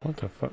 What the fuck?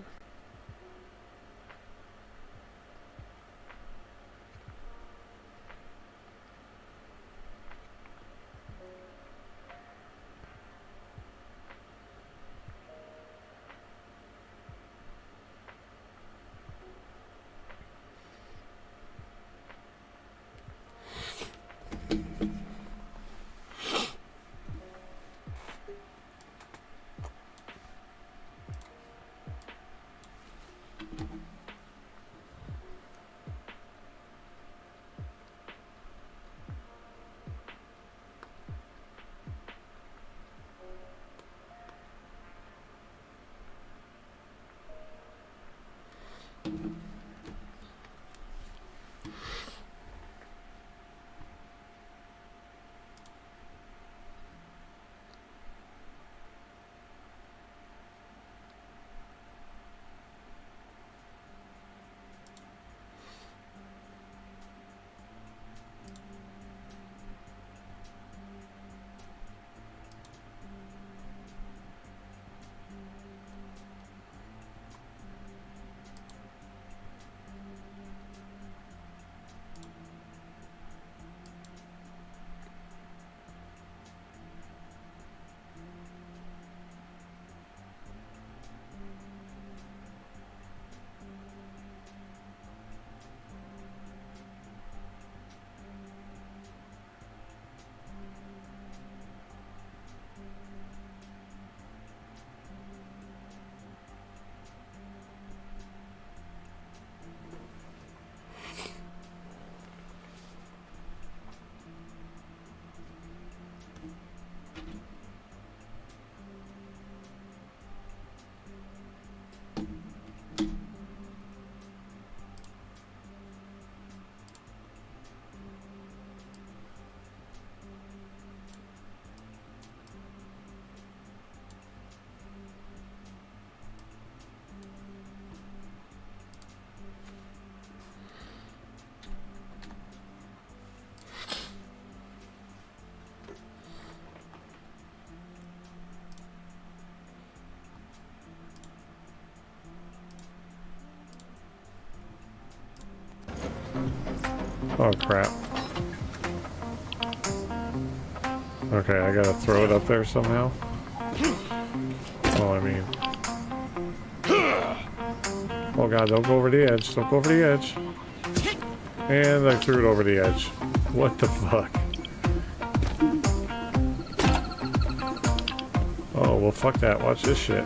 Oh crap. Okay, I gotta throw it up there somehow. Oh, I mean. Oh god, don't go over the edge. Don't go over the edge. And I threw it over the edge. What the fuck? Oh, well fuck that. Watch this shit.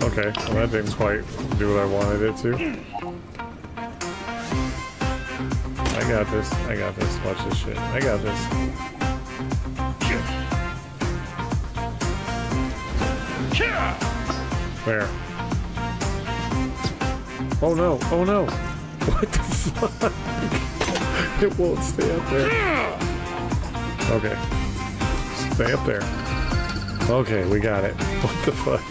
Okay, well that didn't quite do what I wanted it to. I got this. I got this. Watch this shit. I got this. Where? Oh no. Oh no. What the fuck? It won't stay up there. Okay. Stay up there. Okay, we got it. What the fuck?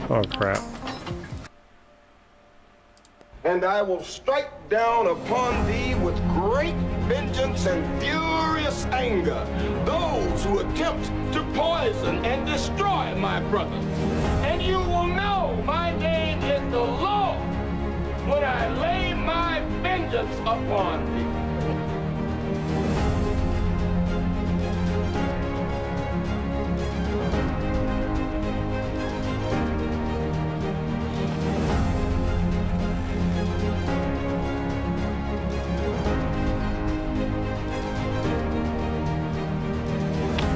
Oh crap. And I will strike down upon thee with great vengeance and furious anger those who attempt to poison and destroy my brothers. And you will know my name is the Lord when I lay my vengeance upon thee.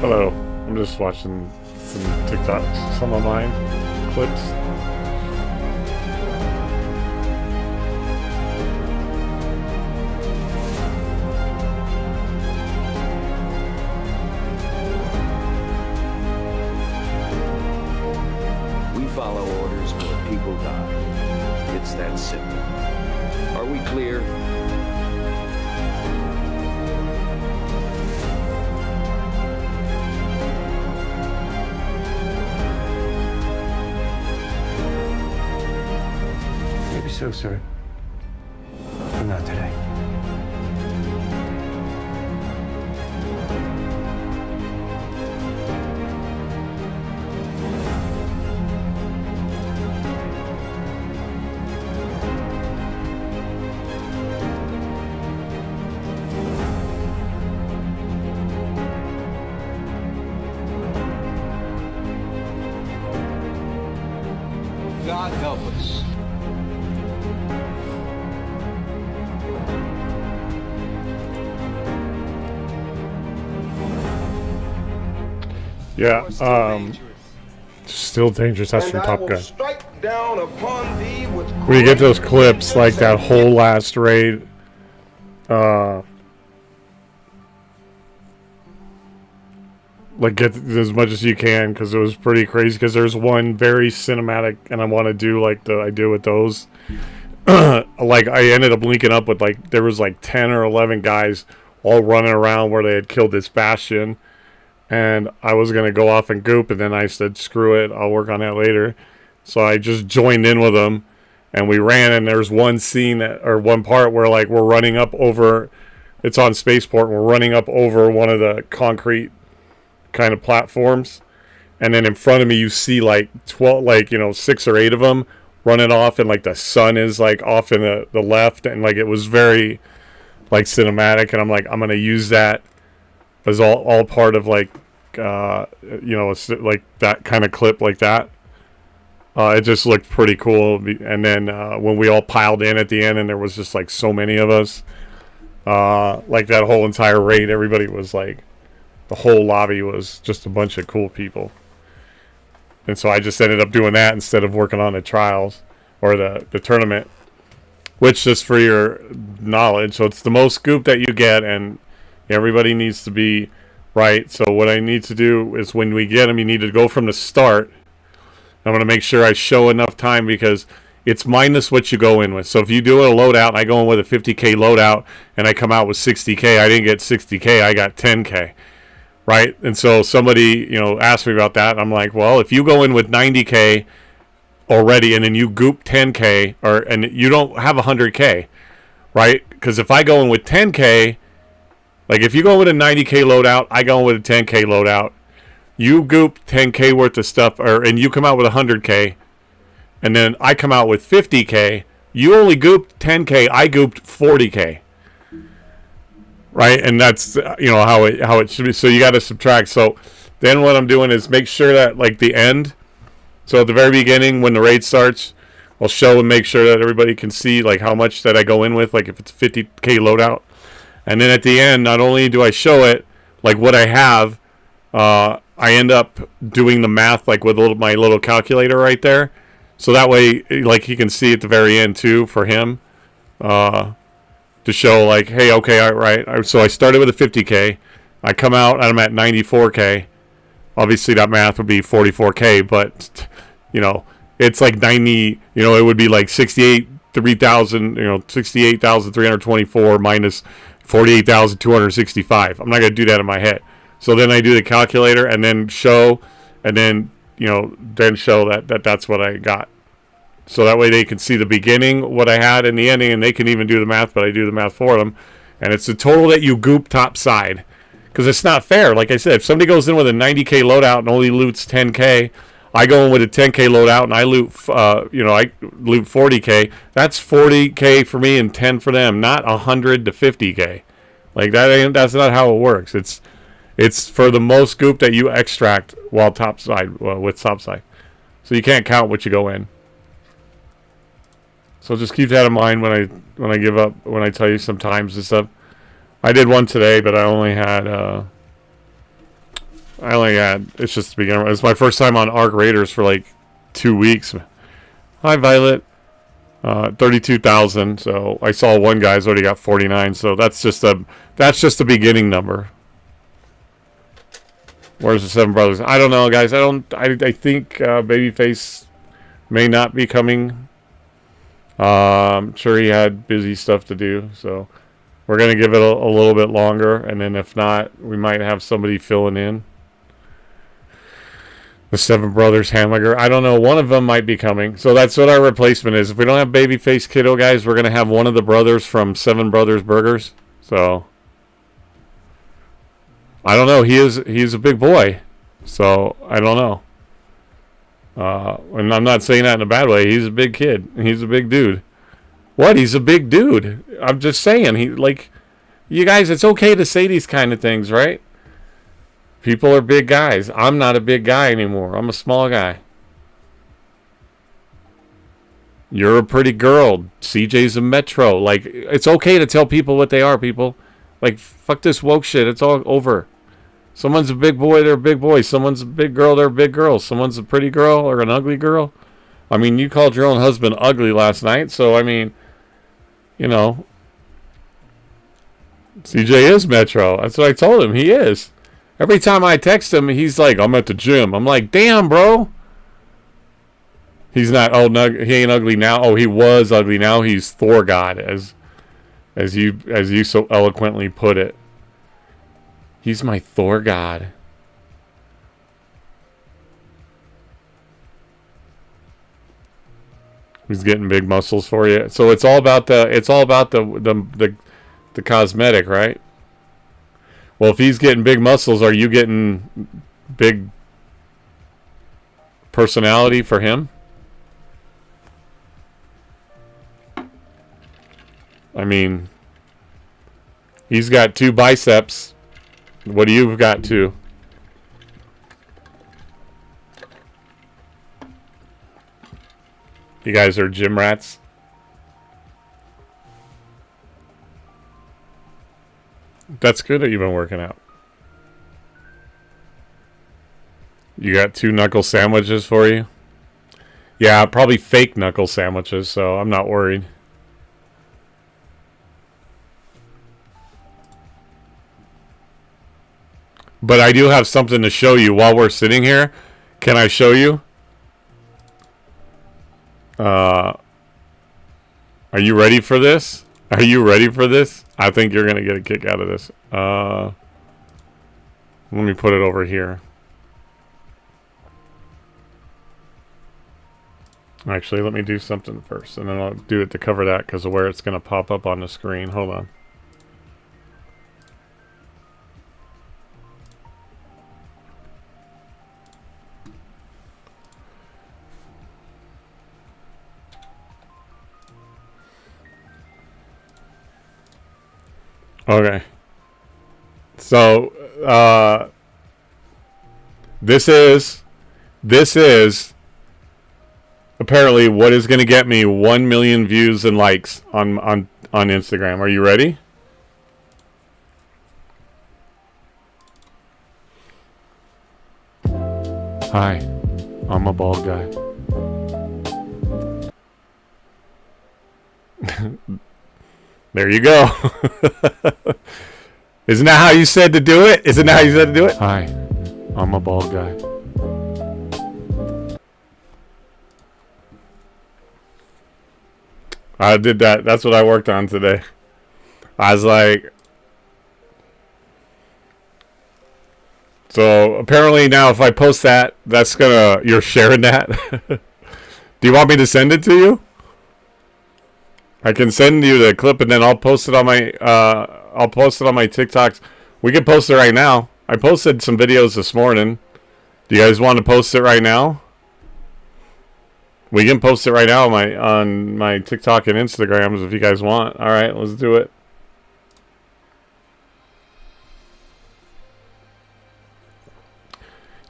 Hello, I'm just watching some TikToks, some of mine, clips. It's that simple. Are we clear? Maybe so, sir. But not today. God help us. Yeah, still dangerous. That's And from I Top will Gun. strike down upon thee with When you get those great clips, like that vengeance whole last raid, like get as much as you can, because it was pretty crazy. Because there's one very cinematic, and I want to do like I do with those. Like I ended up linking up with like there was like 10 or 11 guys all running around where they had killed this Bastion, and I was gonna go off and goop, and then I said screw it, I'll work on that later. So I just joined in with them, and we ran. And there's one scene that, or one part where like we're running up over, it's on Spaceport. We're running up over one of the concrete kind of platforms, and then in front of me you see like 12, like 6 or 8 of them running off, and like the sun is like off in the left, and like it was very like cinematic. And I'm like, I'm gonna use that as all part of like it's like that kind of clip like that. It just looked pretty cool. And then when we all piled in at the end, and there was just like so many of us, like that whole entire raid, everybody was like, the whole lobby was just a bunch of cool people. And so I just ended up doing that instead of working on the trials or the tournament, which, just for your knowledge, so it's the most scoop that you get, and everybody needs to be right. So what I need to do is when we get them, you need to go from the start. I'm going to make sure I show enough time, because it's minus what you go in with. So if you do a loadout, I go in with a 50K loadout, and I come out with 60K, I didn't get 60K, I got 10K. Right? And so somebody, asked me about that. I'm like, well, if you go in with 90K already, and then you goop 10K, and you don't have 100K, right? Because if I go in with 10K, like if you go with a 90K loadout, I go in with a 10K loadout. You goop 10K worth of stuff, and you come out with 100K, and then I come out with 50K. You only gooped 10K, I gooped 40K. Right? And that's how it should be. So you got to subtract. So then what I'm doing is make sure that like the end, so at the very beginning when the raid starts, I'll show and make sure that everybody can see like how much that I go in with, like if it's 50K loadout. And then at the end, not only do I show it like what I have, I end up doing the math like with my little calculator right there. So that way, like he can see at the very end too for him, to show like, hey, okay, all right. So I started with a 50K. I come out and I'm at 94K. Obviously that math would be 44K, but it's like 90. It would be like 68,324 minus 48,265. I'm not gonna do that in my head. So then I do the calculator and then show, and then then show that's what I got. So that way they can see the beginning, what I had, and the ending, and they can even do the math, but I do the math for them. And it's the total that you goop top side. Because it's not fair. Like I said, if somebody goes in with a 90K loadout and only loots 10K, I go in with a 10K loadout and I loot, I loot 40K. That's 40K for me and 10 for them, not 100 to 50K. Like that's not how it works. It's for the most goop that you extract while topside with topside. So you can't count what you go in. So just keep that in mind when I give up, when I tell you some times and stuff. I did one today, but I only had it's just the beginner. It's my first time on Arc Raiders for like 2 weeks. Hi Violet. 32,000. So I saw one guy's already got 49. So that's just a beginning number. Where's the Seven Brothers? I don't know, guys. I think Babyface may not be coming. I'm sure he had busy stuff to do, so we're going to give it a little bit longer, and then if not, we might have somebody filling in. The Seven Brothers hamburger. I don't know. One of them might be coming. So that's what our replacement is. If we don't have Babyface Kiddo, guys, we're going to have one of the brothers from Seven Brothers Burgers. So I don't know. He's a big boy. So I don't know. And I'm not saying that in a bad way. He's a big kid. He's a big dude. What? He's a big dude. I'm just saying. You guys, it's okay to say these kind of things, right? People are big guys. I'm not a big guy anymore. I'm a small guy. You're a pretty girl. CJ's a metro. Like, it's okay to tell people what they are, people. Like, fuck this woke shit. It's all over. Someone's a big boy, they're a big boy. Someone's a big girl, they're a big girl. Someone's a pretty girl or an ugly girl. I mean, you called your own husband ugly last night, so, I mean, you know. CJ is metro. That's what I told him. He is. Every time I text him, he's like, I'm at the gym. I'm like, damn, bro. He's not, he ain't ugly now. Oh, he was ugly. Now he's Thor God, as you so eloquently put it. He's my Thor God. He's getting big muscles for you. So it's all about the cosmetic, right? Well, if he's getting big muscles, are you getting big personality for him? I mean, he's got 2 biceps. What do you got 2? You guys are gym rats. That's good that you've been working out. You got 2 knuckle sandwiches for you? Yeah, probably fake knuckle sandwiches, so I'm not worried. But I do have something to show you while we're sitting here. Can I show you? Are you ready for this? Are you ready for this? I think you're going to get a kick out of this. Let me put it over here. Actually, let me do something first, and then I'll do it to cover that because of where it's going to pop up on the screen. Hold on. Okay. So, this is apparently what is going to get me 1 million views and likes on Instagram. Are you ready? Hi, I'm a bald guy. There you go. Isn't that how you said to do it? Isn't that how you said to do it? Hi, I'm a bald guy. I did that. That's what I worked on today. I was like... So, apparently now if I post that, that's gonna... You're sharing that? Do you want me to send it to you? I can send you the clip and then I'll post it on my TikToks. We can post it right now. I posted some videos this morning. Do you guys want to post it right now? We can post it right now on my TikTok and Instagrams if you guys want. All right, let's do it.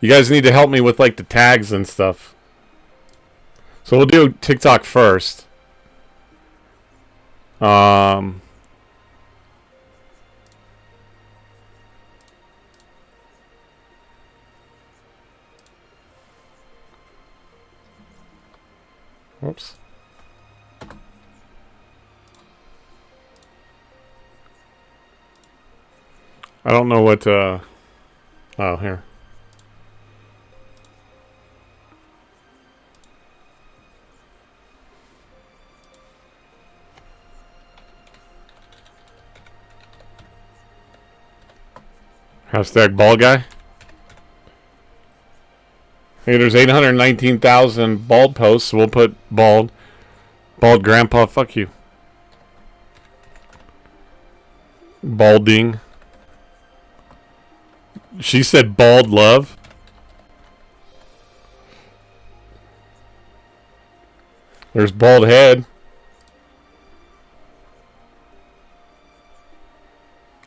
You guys need to help me with like the tags and stuff. So we'll do TikTok first. Whoops. I don't know what, oh, here. Hashtag bald guy. Hey, there's 819,000 bald posts. So we'll put bald. Bald grandpa, fuck you. Balding. She said bald love. There's bald head.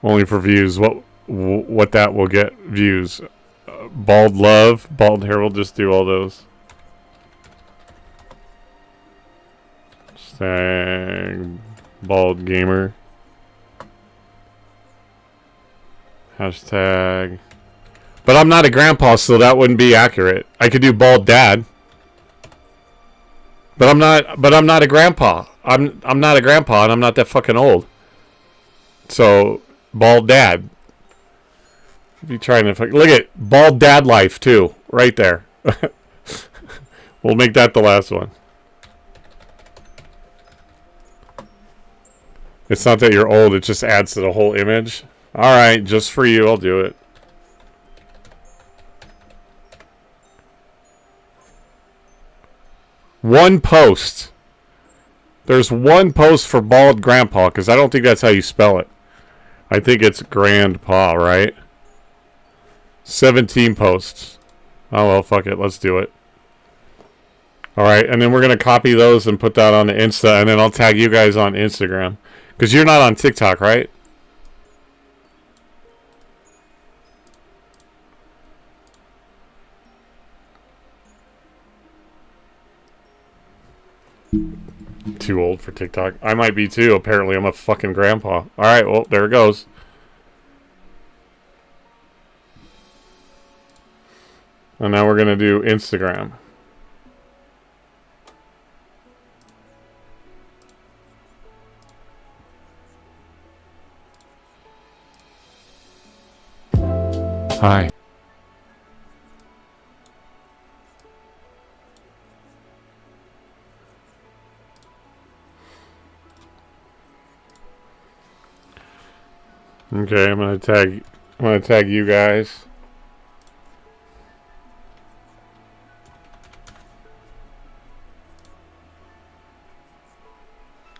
Only for views. What that will get views. Bald love, bald hair. We'll just do all those. Hashtag bald gamer. Hashtag. But I'm not a grandpa, so that wouldn't be accurate. I could do bald dad. But I'm not a grandpa. I'm not a grandpa, and I'm not that fucking old. So bald dad. Be trying to look at bald dad life too, right there. We'll make that the last one. It's not that you're old; it just adds to the whole image. All right, just for you, I'll do it. One post. There's one post for bald grandpa, because I don't think that's how you spell it. I think it's grandpa, right? 17 posts. Oh, well, fuck it. Let's do it. All right, and then we're going to copy those and put that on the Insta, and then I'll tag you guys on Instagram. Because you're not on TikTok, right? Too old for TikTok. I might be too. Apparently, I'm a fucking grandpa. All right, well, there it goes. And now we're going to do Instagram. Hi. Okay, I'm gonna tag you guys.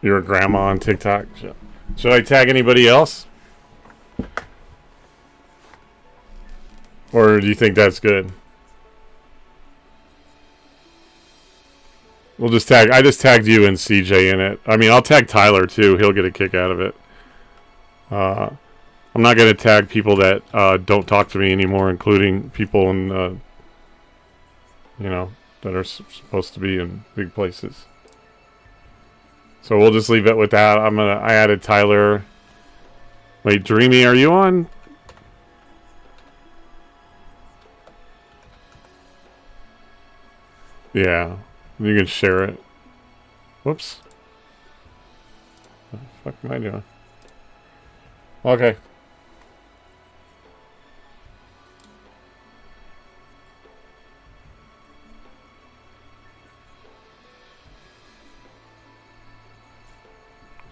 You're a grandma on TikTok. Should I tag anybody else? Or do you think that's good? We'll just tag. I just tagged you and CJ in it. I mean, I'll tag Tyler too. He'll get a kick out of it. I'm not going to tag people that don't talk to me anymore, including people in, you know, that are supposed to be in big places. So we'll just leave it with that. I added Tyler. Wait, Dreamy, are you on? Yeah, you can share it. Whoops. What the fuck am I doing? Okay.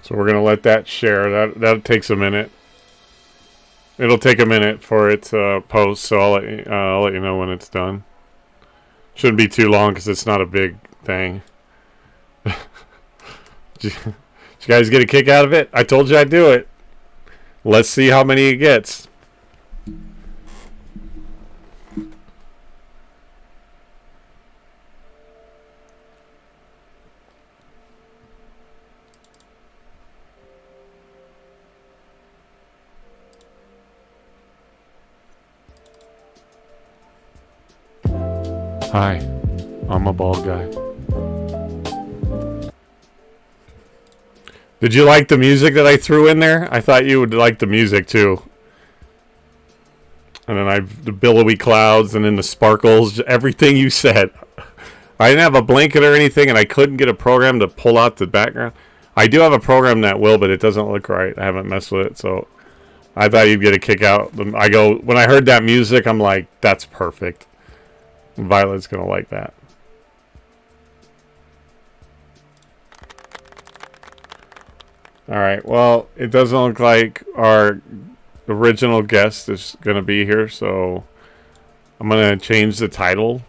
So we're gonna let that share. That takes a minute. It'll take a minute for it to post, so I'll let you know when it's done. Shouldn't be too long because it's not a big thing. Did you guys get a kick out of it? I told you I'd do it. Let's see how many it gets. Hi, I'm a bald guy. Did you like the music that I threw in there? I thought you would like the music too. And then the billowy clouds and then the sparkles, everything you said. I didn't have a blanket or anything, and I couldn't get a program to pull out the background. I do have a program that will, but it doesn't look right. I haven't messed with it, so I thought you'd get a kick out. When I heard that music, I'm like, that's perfect. Violet's gonna like that. Alright, well, it doesn't look like our original guest is going to be here, so I'm going to change the title.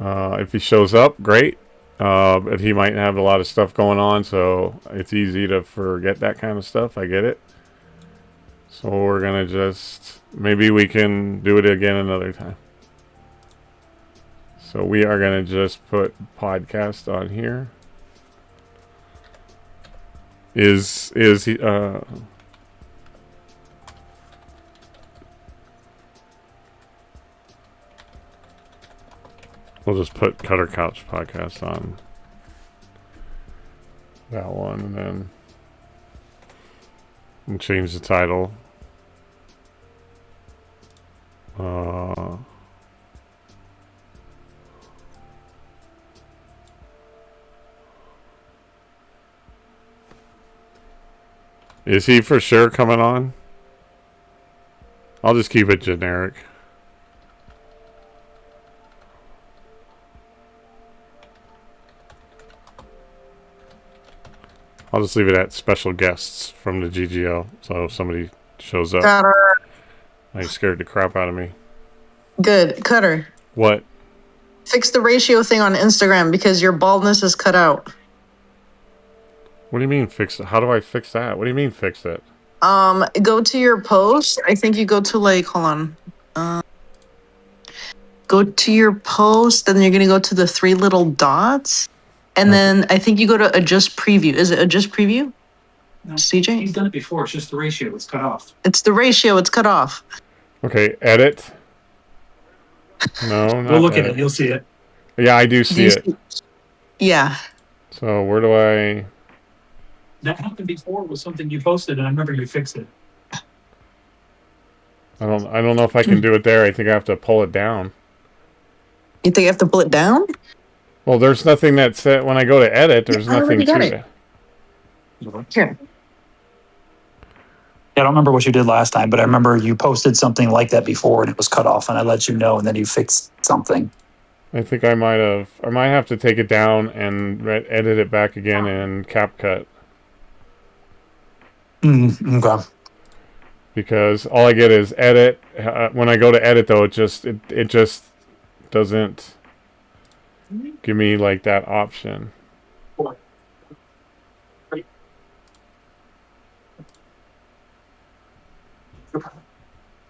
If he shows up, great. But he might have a lot of stuff going on, so it's easy to forget that kind of stuff. I get it. So we're going to just... Maybe we can do it again another time. So we are going to just put podcast on here. Is he... We'll just put Cutter Couch Podcast on that one, and then we'll change the title. Is he for sure coming on? I'll just keep it generic. I'll just leave it at special guests from the GGL. So if somebody shows up, Cutter. I scared the crap out of me. Good. Cutter. What? Fix the ratio thing on Instagram because your baldness is cut out. What do you mean fix it? How do I fix that? What do you mean fix it? Go to your post. I think you go to like, hold on. Go to your post, and then you're gonna go to the 3 little dots. And then I think you go to adjust preview. Is it adjust preview? No, CJ? he's done it before. It's just the ratio. It's cut off. It's the ratio. It's cut off. Okay, edit. No, not We'll look at edit. it. You'll see it. Yeah, I do see it. Yeah. So where do I... That happened before with something you posted, and I remember you fixed it. I don't know if I can do it there. I think I have to pull it down. You think you have to pull it down? Well, there's nothing that said when I go to edit. There's I already nothing got to it. it. Here. I don't remember what you did last time, but I remember you posted something like that before, and it was cut off, and I let you know, and then you fixed something. I think I might have to take it down and edit it back again in CapCut. Okay. Because all I get is edit. When I go to edit, though, it just doesn't give me like that option.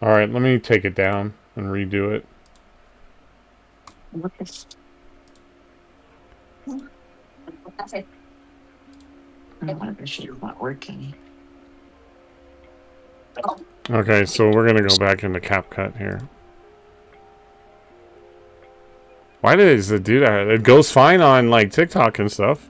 All right, let me take it down and redo it. Not working. Okay, so we're gonna go back into CapCut here. Why does it do that? It goes fine on like TikTok and stuff.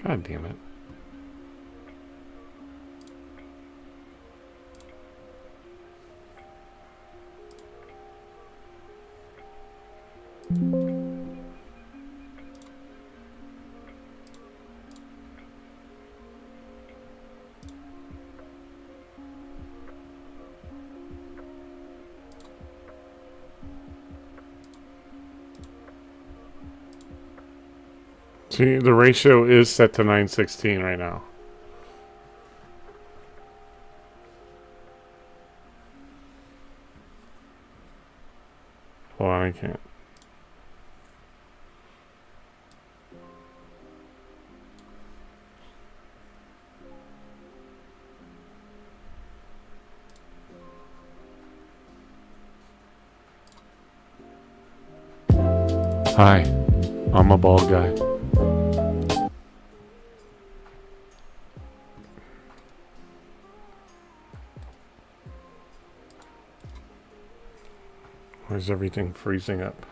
God damn it. See, the ratio is set to 9:16 right now. Hold on, I can't. Hi, I'm a bald guy. Why is everything freezing up?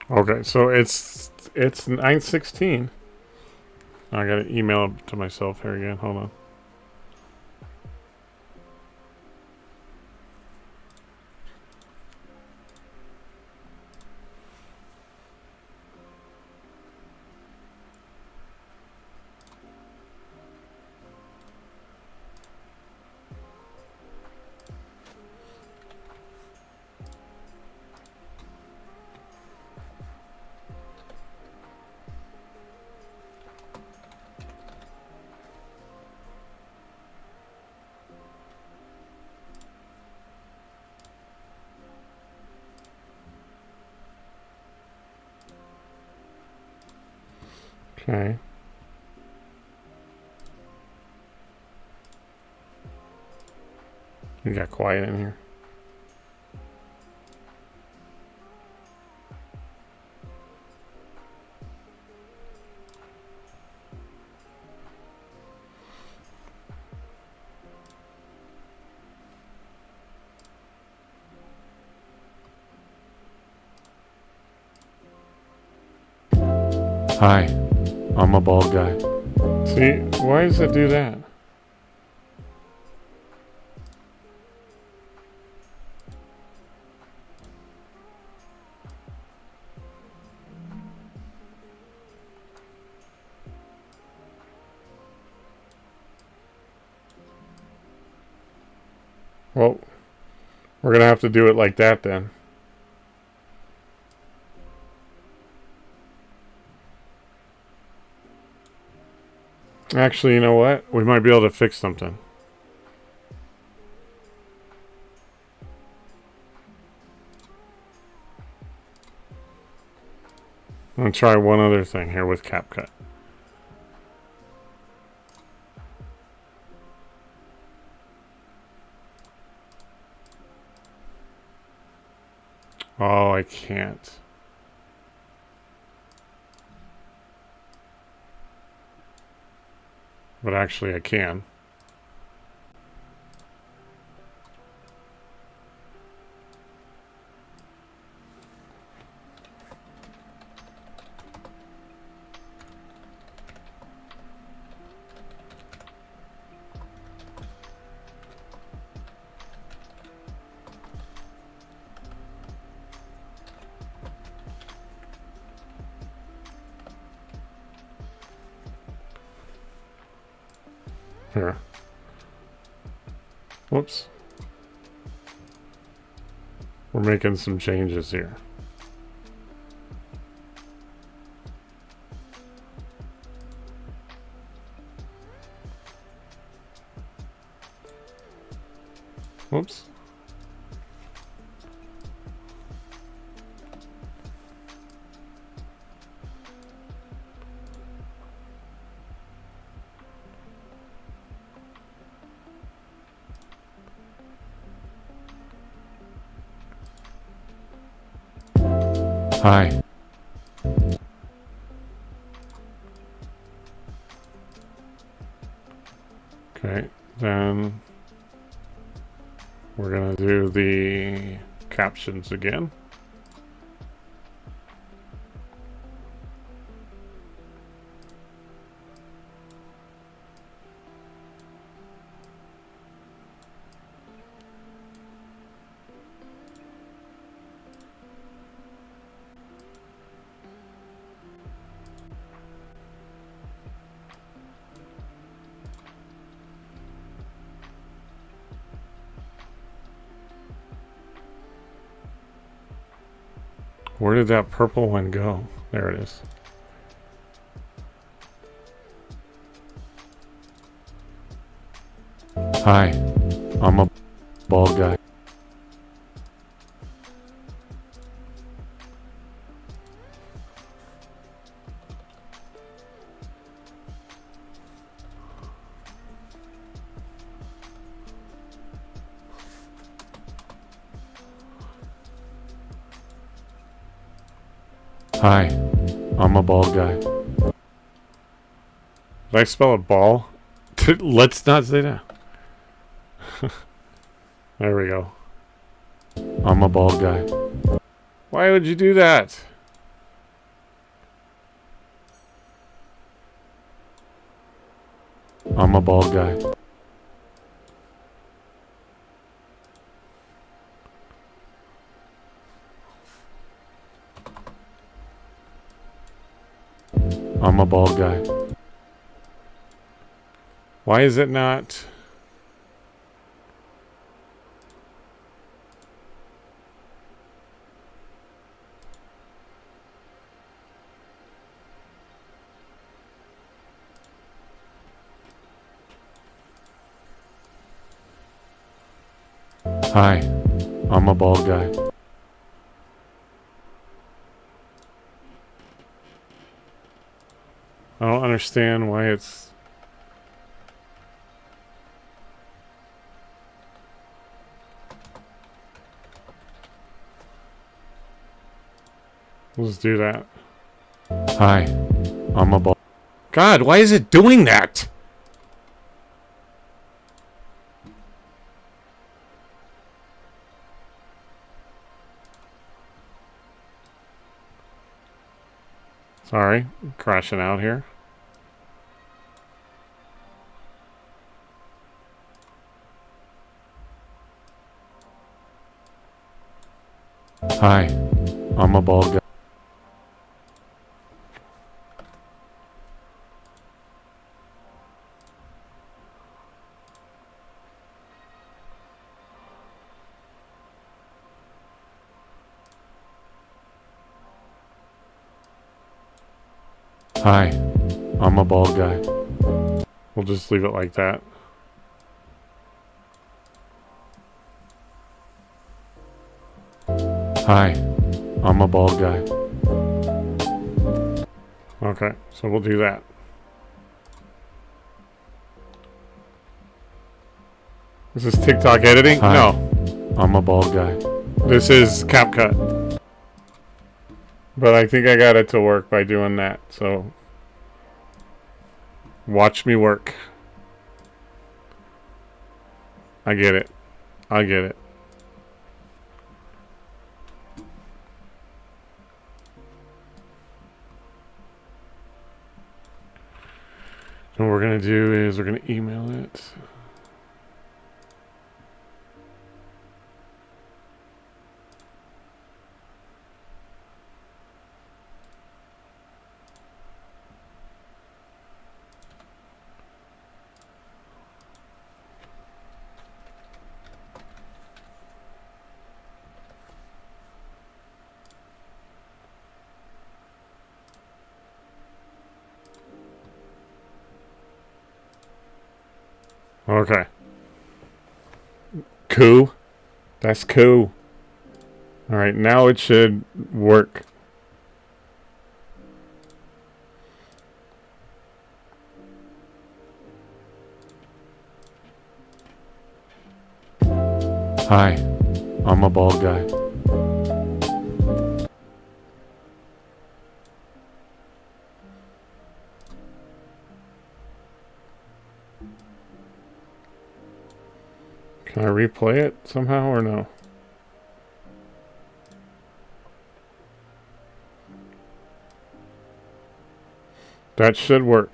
Okay, so it's 9:16. I gotta email it to myself here again. Hold on. Okay. You got quiet in here. Hi, I'm a bald guy. See, why does it do that? Well, we're gonna have to do it like that then. Actually, you know what? We might be able to fix something. I'm gonna try one other thing here with CapCut. Oh, I can't. But actually I can. Here. Whoops. We're making some changes here. Whoops. Hi. Okay, then we're gonna do the captions again. Where did that purple one go? There it is. Hi, I'm a bald guy. Hi, I'm a bald guy. Did I spell it ball? Let's not say that. There we go. I'm a bald guy. Why would you do that? I'm a bald guy. I'm a bald guy. Why is it not? Hi, I'm a bald guy. I don't understand why it's... Let's do that. Hi, I'm a bald... God, why is it doing that? Sorry, crashing out here. Hi, I'm a bald guy. Hi, I'm a bald guy. We'll just leave it like that. Hi, I'm a bald guy. Okay, so we'll do that. This is TikTok editing? Hi. No. I'm a bald guy. This is CapCut. But I think I got it to work by doing that, so... Watch me work. I get it. I get it. And what we're going to do is we're going to email it. Okay. Cool. That's cool. Alright, now it should work. Hi, I'm a bald guy. Can I replay it somehow or no? That should work.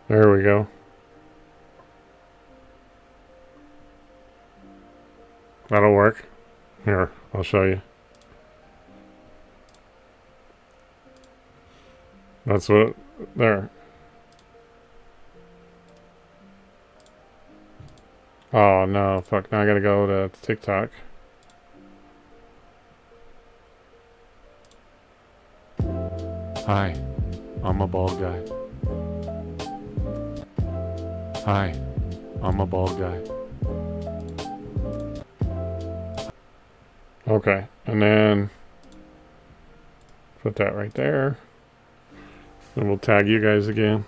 There we go. That'll work. Here, I'll show you. That's what... There. Oh no, fuck, now I gotta go to TikTok. Hi, I'm a bald guy. Hi, I'm a bald guy. Okay, and then put that right there. And we'll tag you guys again.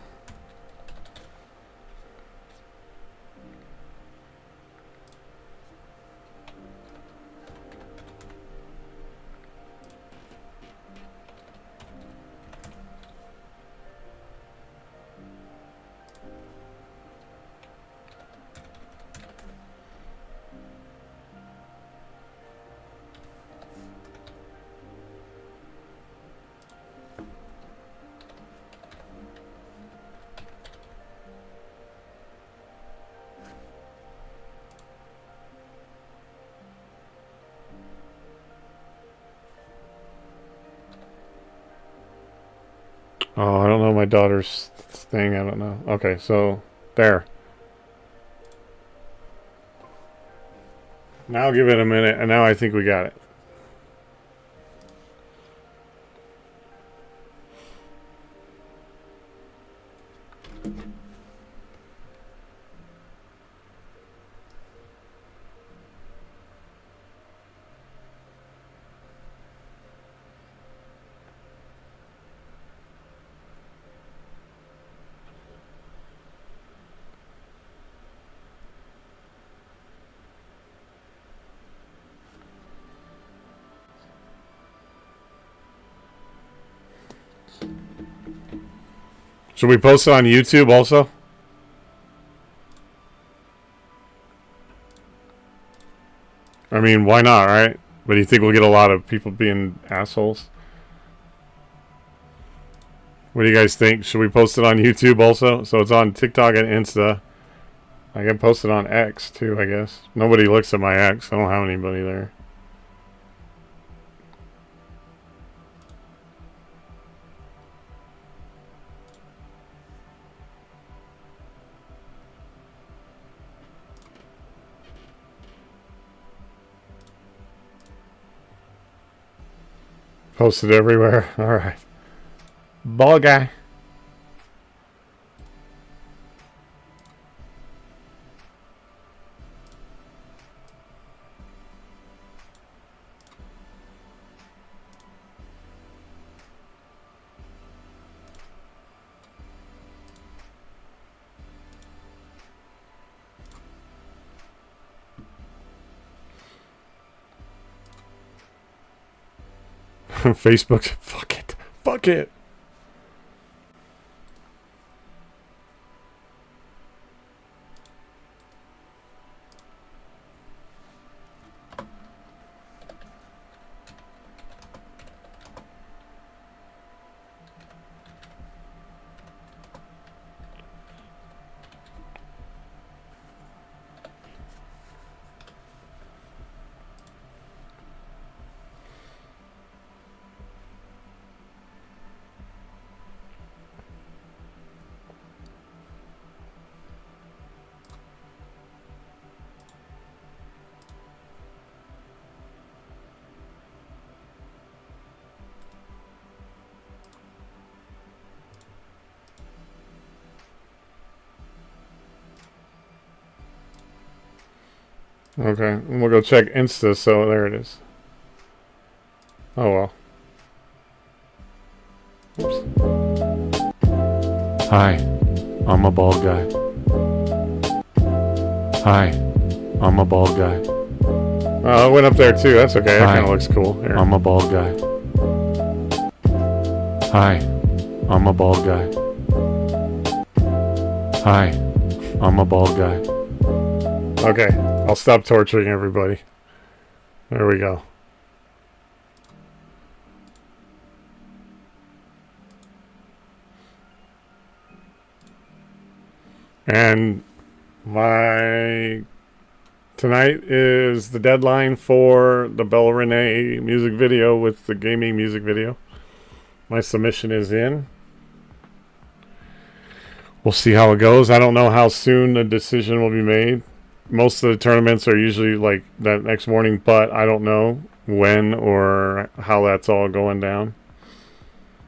Oh, I don't know my daughter's thing. I don't know. Okay, so there. Now give it a minute, and now I think we got it. Should we post it on YouTube also? I mean, why not, right? But do you think we'll get a lot of people being assholes? What do you guys think? Should we post it on YouTube also? So it's on TikTok and Insta. I can post it on X too, I guess. Nobody looks at my X. I don't have anybody there. Posted everywhere. All right. Ball guy. Facebook. Fuck it. Fuck it. Okay, and we'll go check Insta, so there it is. Oh well. Oops. Hi, I'm a bald guy. Hi, I'm a bald guy. Oh, it went up there too, that's okay, that kinda looks cool. Here. I'm a bald guy. Hi, I'm a bald guy. Hi, I'm a bald guy. Okay, I'll stop torturing everybody. There we go. And tonight is the deadline for the Bella Renee music video with the gaming music video. My submission is in. We'll see how it goes. I don't know how soon the decision will be made. Most of the tournaments are usually like that next morning, but I don't know when or how that's all going down.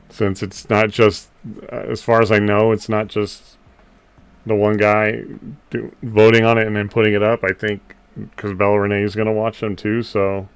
Since it's not just, as far as I know, it's not just the one guy voting on it and then putting it up. I think because Bella Renee is going to watch them too, so...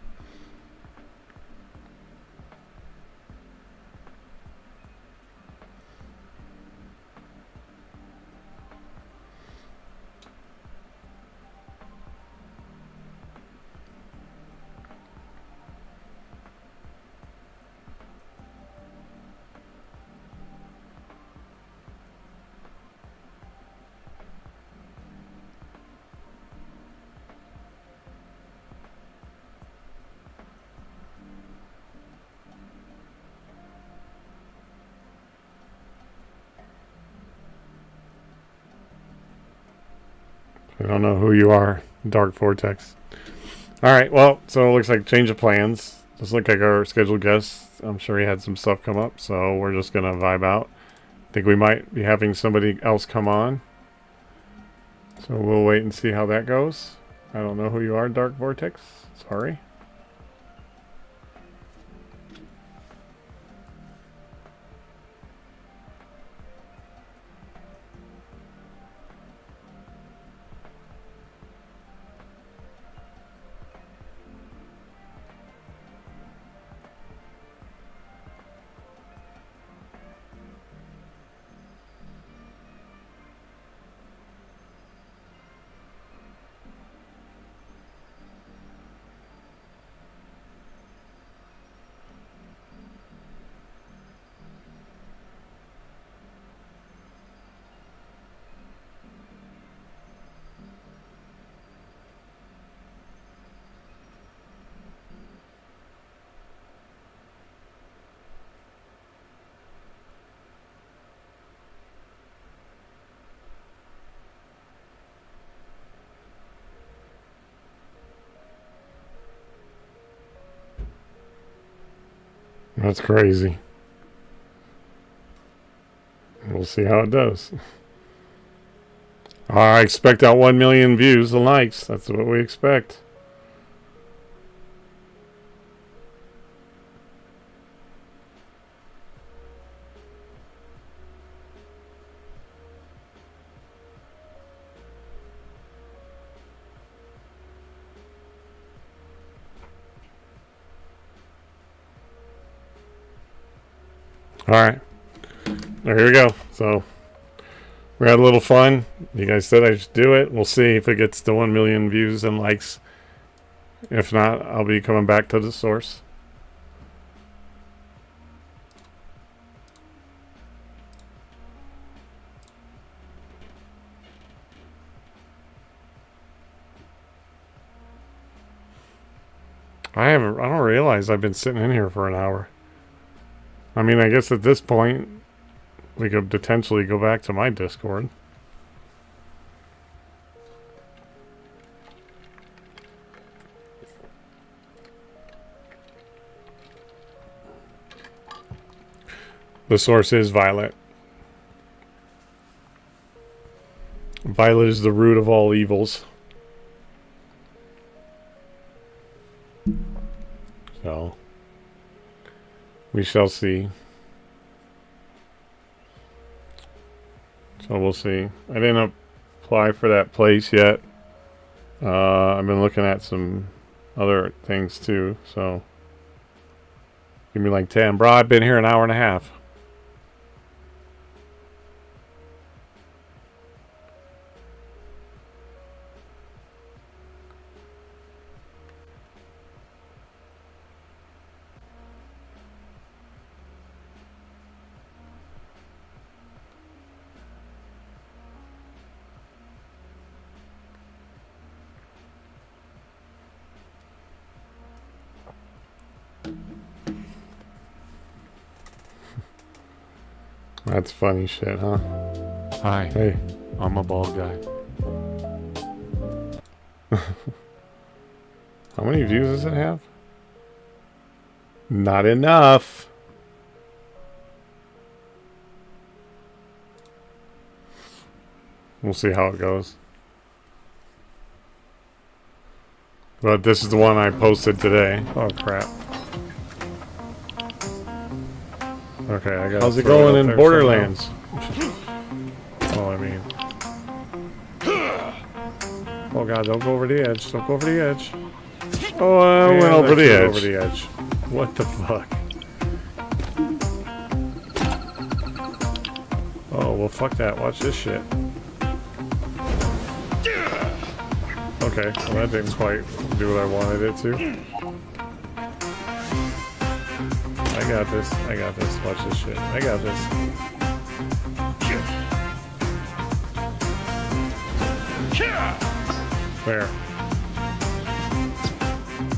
I don't know who you are, Dark Vortex. Alright, well, so it looks like change of plans. Just look like our scheduled guest. I'm sure he had some stuff come up, so we're just going to vibe out. think we might be having somebody else come on. So we'll wait and see how that goes. I don't know who you are, Dark Vortex. Sorry. That's crazy. We'll see how it does. I expect out 1 million views and likes. That's what we expect. Alright. There we go. So we had a little fun. You guys said I should do it. We'll see if it gets to 1 million views and likes. If not, I'll be coming back to the source. I don't realize I've been sitting in here for an hour. I mean, I guess at this point, we could potentially go back to my Discord. The source is Violet. Violet is the root of all evils. So we shall see. So we'll see. I didn't apply for that place yet. I've been looking at some other things too. So give me like 10. Bro, I've been here an hour and a half. That's funny shit, huh? Hi, Hey. I'm a bald guy. How many views does it have? Not enough. We'll see how it goes. But this is the one I posted today. Oh crap. Okay, I got. How's it going in Borderlands? Oh, I mean. Oh god, don't go over the edge. Don't go over the edge. Oh, I went over the edge. Over the edge. What the fuck? Oh, well fuck that. Watch this shit. Okay, well that didn't quite do what I wanted it to. I got this. I got this. Watch this shit. I got this. Where?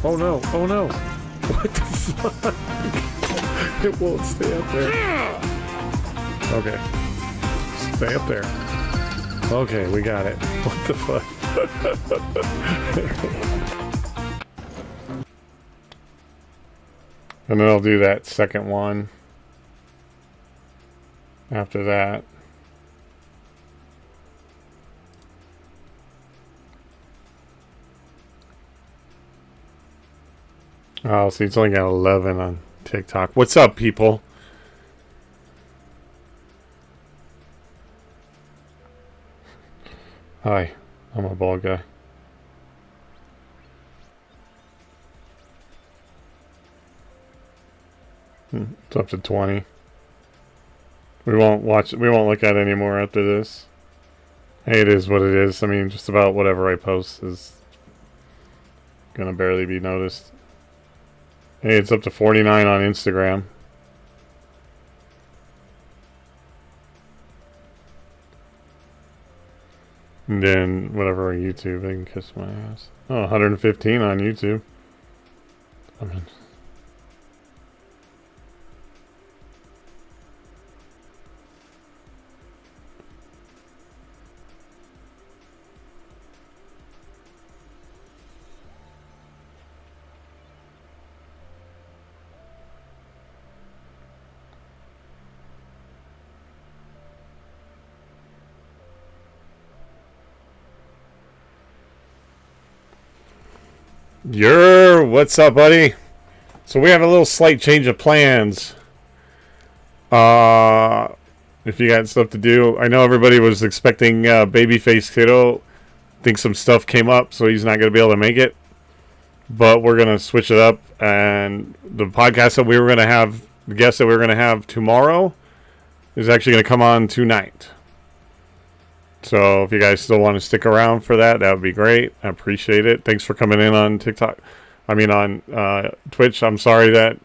Oh no. Oh no. What the fuck? It won't stay up there. Okay. Stay up there. Okay, we got it. What the fuck? And then I'll do that second one. after that. Oh, see, it's only got 11 on TikTok. What's up, people? Hi, I'm a bald guy. It's up to 20. We won't look at it anymore after this. Hey, it is what it is. I mean, just about whatever I post is gonna barely be noticed. Hey, it's up to 49 on Instagram. And then whatever on YouTube, they can kiss my ass. Oh, 115 on YouTube. I mean, what's up, buddy? So we have a little slight change of plans. If you got stuff to do, I know everybody was expecting Babyface Kiddo. I think some stuff came up, so he's not going to be able to make it. But we're going to switch it up, and the podcast that we were going to have, the guest that we were going to have tomorrow, is actually going to come on tonight. So if you guys still want to stick around for that, that would be great. I appreciate it. Thanks for coming in on TikTok. I mean on Twitch. I'm sorry that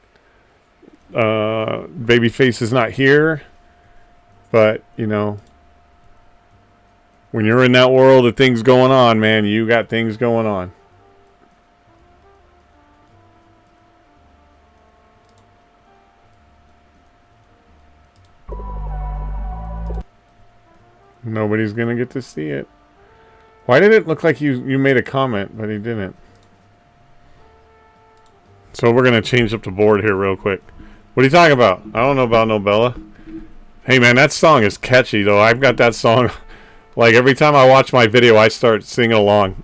Babyface is not here. But, you know, when you're in that world of things going on, man, you got things going on. Nobody's going to get to see it. Why did it look like you made a comment, but he didn't? So we're going to change up the board here real quick. What are you talking about? I don't know about Nobella. Hey, man, that song is catchy, though. I've got that song. Like, every time I watch my video, I start singing along.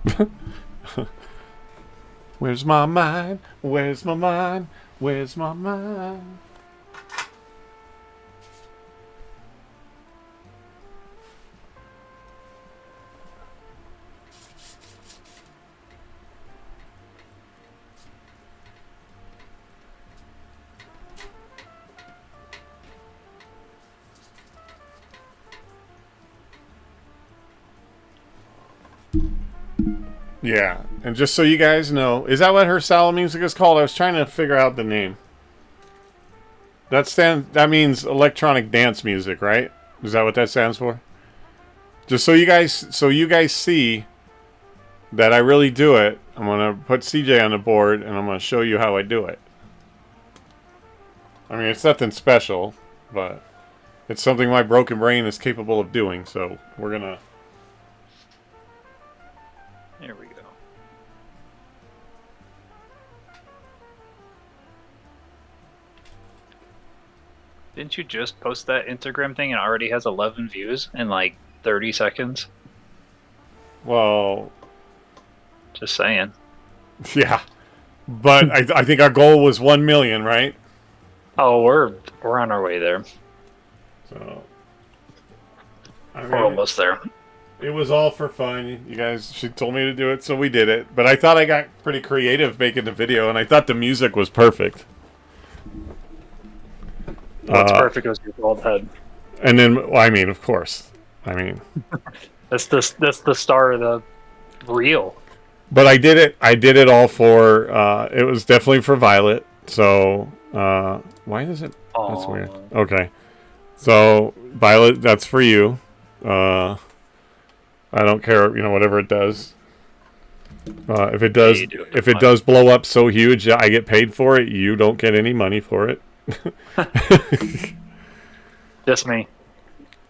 Where's my mind? Where's my mind? Where's my mind? Yeah, and just so you guys know, is that what her style of music is called? I was trying to figure out the name. That means electronic dance music, right? Is that what that stands for? Just so you guys see that I really do it, I'm gonna put CJ on the board and I'm gonna show you how I do it. I mean, it's nothing special, but it's something my broken brain is capable of doing, so we're gonna... There we go. Didn't you just post that Instagram thing and it already has 11 views in like 30 seconds? Well... Just saying. Yeah. But I think our goal was 1 million, right? Oh, we're on our way there. So... I mean, We're almost there. It was all for fun. You guys, she told me to do it, so we did it. But I thought I got pretty creative making the video, and I thought the music was perfect. What's perfect was your bald head. And then, well, I mean, of course. I mean... that's the star of the reel. But I did it all for... it was definitely for Violet. So, why is it... Aww. That's weird. Okay. So, Violet, that's for you. I don't care, you know, whatever it does. If it does blow up so huge, I get paid for it. You don't get any money for it. Just me.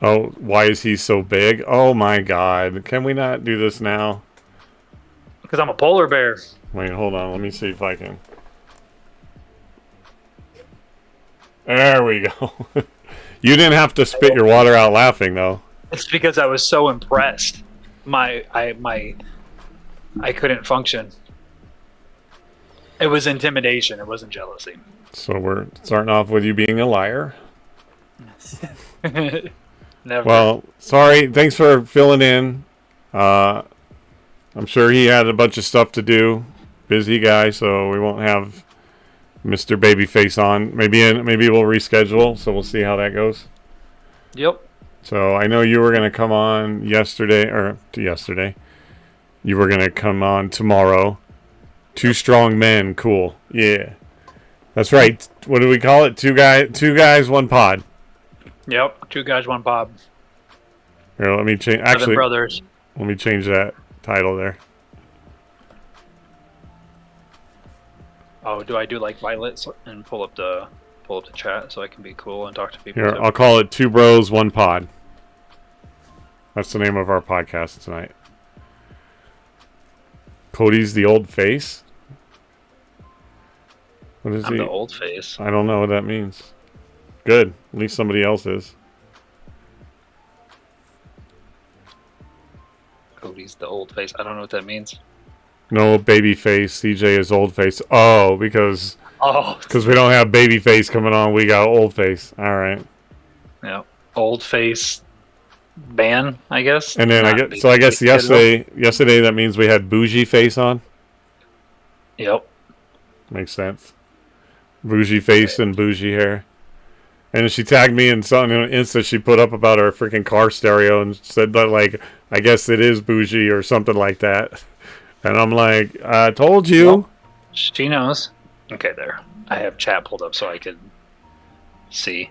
Oh, why is he so big? Oh my God! Can we not do this now? Because I'm a polar bear. Wait, hold on. Let me see if I can. There we go. You didn't have to spit your water out laughing, though. It's because I was so impressed. I couldn't function. It was intimidation. It wasn't jealousy. So we're starting off with you being a liar. Never. Well, sorry. Thanks for filling in. I'm sure he had a bunch of stuff to do. Busy guy, so we won't have Mr. Babyface on. Maybe we'll reschedule, so we'll see how that goes. Yep. So I know you were going to come on yesterday. You were going to come on tomorrow. Two strong men. Cool. Yeah. That's right. What do we call it? Two guys, one pod. Yep. 2 guys, 1 pod. Here, let me change. 7 Actually, brothers. let me change that title there. Oh, do I do like Violet and pull up the chat so I can be cool and talk to people? Here, too? I'll call it 2 Bros, 1 Pod. That's the name of our podcast tonight. Cody's the old face? What is I'm he? the old face. I don't know what that means. Good. At least somebody else is. Cody's the old face. I don't know what that means. No baby face. CJ is old face. Oh, because we don't have baby face coming on. We got old face. All right. Yeah. Old face ban, I guess. And then I guess yesterday that means we had bougie face on. Yep. Makes sense. Bougie face and bougie hair. And she tagged me in something on Insta she put up about her freaking car stereo and said that, like, I guess it is bougie or something like that. And I'm like, I told you. Well, she knows. Okay, there. I have chat pulled up so I can see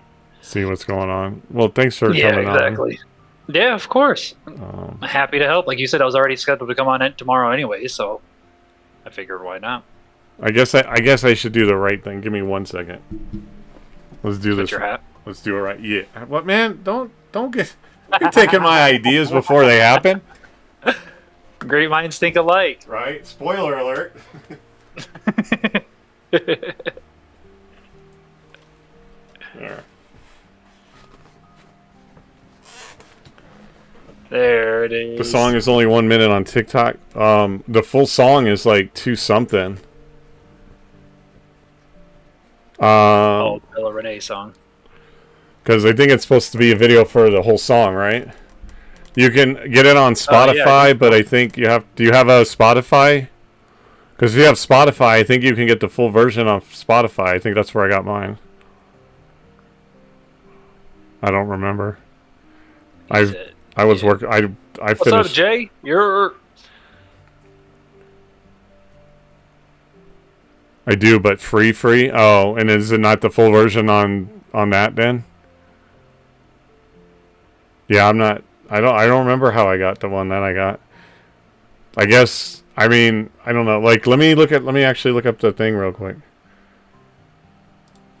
what's going on. Well, thanks for coming exactly. on. Yeah, of course. I'm happy to help. Like you said, I was already scheduled to come on it tomorrow anyway, so I figured why not. I guess I should do the right thing. Give me 1 second. Let's do this. Your hat. Let's do it right. Yeah. What, man? Don't get. You're taking my ideas before they happen. Great minds think alike. Right. Spoiler alert. There. There it is. The song is only 1 minute on TikTok. The full song is like 2 something. Bella Renee song. Because I think it's supposed to be a video for the whole song, right? You can get it on Spotify, but I think you have. Do you have a Spotify? Because if you have Spotify, I think you can get the full version on Spotify. I think that's where I got mine. I don't remember. I was working. I finished. What's up, Jay? I do, but free. Oh, and is it not the full version on that then? Yeah, I'm not. I don't remember how I got the one that I got. I guess. I mean, I don't know. Like, let me actually look up the thing real quick,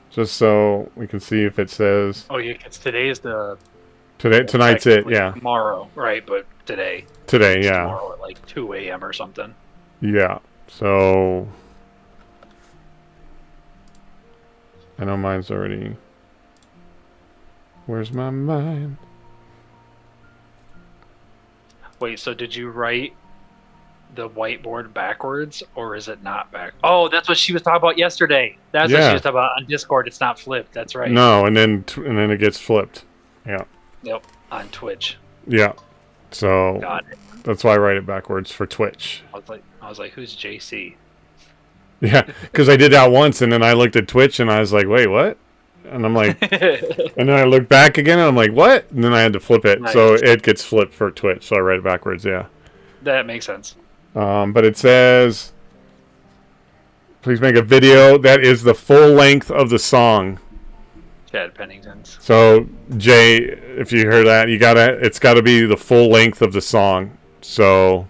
just so we can see if it says. Oh yeah, because today is the. Tonight's it. Yeah. Tomorrow, right? But today. Today, yeah. Tomorrow at like 2 a.m. or something. Yeah. So. I know mine's already. Where's my mind? Wait, so did you write the whiteboard backwards, or is it not back? Oh, that's what she was talking about yesterday. That's what she was talking about on Discord. It's not flipped. That's right. No, and then it gets flipped. Yeah. Yep, on Twitch. Yeah. So Got it. That's why I write it backwards for Twitch. I was like, who's JC? Yeah, because I did that once, and then I looked at Twitch, and I was like, wait, what? And I'm like, and then I looked back again, and I'm like, what? And then I had to flip it, so it gets flipped for Twitch. So I write it backwards. Yeah. That makes sense. But it says, please make a video that is the full length of the song. Chad Pennington's. So Jay, if you heard that, it's gotta be the full length of the song. So,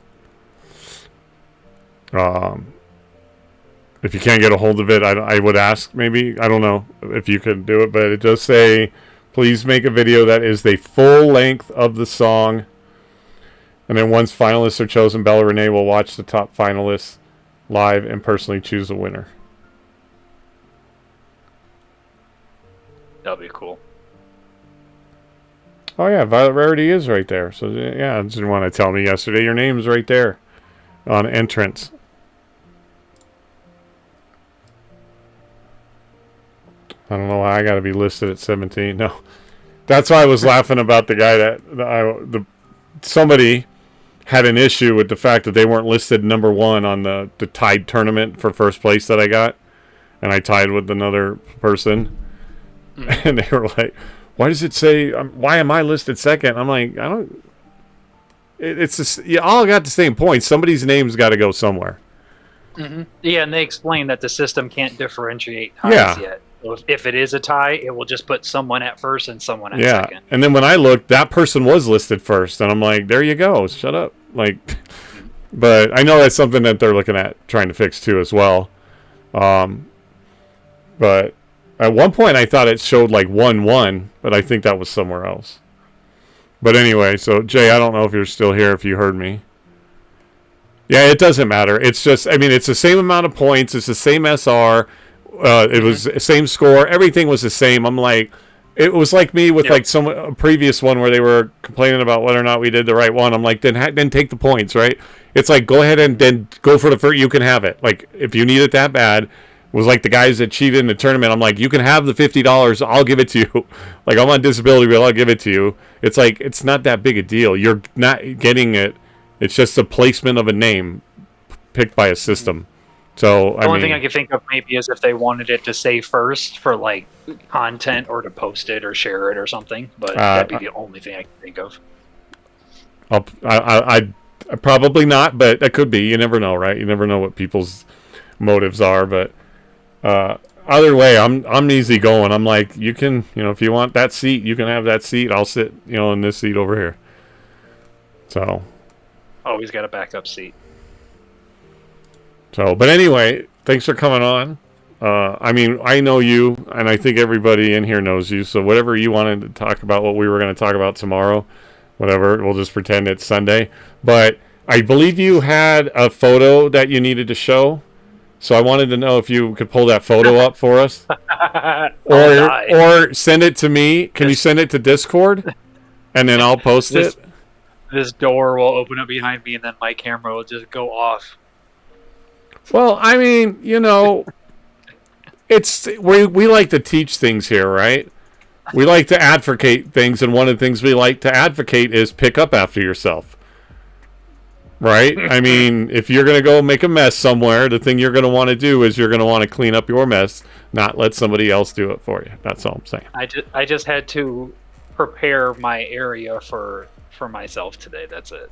if you can't get a hold of it, I would ask maybe, I don't know if you could do it, but it does say, please make a video that is the full length of the song. And then once finalists are chosen, Bella Renee will watch the top finalists live and personally choose a winner. That'll be cool. Oh yeah, Violet Rarity is right there. So yeah, didn't you want to tell me yesterday? Your name's right there on entrance. I don't know why I got to be listed at 17. No, that's why I was laughing about the guy that somebody had an issue with the fact that they weren't listed number 1 on the tied tournament for first place that I got, and I tied with another person, and they were like, "Why does it say? Why am I listed second?" I'm like, I don't. It's just, you all got the same point. Somebody's name's got to go somewhere. Mm-hmm. Yeah, and they explained that the system can't differentiate ties yet. So if it is a tie, it will just put someone at first and someone at second. And then when I looked, that person was listed first, and I'm like, there you go, shut up. Like, but I know that's something that they're looking at trying to fix too as well. But at one point I thought it showed like 1-1, but I think that was somewhere else. But anyway, so Jay, I don't know if you're still here, if you heard me. Yeah, it doesn't matter. It's just, I mean, it's the same amount of points. It's the same SR. It was the same score. Everything was the same. I'm like, it was like me with like a previous one where they were complaining about whether or not we did the right one. I'm like, then take the points, right? It's like, go ahead and then go for the first. You can have it. Like, if you need it that bad, it was like the guys that cheated in the tournament. I'm like, you can have the $50. I'll give it to you. Like, I'm on disability, but I'll give it to you. It's like, it's not that big a deal. You're not getting it. It's just a placement of a name picked by a system. So the only thing I could think of maybe is if they wanted it to say first for like content or to post it or share it or something. But that'd be the only thing I can think of. I probably not, but that could be. You never know, right? You never know what people's motives are. But either way, I'm easy going. I'm like, you can, if you want that seat, you can have that seat. I'll sit, in this seat over here. So. Oh, he's got a backup seat. So, but anyway, thanks for coming on. I mean, I know you, and I think everybody in here knows you. So whatever you wanted to talk about, what we were going to talk about tomorrow, whatever, we'll just pretend it's Sunday. But I believe you had a photo that you needed to show. So I wanted to know if you could pull that photo up for us. or send it to me. Can you send it to Discord? And then I'll post it. This door will open up behind me, and then my camera will just go off. Well, I mean, it's we like to teach things here, right? We like to advocate things, and one of the things we like to advocate is pick up after yourself. Right? I mean, if you're going to go make a mess somewhere, the thing you're going to want to do is you're going to want to clean up your mess, not let somebody else do it for you. That's all I'm saying. I just had to prepare my area for myself today. That's it.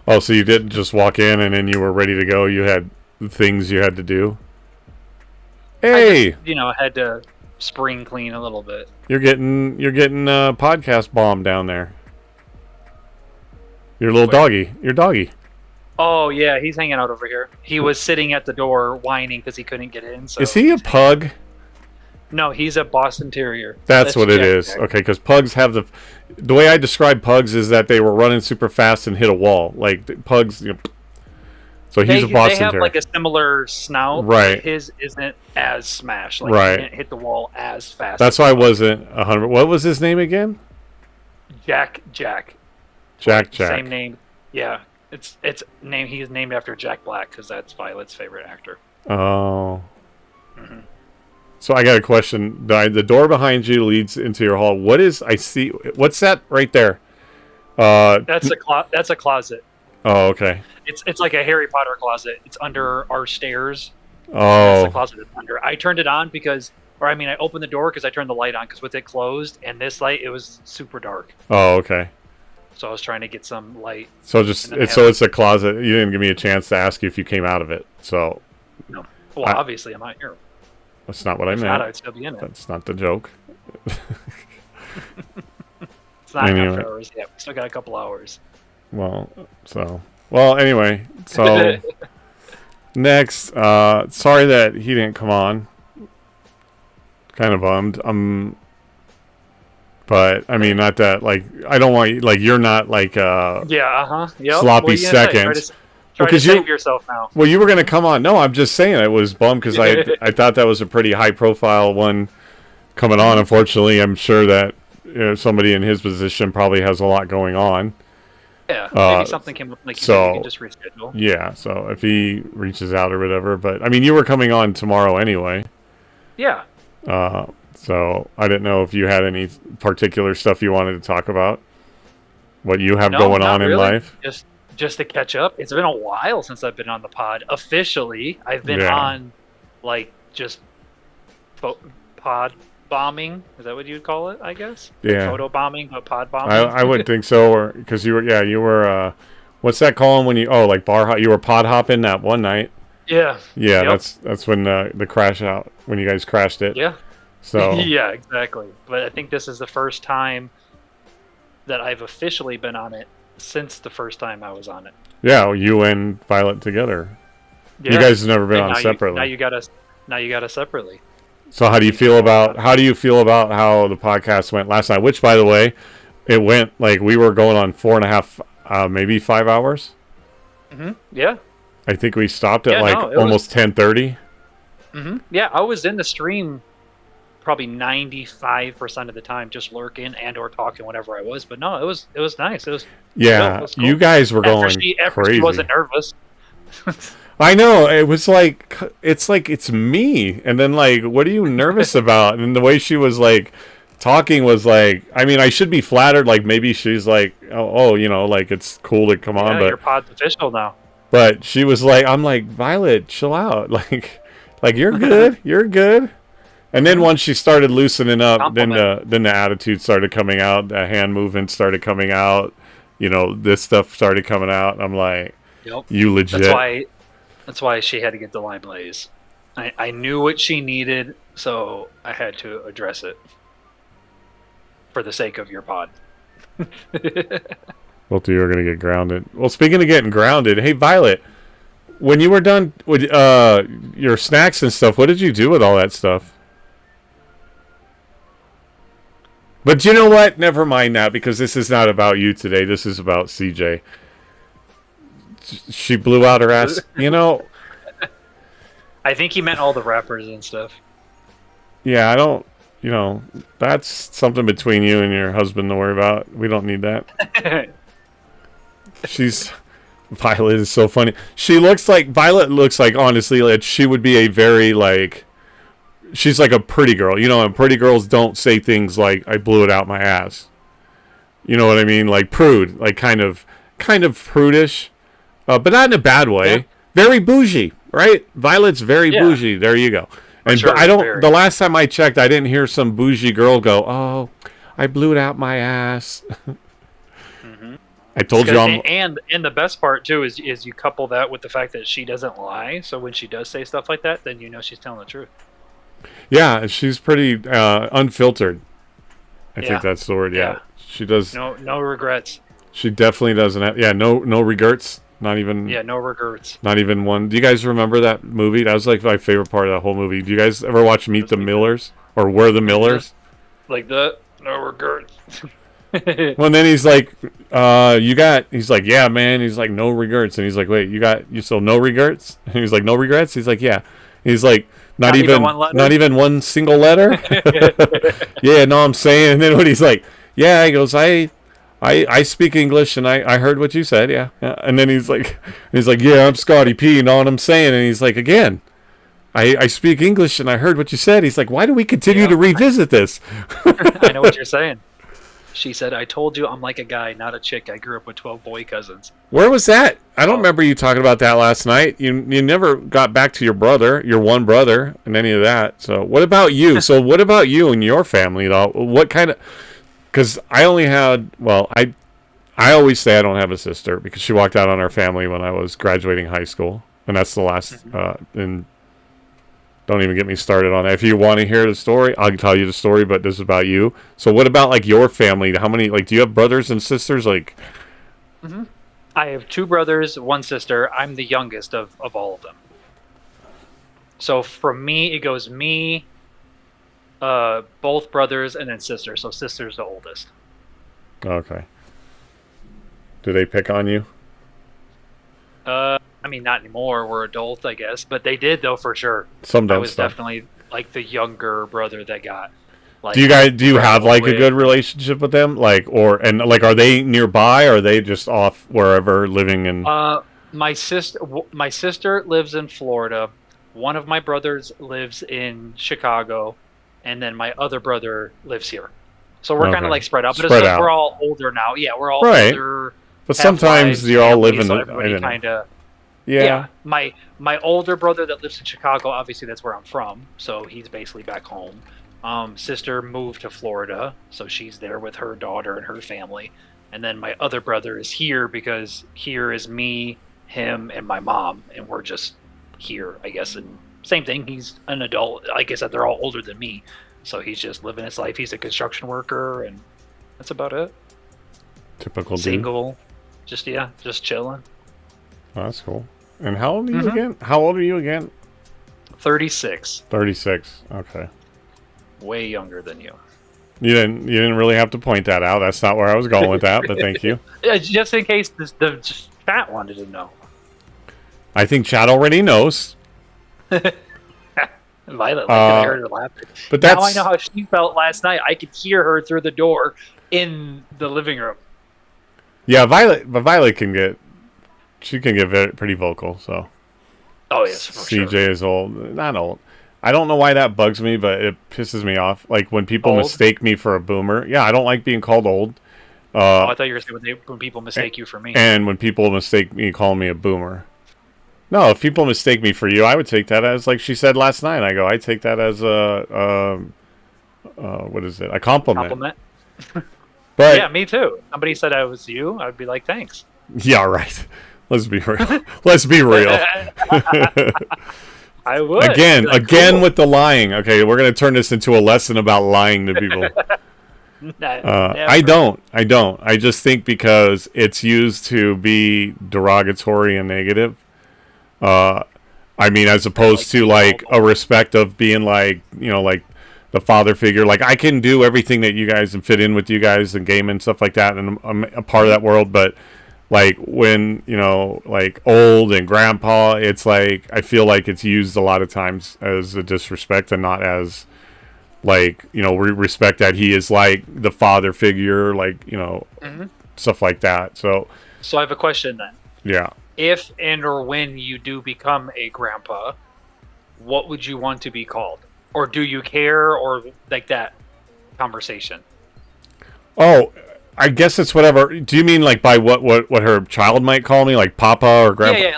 Oh, so you didn't just walk in and then you were ready to go? You had things you had to do? Hey! I just, had to spring clean a little bit. You're getting podcast bomb down there. Your little doggy. Your doggy. Oh, yeah, he's hanging out over here. He was sitting at the door whining because he couldn't get in. So is he a pug? No, he's a Boston Terrier. That's what it is. Okay, because pugs have the way I describe pugs is that they were running super fast and hit a wall. Like pugs, so he's a Boston Terrier. They have like a similar snout. Right. His isn't as smashed. Like, right. He can't hit the wall as fast. That's why I wasn't 100. What was his name again? Jack. Jack. Same name. Yeah. It's name. He's named after Jack Black because that's Violet's favorite actor. Oh. Mm-hmm. So I got a question. The door behind you leads into your hall. What is I see? What's that right there? That's a closet. Oh, okay. It's like a Harry Potter closet. It's under our stairs. Oh. That's the closet it's under. I turned it on I opened the door because I turned the light on because with it closed and this light, it was super dark. Oh, okay. So I was trying to get some light. So it's a closet. You didn't give me a chance to ask you if you came out of it. So. No. Well, obviously I'm not here. That's not what I meant. Not, I'd still be in it. That's not the joke. It's not enough hours yet. We still got a couple hours. Anyway, so next, sorry that he didn't come on. Kind of bummed. But I mean, not that I don't want you you're not sloppy seconds. Try to save yourself now. Well, you were going to come on. No, I'm just saying I was bummed because I thought that was a pretty high profile one coming on. Unfortunately, I'm sure that somebody in his position probably has a lot going on. Yeah, maybe something came up, like you said, you can just reschedule. Yeah, so if he reaches out or whatever, but I mean, you were coming on tomorrow anyway. Yeah. So I didn't know if you had any particular stuff you wanted to talk about, what you have going on in life. Just to catch up. It's been a while since I've been on the pod officially. I've been on like just pod bombing. Is that what you'd call it? I guess. Yeah. Photo bombing, but pod bombing. I would think so, or because you were. What's that called when you? Oh, like you were pod hopping that one night. Yeah. Yeah, yep. That's when the crash out, when you guys crashed it. Yeah. So. Yeah, exactly. But I think this is the first time that I've officially been on it since the first time I was on it. Yeah, you and Violet together. Yeah. You guys have never been on separately. Now you got us separately. So how do you feel about how the podcast went last night? Which, by the way, it went like we were going on 4.5, maybe 5 hours. Yeah. I think we stopped at almost 10:30. Yeah, I was in the stream probably 95% of the time, just lurking and or talking whenever I was. But no, it was nice. It was cool. You guys were going crazy. She wasn't nervous. I know, it was like it's me, and then like, what are you nervous about? And the way she was like talking was like, I mean, I should be flattered. Like maybe she's like, oh, like it's cool to come on, but your pod's official now. But she was like, I'm like, Violet, chill out, like you're good, you're good. And then once she started loosening up, then the attitude started coming out, the hand movement started coming out, this stuff started coming out. I'm like, yep. You legit. That's why she had to get the lime blaze. I knew what she needed, so I had to address it for the sake of your pod. Both of you are going to get grounded. Well, speaking of getting grounded, hey, Violet, when you were done with your snacks and stuff, what did you do with all that stuff? But you know what? Never mind that, because this is not about you today. This is about CJ. She blew out her ass. I think he meant all the rappers and stuff. Yeah, I don't... that's something between you and your husband to worry about. We don't need that. Violet is so funny. Violet looks like, honestly, like she would be a very, like... She's like a pretty girl, and pretty girls don't say things like, I blew it out my ass. You know what I mean? Like prude, like kind of prudish, but not in a bad way. Yeah. Very bougie, right? Violet's very bougie. There you go. And sure, the last time I checked, I didn't hear some bougie girl go, oh, I blew it out my ass. I told you and the best part too is you couple that with the fact that she doesn't lie. So when she does say stuff like that, then she's telling the truth. Yeah, she's pretty unfiltered. I think that's the word. Yeah, she does. No regrets. She definitely doesn't have. Yeah, no regrets. Not even. Yeah, no regrets. Not even one. Do you guys remember that movie? That was like my favorite part of that whole movie. Do you guys ever watch Meet the Millers or We're the Millers? Like that? No regrets. Well, and then he's like, he's like, yeah, man. He's like, no regrets. And he's like, wait, you still no regrets? And he's like, no regrets? He's like, yeah. He's like, not even one single letter? Yeah, no, I'm saying. And then when he's like, yeah, he goes, I speak English and I heard what you said, yeah. And then he's like, yeah, I'm Scotty P, you know what I'm saying? And he's like, again, I speak English and I heard what you said. He's like, why do we continue to revisit this? I know what you're saying. She said, I told you I'm like a guy, not a chick. I grew up with 12 boy cousins. Where was that? I don't remember you talking about that last night. You never got back to your one brother, and any of that. So what about you? So what about you and your family, though? What kind of... Because I only had... Well, I always say I don't have a sister because she walked out on our family when I was graduating high school. And that's the last... and don't even get me started on that. If you want to hear the story, I'll tell you the story, but this is about you. So what about, like, your family? How many, like, do you have brothers and sisters? Like, I have 2 brothers, 1 sister. I'm the youngest of all of them. So for me, it goes me, both brothers, and then sister. So sister's the oldest. Okay. Do they pick on you? I mean, not anymore. We're adults, I guess. But they did, though, for sure. Some dumb I was stuff. definitely, like, the younger brother that got Like, do you have like a good relationship with them? Like, are they nearby? Or are they just off wherever living in? My sister lives in Florida. One of my brothers lives in Chicago, and then my other brother lives here. So we're kind of like spread out, but it's we're all older now. Yeah, we're all older. But sometimes you all live in so everybody kind of. Yeah. My older brother that lives in Chicago, obviously that's where I'm from, so he's basically back home. Sister moved to Florida, so she's there with her daughter and her family. And then my other brother is here because here is me, him, and my mom, and we're just here, I guess. And same thing, he's an adult. Like I said, they're all older than me, so he's just living his life. He's a construction worker, and that's about it. Typical single, dude. just chilling. Oh, that's cool. And how old are you again? How old are you again? 36. 36. Okay. Way younger than you. You didn't really have to point that out. That's not where I was going with that, but thank you. Just in case the chat wanted to know. I think chat already knows. Violet, I heard her laughing. But now I know how she felt last night. I could hear her through the door in the living room. Yeah, Violet can get pretty vocal. So. Oh yes, CJ is old, not old. I don't know why that bugs me, but it pisses me off. Like when people mistake me for a boomer. Yeah, I don't like being called old. I thought you were saying when people mistake you for me. And when people mistake me, call me a boomer. No, if people mistake me for you, I would take that as, like she said last night. I take that as what is it? A compliment. But yeah, me too. Somebody said I was you, I'd be like, thanks. Yeah, right. Let's be real. Let's be real. I would. Again with the lying. Okay, we're gonna turn this into a lesson about lying to people. I don't. I just think because it's used to be derogatory and negative. I mean, as opposed to like a respect of being like, you know, like the father figure. Like I can do everything that you guys and fit in with you guys and game and stuff like that, and I'm a part of that world. But like when, you know, like old and grandpa, it's like I feel like it's used a lot of times as a disrespect and not as like, you know, respect that he is like the father figure, like, you know, stuff like that. So I have a question then. Yeah. If and or when you do become a grandpa, what would you want to be called? Or do you care, or like that conversation? Oh, I guess it's whatever. Do you mean like by what her child might call me, like Papa or Grandpa?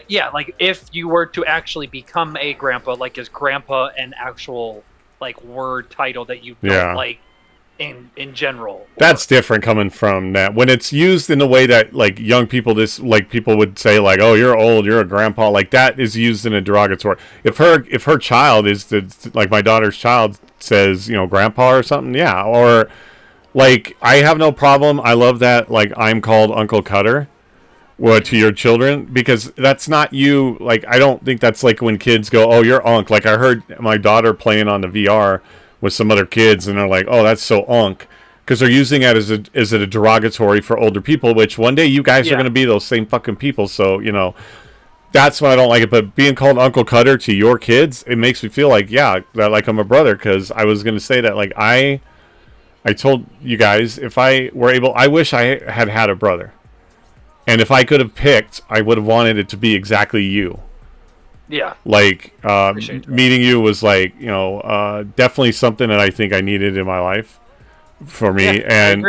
Yeah, like if you were to actually become a grandpa, like is grandpa an actual like word title that you don't like in general? That's different coming from that. When it's used in the way that like young people, people would say like, oh, you're old, you're a grandpa, like that is used in a derogatory. If her child is like my daughter's child says, you know, grandpa or something, yeah, or like I have no problem. I love that. Like I'm called Uncle Cutter. To your children, because that's not you. Like I don't think that's like when kids go, oh, you're Unc. Like I heard my daughter playing on the VR with some other kids, and they're like, oh, that's so Unc, because they're using it as a derogatory for older people. Which one day you guys are going to be those same fucking people. So you know, that's why I don't like it. But being called Uncle Cutter to your kids, it makes me feel like that like I'm a brother. Because I was going to say that like I told you guys if I were able, I wish I had a brother. And if I could have picked, I would have wanted it to be exactly you. Yeah. Like, meeting you was like, you know, definitely something that I think I needed in my life for me. Yeah, and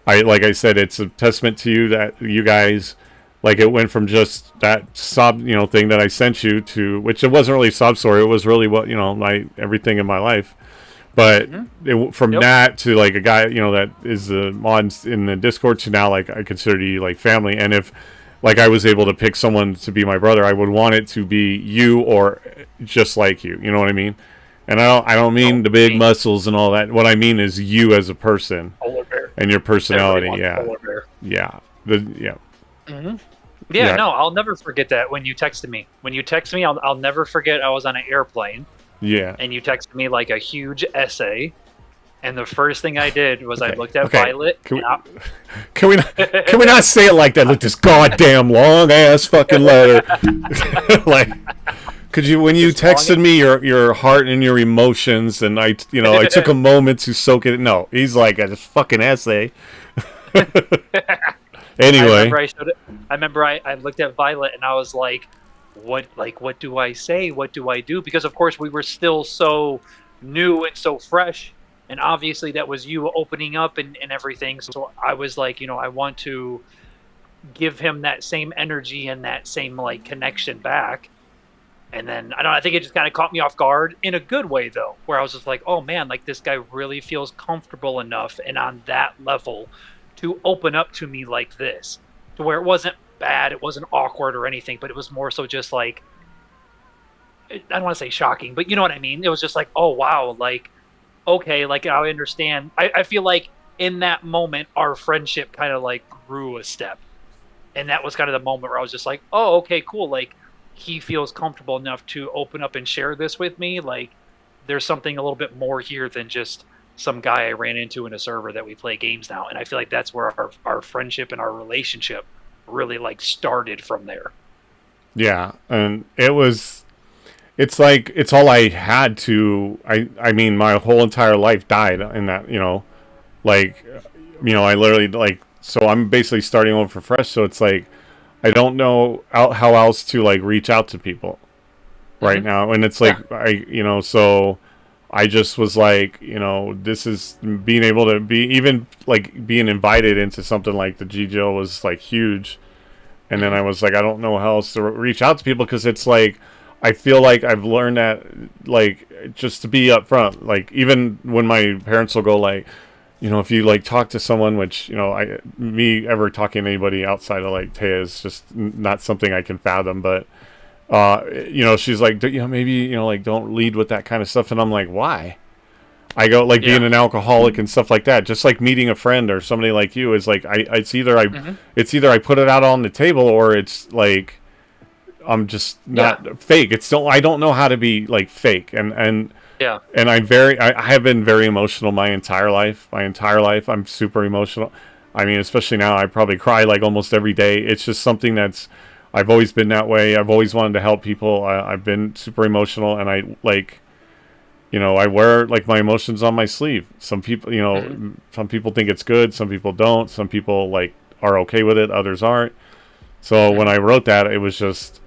I agree. Like I said, it's a testament to you that you guys, like it went from just that sob, you know, thing that I sent you to, which it wasn't really a sob story. It was really what, you know, everything in my life. But from that to like a guy, you know, that is the mods in the Discord to now, like I consider you like family. And if like I was able to pick someone to be my brother, I would want it to be you or just like you. You know what I mean? And I don't mean the big muscles and all that. What I mean is you as a person and your personality. Yeah. Yeah. Yeah. No, I'll never forget that when you texted me. When you texted me, I'll never forget. I was on an airplane. Yeah. And you texted me like a huge essay, and the first thing I did was I looked at Violet. Can we not say it like that? Look, this goddamn long ass fucking letter, like, could you, when you texted me your heart and your emotions, and I took a moment to soak it. No, he's like a fucking essay. Anyway, I remember I looked at Violet and I was like, what do I say? What do I do? Because of course we were still so new and so fresh, and obviously that was you opening up and everything. So I was like, I want to give him that same energy and that same like connection back. And then I think it just kind of caught me off guard in a good way though, where I was just like, oh man, like this guy really feels comfortable enough and on that level to open up to me like this, to where it wasn't bad, it wasn't awkward or anything, but it was more so just like, I don't want to say shocking, but you know what I mean? It was just like, oh wow, like, okay, like I understand. I feel like in that moment, our friendship kind of like grew a step. And that was kind of the moment where I was just like, oh, okay, cool. Like he feels comfortable enough to open up and share this with me. Like there's something a little bit more here than just some guy I ran into in a server that we play games now. And I feel like that's where our friendship and our relationship really like started from there. Yeah. And it's like, it's all I had to, I mean, my whole entire life died in that, I literally like, so I'm basically starting over fresh. So it's like, I don't know how else to like reach out to people right now. And it's like, so I just was like, this is being able to be, even like being invited into something like the GGL was like huge. And then I was like, I don't know how else to reach out to people, because it's like, I feel like I've learned that, like, just to be upfront. Like, even when my parents will go, like, if you, like, talk to someone, which, me ever talking to anybody outside of, like, Taya is just not something I can fathom. But, she's like, maybe, like, don't lead with that kind of stuff. And I'm like, why? I go, like, being an alcoholic and stuff like that, just like meeting a friend or somebody like you is like, it's either I put it out on the table, or it's like, I'm just not fake. I don't know how to be like fake. And I have been very emotional my entire life. I'm super emotional. I mean, especially now, I probably cry like almost every day. It's just something I've always been that way. I've always wanted to help people. I've been super emotional, and I like, I wear like my emotions on my sleeve. Some people, some people think it's good. Some people don't. Some people like are okay with it. Others aren't. So when I wrote that, it was just,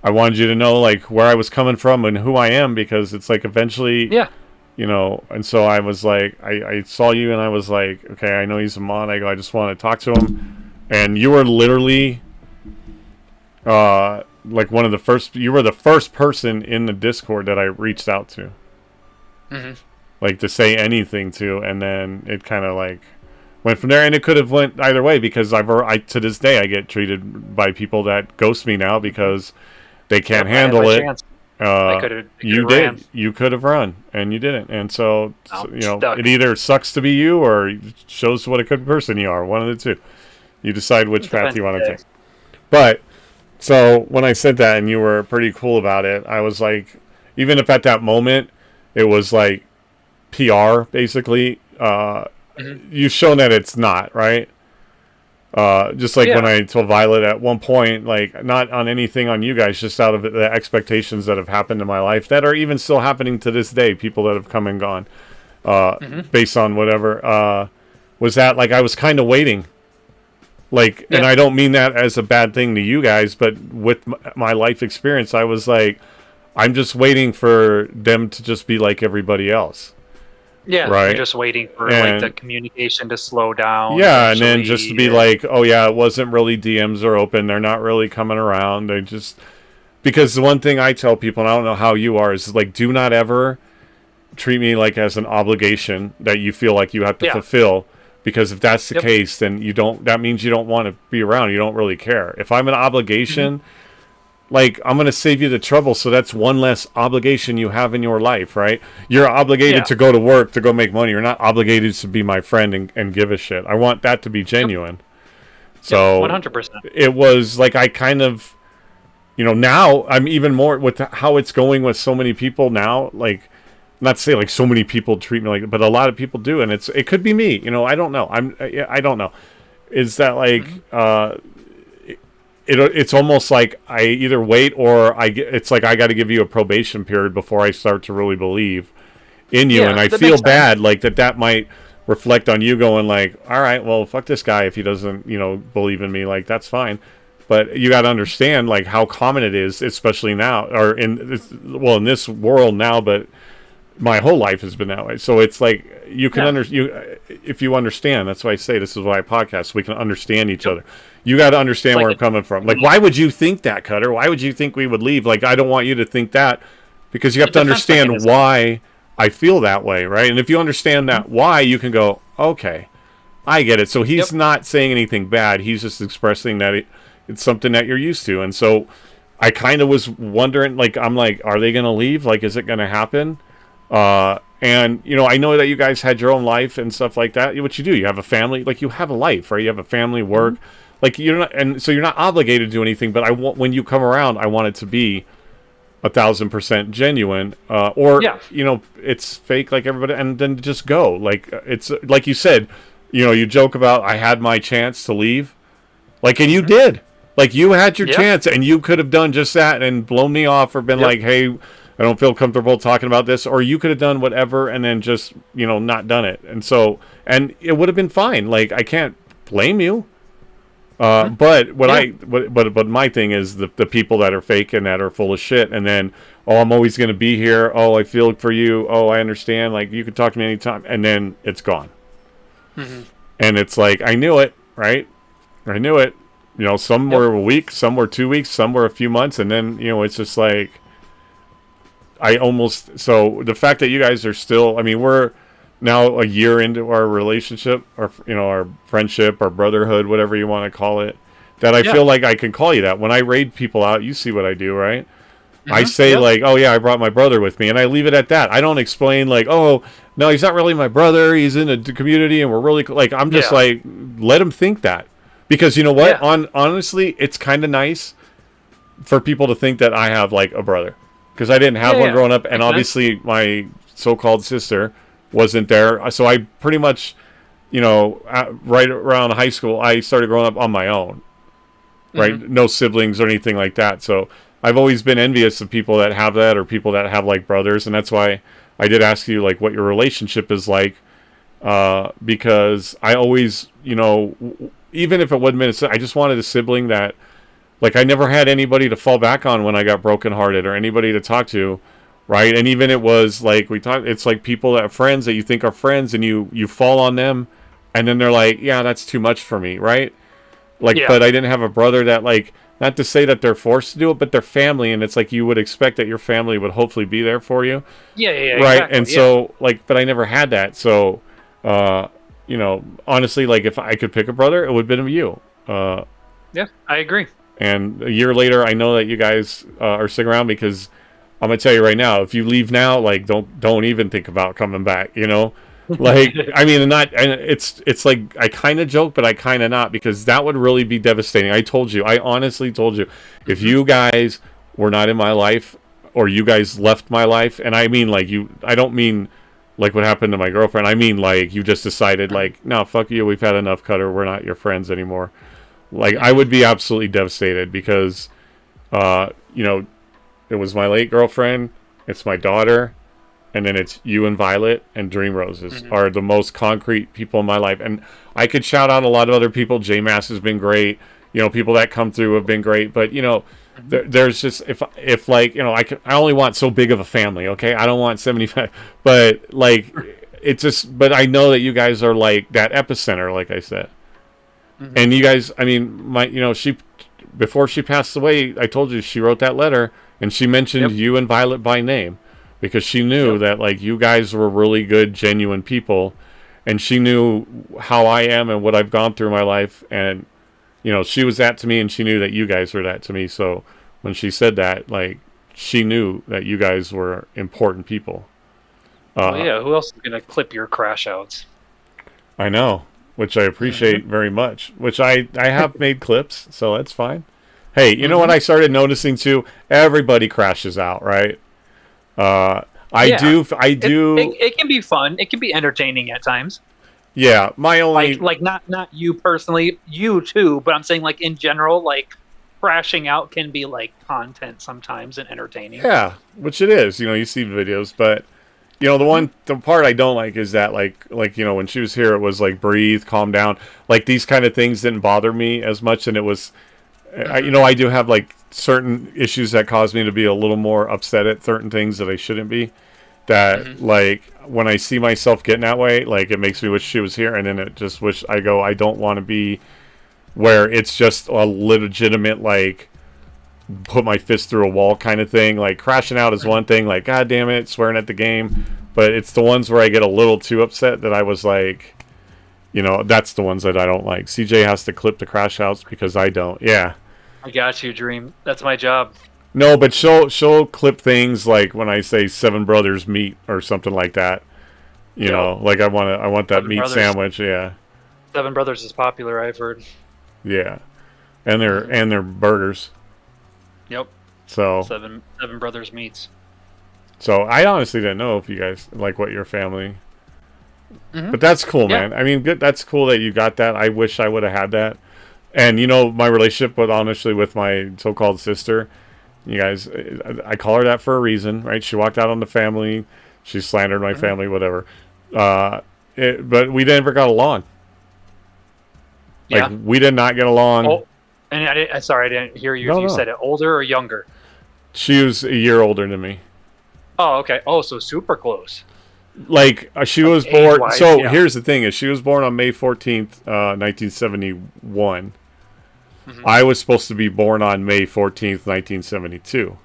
I wanted you to know like where I was coming from and who I am, because it's like eventually, and so I was like, I saw you and I was like, okay, I know he's a mod. I go, I just want to talk to him. And you were literally, like you were the first person in the Discord that I reached out to. Like to say anything to, and then it kind of like went from there, and it could have went either way, because I to this day I get treated by people that ghost me now because they can't handle it. You could have run and you didn't, and so it either sucks to be you or shows what a good person you are. One of the two. You decide which path you want to take. But so when I said that and you were pretty cool about it, I was like, even if at that moment it was like PR basically, you've shown that it's not, right? Just like when I told Violet at one point, like, not on anything on you guys, just out of the expectations that have happened in my life that are even still happening to this day, people that have come and gone, based on whatever, was that like I was kind of waiting. Like, and I don't mean that as a bad thing to you guys, but with my life experience, I was like, I'm just waiting for them to just be like everybody else. Yeah, right. You're just waiting for like the communication to slow down. Yeah, and then just to be like, oh yeah, it wasn't really DMs are open. They're not really coming around. They just, because the one thing I tell people, and I don't know how you are, is like, do not ever treat me like as an obligation that you feel like you have to fulfill. Because if that's the case, then that means you don't want to be around. You don't really care. If I'm an obligation, like, I'm going to save you the trouble, so that's one less obligation you have in your life, right? You're obligated to go to work, to go make money. You're not obligated to be my friend and give a shit. I want that to be genuine. So 100%. It was like, I kind of, now I'm even more with how it's going with so many people now, like, not to say like so many people treat me like, but a lot of people do, and it could be me, I don't know. I don't know. Is that like, it's almost like I either wait or it's like I got to give you a probation period before I start to really believe in you. Yeah, And I that feel makes bad like that might reflect on you going like, all right, well, fuck this guy if he doesn't, believe in me. Like, that's fine. But you got to understand like how common it is, especially now, or in this world now, but my whole life has been that way. So it's like you can if you understand. That's why I say this is why I podcast, so we can understand each other. You got to understand where I'm coming from. Like, why would you think that, Cutter? Why would you think we would leave? Like, I don't want you to think that, because you have to understand why I feel that way, right? And if you understand that why, you can go, okay, I get it. So he's not saying anything bad. He's just expressing that it's something that you're used to. And so I kind of was wondering, like, I'm like, are they going to leave? Like, is it going to happen? And, I know that you guys had your own life and stuff like that. What you do, you have a family, like you have a life, right? You have a family, work, like you're not, and so you're not obligated to do anything, but when you come around, I want it to be 1,000% genuine, or, it's fake like everybody, and then just go. Like, it's like you said, you joke about, I had my chance to leave, like, and you did, like you had your chance and you could have done just that and blown me off or been like, hey, I don't feel comfortable talking about this, or you could have done whatever and then just, not done it. And so, and it would have been fine. Like, I can't blame you. But but my thing is the people that are fake and that are full of shit. And then, I'm always going to be here. Oh, I feel for you. Oh, I understand. Like, you can talk to me anytime. And then it's gone. Mm-hmm. And it's like, I knew it, right? I knew it. Some were a week, some were 2 weeks, some were a few months. And then, it's just like, so the fact that you guys are still, I mean, we're now a year into our relationship, or, our friendship, our brotherhood, whatever you want to call it, that I feel like I can call you that. When I raid people out, you see what I do, right? Mm-hmm. I say like, oh yeah, I brought my brother with me, and I leave it at that. I don't explain like, oh, no, he's not really my brother. He's in a community and we're really, like, I'm just like, let him think that. Because you know what? Honestly, it's kind of nice for people to think that I have like a brother. Because I didn't have one growing up, and obviously my so-called sister wasn't there. So I pretty much, right around high school, I started growing up on my own, right? Mm-hmm. No siblings or anything like that. So I've always been envious of people that have that, or people that have like brothers. And that's why I did ask you like what your relationship is like, because I always, even if it wasn't, I just wanted a sibling that, like, I never had anybody to fall back on when I got brokenhearted, or anybody to talk to, right? And even it was like it's like people that are friends that you think are friends, and you fall on them, and then they're like, yeah, that's too much for me, right? Like, but I didn't have a brother that, like, not to say that they're forced to do it, but they're family, and it's like you would expect that your family would hopefully be there for you. Yeah, right. Exactly, and so like, but I never had that. So, honestly, like, if I could pick a brother, it would have been you. Yeah, I agree. And a year later, I know that you guys are sticking around, because I'm gonna tell you right now, if you leave now, like, don't even think about coming back. Like, I mean, and it's like I kind of joke, but I kind of not, because that would really be devastating. I honestly told you, if you guys were not in my life, or you guys left my life, and I mean like I don't mean like what happened to my girlfriend. I mean like you just decided like, no, fuck you, we've had enough, Cutter. We're not your friends anymore. Like, I would be absolutely devastated, because, it was my late girlfriend, it's my daughter, and then it's you and Violet and Dream Roses are the most concrete people in my life. And I could shout out a lot of other people. J-Mass has been great. People that come through have been great. But, there's just, if like, I only want so big of a family, okay? I don't want 75. But, like, it's just, but I know that you guys are, like, that epicenter, like I said. Mm-hmm. And you guys, I mean, she, before she passed away, I told you she wrote that letter, and she mentioned you and Violet by name, because she knew that, like, you guys were really good, genuine people, and she knew how I am and what I've gone through in my life, and, she was that to me, and she knew that you guys were that to me. So when she said that, like, she knew that you guys were important people. Who else is going to clip your crash outs? I know. Which I appreciate very much. Which I have made clips, so that's fine. Hey, you know what I started noticing too? Everybody crashes out, right? I do. It can be fun. It can be entertaining at times. Yeah, my only like not you personally, you too, but I'm saying like in general, like crashing out can be like content sometimes and entertaining. Yeah, which it is. You know, you see videos, but you know, the part I don't like is that like you know, when she was here, it was like breathe, calm down. Like these kind of things didn't bother me as much, and it was, you know, I do have like certain issues that cause me to be a little more upset at certain things that I shouldn't be. That like when I see myself getting that way, like it makes me wish she was here, and then it just wish I don't want to be where it's just a legitimate like put my fist through a wall kind of thing. Like crashing out is one thing, like god damn it, swearing at the game, but it's the ones where I get a little too upset that I was like, you know, that's the ones that I don't like. CJ has to clip the crash outs because I don't. Yeah, I got you, Dream. That's my job. no, but she'll clip things like when I say 7 brothers meat or something like that. You know, like I want that 7 meat brothers. sandwich. Yeah, 7 Brothers is popular, I've heard. yeah, and they're burgers. Yep. So 7 Brothers meats. So I honestly didn't know if you guys like what your family. But that's cool, Yeah. man. I mean, good. That's cool that you got that. I wish I would have had that. And you know, my relationship with honestly with my so-called sister, you guys, I call her that for a reason, right? She walked out on the family. She slandered my family, whatever. But we never got along. Like Yeah. we did not get along. Oh, and I didn't hear you. No, if you no. said it older or younger. She was a year older than me. Oh, okay. Oh, so super close. Like she was Like, born. age-wise, So yeah. here's the thing: is she was born on May 14th, 1971. I was supposed to be born on May 14th, 1972.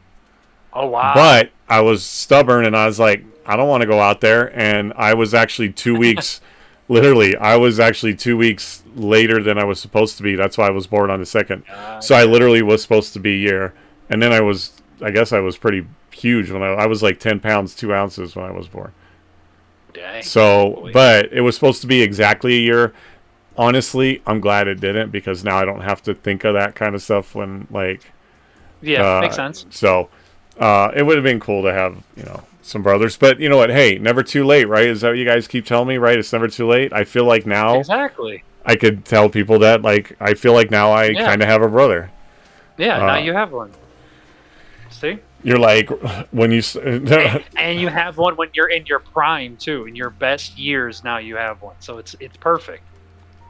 Oh wow. But I was stubborn, and I was like, I don't want to go out there. And I was actually 2 weeks. Literally, I was actually 2 weeks later than I was supposed to be. That's why I was born on the 2nd. So I literally was supposed to be a year, and then I guess I was pretty huge when I was like 10 pounds 2 ounces when I was born. Dang. So, but it was supposed to be exactly a year. Honestly, I'm glad it didn't because now I don't have to think of that kind of stuff when like. Yeah, makes sense. So, it would have been cool to have some brothers, but you know what? Hey, never too late, right? Is that what you guys keep telling me? Right? It's never too late. I feel like now Exactly. I could tell people that like I feel like now I kind of have a brother. Yeah, now you have one. See? You're like when you And you have one when you're in your prime too, in your best years. Now you have one, so it's perfect.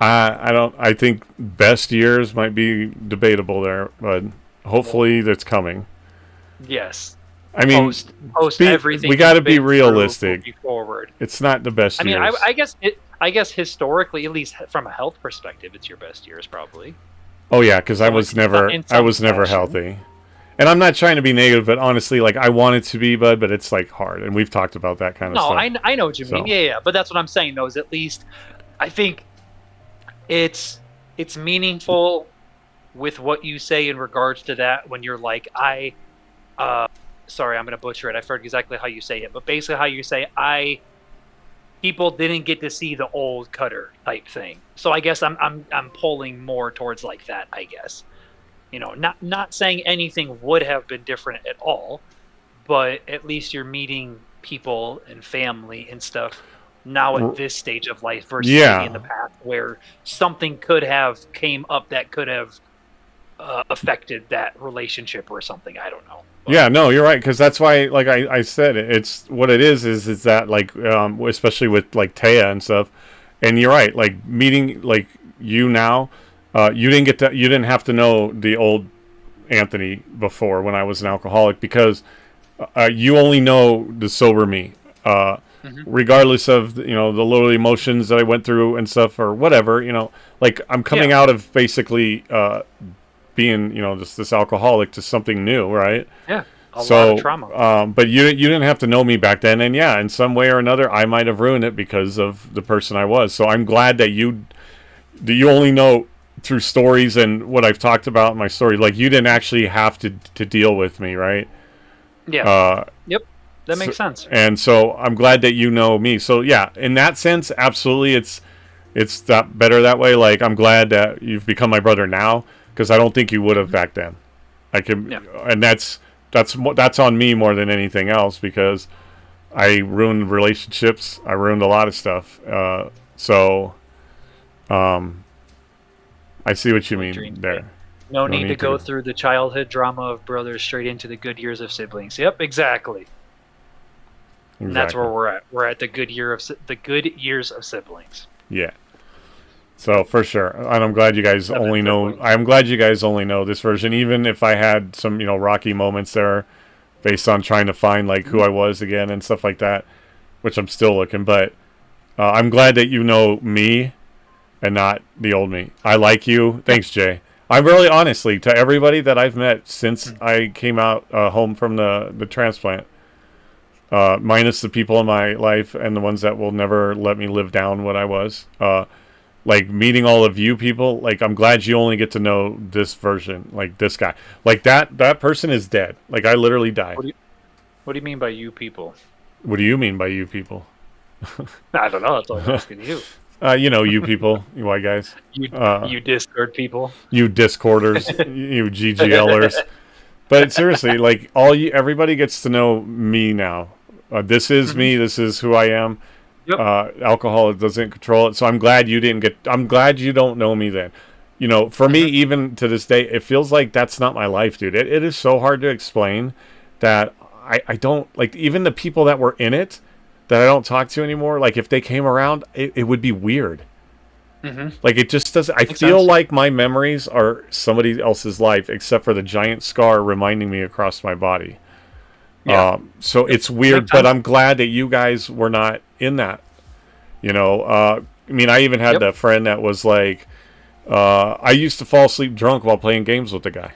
I think best years might be debatable there, but hopefully that's coming. Yes. I mean, Post everything. we got to you've be been through, realistic. moving forward. It's not the best I mean, years. I guess historically, at least from a health perspective, it's your best years probably. Oh yeah, because I was in never some fashion. healthy, and I'm not trying to be negative, but honestly, like I wanted to be, but it's like hard, and we've talked about that kind of No, stuff. I know what you mean. So. Yeah, but that's what I'm saying. Though is at least I think it's meaningful with what you say in regards to that when you're like sorry, I'm gonna butcher it. I forget exactly how you say it, but basically how you say people didn't get to see the old Cutter type thing. So I guess I'm pulling more towards like that. I guess, not saying anything would have been different at all, but at least you're meeting people and family and stuff now at this stage of life versus maybe in the past where something could have came up that could have affected that relationship or something. I don't know. Yeah, no, you're right, because that's why, like I said, it's what it is that like, especially with like Taya and stuff, and you're right, like meeting like you now, you didn't have to know the old Anthony before when I was an alcoholic because you only know the sober me, regardless of the little emotions that I went through and stuff or whatever, like I'm coming out of basically. Being just this alcoholic to something new, right? Yeah, a lot of trauma. But you didn't have to know me back then, and yeah, in some way or another, I might have ruined it because of the person I was. So I'm glad that you only know through stories and what I've talked about in my story. Like you didn't actually have to deal with me, right? Yeah. Yep. That makes sense. And so I'm glad that you know me. So yeah, in that sense, absolutely, it's that better that way. Like I'm glad that you've become my brother now. Because I don't think you would have back then. And that's on me more than anything else because I ruined relationships. I ruined a lot of stuff. I see what you mean there. No need to go through the childhood drama of brothers straight into the good years of siblings. Yep, exactly. And that's where we're at. We're at the good years of siblings. Yeah. So for sure, and I'm glad you guys only know. I'm glad you guys only know this version, even if I had some, rocky moments there, based on trying to find like who I was again and stuff like that, which I'm still looking. But I'm glad that you know me, and not the old me. I like you. Thanks, Jay. I'm really honestly to everybody that I've met since I came out home from the transplant. Minus the people in my life and the ones that will never let me live down what I was. Like meeting all of you people, like I'm glad you only get to know this version, like this guy. Like that person is dead. Like I literally died. What do you mean by you people? What do you mean by you people? I don't know. That's all I'm asking you. You people, you white guys. You Discord people. You Discorders, you GGLers. But seriously, like everybody gets to know me now. This is me. This is who I am. Yep. Alcohol doesn't control it. So I'm glad you didn't get. I'm glad you don't know me then. For me, even to this day, it feels like that's not my life, dude. It is so hard to explain that I don't like even the people that were in it that I don't talk to anymore. Like if they came around, it would be weird. Like it just doesn't. I feel like my memories are somebody else's life, except for the giant scar reminding me across my body. Yeah. So it's weird, but I'm glad that you guys were not in that. I mean, I even had that friend that was like, I used to fall asleep drunk while playing games with the guy.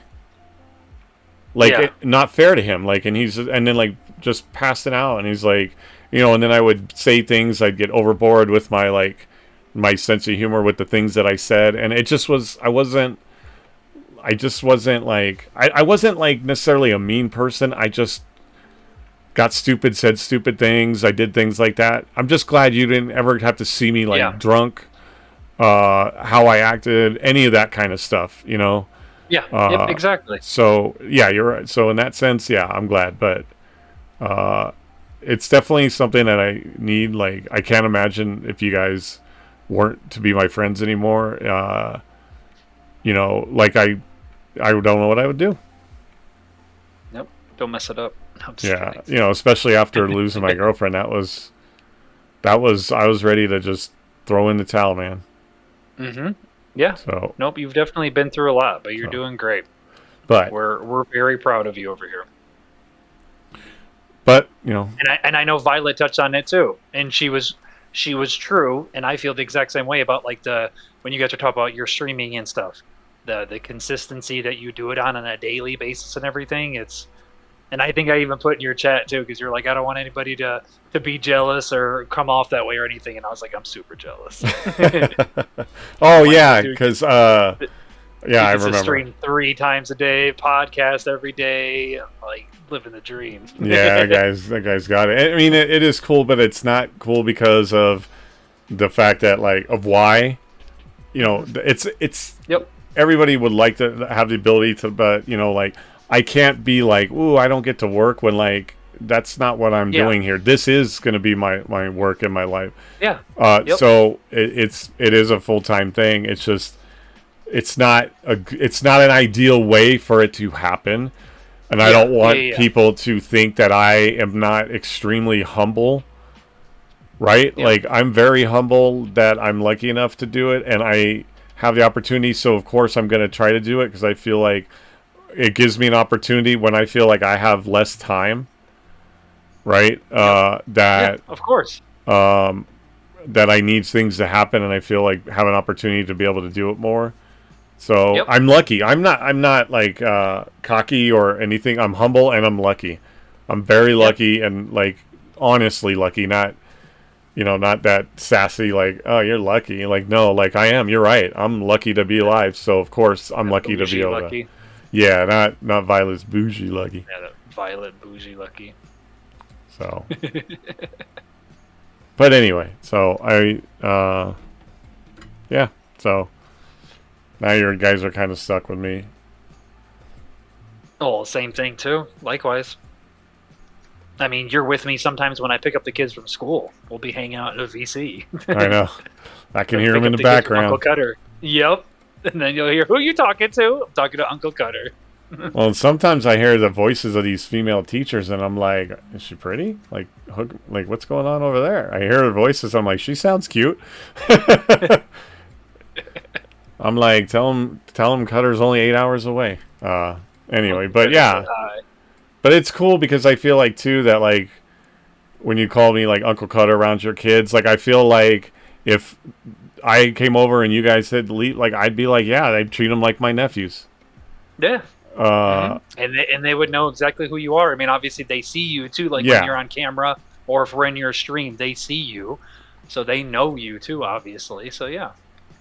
Like, not fair to him. Like, and then like just passing out, and he's like, and then I would say things. I'd get overboard with my sense of humor with the things that I said, and it just was. I just wasn't like I wasn't like necessarily a mean person. I just got stupid, said stupid things. I did things like that. I'm just glad you didn't ever have to see me drunk, how I acted, any of that kind of stuff, Yeah, exactly. So, yeah, you're right. So in that sense, yeah, I'm glad. But it's definitely something that I need. Like, I can't imagine if you guys weren't to be my friends anymore. Like I don't know what I would do. Nope. Don't mess it up. Yeah, especially after losing my girlfriend, I was ready to just throw in the towel, man. Yeah. So nope, you've definitely been through a lot, but you're doing great. But we're very proud of you over here. But and I know Violet touched on it too, and she was true, and I feel the exact same way about like when you guys are talking about your streaming and stuff, the consistency that you do it on a daily basis and everything. And I think I even put in your chat too, because you're like, I don't want anybody to be jealous or come off that way or anything. And I was like, I'm super jealous. Oh yeah, because I remember. Stream 3 times a day, podcast every day, like living the dream. Yeah, that guy's got it. I mean, it is cool, but it's not cool because of the fact that of why. It's everybody would like to have the ability to, but I can't be like, ooh, I don't get to work when that's not what I'm doing here. This is going to be my work in my life. Yeah. So it is a full-time thing. It's just it's not an ideal way for it to happen, and I don't want people to think that I am not extremely humble. Right? Yeah. Like I'm very humble that I'm lucky enough to do it, and I have the opportunity. So of course I'm going to try to do it because I feel like it gives me an opportunity when I feel like I have less time, right? Of course. That I need things to happen, and I feel like have an opportunity to be able to do it more. So I'm lucky. I'm not like cocky or anything. I'm humble and I'm lucky. I'm very lucky and honestly lucky. Not not that sassy. Like, oh, you're lucky. Like, no, I am. You're right. I'm lucky to be alive. So of course I'm lucky to be able to. Yeah, not Violet's bougie lucky. Yeah, Violet bougie lucky. So, but anyway, so so now your guys are kind of stuck with me. Oh, same thing too. Likewise. I mean, you're with me sometimes when I pick up the kids from school. We'll be hanging out at a VC. I know. I can hear them in the background. Uncle Cutter. Yep. And then you'll hear, who are you talking to? I'm talking to Uncle Cutter. Well, sometimes I hear the voices of these female teachers, and I'm like, is she pretty? Like, what's going on over there? I hear her voices. I'm like, she sounds cute. I'm like, tell him Cutter's only 8 hours away. Anyway, but yeah. But it's cool because I feel like, too, that, like, when you call me, like, Uncle Cutter around your kids, like, I feel like if I came over and you guys said, like, I'd be like, yeah, I'd treat them like my nephews. Yeah. And they would know exactly who you are. I mean, obviously, they see you, too, like, when you're on camera or if we're in your stream, they see you. So they know you, too, obviously. So, yeah.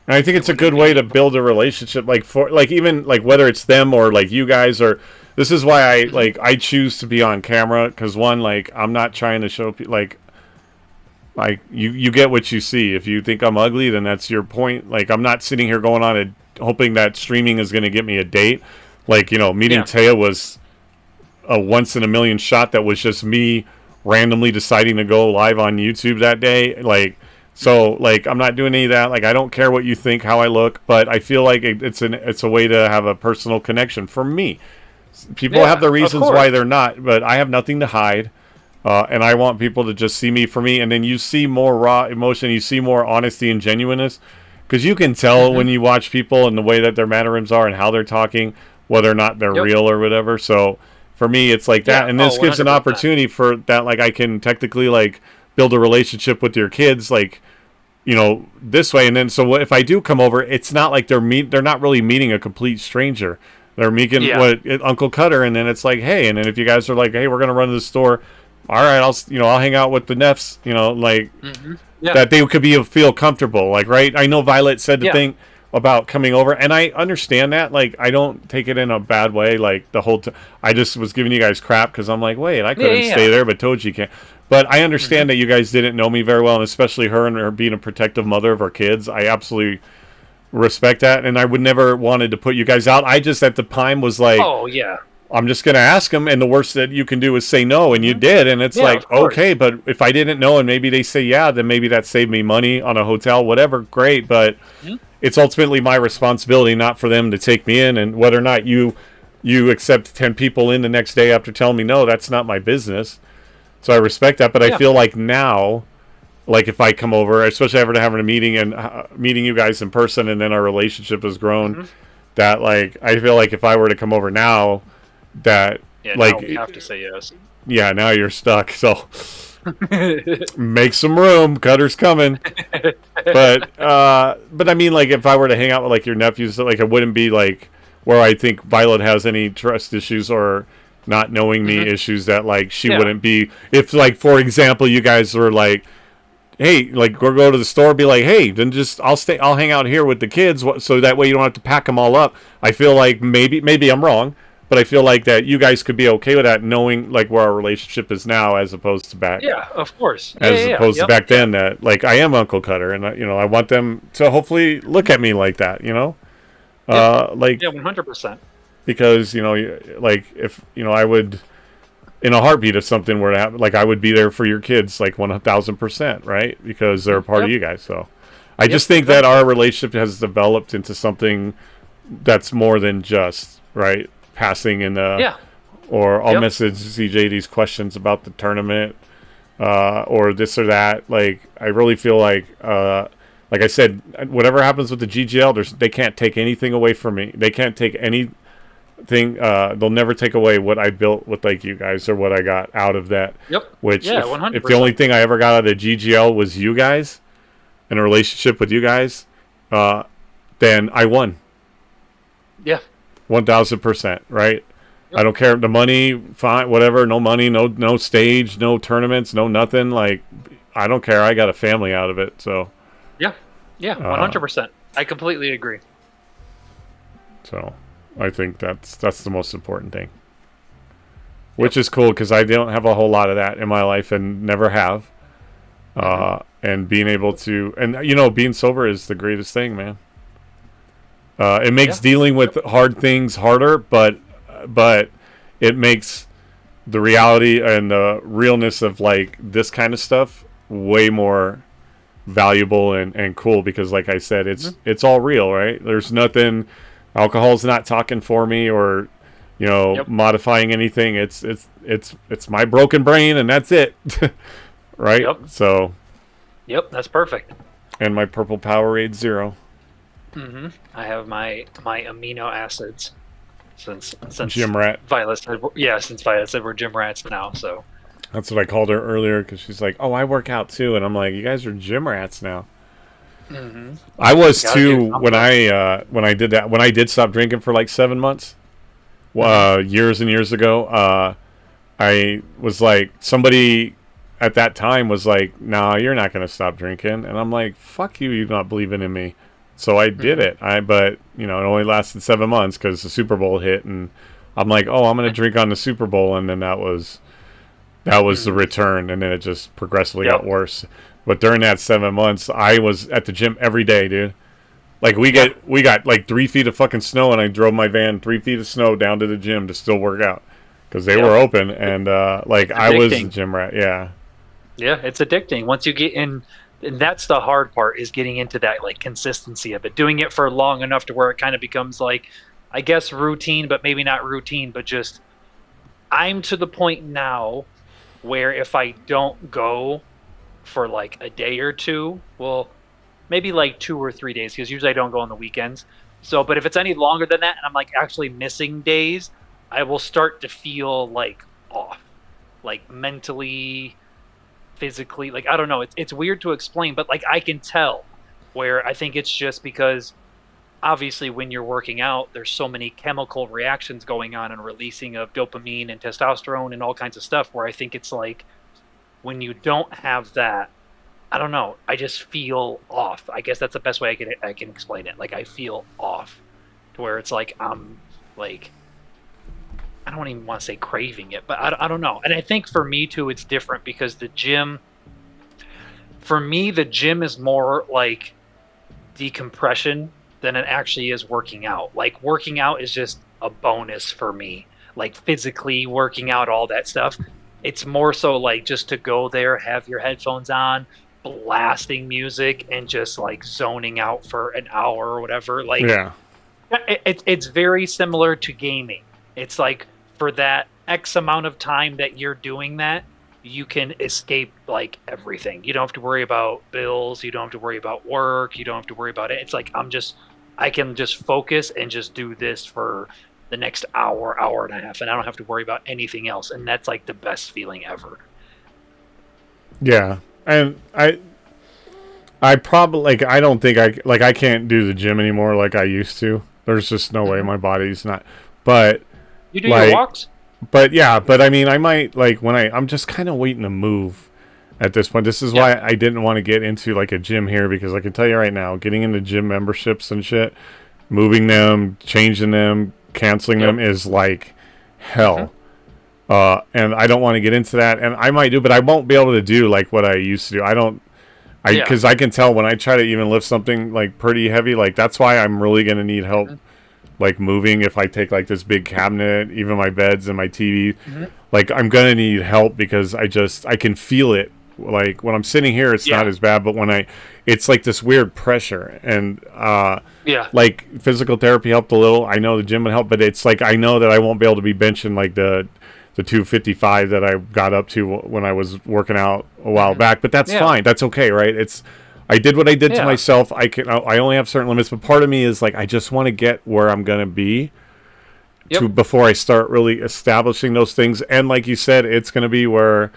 And I think it's a good way to build a relationship, like, for, like, even, like, whether it's them or, like, you guys, or this is why I choose to be on camera, because, one, like, I'm not trying to show people, like, you get what you see. If you think I'm ugly, then that's your point. Like, I'm not sitting here going on hoping that streaming is going to get me a date. Like, you know, meeting Taya was a once-in-a-million shot that was just me randomly deciding to go live on YouTube that day. Like, so, like, I'm not doing any of that. Like, I don't care what you think, how I look, but I feel like it's a way to have a personal connection for me. People have their reasons why they're not, but I have nothing to hide. And I want people to just see me for me. And then you see more raw emotion. You see more honesty and genuineness. Because you can tell when you watch people and the way that their mannerisms are and how they're talking, whether or not they're real or whatever. So for me, it's like that. And this gives an opportunity for that. Like, I can technically, like, build a relationship with your kids, like, you know, this way. And then, so if I do come over, it's not like they're not really meeting a complete stranger. They're meeting Uncle Cutter. And then it's like, hey, and then if you guys are like, hey, we're going to run to the store. All right, I'll hang out with the Neffs, you know, like, that they could feel comfortable, like, right? I know Violet said the thing about coming over, and I understand that. Like, I don't take it in a bad way, like, the whole I just was giving you guys crap, because I'm like, wait, I couldn't stay there, but Toji can't. But I understand that you guys didn't know me very well, and especially her and her being a protective mother of her kids. I absolutely respect that, and I would never wanted to put you guys out. I just, at the time, was like, oh, yeah. I'm just going to ask them, and the worst that you can do is say no, and you did, and it's like, okay, but if I didn't know and maybe they say yeah, then maybe that saved me money on a hotel, whatever, great, but it's ultimately my responsibility, not for them to take me in, and whether or not you accept 10 people in the next day after telling me no, that's not my business. So I respect that, but I feel like now, like, if I come over, especially after having a meeting and meeting you guys in person, and then our relationship has grown, that, like, I feel like if I were to come over now, that like, now we have to say yes. Yeah, now you're stuck. So make some room. Cutter's coming. But I mean, like, if I were to hang out with, like, your nephews, like, it wouldn't be like where I think Violet has any trust issues or not knowing me issues that, like, she wouldn't be. If, like, for example, you guys were like, hey, like, we'll go to the store, be like, hey, then just I'll hang out here with the kids, so that way you don't have to pack them all up. I feel like maybe I'm wrong. But I feel like that you guys could be okay with that, knowing, like, where our relationship is now, as opposed to back. Yeah, of course. As opposed to back then, that, like, I am Uncle Cutter, and I want them to hopefully look at me like that, you know, like, 100%. Because, like, if I would, in a heartbeat, if something were to happen, like, I would be there for your kids, like, 1,000%, right? Because they're a part of you guys. So I just think that our relationship has developed into something that's more than just right. Passing in the or I'll message CJ these questions about the tournament or this or that. Like, I really feel like I said, whatever happens with the GGL, they can't take anything away from me. They can't take anything. They'll never take away what I built with, like, you guys, or what I got out of that. Which, if the only thing I ever got out of GGL was you guys and a relationship with you guys, then I won. 1,000%, right? I don't care. The money, fine, whatever. No money, no stage, no tournaments, no nothing. Like, I don't care. I got a family out of it, so. Yeah, 100%. I completely agree. So, I think that's the most important thing. Which is cool, because I don't have a whole lot of that in my life, and never have. And being able to, and being sober is the greatest thing, man. It makes dealing with hard things harder, but it makes the reality and the realness of, like, this kind of stuff way more valuable and cool because, like I said, it's all real, right? There's nothing. Alcohol's not talking for me or, modifying anything. It's my broken brain and that's it, right? Yep. So. Yep, that's perfect. And my purple Powerade Zero. I have my amino acids since Gym rat. Violet said since Violet said we're gym rats now. So that's what I called her earlier because she's like, "Oh, I work out too," and I'm like, "You guys are gym rats now." I was too when I did that. When I did stop drinking for like 7 months, years and years ago, I was like, somebody at that time was like, "Nah, you're not gonna stop drinking," and I'm like, "Fuck you! You're not believing in me." So I did it. But it only lasted 7 months because the Super Bowl hit, and I'm like, "Oh, I'm gonna drink on the Super Bowl," and then that was the return, and then it just progressively got worse. But during that 7 months, I was at the gym every day, dude. Like we got like 3 feet of fucking snow, and I drove my van 3 feet of snow down to the gym to still work out because they were open, and I was a gym rat. Yeah. Yeah, it's addicting. Once you get in, and that's the hard part, is getting into that like consistency of it, doing it for long enough to where it kind of becomes like, I guess, routine, but maybe not routine, but just I'm to the point now where if I don't go for like a day or two, well, maybe like 2 or 3 days, because usually I don't go on the weekends. So, but if it's any longer than that and I'm like actually missing days, I will start to feel like off, like mentally, physically, like I don't know, it's weird to explain, but like I can tell where I think it's just because obviously when you're working out, there's so many chemical reactions going on and releasing of dopamine and testosterone and all kinds of stuff, where I think it's like when you don't have that, I don't know, I just feel off. I guess that's the best way I can explain it. Like I feel off to where it's like I'm like, I don't even want to say craving it, but I don't know. And I think for me too, it's different because the gym is more like decompression than it actually is working out. Like working out is just a bonus for me. Like physically working out, all that stuff. It's more so like just to go there, have your headphones on, blasting music and just like zoning out for an hour or whatever. Like it's very similar to gaming. It's like, for that X amount of time that you're doing that, you can escape like everything. You don't have to worry about bills. You don't have to worry about work. You don't have to worry about it. It's like I can just focus and just do this for the next hour and a half, and I don't have to worry about anything else. And that's like the best feeling ever. Yeah, and I probably I don't think I can't do the gym anymore like I used to. There's just no way my body's not. But you do your walks? But I mean, I might when I'm just kind of waiting to move at this point. This is why I didn't want to get into like a gym here, because I can tell you right now, getting into gym memberships and shit, moving them, changing them, canceling them is like hell. And I don't want to get into that, and I might do, but I won't be able to do like what I used to do. Because I can tell when I try to even lift something like pretty heavy, like that's why I'm really going to need help. Like moving, if I take like this big cabinet, even my beds and my TV, like I'm gonna need help because I can feel it. Like when I'm sitting here, it's not as bad, but when it's like this weird pressure, and like physical therapy helped a little. I know the gym would help, but it's like I know that I won't be able to be benching like the 255 that I got up to when I was working out a while back. But that's fine. That's okay, right? I did what I did to myself. I only have certain limits, but part of me is like I just want to get where I'm gonna be before I start really establishing those things. And like you said, it's gonna be where,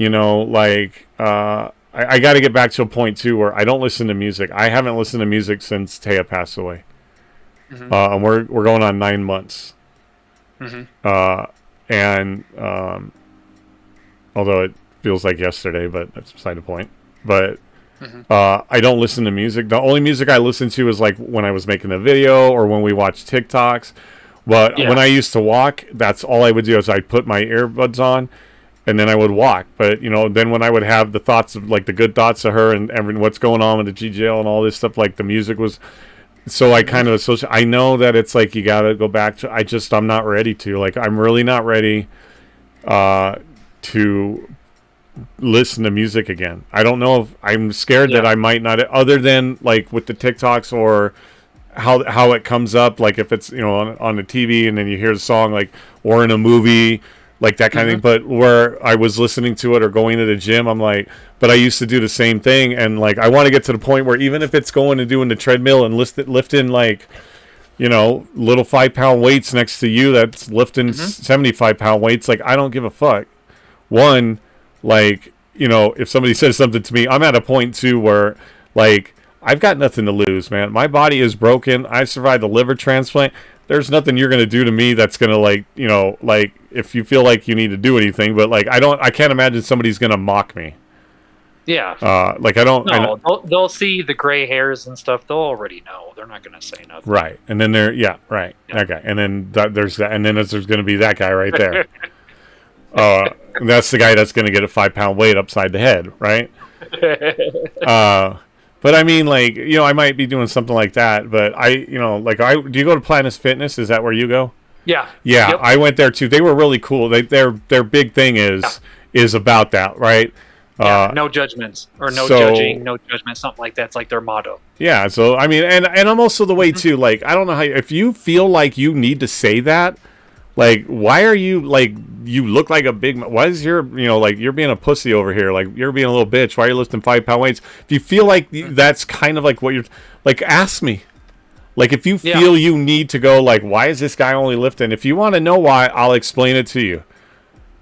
I got to get back to a point too where I don't listen to music. I haven't listened to music since Taya passed away, and we're going on 9 months. And although it feels like yesterday, but that's beside the point. But I don't listen to music. The only music I listen to is like when I was making a video or when we watched TikToks. But when I used to walk, that's all I would do is I'd put my earbuds on and then I would walk. But, then when I would have the thoughts of like the good thoughts of her and what's going on with the GGL and all this stuff, like the music was. So I kind of associate. I know that it's like you got to go back to. I'm not ready to. Like I'm really not ready to listen to music again. I don't know if I'm scared Yeah. that I might not, other than like with the TikToks or how it comes up, like if it's, you know, on the TV and then you hear the song, like, or in a movie, like that kind of thing. But where I was listening to it or going to the gym, I'm like, but I used to do the same thing. And like, I want to get to the point where even if it's going and doing the treadmill and lifting like, you know, little 5-pound weights next to you that's lifting 75-pound weights, like, I don't give a fuck. One, like, you know, if somebody says something to me, I'm at a point too where, like, I've got nothing to lose, man. My body is broken. I survived a liver transplant. There's nothing you're going to do to me that's going to, like, you know, like, if you feel like you need to do anything, but like, I can't imagine somebody's going to mock me. Yeah. Like, I don't. No, they'll see the gray hairs and stuff. They'll already know. They're not going to say nothing. Right. And then right. Yeah. Okay. And then there's that. And then there's going to be that guy right there. That's the guy that's going to get a 5-pound weight upside the head, right? But I mean, like, you know, I might be doing something like that. But you know, like, do you go to Planet Fitness? Is that where you go? Yeah. Yeah, Yep. I went there too. They were really cool. Their big thing is about that, right? Yeah, no judgments or no so- judging, no judgment, something like that's like their motto. Yeah, so I mean, and I'm also the way too. Like, I don't know how if you feel like you need to say that, like, why are you like you look like a big? Why is your like you're being a pussy over here? Like, you're being a little bitch. Why are you lifting 5-pound weights? If you feel like that's kind of like what you're like, ask me. Like, if you feel you need to go, like, why is this guy only lifting? If you want to know why, I'll explain it to you.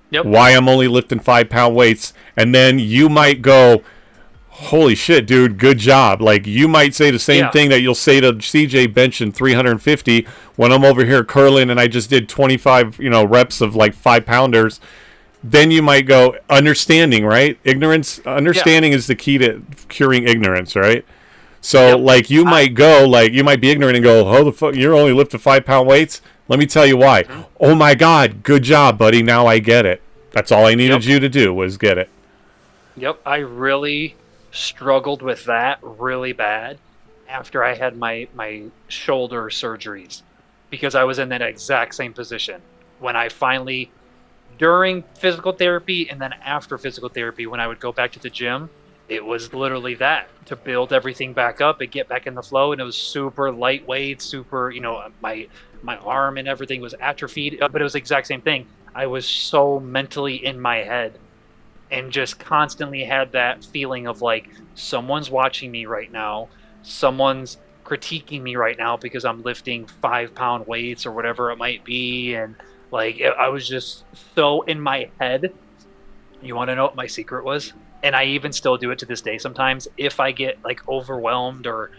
Yep. Why I'm only lifting 5-pound weights, and then you might go, holy shit, dude, good job. Like, you might say the same thing that you'll say to CJ benching 350 when I'm over here curling and I just did 25, reps of like 5-pounders. Then you might go, understanding, right? Understanding is the key to curing ignorance, right? So, like, you might go, like, you might be ignorant and go, oh, the fuck, you're only lifting 5-pound weights? Let me tell you why. Oh, my God, good job, buddy. Now I get it. That's all I needed you to do was get it. Yep, I really struggled with that really bad after I had my shoulder surgeries because I was in that exact same position. When I finally, during physical therapy and then after physical therapy, when I would go back to the gym, it was literally that, to build everything back up and get back in the flow. And it was super lightweight, super, my arm and everything was atrophied, but it was the exact same thing. I was so mentally in my head and just constantly had that feeling of like, someone's watching me right now. Someone's critiquing me right now because I'm lifting 5-pound weights or whatever it might be. And like, I was just so in my head. You want to know what my secret was? And I even still do it to this day sometimes. If I get like overwhelmed or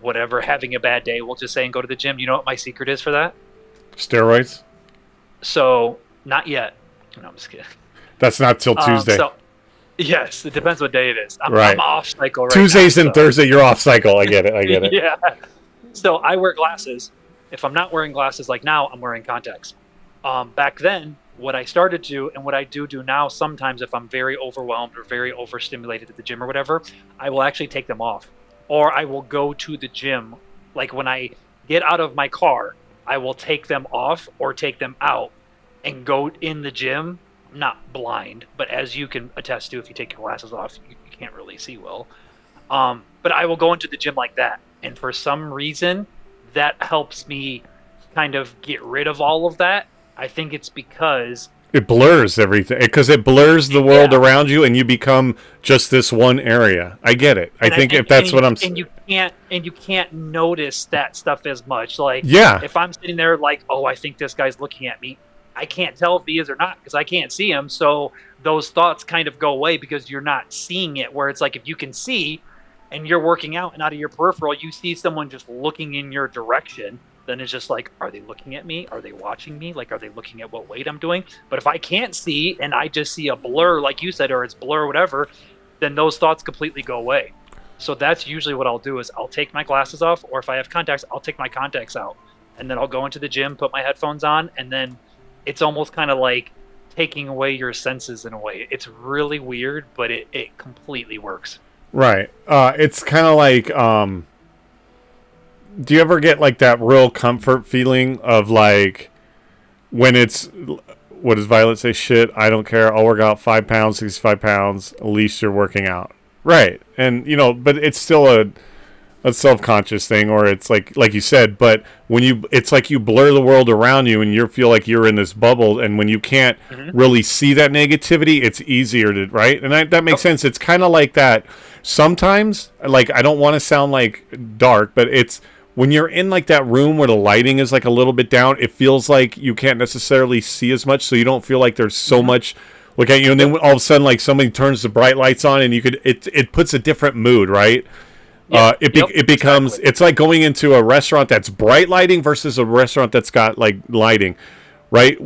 whatever, having a bad day, we'll just say and go to the gym. You know what my secret is for that? Steroids? So, not yet. No, I'm just kidding. That's not till Tuesday. Yes, it depends what day it is. I'm off cycle right Tuesdays now, and Thursday, you're off cycle. I get it. Yeah. So I wear glasses. If I'm not wearing glasses like now, I'm wearing contacts. Back then, what I started to do and what I do now sometimes if I'm very overwhelmed or very overstimulated at the gym or whatever, I will actually take them off. Or I will go to the gym. Like when I get out of my car, I will take them off or take them out and go in the gym. I'm not blind, but as you can attest to, if you take your glasses off, you can't really see well. But I will go into the gym like that. And for some reason, that helps me kind of get rid of all of that. I think it's because it blurs everything, because it blurs the world around you, and you become just this one area. I get it. I think if that's what I'm saying, and you can't notice that stuff as much. Like, if I'm sitting there, like, oh, I think this guy's looking at me, I can't tell if he is or not because I can't see him. So those thoughts kind of go away because you're not seeing it. Where it's like if you can see, and you're working out, and out of your peripheral, you see someone just looking in your direction. Then it's just like, are they looking at me? Are they watching me? Like, are they looking at what weight I'm doing? But if I can't see and I just see a blur, like you said, or it's blur or whatever, then those thoughts completely go away. So that's usually what I'll do is I'll take my glasses off, or if I have contacts, I'll take my contacts out. And then I'll go into the gym, put my headphones on, and then it's almost kind of like taking away your senses in a way. It's really weird, but it completely works. Right. It's kind of like... do you ever get like that real comfort feeling of like when what does Violet say? Shit, I don't care. I'll work out 5 pounds, 65 pounds. At least you're working out. Right. And, you know, but it's still a self-conscious thing, or it's like you said, but it's like you blur the world around you and you feel like you're in this bubble, and when you can't really see that negativity, it's easier to, right? And that makes sense. It's kind of like that sometimes, like, I don't want to sound like dark, but it's when you're in like that room where the lighting is like a little bit down, it feels like you can't necessarily see as much, so you don't feel like there's so much look at you, and then all of a sudden like somebody turns the bright lights on and it puts a different mood, right? It becomes exactly. It's like going into a restaurant that's bright lighting versus a restaurant that's got like lighting, right?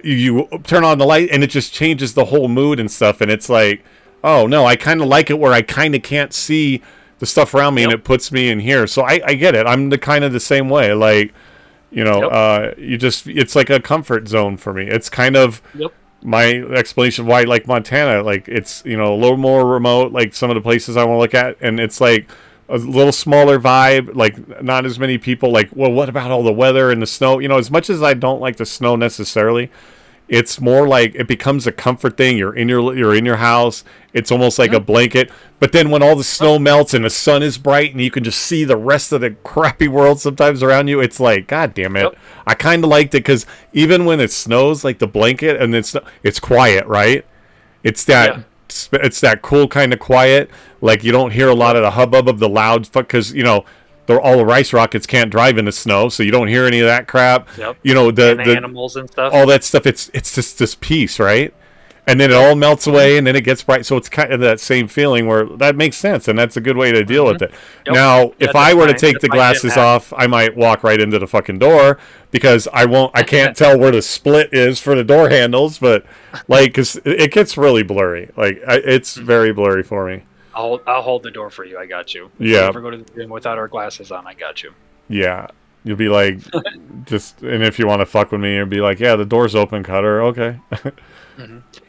You turn on the light and it just changes the whole mood and stuff, and it's like, oh no, I kind of like it where I kind of can't see the stuff around me and it puts me in here. So I get it. I'm the same way. Like, you know, it's like a comfort zone for me. It's kind of my explanation of why I like Montana. Like, it's, you know, a little more remote, like some of the places I want to look at, and it's like a little smaller vibe, like not as many people. Like, well, what about all the weather and the snow? You know, as much as I don't like the snow necessarily, it's more like it becomes a comfort thing. You're in your house. It's almost like a blanket. But then when all the snow melts and the sun is bright and you can just see the rest of the crappy world sometimes around you, it's like, God damn it. I kind of liked it because even when it snows, like the blanket, and it's quiet, right? It's that it's that cool kind of quiet. Like, you don't hear a lot of the hubbub of the loud because, you know, all the rice rockets can't drive in the snow, so you don't hear any of that crap. You know, the animals and stuff, all that stuff. It's just this peace, right? And then it all melts away, and then it gets bright. So it's kind of that same feeling where that makes sense, and that's a good way to deal with it. Now, if I were to take the glasses off, I might walk right into the fucking door because I can't tell where the split is for the door handles, but like, 'cause it gets really blurry. Like, it's very blurry for me. I'll hold the door for you. I got you. If we ever go to the gym without our glasses on, I got you. Yeah. You'll be like, and if you want to fuck with me, you'll be like, yeah, the door's open, Cutter. Okay.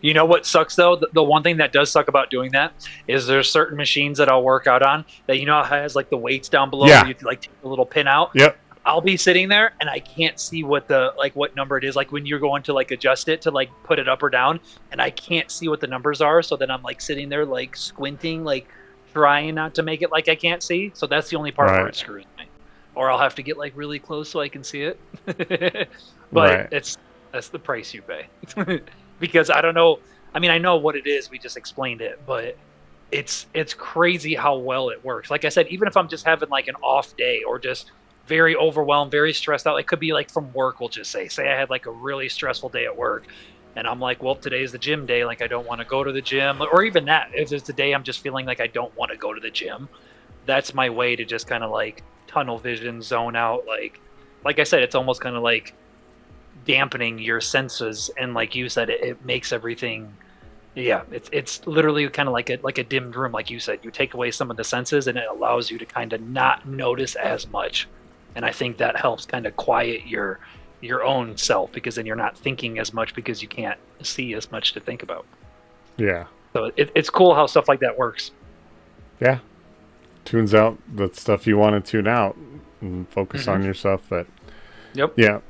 You know what sucks, though? The one thing that does suck about doing that is there's certain machines that I'll work out on that, you know, has like the weights down below. Where you like take the little pin out. Yep. I'll be sitting there and I can't see what number it is. Like when you're going to like adjust it to like put it up or down, and I can't see what the numbers are. So then I'm like sitting there like squinting, like trying not to make it like I can't see. So that's the only part where it screws me. Or I'll have to get like really close so I can see it. But that's the price you pay. Because I don't know. I mean, I know what it is. We just explained it, but it's crazy how well it works. Like I said, even if I'm just having like an off day or just very overwhelmed, very stressed out. It could be like from work, we'll just say I had like a really stressful day at work and I'm like, well, today's the gym day. Like, I don't want to go to the gym, or even that, if it's the day I'm just feeling like I don't want to go to the gym, that's my way to just kind of like tunnel vision, zone out. Like I said, it's almost kind of like dampening your senses. And like you said, it makes everything, it's literally kind of like a dimmed room. Like you said, you take away some of the senses and it allows you to kind of not notice as much. And I think that helps kind of quiet your own self, because then you're not thinking as much because you can't see as much to think about. Yeah. So it's cool how stuff like that works. Yeah. Tunes out the stuff you want to tune out and focus on yourself. But yeah.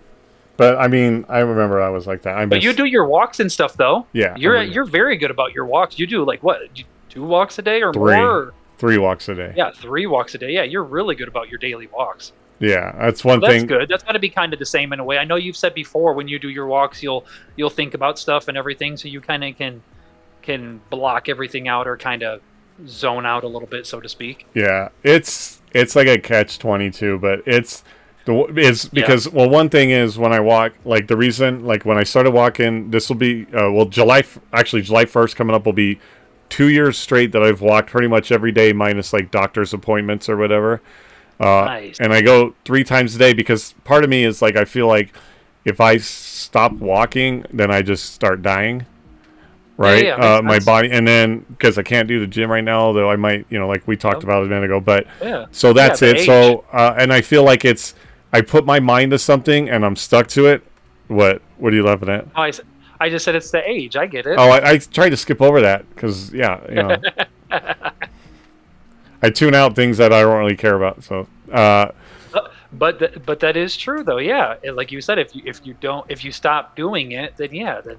But I mean, I remember I was like that. But you do your walks and stuff, though. Yeah. You're very good about your walks. You do like what? 2 walks a day or more? 3 walks a day. Yeah, 3 walks a day. Yeah, you're really good about your daily walks. Yeah, that's one thing. That's good. That's got to be kind of the same in a way. I know you've said before when you do your walks, you'll think about stuff and everything, so you kind of can block everything out or kind of zone out a little bit, so to speak. Yeah, it's like a catch-22, but it's because well, one thing is when I walk, like the reason, like when I started walking, this will be July 1st coming up will be 2 years straight that I've walked pretty much every day minus like doctor's appointments or whatever. Nice. And I go 3 times a day because part of me is like, I feel like if I stop walking, then I just start dying. Right. My body. And then because I can't do the gym right now, though I might, like we talked about a minute ago, but so that's it. Age. So, and I feel like I put my mind to something and I'm stuck to it. What are you laughing at? Oh, I just said it's the age. I get it. Oh, I tried to skip over that because, I tune out things that I don't really care about. So, But that is true though. Yeah, like you said, if you stop doing it, then then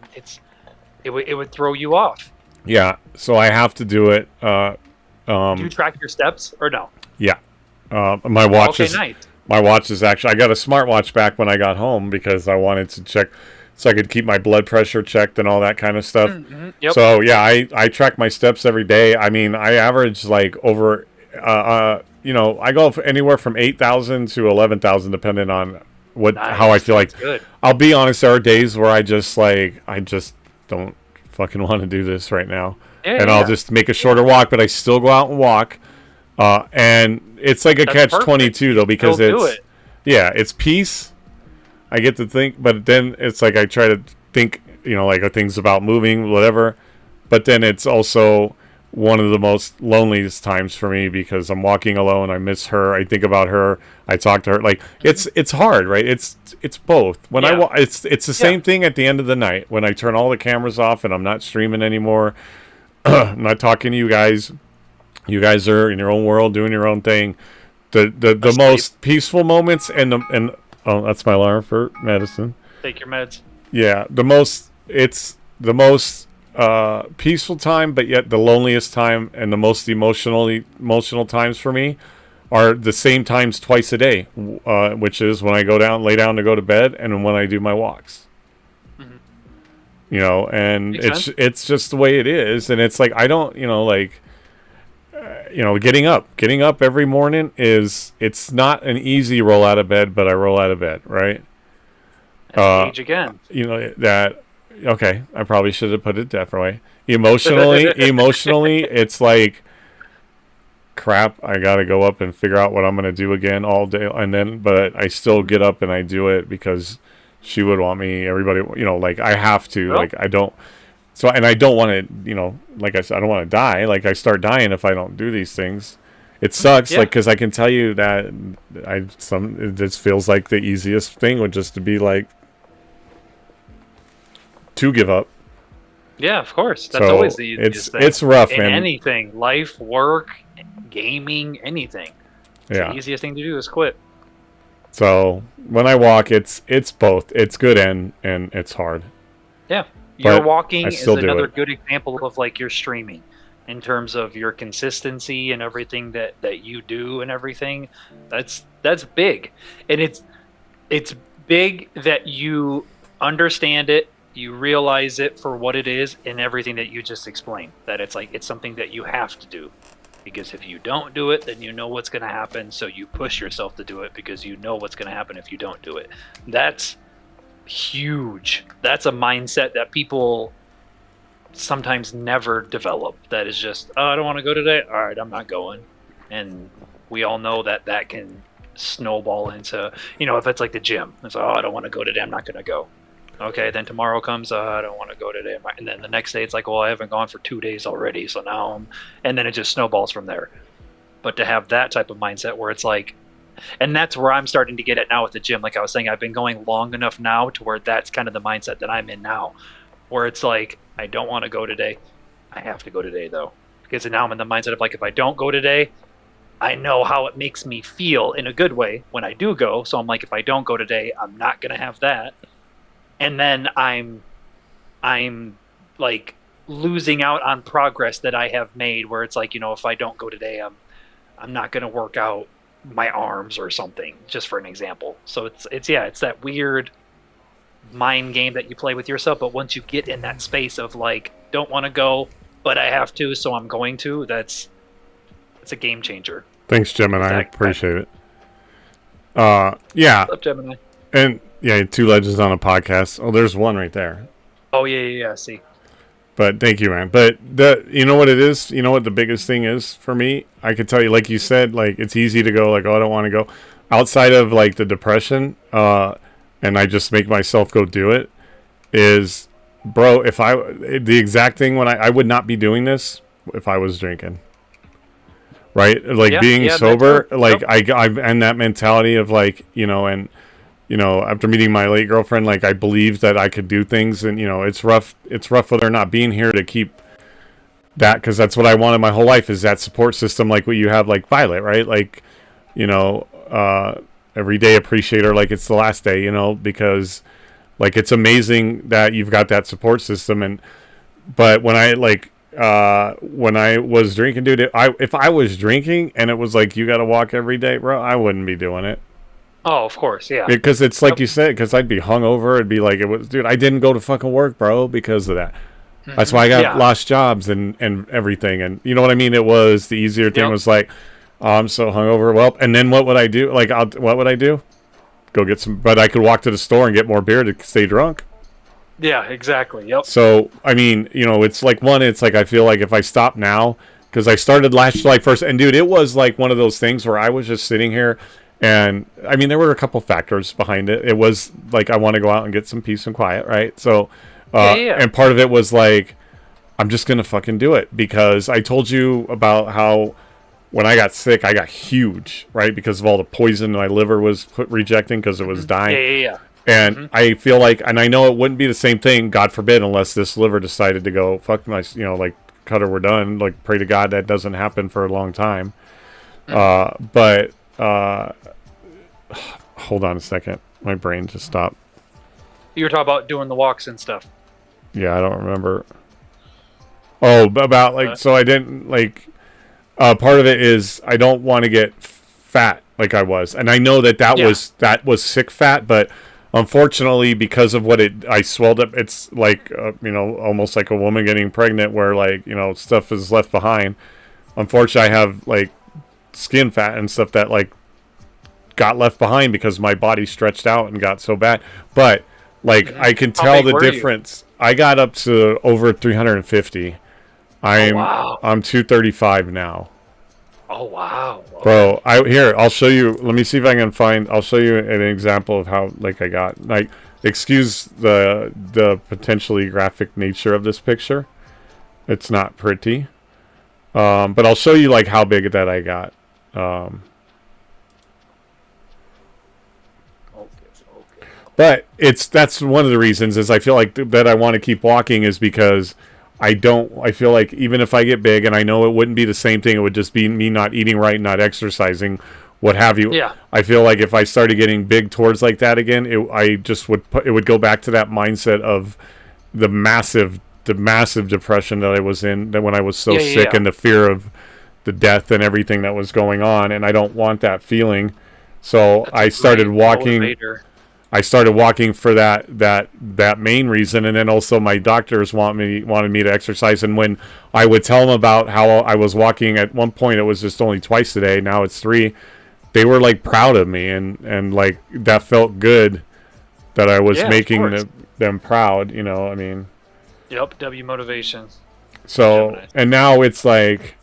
it would throw you off. Yeah, so I have to do it. Do you track your steps or no? Yeah, my watch Okay, is nice. my watch is actually, I got a smartwatch back when I got home because I wanted to check so I could keep my blood pressure checked and all that kind of stuff. Mm-hmm. Yep. So yeah, I track my steps every day. I mean, I average like over I go anywhere from 8,000 to 11,000 depending on how I feel like. That's good. I'll be honest, there are days where I just don't fucking want to do this right now. Yeah, I'll just make a shorter walk, but I still go out and walk. And it's like a catch-22 though, because it's peace. I get to think, but then it's like I try to think, like things about moving, whatever. But then it's also one of the most loneliest times for me because I'm walking alone. I miss her. I think about her. I talk to her. Like it's hard, right? It's both. When it's the same thing at the end of the night when I turn all the cameras off and I'm not streaming anymore. I'm not talking to you guys. You guys are in your own world doing your own thing. The most peaceful moments and oh, that's my alarm for medicine. Take your meds. Yeah, it's the most peaceful time, but yet the loneliest time and the most emotional times for me are the same times twice a day, which is when I lay down to go to bed, and when I do my walks. Mm-hmm. And it's just the way it is, and it's like I don't, getting up every morning it's not an easy roll out of bed, but I roll out of bed, right? Age again. That. Okay, I probably should have put it different way. Emotionally, it's like crap. I got to go up and figure out what I'm going to do again all day, but I still get up and I do it because she would want me. Everybody, like I have to. Well, like I don't. So and I don't want to. Like I said, I don't want to die. Like I start dying if I don't do these things. It sucks, because I can tell you that it just feels like the easiest thing would just to be like. To give up. Yeah, of course. That's always the easiest thing. It's rough, man. Anything, life, work, gaming, anything. The easiest thing to do is quit. So when I walk, it's both. It's good and it's hard. Yeah, your walking is another good example of like your streaming, in terms of your consistency and everything that you do and everything. That's big, and it's big that you understand it. You realize it for what it is and everything that you just explained. That it's something that you have to do. Because if you don't do it, then you know what's going to happen. So you push yourself to do it because you know what's going to happen if you don't do it. That's huge. That's a mindset that people sometimes never develop. That is just, oh, I don't want to go today. All right, I'm not going. And we all know that can snowball into, if it's like the gym. It's like, oh, I don't want to go today. I'm not going to go. Okay, then tomorrow comes, I don't want to go today. And then the next day it's like, well, I haven't gone for 2 days already, so now and then it just snowballs from there. But to have that type of mindset where it's like, and that's where I'm starting to get it now with the gym. Like I was saying, I've been going long enough now to where that's kind of the mindset that I'm in now. Where it's like, I don't want to go today. I have to go today, though. Because now I'm in the mindset of like, if I don't go today, I know how it makes me feel in a good way when I do go. So I'm like, if I don't go today, I'm not going to have that. And then I'm like losing out on progress that I have made where it's like, if I don't go today, I'm not going to work out my arms or something, just for an example. So it's that weird mind game that you play with yourself. But once you get in that space of like, don't want to go, but I have to, so I'm going to, it's a game changer. Thanks, Gemini. I appreciate it. Yeah. What's up, Gemini? And yeah, 2 legends on a podcast. Oh, there's one right there. Oh, yeah, see. But thank you, man. But you know what it is? You know what the biggest thing is for me? I could tell you, like you said, like it's easy to go like, oh, I don't want to go. Outside of like the depression, and I just make myself go do it, is, bro, the exact thing when I would not be doing this if I was drinking. Right? Like being sober, like yep. I'm in that mentality of like, after meeting my late girlfriend, like I believed that I could do things, and it's rough with her not being here to keep that, because that's what I wanted my whole life, is that support system like what you have, like Violet, right? Like, every day appreciate her like it's the last day, you know, because like it's amazing that you've got that support system. But when I was drinking, dude, if I was drinking and it was like you got to walk every day, bro, I wouldn't be doing it. Oh, of course, yeah. Because it's like you said, because I'd be hungover. It'd be like it was, dude. I didn't go to fucking work, bro, because of that. That's why I got lost jobs and everything. And you know what I mean? It was the easier thing was like, oh, I'm so hungover. Well, and then what would I do? Like, what would I do? Go get some. But I could walk to the store and get more beer to stay drunk. Yeah, exactly. Yep. So I mean, you know, it's like it's like I feel like if I stop now, because I started last July 1st, and dude, it was like one of those things where I was just sitting here. And I mean, there were a couple factors behind it. It was like I want to go out and get some peace and quiet, right? So, and part of it was like I'm just gonna fucking do it because I told you about how when I got sick, I got huge, right? Because of all the poison my liver was rejecting because it was dying. Yeah. And I feel like, and I know it wouldn't be the same thing, God forbid, unless this liver decided to go fuck my, you know, like Cutter, we're done. Like pray to God that doesn't happen for a long time. But hold on a second. My brain just stopped. You were talking about doing the walks and stuff. Yeah, I don't remember. Oh, about like, so I didn't like, part of it is I don't want to get fat like I was. And I know that was sick fat, but unfortunately because of I swelled up, it's like, you know, almost like a woman getting pregnant where like, you know, stuff is left behind. Unfortunately, I have like skin fat and stuff that like got left behind because my body stretched out and got so bad. But like I can tell the difference. I got up to over 350. I'm 235 now. Oh wow. Bro, I'll show you. Let me see if I can I'll show you an example of how like I got. Like, excuse the potentially graphic nature of this picture. It's not pretty. But I'll show you like how big that I got. But that's one of the reasons is I feel like that I want to keep walking is because I feel like even if I get big, and I know it wouldn't be the same thing, it would just be me not eating right, not exercising, what have you. Yeah. I feel like if I started getting big towards like that again, it would go back to that mindset of the massive depression that I was in, that when I was so sick and the fear of the death and everything that was going on, and I don't want that feeling. So I started walking. Motivator. I started walking for that main reason, and then also my doctors wanted me to exercise. And when I would tell them about how I was walking, at one point it was just only twice a day. Now it's 3. They were like proud of me, and like that felt good that I was making them proud. You know, I mean. Yep, W motivation. So and now it's like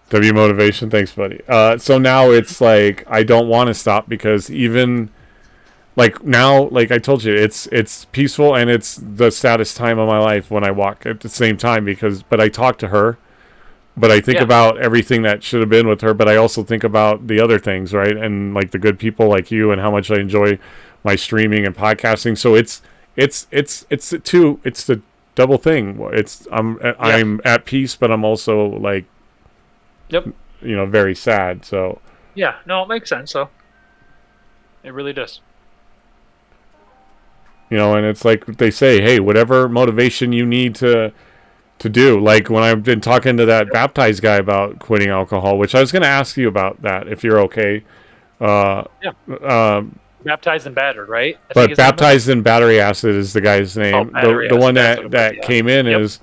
W motivation. Thanks, buddy. So now it's like I don't want to stop because even. Like now, like I told you, it's peaceful and it's the saddest time of my life when I walk at the same time but I talk to her, but I think about everything that should have been with her, but I also think about the other things, right? And like the good people like you and how much I enjoy my streaming and podcasting. So it's the double thing. I'm at peace, but I'm also like, you know, very sad. So yeah, no, it makes sense. So it really does. You know, and it's like they say, hey, whatever motivation you need to do. Like when I've been talking to that baptized guy about quitting alcohol, which I was going to ask you about that, if you're okay. Baptized and battered, right? But baptized in battery acid is the guy's name. The one that came in is,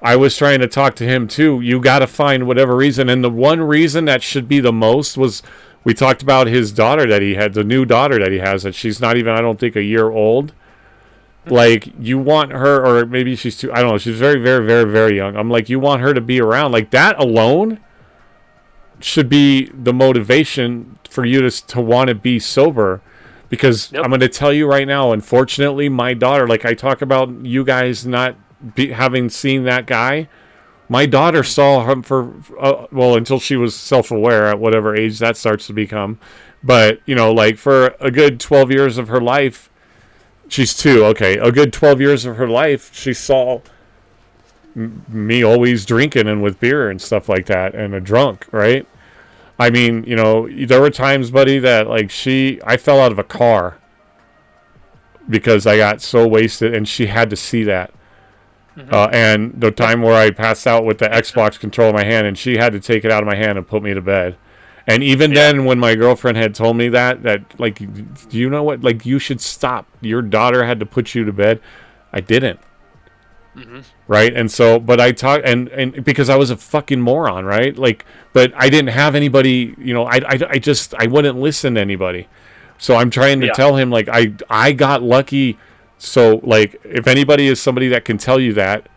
I was trying to talk to him too. You got to find whatever reason. And the one reason that should be the most was, we talked about his daughter that he had, the new daughter that he has, that she's not even, I don't think, a year old. Like, you want her, or maybe she's too, I don't know, she's very, very, very, very young. I'm like, you want her to be around. Like, that alone should be the motivation for you to want to be sober. Because I'm going to tell you right now, unfortunately, my daughter, like I talk about you guys not having seen that guy, my daughter saw him for, until she was self-aware at whatever age that starts to become. But, you know, like for a good 12 years of her life, she's 2, okay. A good 12 years of her life, she saw me always drinking and with beer and stuff like that and a drunk, right? I mean, you know, there were times, buddy, that like I fell out of a car because I got so wasted, and she had to see that. And the time where I passed out with the Xbox control in my hand, and she had to take it out of my hand and put me to bed. And even then, when my girlfriend had told me that like, do you know what? Like, you should stop. Your daughter had to put you to bed. I didn't. Right? And so, but I talked, and because I was a fucking moron, right? Like, but I didn't have anybody, you know, I wouldn't listen to anybody. So I'm trying to tell him, like, I got lucky. So, like, if anybody is somebody that can tell you that,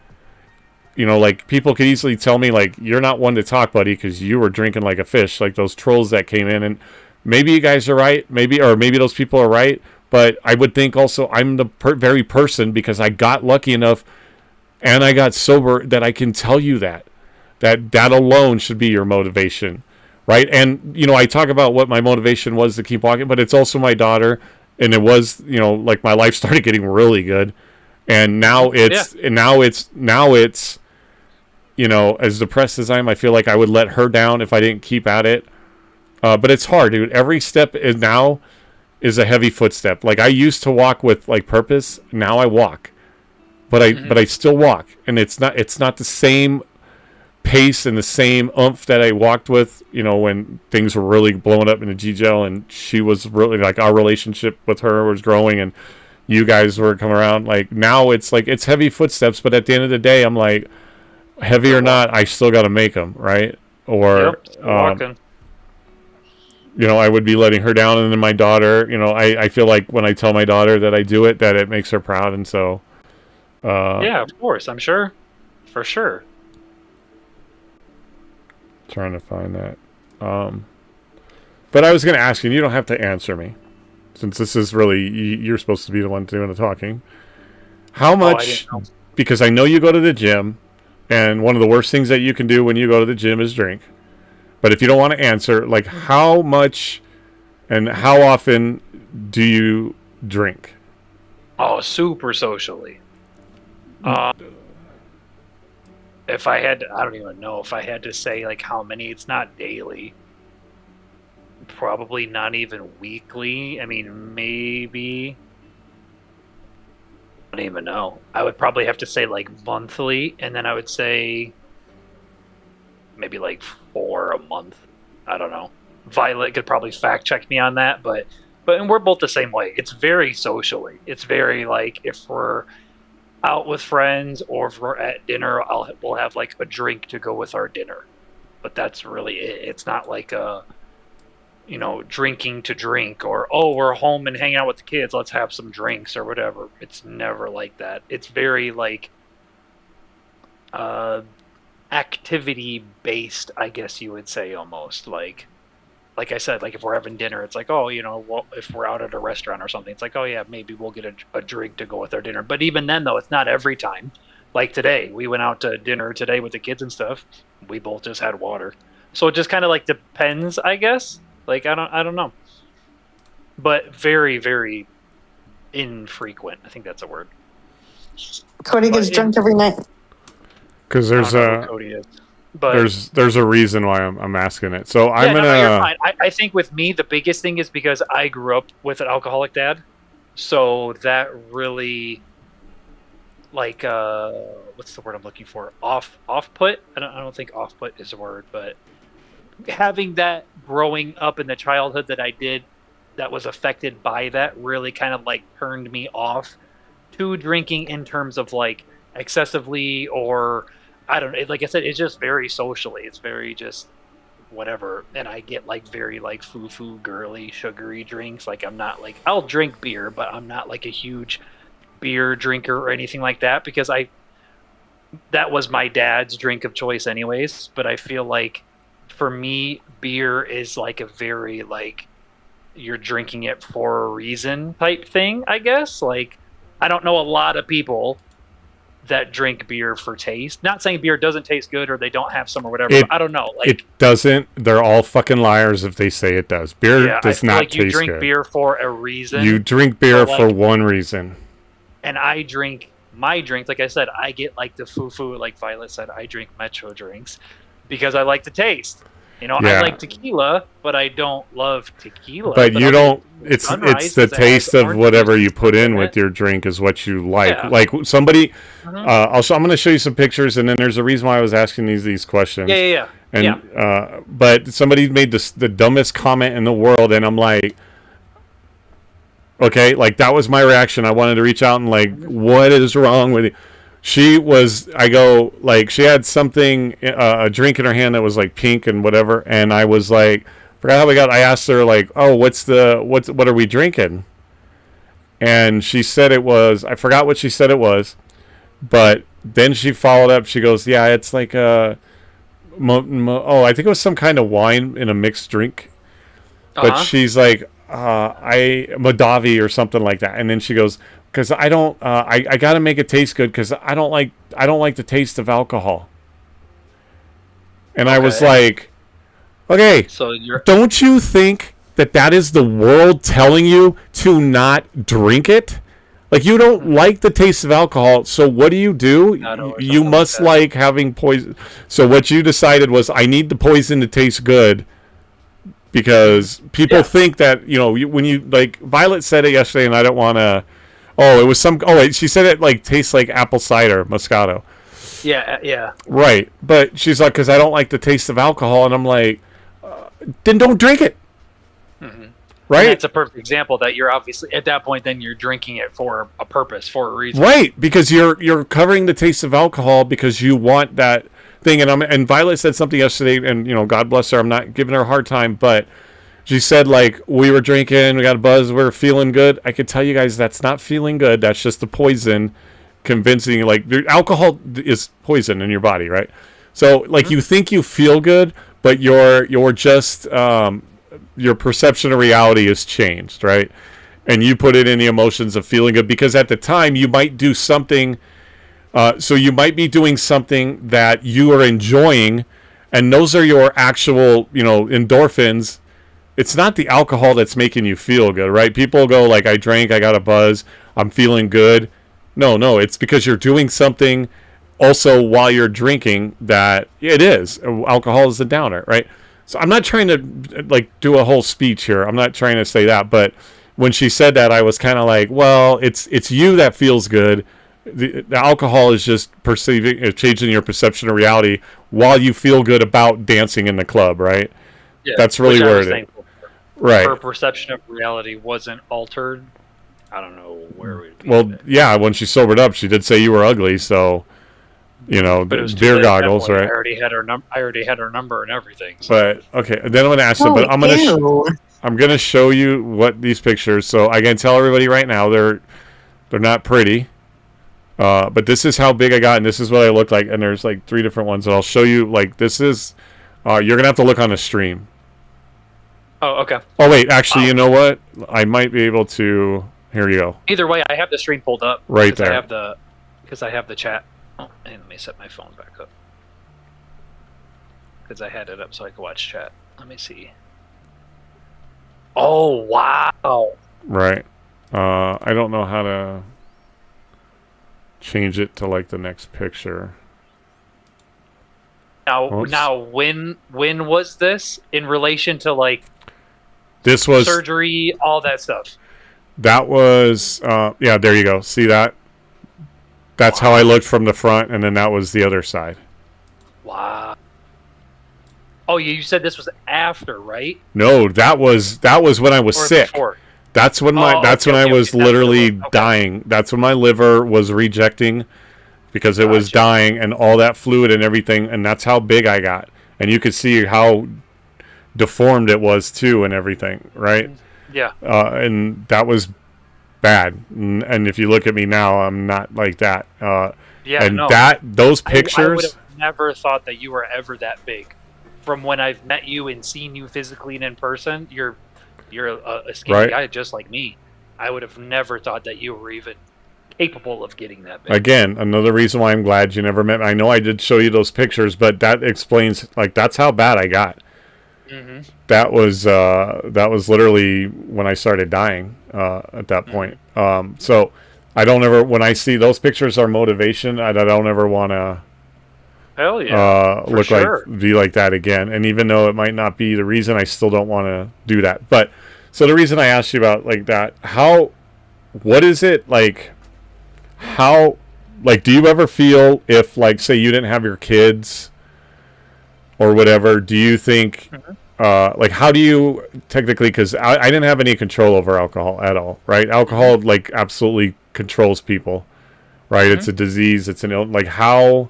you know, like, people could easily tell me, like, you're not one to talk, buddy, because you were drinking like a fish, like those trolls that came in. And maybe you guys are right, maybe those people are right. But I would think also I'm the very person, because I got lucky enough and I got sober, that I can tell you that alone should be your motivation, right? And, you know, I talk about what my motivation was to keep walking, but it's also my daughter. And it was, you know, like, my life started getting really good, and now it's you know, as depressed as I am, I feel like I would let her down if I didn't keep at it. But it's hard, dude. Every step is a heavy footstep. Like, I used to walk with, like, purpose. Now I walk, but I still walk, and it's not the same pace and the same oomph that I walked with, you know, when things were really blowing up in the GGL, and she was really, like, our relationship with her was growing, and you guys were coming around. Like, now it's like, it's heavy footsteps, but at the end of the day, I'm like, heavy or not, I still got to make them, right? Or walking. You know, I would be letting her down, and then my daughter, you know, I feel like when I tell my daughter that I do it, that it makes her proud. And so yeah, of course, I'm sure, for sure. Trying to find that. But I was going to ask you, and you don't have to answer me, since this is really, you're supposed to be the one doing the talking. How much, because I know you go to the gym, and one of the worst things that you can do when you go to the gym is drink. But if you don't want to answer, like, how much and how often do you drink? Oh, super socially. If I had to, I don't even know if I had to say, like, how many. It's not daily. Probably not even weekly. I mean, maybe. I don't even know. I would probably have to say, like, monthly, and then I would say maybe like 4 a month. I don't know. Violet could probably fact check me on that, but and we're both the same way. It's very socially. It's very, like, if we're out with friends or if we're at dinner, we'll have, like, a drink to go with our dinner. But that's really it. It's not like a, you know, drinking to drink, or, oh, we're home and hanging out with the kids, let's have some drinks or whatever. It's never like that. It's very, like, activity based, I guess you would say, almost. Like I said, like, if we're having dinner, it's like, oh, you know, well, if we're out at a restaurant or something, it's like, oh yeah, maybe we'll get a drink to go with our dinner. But even then, though, it's not every time. Like today, we went out to dinner today with the kids and stuff. We both just had water. So it just kind of, like, depends, I guess. Like, I don't know. But very, very infrequent. I think that's a word. Cody gets drunk every night. Because there's a reason why I'm asking it. So I'm gonna. No, you're fine. I think with me, the biggest thing is because I grew up with an alcoholic dad, so that really, like, what's the word I'm looking for? Off put. I don't think off put is a word, but having that growing up in the childhood that I did, that was affected by that, really kind of, like, turned me off to drinking in terms of, like, excessively, or I don't know. Like I said, it's just very socially. It's very just whatever. And I get, like, very, like, foo-foo, girly, sugary drinks. Like, I'm not, like, I'll drink beer, but I'm not, like, a huge beer drinker or anything like that, because that was my dad's drink of choice anyways. But I feel like for me, beer is, like, a very, like, you're drinking it for a reason type thing, I guess. Like, I don't know a lot of people that drink beer for taste. Not saying beer doesn't taste good or they don't have some or whatever. I don't know. Like, it doesn't. They're all fucking liars if they say it does. Beer does not taste good. You drink beer for a reason. You drink beer for one reason. And I drink my drink. Like I said, I get, like, the foo-foo, like Violet said, I drink Metro drinks because I like the taste. You know, Yeah. I like tequila, but I don't love tequila. But you I'll don't. drink It's Sunrise the 'cause it has taste of orange whatever juice you put in it. with your drink is what you like. Yeah. Like somebody, Mhm. I'm going to show you some pictures, and then there's a reason why I was asking these questions. Yeah. And but somebody made the dumbest comment in the world, and I'm like, okay, like that was my reaction. I wanted to reach out and like, what is wrong with you? She was, I go, like, she had something, a drink in her hand that was like pink and whatever, and I was like, forgot how we got. I asked her like, oh, what are we drinking? And she said it was, I forgot what she said it was, but then she followed up. She goes, yeah, it's like I think it was some kind of wine in a mixed drink. But she's like, Madavi or something like that. And then she goes, because I don't, I got to make it taste good because I don't like the taste of alcohol. And I was like, okay, So don't you think that is the world telling you to not drink it? Like, you don't like the taste of alcohol, so what do? You must like having poison. So what you decided was, I need the poison to taste good. Because people think that, you know, when you, like, Violet said it yesterday, and I don't want to, she said it, like, tastes like apple cider, Moscato. Yeah. Right. But she's like, because I don't like the taste of alcohol, and I'm like, then don't drink it. Mm-hmm. Right? And that's a perfect example that you're obviously, at that point, then you're drinking it for a purpose, for a reason. Right, because you're covering the taste of alcohol because you want that thing. And Violet said something yesterday, and you know, God bless her, I'm not giving her a hard time, but she said, like, we were drinking, we got a buzz, we were feeling good. I could tell you guys that's not feeling good. That's just the poison convincing. Like, alcohol is poison in your body, right? So, like, you think you feel good, but you're just your perception of reality has changed, right? And you put it in the emotions of feeling good because at the time you might do something. So you might be doing something that you are enjoying, and those are your actual, you know, endorphins. It's not the alcohol that's making you feel good, right? People go like, I drank, I got a buzz, I'm feeling good. No, it's because you're doing something also while you're drinking that it is. Alcohol is a downer, right? So I'm not trying to like do a whole speech here. I'm not trying to say that, but when she said that, I was kind of like, well, it's you that feels good. The alcohol is just changing your perception of reality while you feel good about dancing in the club, right? Yeah, that's really where it is. Right. Her perception of reality wasn't altered. I don't know where we'd be. Well, yeah, when she sobered up, she did say you were ugly, so you know, but it was beer goggles, right? I already had her number and everything. So. But okay, then I'm gonna ask them. But I'm gonna show you what these pictures. So I can tell everybody right now they're not pretty. But this is how big I got, and this is what I look like. And there's like 3 different ones, and I'll show you. Like this is, you're gonna have to look on the stream. Oh, okay. Oh wait, actually, you know what? I might be able to. Here you go. Either way, I have the stream pulled up. Right there. Because I have the chat. Oh, and let me set my phone back up. Because I had it up so I could watch chat. Let me see. Oh wow. Right. I don't know how to change it to like the next picture. Now, when was this in relation to like? This was surgery, all that stuff. That was, yeah, there you go. See that? That's how I looked from the front, and then that was the other side. Wow. Oh, you said this was after, right? No, that was when I was sick. Before? That's when I was literally dying. That's when my liver was rejecting because it was dying and all that fluid and everything, and that's how big I got. And you could see how deformed it was too and everything, right? Yeah. And that was bad. And if you look at me now, I'm not like that. Those pictures. I would have never thought that you were ever that big. From when I've met you and seen you physically and in person, you're a skinny guy just like me. I would have never thought that you were even capable of getting that big. Again, another reason why I'm glad you never met me. I know I did show you those pictures, but that explains, like, that's how bad I got. Mm-hmm. That was literally when I started dying at that point. So I don't ever, when I see those pictures are motivation, I don't ever want to Hell yeah. look sure. like be like that again. And even though it might not be the reason, I still don't want to do that. But so the reason I asked you about like that, what is it like? How, like, do you ever feel if, like, say you didn't have your kids or whatever, do you think, like, how do you technically, because I didn't have any control over alcohol at all, right? Alcohol, like, absolutely controls people, right? It's a disease, it's like, how,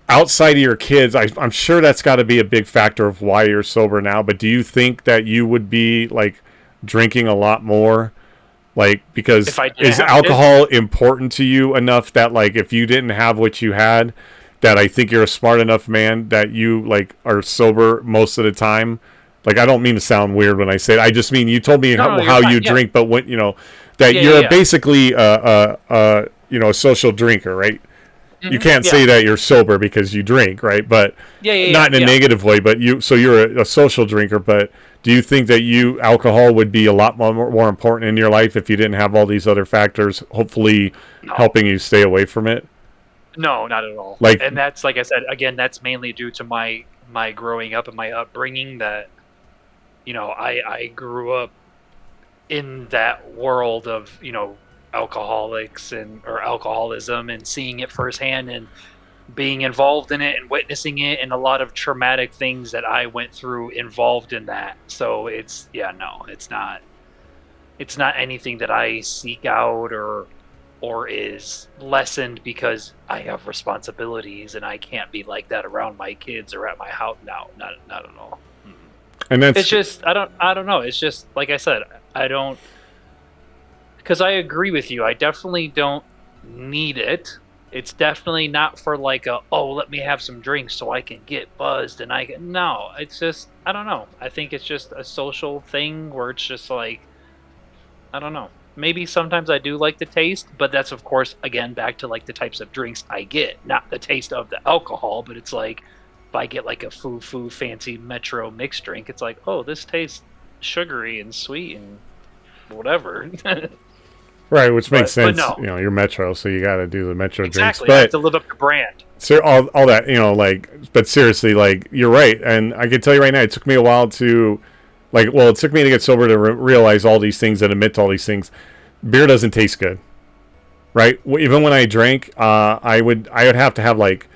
outside of your kids, I'm sure that's got to be a big factor of why you're sober now, but do you think that you would be, like, drinking a lot more? Like, because is alcohol important to you enough that, like, if you didn't have what you had, that I think you're a smart enough man that you, like, are sober most of the time? Like, I don't mean to sound weird when I say it. I just mean, you told me how you drink, but when, you know, that you're basically, a social drinker, right? You can't say that you're sober because you drink, right? But not in a negative way, but you're a social drinker, but do you think that alcohol would be a lot more important in your life if you didn't have all these other factors, hopefully helping you stay away from it? No, not at all. Like, and that's, like I said, again, that's mainly due to my growing up and my upbringing, that, you know, I grew up in that world of, you know, alcoholics or alcoholism, and seeing it firsthand and being involved in it and witnessing it, and a lot of traumatic things that I went through involved in that. So it's not anything that I seek out or is lessened because I have responsibilities and I can't be like that around my kids or at my house. No, not at all. And it's just I don't know. It's just, like I said, I don't, because I agree with you. I definitely don't need it. It's definitely not for like let me have some drinks so I can get buzzed and no, it's just, I don't know. I think it's just a social thing where it's just like, I don't know. Maybe sometimes I do like the taste, but that's, of course, again, back to like the types of drinks I get, not the taste of the alcohol, but it's like, if I get like a foo fancy Metro mixed drink, it's like, oh, this tastes sugary and sweet and whatever. Right, which makes sense. No. You know, you're Metro, so you got to do the Metro drinks. Exactly, I have to live up to brand. So all that, you know, like, but seriously, like, you're right, and I can tell you right now, it took me a while to, like, well, it took me to get sober to realize all these things and admit to all these things. Beer doesn't taste good, right? Even when I drank, I would have to have, like,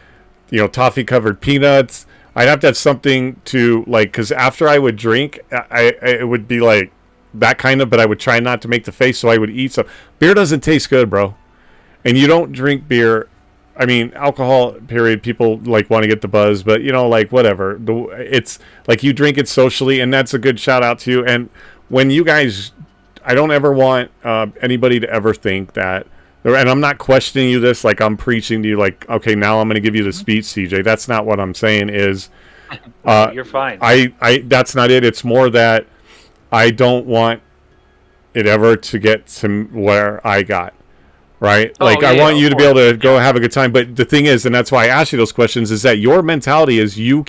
you know, toffee covered peanuts. I'd have to have something to, like, because after I would drink, it would be like that kind of, but I would try not to make the face, so I would eat some. Beer doesn't taste good, bro. And you don't drink beer. I mean, alcohol, period. People, like, want to get the buzz, but, you know, like, whatever. It's like, you drink it socially, and that's a good shout out to you. And when you guys, I don't ever want anybody to ever think that, and I'm not questioning you this, like, I'm preaching to you, like, okay, now I'm going to give you the speech, CJ. That's not what I'm saying is, you're fine. That's not it. It's more that I don't want it ever to get to where I got, right? Like, I want you to be able to go have a good time. But the thing is, and that's why I asked you those questions, is that your mentality is like,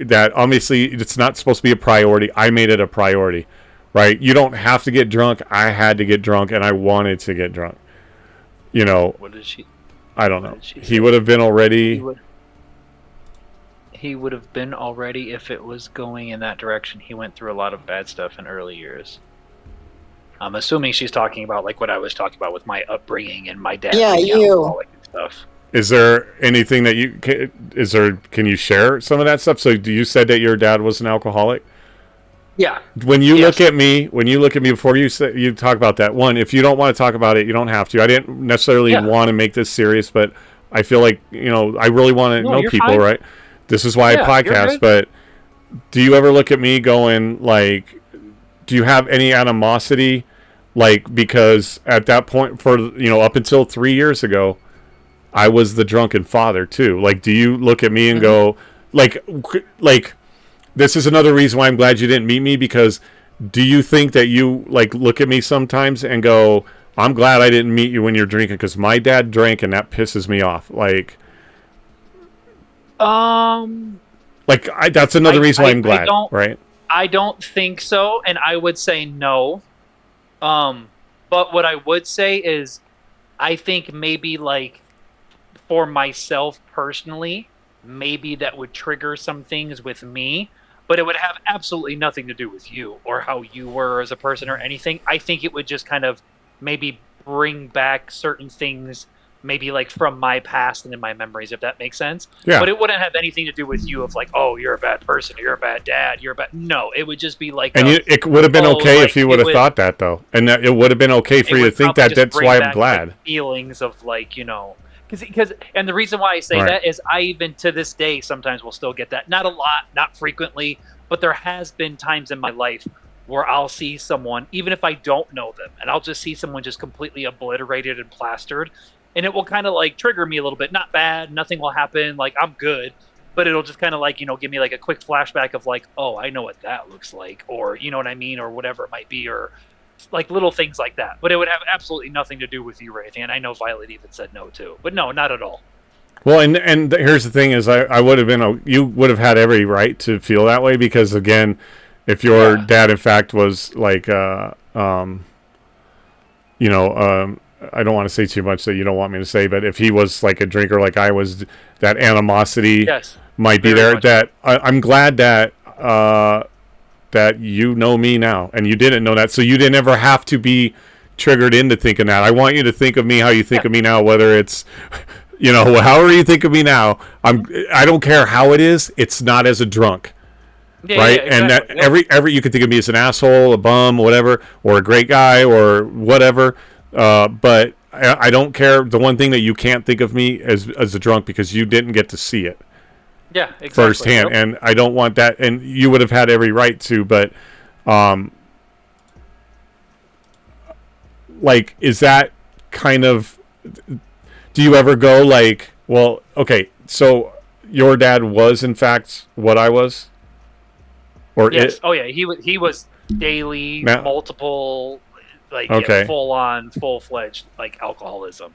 that obviously it's not supposed to be a priority. I made it a priority, right? You don't have to get drunk. I had to get drunk, and I wanted to get drunk. You know, what did she? I don't know. He would have been already. He would have been already if it was going in that direction. He went through a lot of bad stuff in early years. I'm assuming she's talking about, like, what I was talking about with my upbringing and my dad. Yeah, you. Stuff. Is there anything that can you share some of that stuff? So you said that your dad was an alcoholic? Yeah. When you look at me before you talk about that, one, if you don't want to talk about it, you don't have to. I didn't necessarily want to make this serious, but I feel like, you know, I really want to know people, fine. Right? This is why I podcast, but do you ever look at me going, like, do you have any animosity? Like, because at that point, for, you know, up until 3 years ago, I was the drunken father too. Like, do you look at me and go, like, this is another reason why I'm glad you didn't meet me, because do you think that you, like, look at me sometimes and go, I'm glad I didn't meet you when you're drinking, because my dad drank and that pisses me off. Like, that's another reason why I'm glad, right? I don't think so, and I would say no. But what I would say is, I think maybe, like, for myself personally, maybe that would trigger some things with me, but it would have absolutely nothing to do with you or how you were as a person or anything. I think it would just kind of maybe bring back certain things, maybe like from my past and in my memories, if that makes sense. Yeah. But it wouldn't have anything to do with you of like, oh, you're a bad person, or you're a bad dad, you're a bad. No, it would just be like. And it would have been okay if you would have thought that, though, and that it would have been okay for you to think that. That's why I'm glad. Like, feelings of like, because and the reason why I say that is I even to this day sometimes will still get that. Not a lot, not frequently, but there has been times in my life where I'll see someone, even if I don't know them, and I'll just see someone just completely obliterated and plastered, and it will kind of like trigger me a little bit. Not bad, nothing will happen, like I'm good, but it'll just kind of like, give me like a quick flashback of like, oh, I know what that looks like, or you know what I mean, or whatever it might be, or like little things like that. But it would have absolutely nothing to do with you or anything, and I know Violet even said no too, but no, not at all. Well, and here's the thing is I would have been, you would have had every right to feel that way, because again, if your dad in fact was like, I don't want to say too much that you don't want me to say, but if he was like a drinker like I was, that animosity might be there. That I'm glad that that you know me now, and you didn't know that, so you didn't ever have to be triggered into thinking that. I want you to think of me how you think of me now, whether it's however you think of me now. I don't care how it is. It's not as a drunk. Right, exactly. And that every you can think of me as an asshole, a bum, whatever, or a great guy, or whatever. But I don't care. The one thing that you can't think of me as a drunk, because you didn't get to see it, exactly, firsthand, and I don't want that. And you would have had every right to, but like, is that kind of? Do you ever go like, well, okay, so your dad was in fact what I was? Or yes. He was daily, multiple, like full-on, full-fledged like alcoholism.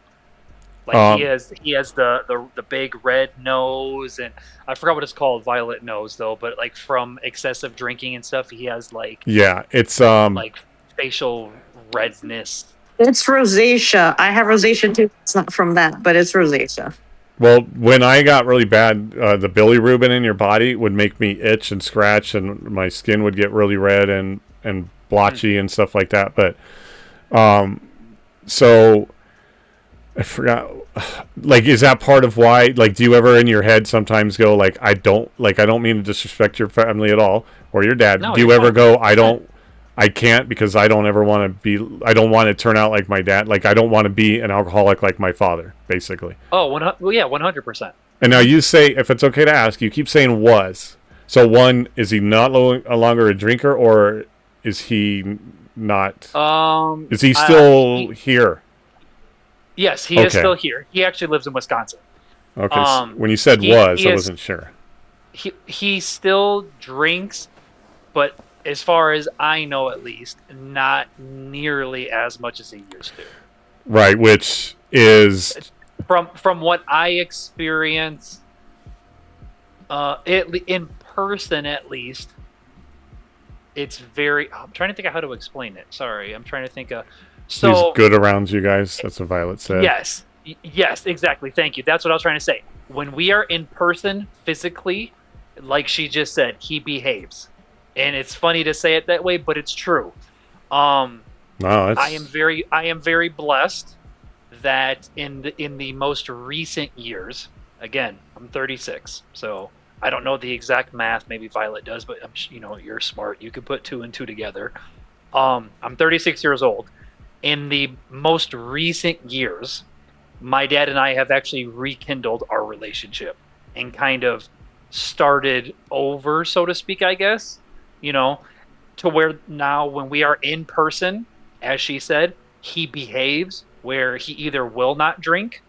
Like he has the big red nose, and I forgot what it's called, violet nose though. But like from excessive drinking and stuff, he has like it's like facial redness. It's rosacea. I have rosacea too. It's not from that, but it's rosacea. Well, when I got really bad, the bilirubin in your body would make me itch and scratch, and my skin would get really red and blotchy and stuff like that. But, so I forgot, like, is that part of why, like, do you ever in your head sometimes go like, I don't mean to disrespect your family at all, or your dad. No, do you ever go, I can't, because I don't ever want to turn out like my dad. Like, I don't want to be an alcoholic like my father, basically. Oh, 100%. And now you say, if it's okay to ask, you keep saying was. So one, is he not no longer a drinker, or is he not? Is he still here? Yes, he is still here. He actually lives in Wisconsin. Okay. So when you said I wasn't sure. He still drinks, but as far as I know, at least, not nearly as much as he used to. Right, which is from what I experience, in person at least, it's very. I'm trying to think of how to explain it. Sorry, I'm trying to think of. So he's good around you guys. That's what Violet said. Yes, exactly. Thank you. That's what I was trying to say. When we are in person, physically, like she just said, he behaves. And it's funny to say it that way, but it's true. I am very blessed that in the most recent years, again, I'm 36, so I don't know the exact math. Maybe Violet does, but you're smart. You could put 2 and 2 together. I'm 36 years old. In the most recent years, my dad and I have actually rekindled our relationship and kind of started over, so to speak, I guess. To where now when we are in person, as she said, he behaves where he either will not drink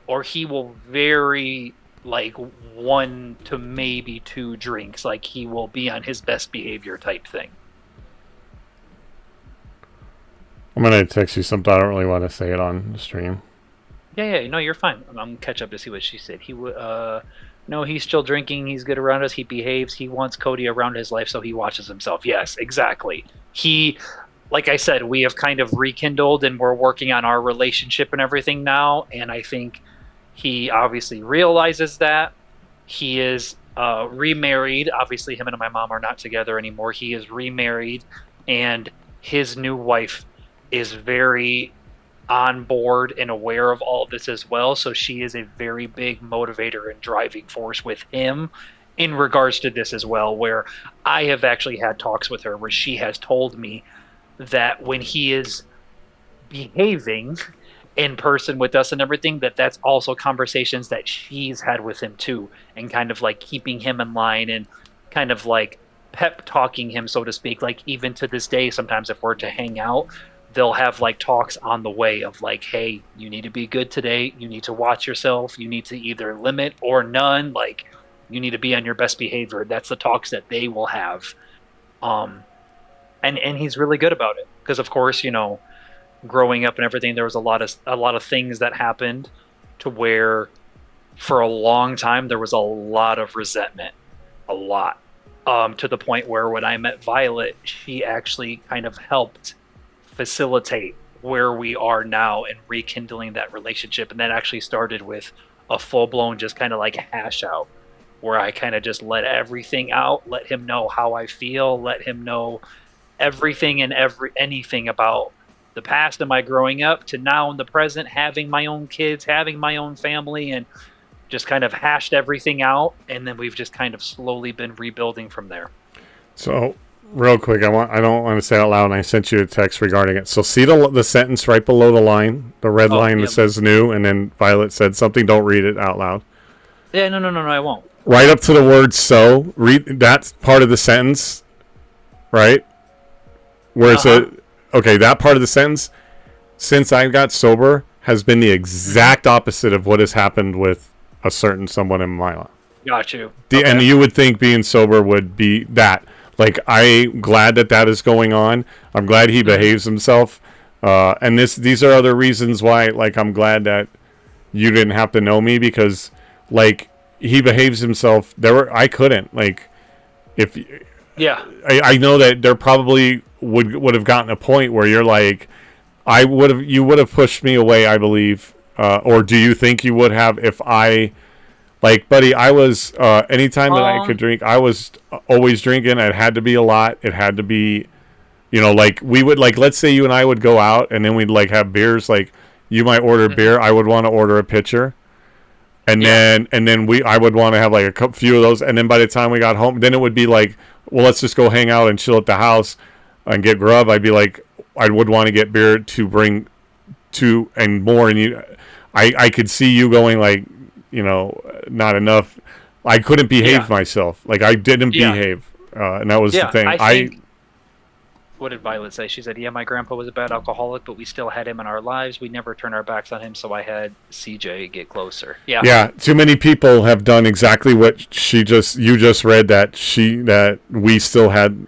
or he will very like 1 to maybe 2 drinks. Like he will be on his best behavior type thing. I'm going to text you something. I don't really want to say it on the stream. Yeah, no, you're fine. I'm going to catch up to see what she said. He would, no, he's still drinking. He's good around us. He behaves. He wants Cody around his life, so he watches himself. Yes, exactly. He, like I said, we have kind of rekindled, and we're working on our relationship and everything now. And I think He obviously realizes that. He is remarried. Obviously, him and my mom are not together anymore. He is remarried, and his new wife is very on board and aware of all of this as well. So she is a very big motivator and driving force with him in regards to this as well, where I have actually had talks with her where she has told me that when he is behaving in person with us and everything, that's also conversations that she's had with him too, and kind of like keeping him in line and kind of like pep talking him, so to speak. Like even to this day, sometimes if we're to hang out, they'll have like talks on the way of like, hey, you need to be good today, you need to watch yourself, you need to either limit or none, like you need to be on your best behavior. That's the talks that they will have. And he's really good about it, because of course, you know, growing up and everything, there was a lot of things that happened to where for a long time there was a lot of resentment, a lot, to the point where when I met Violet, she actually kind of helped facilitate where we are now and rekindling that relationship. And that actually started with a full-blown just kind of like hash out, where I kind of just let everything out, let him know how I feel, let him know everything and anything about the past of my growing up to now in the present, having my own kids, having my own family, and just kind of hashed everything out. And then we've just kind of slowly been rebuilding from there. So real quick, I don't want to say it out loud, and I sent you a text regarding it. So see the sentence right below the line, the red line that says new, and then Violet said something. Don't read it out loud. Yeah, no, I won't. Right up to the word so. Read that part of the sentence, right? Where it said, okay, that part of the sentence, since I got sober, has been the exact opposite of what has happened with a certain someone in my life. Got you. And you would think being sober would be that. Like, I'm glad that is going on. I'm glad he behaves himself. And these are other reasons why, like, I'm glad that you didn't have to know me, because, like, he behaves himself. I couldn't. Like, if... Yeah. I know that there probably would have gotten a point where you're like, you would have pushed me away, I believe. Or do you think you would have if I... Like, buddy, I was, anytime that I could drink, I was always drinking. It had to be a lot. It had to be, you know, like, we would, like, let's say you and I would go out, and then we'd, like, have beers. Like, you might order beer. I would want to order a pitcher. And then I would want to have, like, a few of those. And then by the time we got home, then it would be like, well, let's just go hang out and chill at the house and get grub. I'd be like, I would want to get beer to bring to and more. And I could see you going, like, you know, not enough. I couldn't behave myself. Like, I didn't behave. And that was the thing. I think, what did Violet say? She said, my grandpa was a bad alcoholic, but we still had him in our lives. We never turned our backs on him, so I had CJ get closer. Yeah, too many people have done exactly what you just read, that we still had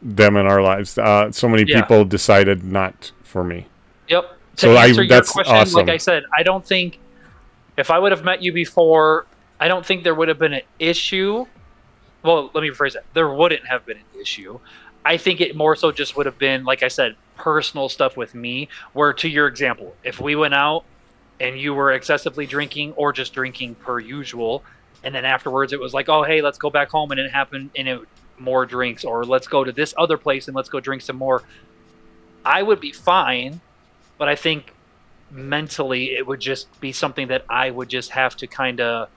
them in our lives. So many people decided not for me. Yep. So to answer your question, awesome. like I said, I don't think, if I would have met you before, I don't think there would have been an issue. Well, let me rephrase that. There wouldn't have been an issue. I think it more so just would have been, like I said, personal stuff with me, where, to your example, if we went out and you were excessively drinking or just drinking per usual, and then afterwards it was like, oh, hey, let's go back home, and it happened, and more drinks, or let's go to this other place and let's go drink some more, I would be fine. But I think mentally it would just be something that I would just have to kind of,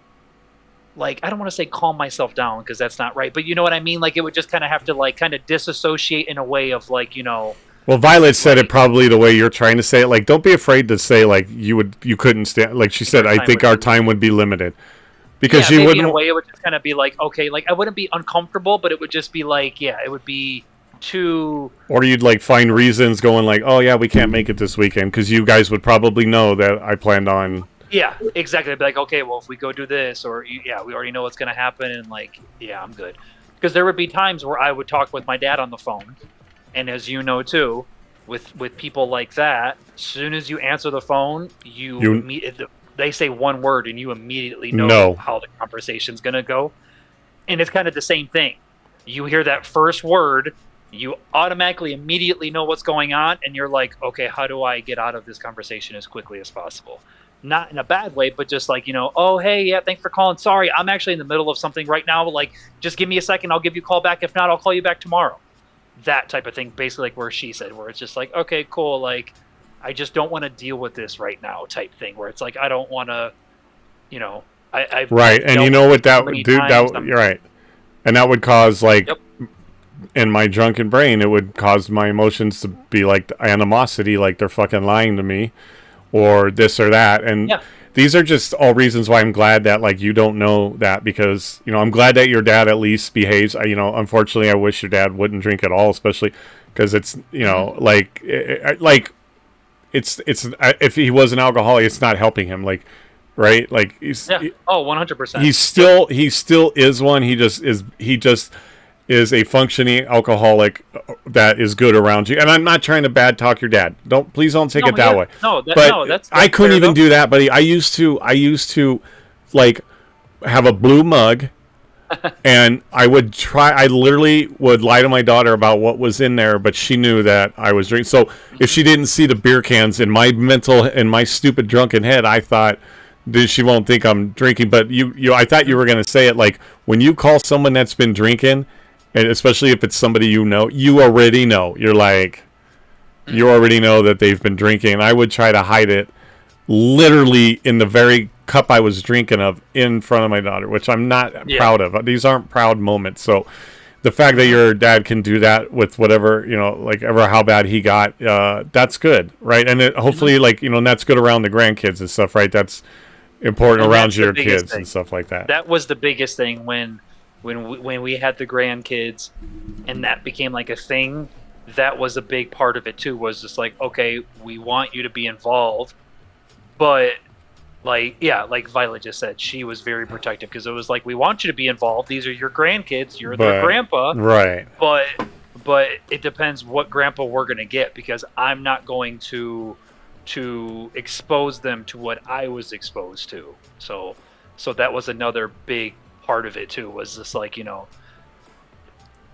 like, I don't want to say calm myself down, because that's not right, but you know what I mean? Like, it would just kind of have to, like, kind of disassociate in a way of, like, you know. Well, Violet said it probably the way you're trying to say it. Like, don't be afraid to say, like, you couldn't stand. Like she said, I think our time would be limited, because you wouldn't. In a way, it would just kind of be like, okay, like, I wouldn't be uncomfortable, but it would just be like, it would be too. Or you'd, like, find reasons going like, oh yeah, we can't make it this weekend, because you guys would probably know that I planned on. Yeah, exactly. I'd be like, okay, well, if we go do this, or we already know what's going to happen, and, like, I'm good. Because there would be times where I would talk with my dad on the phone, and as you know too, with people like that, as soon as you answer the phone, they say one word, and you immediately know how the conversation's going to go. And it's kind of the same thing. You hear that first word, you automatically immediately know what's going on, and you're like, okay, how do I get out of this conversation as quickly as possible? not in a bad way, but just like, oh, hey, yeah, thanks for calling. Sorry, I'm actually in the middle of something right now. Like, just give me a second. I'll give you a call back. If not, I'll call you back tomorrow. That type of thing, basically like where she said, where it's just like, okay, cool. Like, I just don't want to deal with this right now type thing, where it's like, I don't want to, I've right. And you know what that would do? You're right. And that would cause like, in my drunken brain, it would cause my emotions to be like animosity, like they're fucking lying to me or this or that. And these are just all reasons why I'm glad that like you don't know that, because, I'm glad that your dad at least behaves. Unfortunately, I wish your dad wouldn't drink at all, especially because it's, like if he was an alcoholic, it's not helping him. Like, right. Like he's, 100%. He still is one. He just is a functioning alcoholic that is good around you. And I'm not trying to bad talk your dad. Please don't take it that way. That's I couldn't even do that, buddy. I used to like have a blue mug and I literally would lie to my daughter about what was in there, but she knew that I was drinking. So if she didn't see the beer cans in my stupid drunken head, I thought she won't think I'm drinking. But I thought you were going to say it, like when you call someone that's been drinking, and especially if it's somebody you already know. You're like, you already know that they've been drinking. And I would try to hide it literally in the very cup I was drinking of in front of my daughter, which I'm not proud of. These aren't proud moments. So the fact that your dad can do that with whatever, like ever how bad he got, that's good, right? And hopefully, like, and that's good around the grandkids and stuff, right? That's important around your kids and stuff like that. That was the biggest thing when we had the grandkids and that became like a thing. That was a big part of it too, was just like, okay, we want you to be involved, but like Violet just said, she was very protective, because it was like, we want you to be involved, these are your grandkids, you're their grandpa, right? But it depends what grandpa we're gonna get, because I'm not going to expose them to what I was exposed to. So that was another big part of it too, was just like,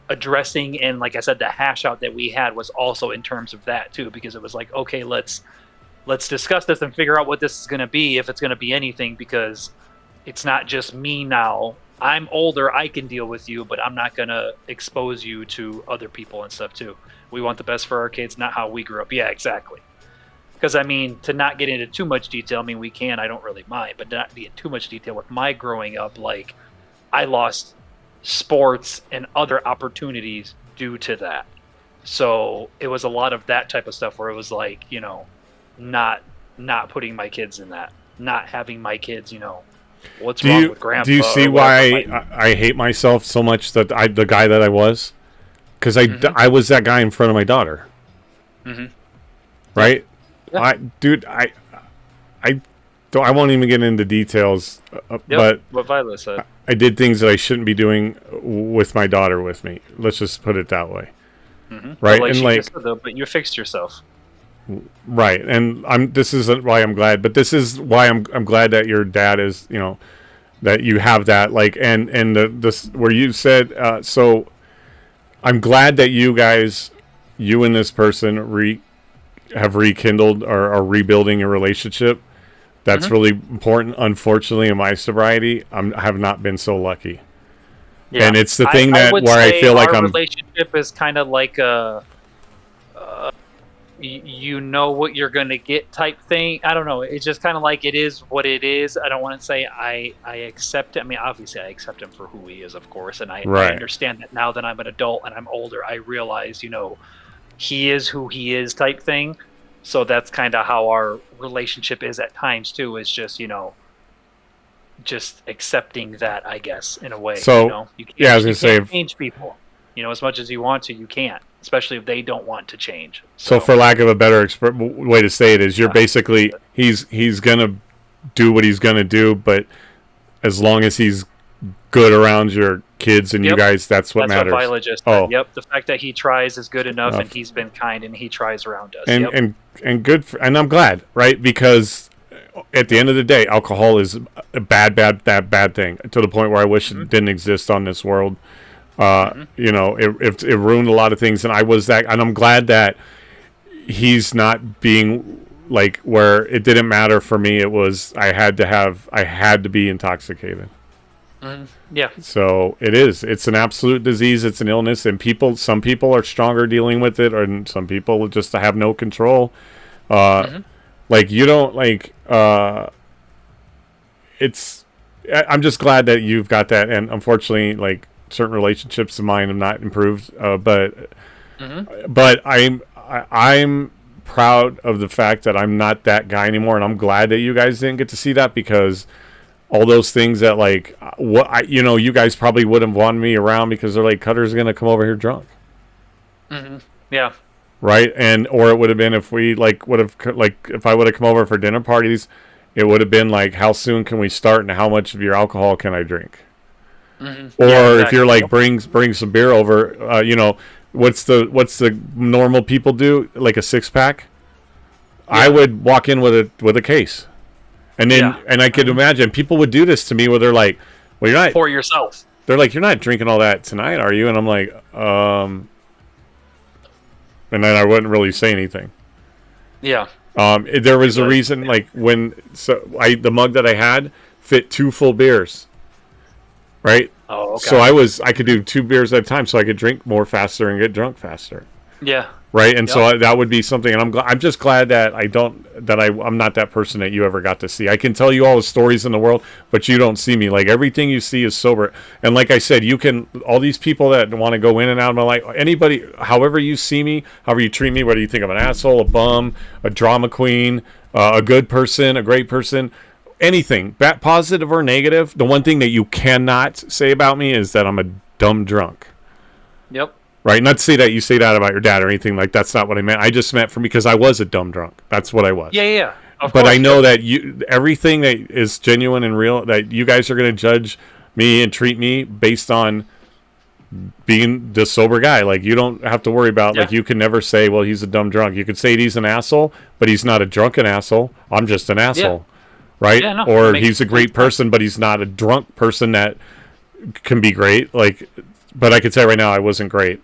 addressing, and like I said, the hash out that we had was also in terms of that too, because it was like, okay, let's discuss this and figure out what this is going to be, if it's going to be anything, because it's not just me now. I'm older, I can deal with you, but I'm not going to expose you to other people and stuff too. We want the best for our kids, not how we grew up. Yeah, exactly. Because, to not get into too much detail, we can, I don't really mind, but not be in too much detail with my growing up, like, I lost sports and other opportunities due to that. So it was a lot of that type of stuff where it was like, not putting my kids in that, not having my kids, what's wrong with grandpa? Do you see why I hate myself so much, that the guy that I was? Because I was that guy in front of my daughter. Mm-hmm. Right? Yeah. I won't even get into details, but what Violet said. I did things that I shouldn't be doing with my daughter with me. Let's just put it that way. Mm-hmm. Right? Well, and said, though, but you fixed yourself. Right. And this isn't why I'm glad, but this is why I'm glad that your dad is, that you have that, like, and this where you said, so I'm glad that you and this person have rekindled or are rebuilding a relationship. That's really important. Unfortunately, in my sobriety, I have not been so lucky. Yeah. And it's the thing where I feel like our relationship is kind of like a, you know what you're going to get type thing. I don't know. It's just kind of like, it is what it is. I don't want to say I accept it. Obviously I accept him for who he is, of course. And I understand that now that I'm an adult and I'm older, I realize, he is who he is type thing. So that's kind of how our relationship is at times too, is just, just accepting that, I guess, in a way. So, you can't change people, as much as you want to, you can't, especially if they don't want to change. So for lack of a better way to say it is, you're basically, he's going to do what he's going to do, but as long as he's good around your kids and you guys, that's what matters. What Violet just said. Yep, the fact that he tries is good enough, and he's been kind and he tries around us. And good and I'm glad, right? Because at the end of the day, alcohol is a bad thing, to the point where I wish it didn't exist on this world. It ruined a lot of things, and I was that, and I'm glad that he's not being like where it didn't matter for me. It was I had to be intoxicated. Yeah. So it's an absolute disease. It's an illness, and some people are stronger dealing with it, and some people just have no control. Like you don't like. I'm just glad that you've got that, and unfortunately, like certain relationships of mine have not improved. But I'm proud of the fact that I'm not that guy anymore, and I'm glad that you guys didn't get to see that, because all those things that like you guys probably wouldn't want me around because they're like, Cutter's gonna come over here drunk. Yeah. Right, or it would have been if we if I would have come over for dinner parties, it would have been like, how soon can we start and how much of your alcohol can I drink? Or exactly. If you're like bring some beer over, what's the normal people do, like a 6-pack? I would walk in with a case. And then, and I could imagine people would do this to me where they're like, well, you're not... For yourself. They're like, you're not drinking all that tonight, are you? And I'm like, And then I wouldn't really say anything. Yeah. There was a reason, like, the mug that I had fit 2 full beers. Right? Oh, okay. So I could do 2 beers at a time, so I could drink more faster and get drunk faster. Yeah. Right, and so that would be something, and I'm just glad that I'm not that person that you ever got to see. I can tell you all the stories in the world, but you don't see me. Like, everything you see is sober, and like I said, all these people that want to go in and out of my life, anybody, however you see me, however you treat me, whether you think I'm an asshole, a bum, a drama queen, a good person, a great person, anything, positive or negative, the one thing that you cannot say about me is that I'm a dumb drunk. Yep. Right, not to say that you say that about your dad or anything, like that's not what I meant. I just meant because I was a dumb drunk. That's what I was. Yeah. But course, I know that everything that is genuine and real, that you guys are going to judge me and treat me based on being the sober guy. Like, you don't have to worry about, like, you can never say, well, he's a dumb drunk. You could say he's an asshole, but he's not a drunken asshole. I'm just an asshole. Right? Yeah, no, or he's a great person, but he's not a drunk person that can be great. Like, but I could say right now I wasn't great.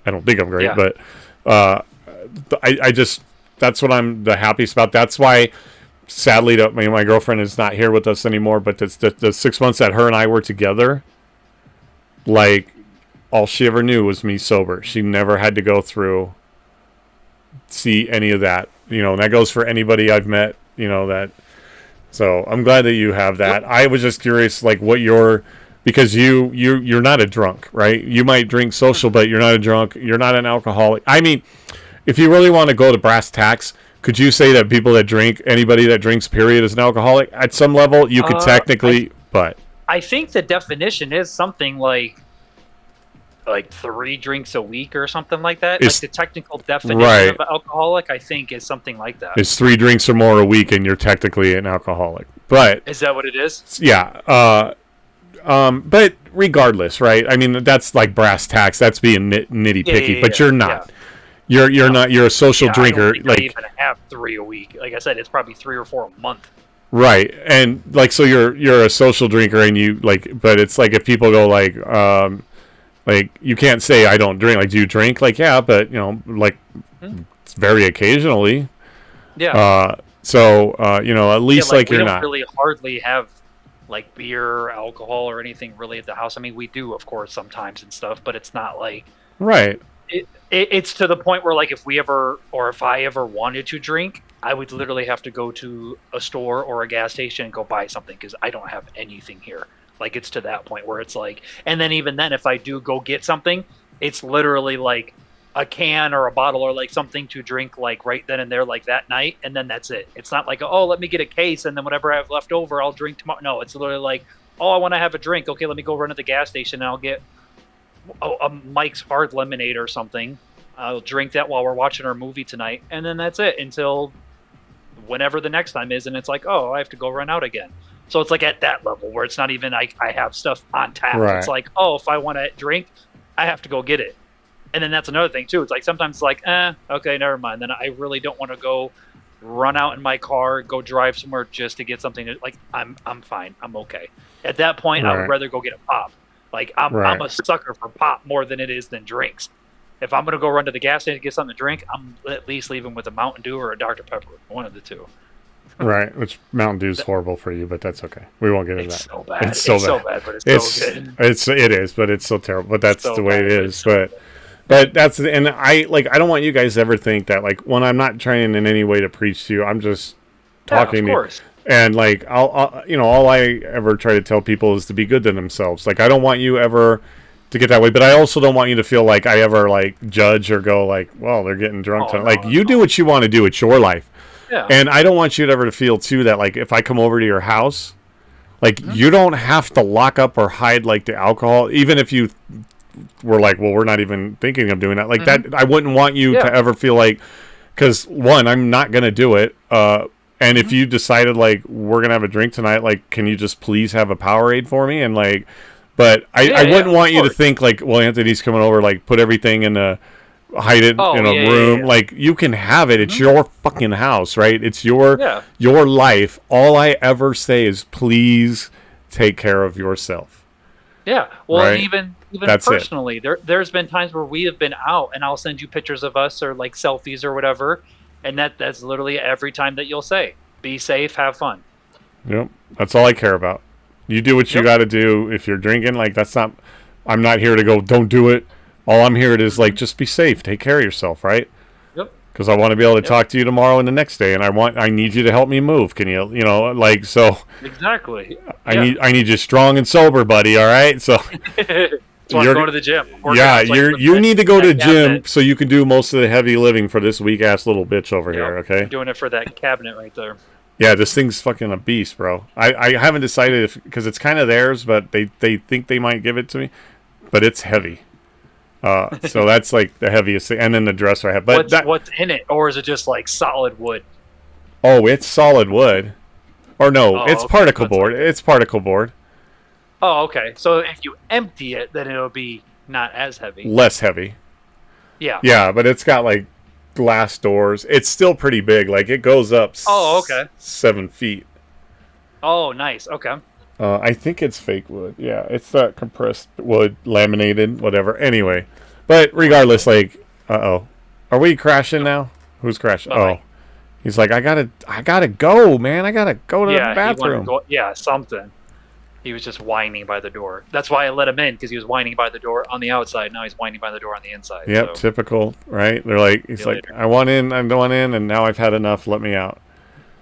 I don't think I'm great, but I just, that's what I'm the happiest about. That's why, sadly, my girlfriend is not here with us anymore, but the 6 months that her and I were together, like, all she ever knew was me sober. She never had to see any of that, and that goes for anybody I've met, that. So I'm glad that you have that. Yep. I was just curious, like, because you're not a drunk, right? You might drink social, but you're not a drunk. You're not an alcoholic. I mean, if you really want to go to brass tacks, could you say that anybody that drinks, period, is an alcoholic? At some level, you could technically, but... I think the definition is something like 3 drinks a week or something like that. Like, the technical definition of an alcoholic, I think, is something like that. It's 3 drinks or more a week, and you're technically an alcoholic. But... Is that what it is? Yeah. But regardless, right? I mean, that's like brass tacks. That's being nitty picky. But you're not. Yeah. You're not. You're a social drinker. I don't even have 3 a week. Like I said, it's probably 3 or 4 a month. Right, and like, so you're a social drinker, and you like. But it's like, if people go like you can't say I don't drink. Like, do you drink? Like, yeah, but like it's very occasionally. Yeah. So at least like you're not. We don't really hardly have like beer, alcohol, or anything really at the house. I mean, we do, of course, sometimes and stuff, but it's not like it's to the point where, like, if I ever wanted to drink, I would literally have to go to a store or a gas station and go buy something, because I don't have anything here. Like, it's to that point where it's like, and then even then, if I do go get something, it's literally like a can or a bottle or like something to drink like right then and there, like that night, and then that's it. It's not like, oh, let me get a case and then whatever I have left over I'll drink tomorrow. No, it's literally like, oh, I want to have a drink. Okay, let me go run to the gas station and I'll get a Mike's Hard Lemonade or something. I'll drink that while we're watching our movie tonight, and then that's it until whenever the next time is, and it's like, oh, I have to go run out again. So it's like at that level where it's not even like I have stuff on tap. Right. It's like, oh, if I want to drink, I have to go get it. And then that's another thing too. It's like, sometimes it's like, okay, never mind. Then I really don't want to go run out in my car, go drive somewhere just to get something. Like, I'm fine. I'm okay. At that point, I would rather go get a pop. Like, I'm a sucker for pop more than it is than drinks. if I'm gonna go run to the gas station to get something to drink, I'm at least leaving with a Mountain Dew or a Dr Pepper, one of the two. Right, which Mountain Dew's horrible for you, but that's okay. We won't get into that. It's so bad. It's so bad, but it's so good. It is, but it's so terrible. But that's So the way bad, it but is. it's so But that's, and I don't want you guys to ever think that, like, when I'm not trying in any way to preach to you, I'm just talking of to you. course. And like I'll you know, all I ever try to tell people is to be good to themselves. Like, I don't want you ever to get that way, but I also don't want you to feel like I ever like judge or go like, well, they're getting drunk tonight. Like, you do what you want to do. It's your life. Yeah. And I don't want you to ever to feel too that, like, if I come over to your house, like, you don't have to lock up or hide like the alcohol, even if you were like, well, we're not even thinking of doing that. Like, that, I wouldn't want you to ever feel like, because one, I'm not gonna do it. And if you decided like we're gonna have a drink tonight, like, can you just please have a Powerade for me? And like, but I wouldn't want you to think like, well, Anthony's coming over, like, put everything in a, hide it in a room. Like, you can have it. It's your fucking house, right? It's your life. All I ever say is, please take care of yourself. Yeah. Well, right? even That's personally, there's been times where we have been out, and I'll send you pictures of us or like selfies or whatever, and that's literally every time that you'll say, "Be safe, have fun." Yep. That's all I care about. You do what you got to do. If you're drinking, like, that's not. I'm not here to go, don't do it. All I'm here to is like, just be safe, take care of yourself, right? Yep. Because I want to be able to talk to you tomorrow and the next day, and I need you to help me move. Can you, you know, like, so. Exactly. I need you strong and sober, buddy. All right, so. So I'm going to the gym. You need to go to the gym so you can do most of the heavy lifting for this weak ass little bitch over here. Okay. I'm doing it for that cabinet right there. Yeah, this thing's fucking a beast, bro. I haven't decided if, because it's kind of theirs, but they think they might give it to me, but it's heavy. So that's like the heaviest thing, and then the dresser I have. But what's in it, or is it just like solid wood? Oh, it's solid wood, or no, it's particle board. It's particle board. Oh, okay. So if you empty it, then it'll be not as heavy. Less heavy. Yeah. Yeah, but it's got like glass doors. It's still pretty big. Like, it goes up. Oh, okay. 7 feet. Oh, nice. Okay. I think it's fake wood. Yeah, it's that compressed wood, laminated, whatever. Anyway, but regardless, like, are we crashing now? Who's crashing? Bye-bye. Oh, he's like, I gotta go, man. I gotta go to the bathroom. Something. He was just whining by the door. That's why I let him in, because he was whining by the door on the outside. Now he's whining by the door on the inside. Yep, so. Typical, right? They're like, he's like, I want in, I don't want in, and now I've had enough. Let me out.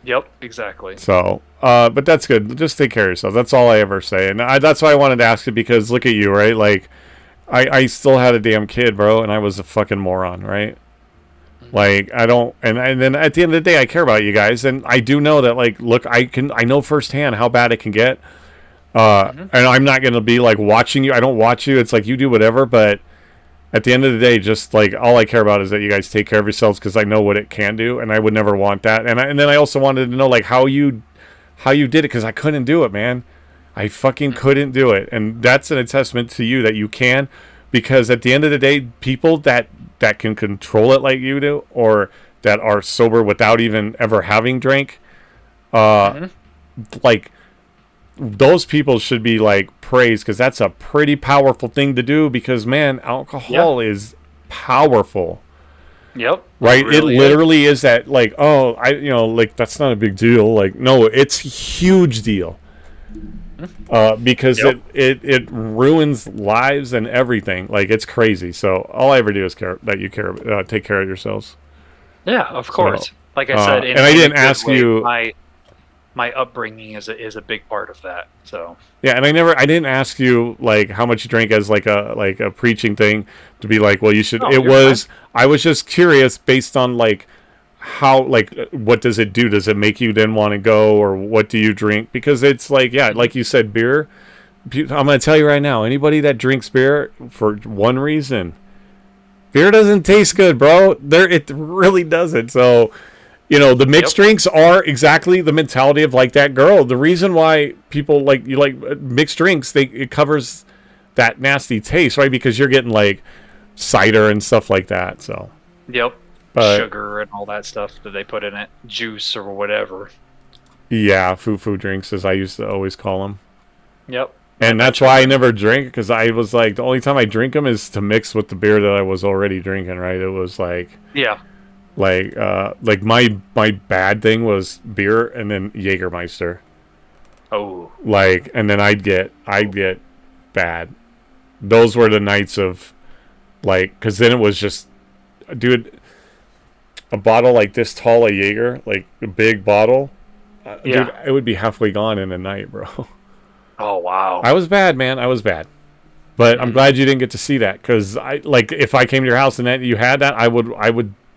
Yep, exactly. So, but that's good. Just take care of yourself. That's all I ever say. And that's why I wanted to ask you, because look at you, right? Like, I still had a damn kid, bro, and I was a fucking moron, right? Like, I don't, and then at the end of the day, I care about you guys, and I do know that, like, look, I know firsthand how bad it can get. And I'm not going to be like watching you. I don't watch you. It's like, you do whatever, but at the end of the day, just like, all I care about is that you guys take care of yourselves, because I know what it can do, and I would never want that. And then I also wanted to know, like, how you did it, because I couldn't do it, man. I fucking couldn't do it. And that's an testament to you that you can, because at the end of the day, people that can control it like you do, or that are sober without even ever having drank, like, those people should be like praised, because that's a pretty powerful thing to do, because, man, alcohol is powerful. Yep. Right? It literally is that, like, oh, like, that's not a big deal. Like, no, it's a huge deal. Because it ruins lives and everything. Like, it's crazy. So all I ever do is take care of yourselves. Yeah, of course. So, like I said, and I didn't ask you. My upbringing is a big part of that. So yeah, and I didn't ask you like how much you drank as like a preaching thing to be like, well, you should. I was just curious based on like how, like, what does it do? Does it make you then want to go, or what do you drink? Because it's like, yeah, like you said, beer. I'm gonna tell you right now, anybody that drinks beer for one reason, beer doesn't taste good, bro. It really doesn't. So. You know, the mixed drinks are exactly the mentality of like that girl. The reason why people like mixed drinks, it covers that nasty taste, right? Because you're getting like cider and stuff like that. So sugar and all that stuff that they put in it, juice or whatever. Yeah, foo drinks, as I used to always call them. Yep. And that's why I never drink, because I was like, the only time I drink them is to mix with the beer that I was already drinking, right? It was like, like my bad thing was beer and then Jägermeister. Oh. Like, and then I'd get bad. Those were the nights of, like, because then it was just, dude, a bottle like this tall of Jaeger, like a big bottle, dude, it would be halfway gone in a night, bro. Oh, wow. I was bad, man. I was bad. But I'm glad you didn't get to see that, because if I came to your house and that you had that,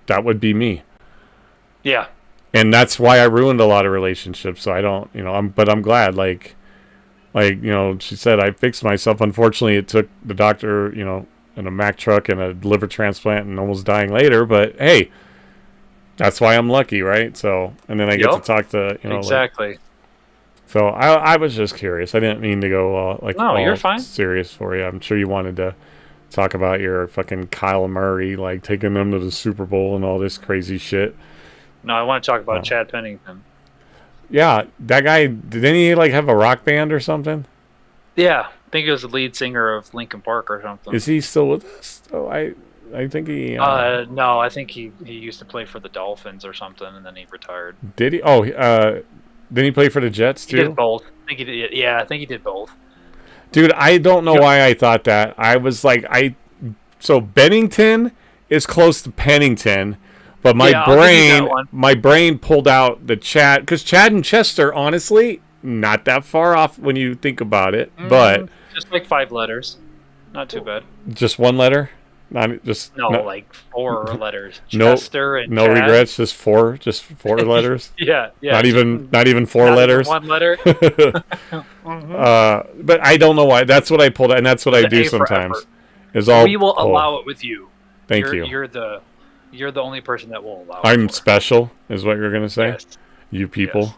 that would be me. Yeah. And that's why I ruined a lot of relationships. So I don't, but I'm glad, like, she said, I fixed myself. Unfortunately, it took the doctor, in a Mack truck and a liver transplant and almost dying later. But hey, that's why I'm lucky, right? So, and then I get to talk to, exactly. So I was just curious. I didn't mean to go no, you're fine. Serious for you. I'm sure you wanted to talk about your fucking Kyle Murray, like taking them to the Super Bowl and all this crazy shit. No, I want to talk about Chad Pennington. Yeah, that guy, didn't he like have a rock band or something? Yeah, I think he was the lead singer of Linkin Park or something. Is he still with us? Oh, I think he... no, I think he used to play for the Dolphins or something, and then he retired. Did he? Oh, didn't he play for the Jets too? He did both. I think he did. Yeah, I think he did both. Dude, I don't know why I thought that. I was like, so Bennington is close to Pennington, but my brain pulled out the Chad, because Chad and Chester, honestly, not that far off when you think about it, but just like 5 letters, not too bad. Just one letter, like 4 letters. Chester and no Chad. regrets, just four letters. yeah. Not even 4 letters. Even 1 letter. But I don't know why. That's what I pulled out, and that's what I do sometimes. We will allow it with you. Thank you. You're the only person that will allow. I'm special, is what you're gonna say. Yes. You people. Yes.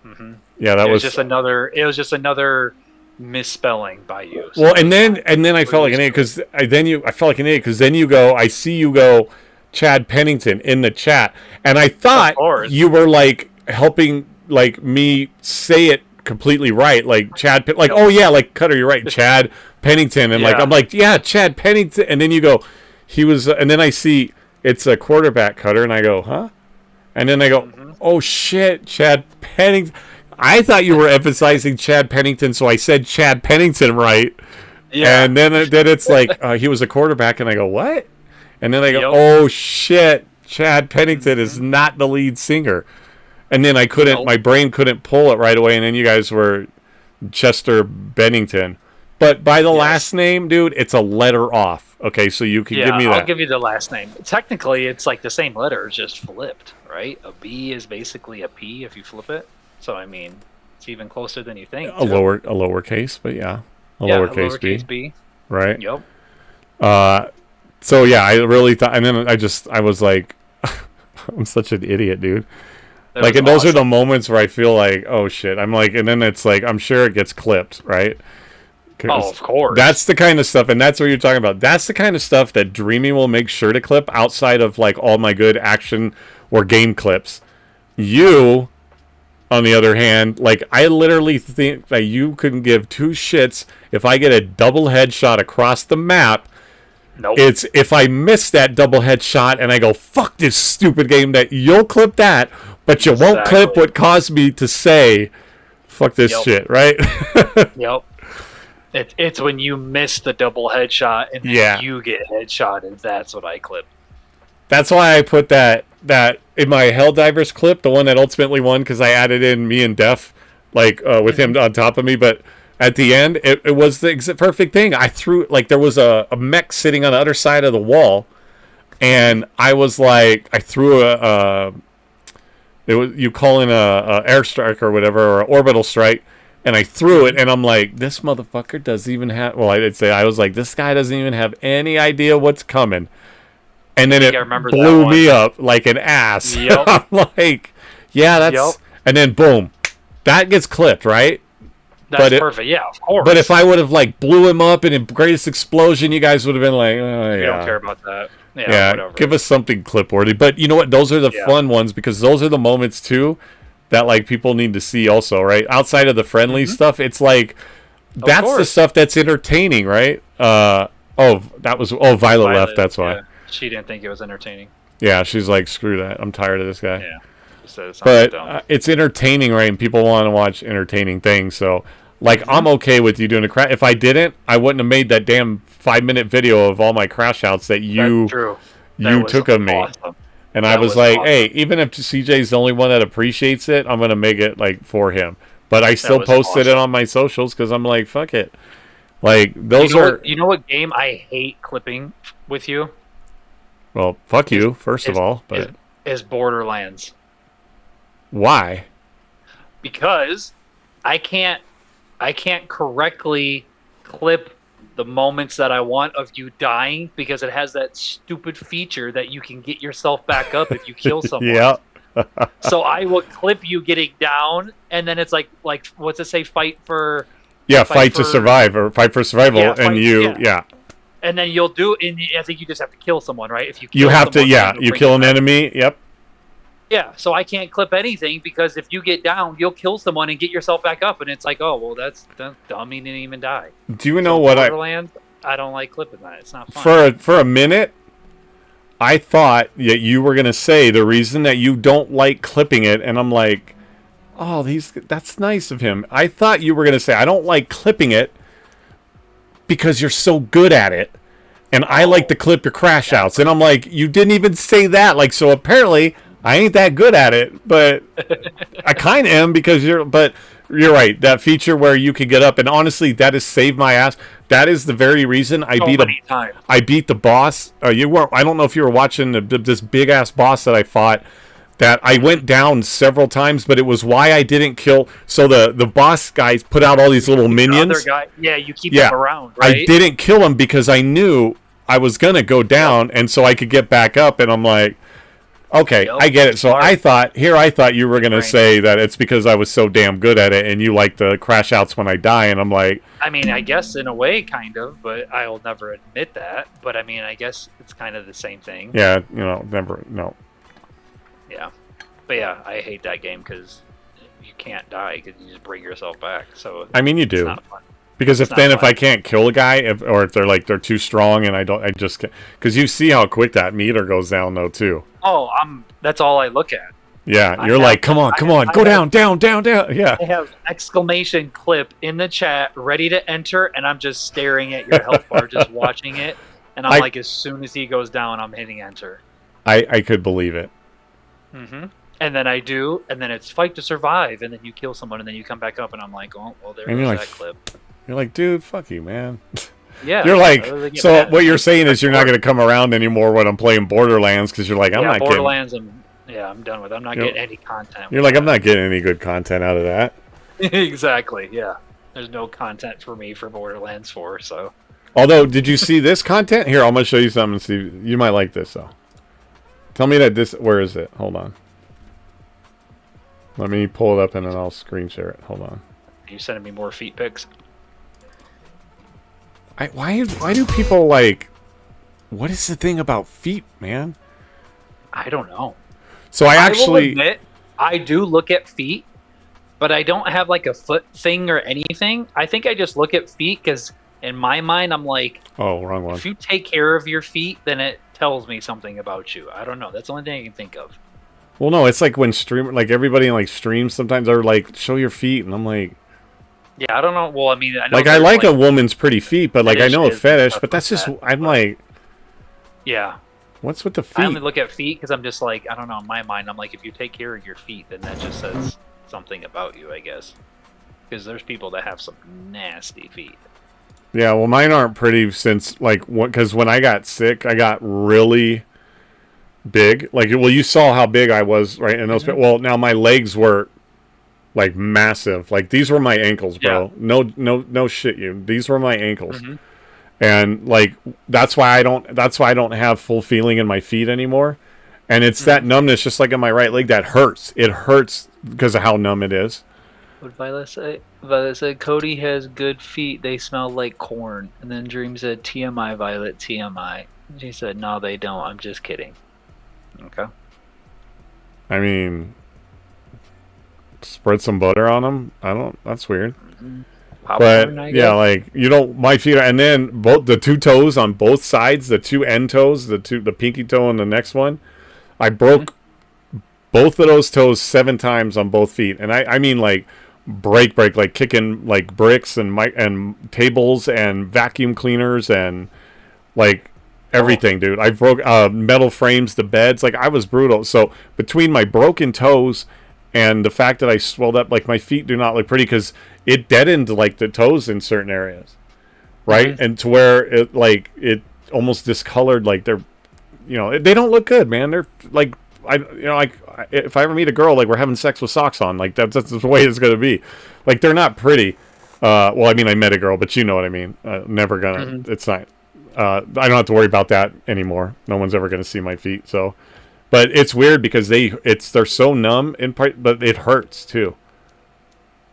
Mm-hmm. Yeah, that was just another. It was just another misspelling by you. So well, and then I felt like an idiot because I felt like an idiot because then you go. I see you go, Chad Pennington in the chat, and I thought you were like helping like me say it completely right, like Chad. Like oh yeah, like Cutter, you're right, Chad Pennington, and like I'm like yeah, Chad Pennington, and then you go, he was, and then I see it's a quarterback, Cutter, and I go huh, and then I go oh shit, Chad Pennington. I thought you were emphasizing Chad Pennington, so I said Chad Pennington right. Yeah. And then it's like he was a quarterback, and I go what? And then I go oh shit, Chad Pennington is not the lead singer. And then I couldn't, my brain couldn't pull it right away, and then you guys were Chester Bennington. But by the last name, dude, it's a letter off. Okay, so you can give me that. I'll give you the last name. Technically, it's like the same letter, it's just flipped, right? A B is basically a P if you flip it. So, I mean, it's even closer than you think. A lowercase, but yeah. A lowercase B. Right? Yep. So, yeah, I really thought, and then I was like, I'm such an idiot, dude. Like, and those are the moments where I feel like, oh, shit. I'm like, and then it's like, I'm sure it gets clipped, right? Oh, of course. That's the kind of stuff, and that's what you're talking about. That's the kind of stuff that Dreamy will make sure to clip outside of, like, all my good action or game clips. You, on the other hand, like, I literally think that you couldn't give 2 shits if I get a double headshot across the map. Nope. It's if I miss that double headshot and I go, fuck this stupid game, that you'll clip that, but you won't clip what caused me to say, fuck this shit, right? Yep. It's when you miss the double headshot and then you get headshotted. That's what I clip. That's why I put that in my Helldivers clip, the one that ultimately won, because I added in me and Def, like with him on top of me. But at the end, it was the perfect thing. I threw, like, there was a mech sitting on the other side of the wall, and I was like, I threw you call in a airstrike or whatever, or an orbital strike. And I threw it, and I'm like, this motherfucker doesn't even have... Well, I was like, this guy doesn't even have any idea what's coming. And then it blew me up like an ass. Yep. I'm like, yeah, that's... Yep. And then, boom. That gets clipped, right? That's perfect, yeah, of course. But if I would have, like, blew him up in a greatest explosion, you guys would have been like, oh, yeah. We don't care about that. Yeah, whatever. Give us something clip-worthy. But you know what? Those are the fun ones, because those are the moments, too, that like people need to see also, right? Outside of the friendly stuff, it's like That's the stuff that's entertaining, right? Violet left. That's why. Yeah. She didn't think it was entertaining. Yeah, she's like, screw that. I'm tired of this guy. Yeah. So But it's entertaining, right? And people want to watch entertaining things. So, like, I'm okay with you doing a crash. If I didn't, I wouldn't have made that damn 5-minute video of all my crash outs that you took of me. Awesome. And I was like, hey, even if CJ's the only one that appreciates it, I'm gonna make it like for him. But I still posted it on my socials because I'm like, fuck it. Like those you know what game I hate clipping with you? Well, fuck you, first of all. But is Borderlands. Why? Because I can't correctly clip the moments that I want of you dying because it has that stupid feature that you can get yourself back up if you kill someone. Yeah. So I will clip you getting down, and then it's like what's it say? Fight to survive or fight for survival, And then you'll do. And I think you just have to kill someone, right? If you you kill an enemy. Yep. Yeah, so I can't clip anything because if you get down, you'll kill someone and get yourself back up, and it's like, oh well, that's dumb. He didn't even die. Do you know what Borderlands, I don't like clipping that. It's not fun. For a minute, I thought that you were gonna say the reason that you don't like clipping it, and I'm like, oh, that's nice of him. I thought you were gonna say I don't like clipping it because you're so good at it, and I like to clip your crash outs, and I'm like, you didn't even say that. Like, so apparently I ain't that good at it, but I kind of am because but you're right. That feature where you can get up, and honestly, that has saved my ass. That is the very reason I beat the boss. You weren't. I don't know if you were watching this big ass boss that I fought. That I went down several times, but it was why I didn't kill. So the boss guys put out all these little minions. You keep them around. Right? I didn't kill him because I knew I was gonna go down, and so I could get back up. And I'm like, okay, I get it. So I thought you were gonna say that it's because I was so damn good at it, and you like the crash outs when I die. And I'm like, I mean, I guess in a way, kind of, but I'll never admit that. But I mean, I guess it's kind of the same thing. Yeah, never, no. Yeah, but yeah, I hate that game because you can't die because you just bring yourself back. So I mean, you do. It's not fun. Because if I can't kill a guy, or if they're too strong, and I just can't, because you see how quick that meter goes down though too. Oh, that's all I look at. Yeah, you're like, come on, go down. Yeah. I have exclamation clip in the chat ready to enter, and I'm just staring at your health bar, just watching it, and I'm like, as soon as he goes down, I'm hitting enter. I could believe it. Mm-hmm. And then I do, and then it's fight to survive, and then you kill someone, and then you come back up, and I'm like, oh, well, there goes that clip. You're like, dude, fuck you, man. Yeah. You're like, so what you're saying is you're not going to come around anymore when I'm playing Borderlands because you're like, I'm not Borderlands getting... I'm done with it. I'm not getting any content. You're like, I'm not getting any good content out of that. Exactly, yeah. There's no content for me for Borderlands 4, so. Although, did you see this content? Here, I'm going to show you something. See, you might like this, though. Tell me that where is it? Hold on. Let me pull it up and then I'll screen share it. Hold on. Are you sending me more feet pics? Why do people like... What is the thing about feet, man? I don't know. So I will admit, I do look at feet, but I don't have like a foot thing or anything. I think I just look at feet because in my mind, I'm like... Oh, wrong one. If you take care of your feet, then it tells me something about you. I don't know. That's the only thing I can think of. Well, no, it's like when everybody in like streams sometimes are like, show your feet, and I'm like... Yeah, I don't know. Well, I mean, I know I like a woman's pretty feet, but like I know a fetish, but that's just I'm like, yeah. What's with the feet? I only look at feet because I'm just like, I don't know. In my mind, I'm like, if you take care of your feet, then that just says something about you, I guess. Because there's people that have some nasty feet. Yeah, well, mine aren't pretty since because when I got sick, I got really big. Like, well, you saw how big I was, right? And those. Well, now my legs were. Like massive, like these were my ankles, bro. Yeah. No shit, you. These were my ankles, and like that's why I don't have full feeling in my feet anymore, and it's that numbness, just like in my right leg, that hurts. It hurts because of how numb it is. What did Violet say? Violet said Cody has good feet. They smell like corn. And then Dream said TMI. Violet TMI. She said no, they don't. I'm just kidding. Okay. I mean. Spread some butter on them. That's weird. Popcorn, I But guess? yeah, like my feet, and then both the two toes on both sides, the two end toes, the pinky toe and the next one, I broke both of those toes 7 times on both feet, and I mean like break, like kicking like bricks and tables and vacuum cleaners and like everything, dude. I broke metal frames, the beds, like I was brutal. So between my broken toes and the fact that I swelled up, like my feet do not look pretty because it deadened like the toes in certain areas, right? And to where it almost discolored, like they're, they don't look good, man. They're like, if I ever meet a girl, like we're having sex with socks on, like that's the way it's gonna be. Like they're not pretty. Well, I mean, I met a girl, but you know what I mean. Never gonna. It's not. I don't have to worry about that anymore. No one's ever gonna see my feet. So, but it's weird because they're so numb in part, but it hurts too.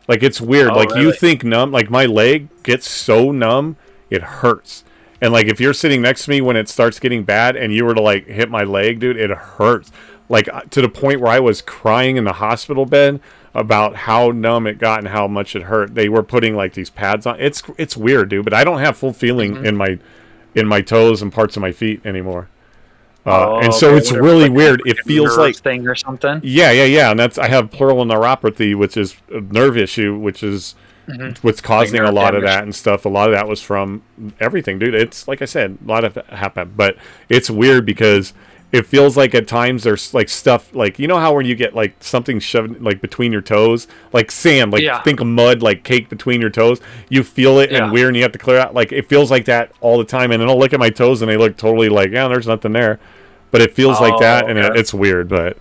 Like it's weird. Oh, like really? you think numb, like my leg gets so numb, it hurts. And like if you're sitting next to me when it starts getting bad and you were to like hit my leg, dude, it hurts. Like to the point where I was crying in the hospital bed about how numb it got and how much it hurt. They were putting like these pads on. It's weird, dude, but I don't have full feeling in my toes and parts of my feet anymore. And so it's really weird. It feels like thing or something. Yeah. And I have pleural neuropathy, which is a nerve issue, which is what's causing Like a lot of damage. that and stuff. A lot of that was from everything, dude. It's like I said, a lot of it happened, but it's weird because it feels like at times there's like stuff, like how when you get like something shoved like between your toes, like sand, like think of mud, like cake between your toes. You feel it and weird, and you have to clear out. Like it feels like that all the time, and then I'll look at my toes and they look totally like, there's nothing there, but it feels like that, and it's weird. But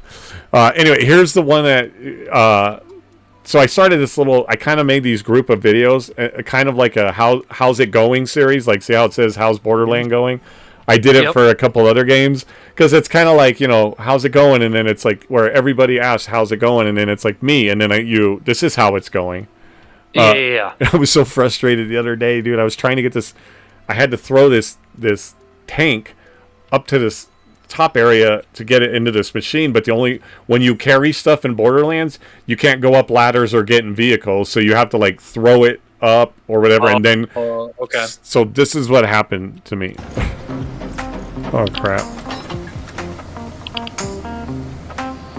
anyway, here's the one that. So I started this I kind of made these group of videos, kind of like a how's it going series, like see how it says how's Borderland going. I did it for a couple other games because it's kind of like, how's it going? And then it's like where everybody asks, how's it going? And then it's like me. And then this is how it's going. Yeah. I was so frustrated the other day, dude. I was trying to get this. I had to throw this tank up to this top area to get it into this machine. But when you carry stuff in Borderlands, you can't go up ladders or get in vehicles. So you have to like throw it up or whatever. And then, okay. So this is what happened to me. Oh crap.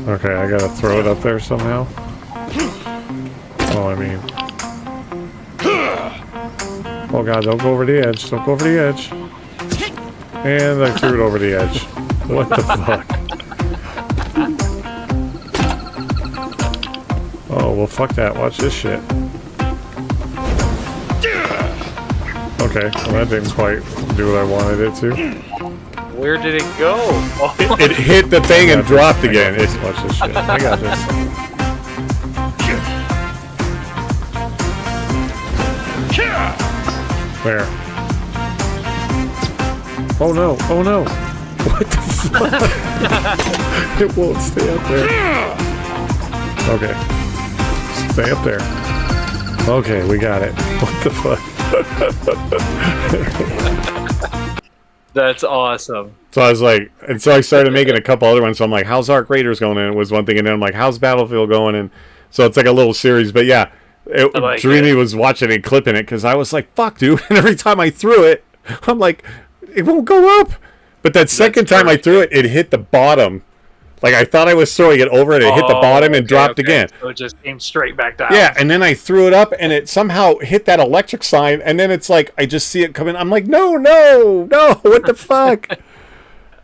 Okay, I gotta throw it up there somehow. Oh god, don't go over the edge. Don't go over the edge. And I threw it over the edge. What the fuck? Oh, well fuck that. Watch this shit. Okay, well that didn't quite do what I wanted it to. Where did it go? It hit the thing and dropped again. Watch this shit. I got this. Where? Oh no! Oh no! What the fuck? It won't stay up there. Okay. Stay up there. Okay, we got it. What the fuck? That's awesome. So I was like, and so I started making a couple other ones. So I'm like, how's Arc Raiders going? And it was one thing. And then I'm like, how's Battlefield going? And so it's like a little series. But yeah, Dreamy was watching it, clipping it, because I was like, fuck, dude. And every time I threw it, I'm like, it won't go up. But that second time I threw it, it hit the bottom. Like I thought I was throwing it over and it hit the bottom and dropped again. So it just came straight back down. Yeah, and then I threw it up and it somehow hit that electric sign, and then it's like I just see it coming. I'm like, no, what the fuck?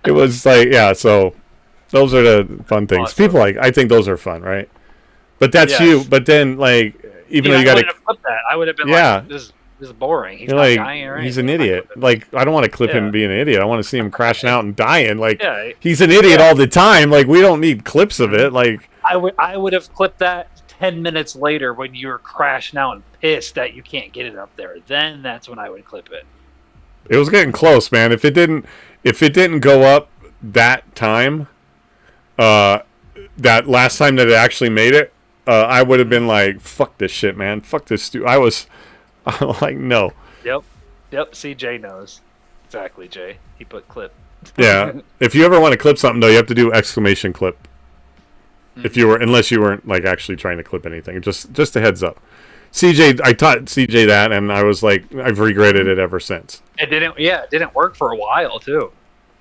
It was like, yeah, so those are the fun things. Awesome. People I think those are fun, right? But that's you. But then like even though you got to clip that, I would have been like, this is boring. He's not like, dying, right? he's an idiot. Like, I don't want to clip him being an idiot. I want to see him crashing out and dying. Like, he's an idiot all the time. Like, we don't need clips of it. Like, I would have clipped that 10 minutes later when you were crashing out and pissed that you can't get it up there. Then that's when I would clip it. It was getting close, man. If it didn't go up that time, that last time that it actually made it, I would have been like, fuck this shit, man. Fuck this dude. I'm like, no. Yep. See, Jay knows. Exactly, Jay. He put clip. Yeah. If you ever want to clip something, though, you have to do exclamation clip. Unless you weren't like actually trying to clip anything. Just a heads up. CJ, I taught CJ that, and I was like, I've regretted it ever since. It didn't work for a while too.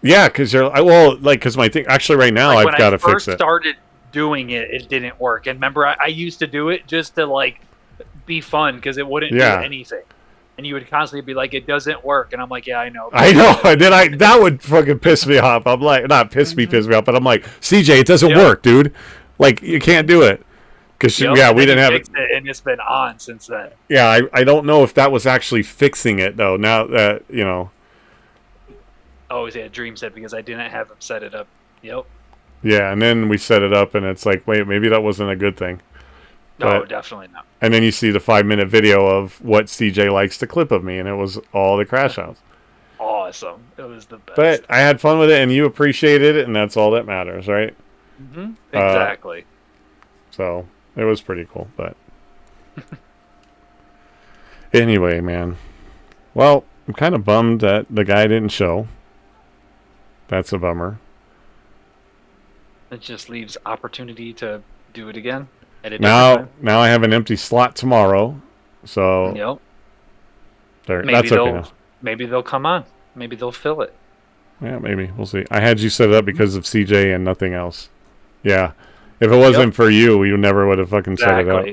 Yeah, because because my thing, actually right now, Like, I've got to fix When I first it. started doing it, it didn't work. And remember, I used to do it just to like be fun because it wouldn't do anything. And you would constantly be like, it doesn't work. And I'm like, yeah, I know. I know. And then that would fucking piss me off. I'm like, not piss me off, but I'm like, CJ, it doesn't work, dude. Like, you can't do it. Because, we didn't have it. And it's been on since then. Yeah, I don't know if that was actually fixing it, though, now that, Always had dream set because I didn't have him set it up. Yep. Yeah, and then we set it up, and it's like, wait, maybe that wasn't a good thing. No, definitely not. And then you see the 5-minute video of what CJ likes to clip of me, and it was all the crash outs. Awesome. It was the best. But I had fun with it, and you appreciated it, and that's all that matters, right? Mm-hmm. Exactly. So it was pretty cool, but anyway, man. Well, I'm kind of bummed that the guy didn't show. That's a bummer. It just leaves opportunity to do it again. Now I have an empty slot tomorrow, so yep. That's okay now. Maybe they'll come on. Maybe they'll fill it. Yeah, maybe. We'll see. I had you set it up because of CJ and nothing else. Yeah. If it wasn't for you, you never would have fucking set it up.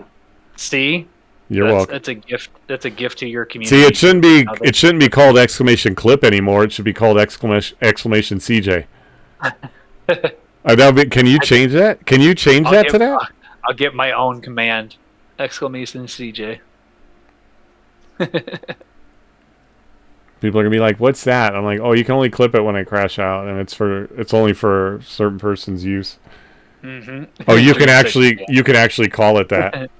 See? You're welcome. That's a gift. That's a gift to your community. See, it shouldn't be called exclamation clip anymore. It should be called exclamation CJ. Can you change that? Can you change that to that? I'll get my own command. Exclamation CJ. People are gonna be like, "What's that?" I'm like, "Oh, you can only clip it when I crash out, and it's only for certain person's use." Mm-hmm. Oh, you can actually call it that.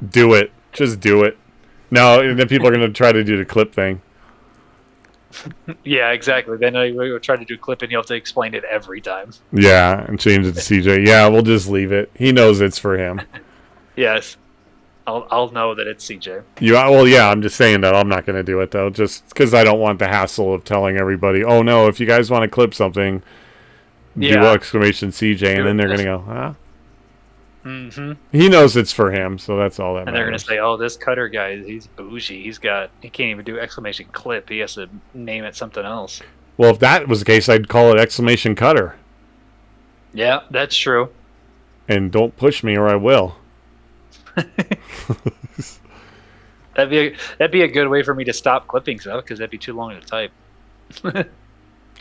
Do it. Just do it. No, and then people are gonna try to do the clip thing. Yeah, exactly. Then we will try to do clip, and you have to explain it every time. Yeah, and change it to CJ. Yeah, we'll just leave it. He knows it's for him. Yes, I'll know that it's CJ. Well, yeah. I'm just saying that I'm not going to do it though, just because I don't want the hassle of telling everybody. Oh no, if you guys want to clip something, do exclamation CJ, and then they're going to go, huh? Mm-hmm. He knows it's for him, so that's all that matters. And they're going to say, oh, this Cutter guy, he's bougie. He can't even do exclamation clip. He has to name it something else. Well, if that was the case, I'd call it exclamation Cutter. Yeah, that's true. And don't push me or I will. That'd be a good way for me to stop clipping stuff, because that'd be too long to type.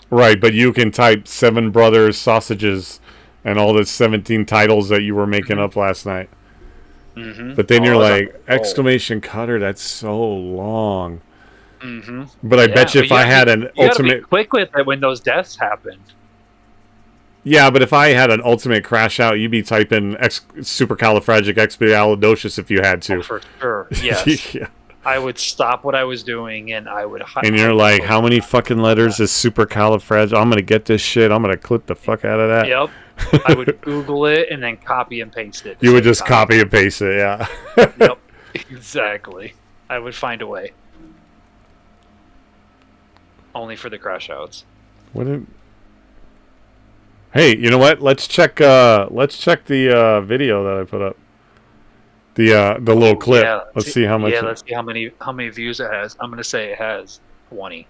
Right, but you can type 7 Brothers Sausages and all the 17 titles that you were making up last night. Mm-hmm. But then you're like, exclamation Cutter, that's so long. Mm-hmm. But I bet you if I had an ultimate... be quick with it when those deaths happen. Yeah, but if I had an ultimate crash out, you'd be typing supercalifragilisticexpialidocious if you had to. Oh, for sure, yes. Yeah. I would stop what I was doing, and I would... And you're like, how many fucking letters is supercalifragil? I'm going to get this shit. I'm going to clip the fuck out of that. Yep. I would Google it and then copy and paste it. You would just copy and paste it, yeah. Yep, exactly. I would find a way. Only for the crash outs. Hey, you know what? Let's check the video that I put up. The little clip. Yeah, let's see how much. Yeah, let's see how many views it has. I'm gonna say it has 20.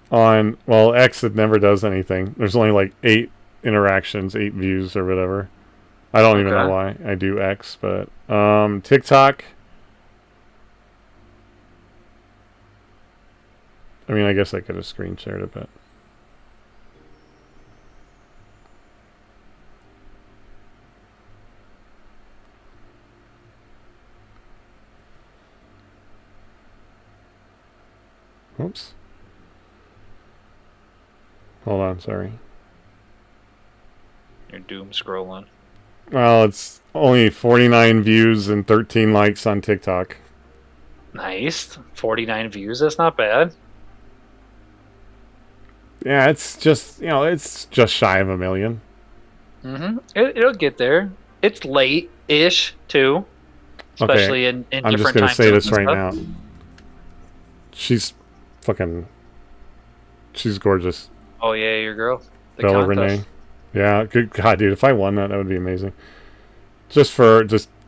Well, X, it never does anything. There's only like 8 interactions, 8 views or whatever. I don't even know why I do X, but TikTok. I mean, I guess I could have screen shared it, but. Oops. Hold on, sorry. You're doom scrolling. Well, it's only 49 views and 13 likes on TikTok. Nice. 49 views, that's not bad. Yeah, it's just, it's just shy of 1 million. Mm-hmm. It'll get there. It's late-ish, too. Especially in different times. I'm just going to say this right now. She's gorgeous. Oh yeah, your girl. Bella Renee. Yeah, good God, dude. If I won that would be amazing. Just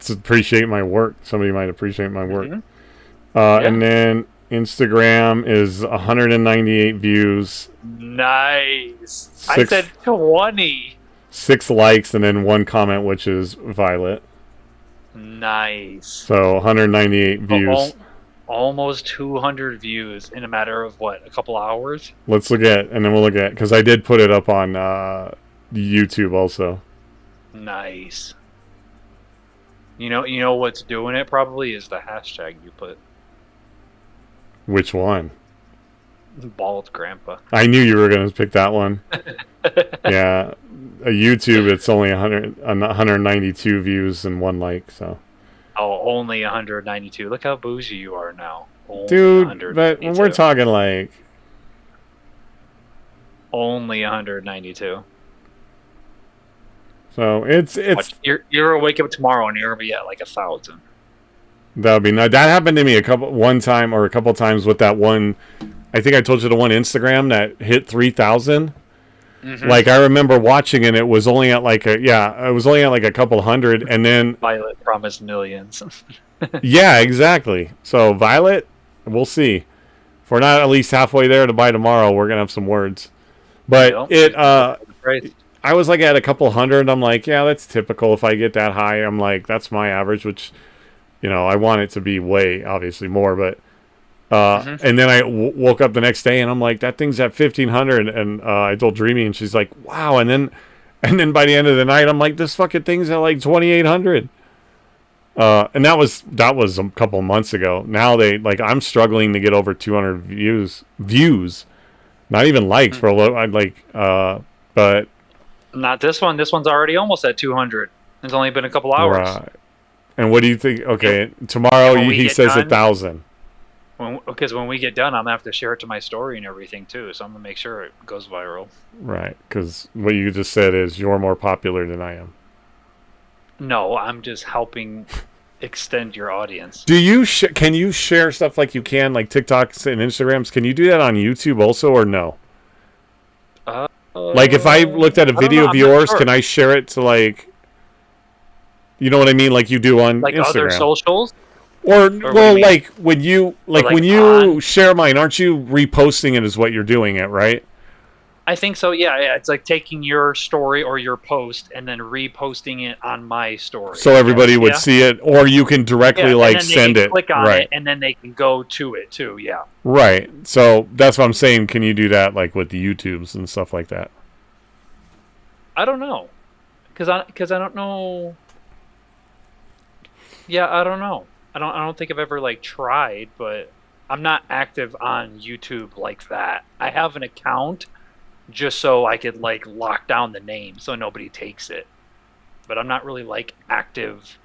appreciate my work. Somebody might appreciate my work. Yeah. And then Instagram is 198 views. Nice. I said 20. 6 likes and then 1 comment, which is Violet. Nice. So 198 views. Almost 200 views in a matter of what, a couple hours? Let's look at, and then we'll look at, because I did put it up on YouTube also. Nice. You know what's doing it probably is the hashtag you put. Which one? Bald grandpa. I knew you were going to pick that one. Yeah. A YouTube, it's only 192 views and 1 like, so. Oh, only 192. Look how bougie you are now. Only Dude, but when we're talking like... Only 192. So it's you're gonna wake up tomorrow and you're gonna be at like 1,000. That would be nice. That happened to me a couple times with that one. I think I told you the one Instagram that hit 3,000. Like I remember watching it. It was only at like a couple hundred, and then Violet promised millions. Yeah, exactly. So Violet, we'll see. If we're not at least halfway there to buy tomorrow, we're gonna have some words. But I was like at a couple hundred. I'm like, yeah, that's typical. If I get that high, I'm like, that's my average, which, I want it to be way obviously more, but. And then I woke up the next day and I'm like, that thing's at 1,500. And I told Dreamy and she's like, wow. And then by the end of the night, I'm like, this fucking thing's at like 2,800. And that was a couple months ago. Now I'm struggling to get over 200 views, not even likes for a little. I'd like, but not this one. This one's already almost at 200. It's only been a couple hours. Right. And what do you think? Okay. Tomorrow he says 1,000. Because when we get done, I'm going to have to share it to my story and everything, too. So I'm going to make sure it goes viral. Right. Because what you just said is you're more popular than I am. No, I'm just helping extend your audience. Do you can you share stuff like you can, like TikToks and Instagrams? Can you do that on YouTube also, or no? Like if I looked at a video of yours, can I share it to like, you know what I mean? Like you do on like Instagram. Other socials? Or well, like when you share mine, aren't you reposting it? Is what you're doing it, right? I think so. Yeah. It's like taking your story or your post and then reposting it on my story, so everybody would see it, or you can directly send it. Click on it, and then they can go to it too. Yeah. Right. So that's what I'm saying. Can you do that like with the YouTubes and stuff like that? I don't know, because I don't know. Yeah, I don't know. I don't think I've ever tried, but I'm not active on YouTube like that. I have an account just so I could lock down the name so nobody takes it. But I'm not really active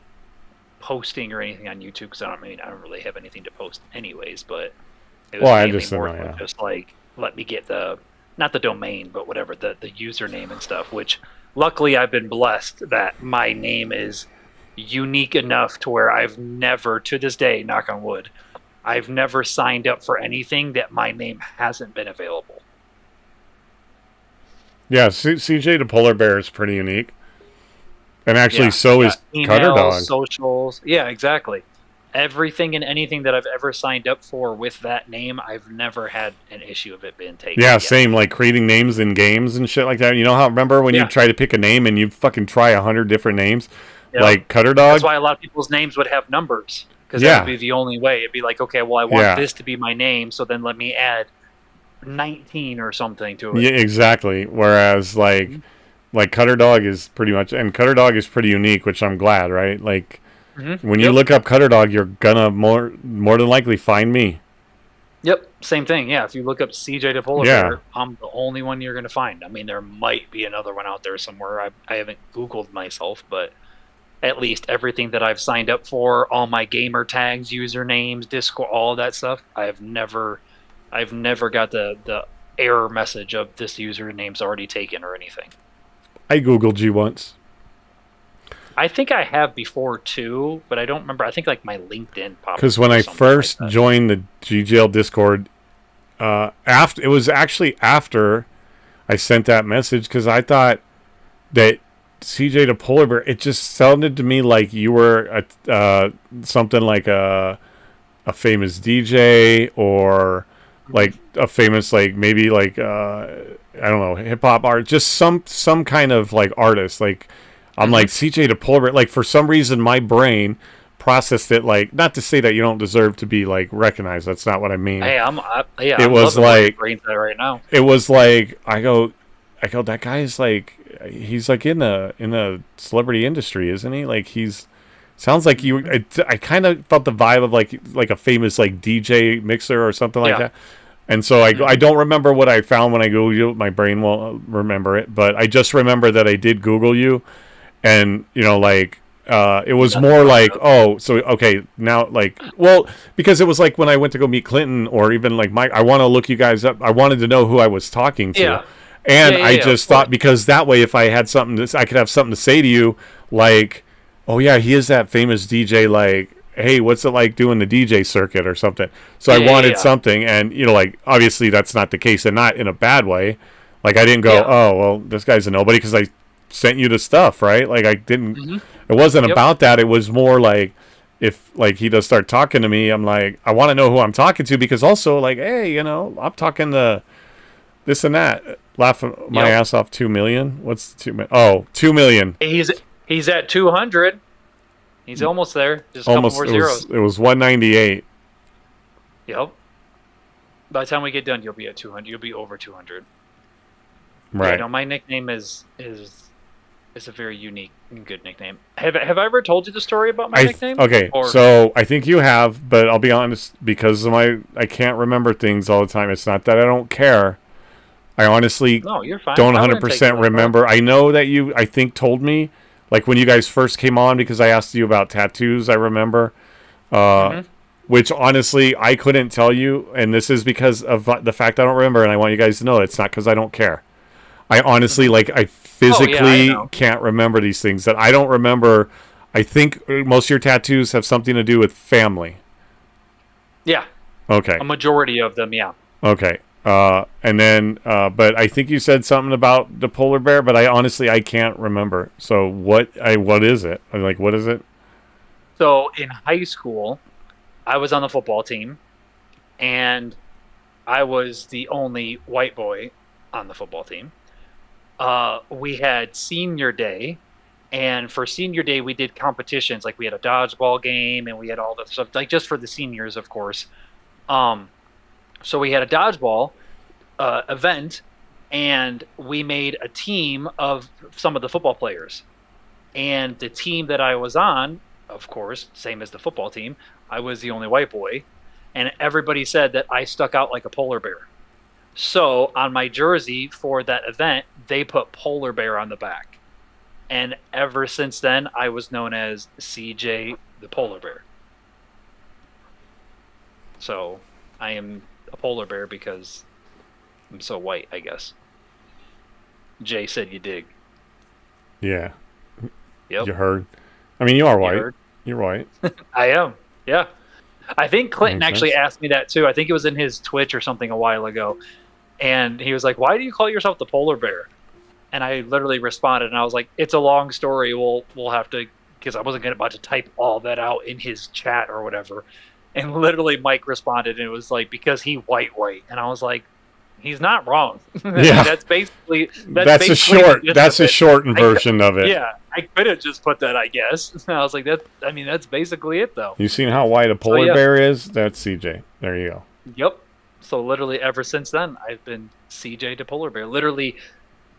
posting or anything on YouTube because I don't really have anything to post anyways. But it was just let me get not the domain, but whatever the username and stuff. Which luckily I've been blessed that my name is unique enough to where I've never, to this day, knock on wood, I've never signed up for anything that my name hasn't been available. Yeah, CJ the Polar Bear is pretty unique. And actually, so is Cutterdawg. Socials. Yeah, exactly. Everything and anything that I've ever signed up for with that name, I've never had an issue of it being taken. Yeah, same. Like creating names in games and shit like that. You know how, remember when you try to pick a name and you fucking try 100 different names? Yep. Like Cutterdawg. That's why a lot of people's names would have numbers. Because that would be the only way. It'd be like, okay, well, I want this to be my name, so then let me add 19 or something to it. Yeah, exactly. Whereas, like Cutterdawg is pretty much... And Cutterdawg is pretty unique, which I'm glad, right? Like, when you look up Cutterdawg, you're gonna more than likely find me. Yep, same thing. Yeah, if you look up CJ the Polar Bear, I'm the only one you're gonna find. I mean, there might be another one out there somewhere. I haven't Googled myself, but... At least everything that I've signed up for, all my gamer tags, usernames, Discord, all that stuff, I've never got the error message of this username's already taken or anything. I Googled you once. I think I have before too, but I don't remember. I think my LinkedIn popped up. Because when I first joined the GGL Discord, it was actually after I sent that message, because I thought that CJ the Polar Bear, it just sounded to me like you were something like a famous DJ or like a famous like maybe like I don't know, hip hop art, just some kind of like artist. Like I'm like CJ the Polar Bear. Like for some reason my brain processed it like, not to say that you don't deserve to be like recognized. That's not what I mean. Hey, it was like brain that right now. It was like I go that guy is like, he's like in the celebrity industry, isn't he? Like he's sounds like you. I kind of felt the vibe of like a famous like DJ mixer or something like that. And so I don't remember what I found when I Googled you. My brain won't remember it, but I just remember that I did Google you, and you know like. It was more like, oh, so okay, now like, well, because it was like when I went to go meet Clinton or even like Mike, I want to look you guys up. I wanted to know who I was talking to, and I just thought because that way, if I had something, I could have something to say to you, like, oh yeah, he is that famous DJ. Like, hey, what's it like doing the DJ circuit or something? So I wanted something, and you know, like obviously that's not the case, and not in a bad way. Like I didn't go, oh well, this guy's a nobody because I sent you the stuff, right? Like I didn't. It wasn't about that. It was more like if like he does start talking to me, I'm like, I want to know who I'm talking to because also like, hey, you know, I'm talking to this and that. Laughing my ass off. 2 million. What's 2 million? Oh, 2 million. He's at 200. He's almost there. Just a couple more zeros. It was 198. Yep. By the time we get done, you'll be at 200. You'll be over 200. Right. Yeah, no, my nickname is a very unique and good nickname. Have I ever told you the story about my nickname? Okay, so I think you have, but I'll be honest, because of I can't remember things all the time. It's not that I don't care. I honestly you're fine. don't 100% remember. I know that you, I think, told me, like when you guys first came on, because I asked you about tattoos, I remember, which honestly, I couldn't tell you, and this is because of the fact I don't remember, and I want you guys to know it's not because I don't care. I honestly, like, I physically can't remember these things that I don't remember. I think most of your tattoos have something to do with family. Yeah. Okay. A majority of them, yeah. Okay. And then, but I think you said something about the polar bear, but I can't remember. So what is it? Like, what is it? So in high school, I was on the football team, and I was the only white boy on the football team. We had senior day, and for senior day we did competitions. Like we had a dodgeball game, and we had all that stuff, like just for the seniors, of course. So we had a dodgeball event, and we made a team of some of the football players. And the team that I was on, of course, same as the football team, I was the only white boy, and everybody said that I stuck out like a polar bear. So on my jersey for that event, they put polar bear on the back. And ever since then, I was known as CJ the polar bear. So I am a polar bear because I'm so white, I guess. Jay said you dig. Yeah. Yep. You heard. I mean, you are white. You're white. I am. Yeah. I think Clinton actually asked me that too. I think it was in his Twitch or something a while ago. And he was like, why do you call yourself the polar bear? And I literally responded, and I was like, it's a long story. We'll have to, because I wasn't about to type all that out in his chat or whatever. And literally Mike responded, and it was like, because he white. And I was like, he's not wrong. Yeah. That's basically a shortened version of it. Yeah. I could have just put that, I guess. I was like, that's basically it though. You seen how white a polar bear is? That's CJ. There you go. Yep. So literally ever since then, I've been CJ to polar bear. Literally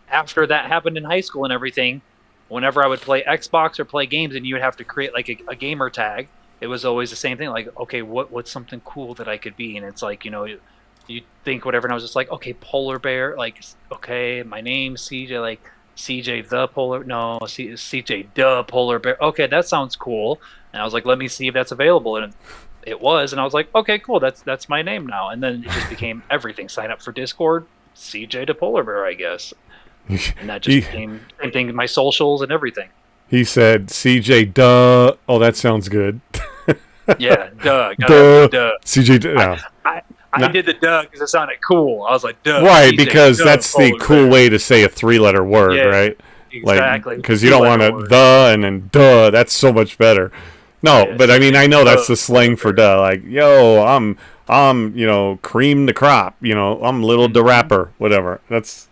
after that happened in high school and everything, whenever I would play Xbox or play games and you would have to create like a gamer tag, it was always the same thing. Like, okay, what's something cool that I could be? And it's like, you think whatever. And I was just like, okay, polar bear. Like, okay, my name's CJ. Like, CJ the polar. No, CJ the polar bear. Okay, that sounds cool. And I was like, let me see if that's available. And it was, and I was like, okay, cool, that's my name now. And then it just became everything. Sign up for Discord, CJ to polar bear, I guess. And that just became same thing, my socials and everything. He said, CJ, duh. Oh, that sounds good. Yeah, duh. Duh. CJ, duh. I did the duh because it sounded cool. I was like, duh. Right, CJ, because duh, that's the cool way to say a 3-letter word, right? Exactly. Because you don't want to the and then duh. That's so much better. No, Yeah, but I mean, I know that's the slang for duh. Like, yo, I'm cream the crop. I'm Lil the rapper. Whatever. That's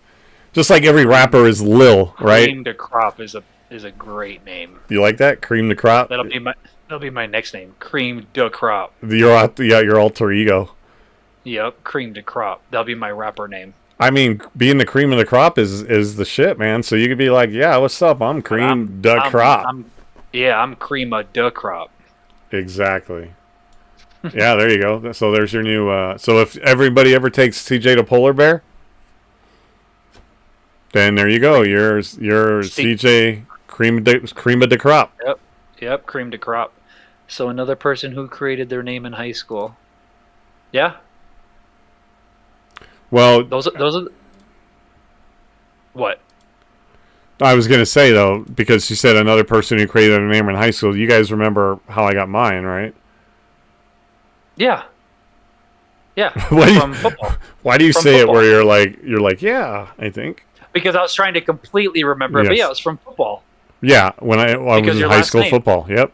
just like every rapper is Lil, right? Cream de Crop is a great name. You like that? Cream the crop. That'll be my next name. Cream de Crop. Your alter ego. Yep, Cream de Crop. That'll be my rapper name. I mean, being the cream of the crop is the shit, man. So you could be like, yeah, what's up? I'm cream the crop. I'm cream of de crop. Exactly. Yeah, there you go. So there's your new. So if everybody ever takes TJ to Polar Bear, then there you go. You're CJ cream of the crop. Yep, cream de crop. So another person who created their name in high school. Yeah. Well, those are. What? I was gonna say though, because you said another person who created a name in high school. You guys remember how I got mine, right? Yeah. Yeah. From football. Why do you from say football. it where you're like, yeah, I think. Because I was trying to completely remember, Yes. but yeah, it was from football. Yeah, when I was in high school football. Yep.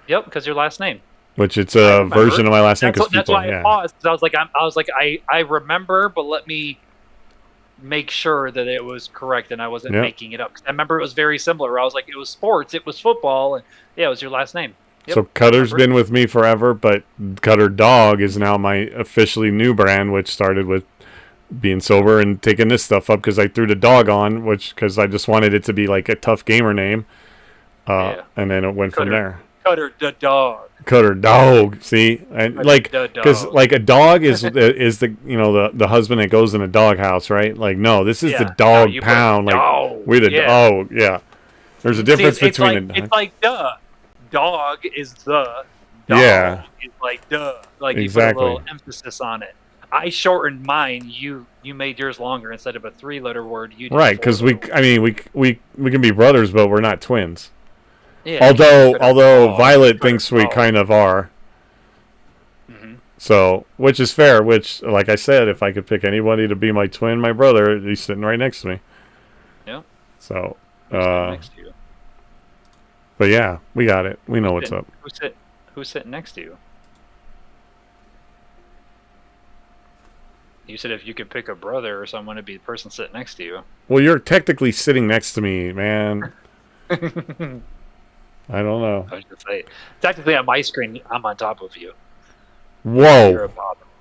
Yep, because your last name. Which it's a version of my last name. That's why I paused. I was like, I remember, but let me make sure that it was correct and I wasn't making it up. 'Cause I remember it was very similar. I was like, it was sports, it was football, and yeah, it was your last name. Yep, so Cutter's been with me forever, but Cutterdawg is now my officially new brand, which started with being sober and taking this stuff up because I threw the dog on, because I just wanted it to be like a tough gamer name, and then it went from there. Cutterdawg. See, and because a dog is the husband that goes in a dog house, right? Like, no, this is the dog pound. Like we're the yeah. There's a difference between it's like duh. Dog is the dog is like duh. Like exactly. You put a little emphasis on it. I shortened mine. You made yours longer instead of a 3-letter word. You did right? Because we can be brothers, but we're not twins. Yeah, although Violet thinks we kind of are. Mm-hmm. So, which is fair. Which, like I said, if I could pick anybody to be my twin, my brother, he's sitting right next to me. Yeah. So. Next to you. But yeah, we got it. We know what's up. Who's sitting next to you? You said if you could pick a brother or someone to be the person sitting next to you. Well, you're technically sitting next to me, man. I don't know. I was gonna say, technically on my screen, I'm on top of you. Whoa.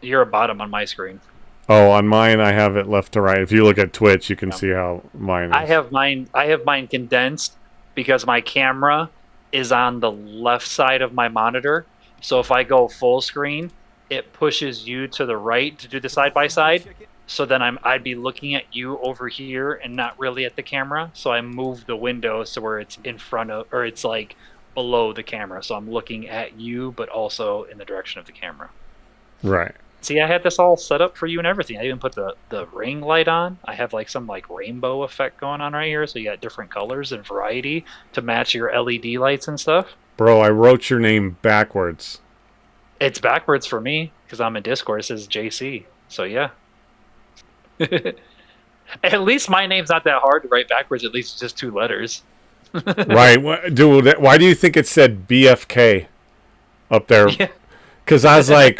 You're a bottom on my screen. Oh, on mine, I have it left to right. If you look at Twitch, you can see how mine is. I have mine condensed because my camera is on the left side of my monitor. So if I go full screen, it pushes you to the right to do the side by side. So then I'd be looking at you over here and not really at the camera. So I move the window so where it's in front of, or it's like below the camera. So I'm looking at you, but also in the direction of the camera. Right. See, I had this all set up for you and everything. I even put the ring light on. I have like some like rainbow effect going on right here. So you got different colors and variety to match your LED lights and stuff. Bro, I wrote your name backwards. It's backwards for me because I'm in Discord. It says JC. So yeah. At least my name's not that hard to write backwards. At least it's just 2 letters. Right. Dude, why do you think it said BFK up there? Yeah. Because I was like,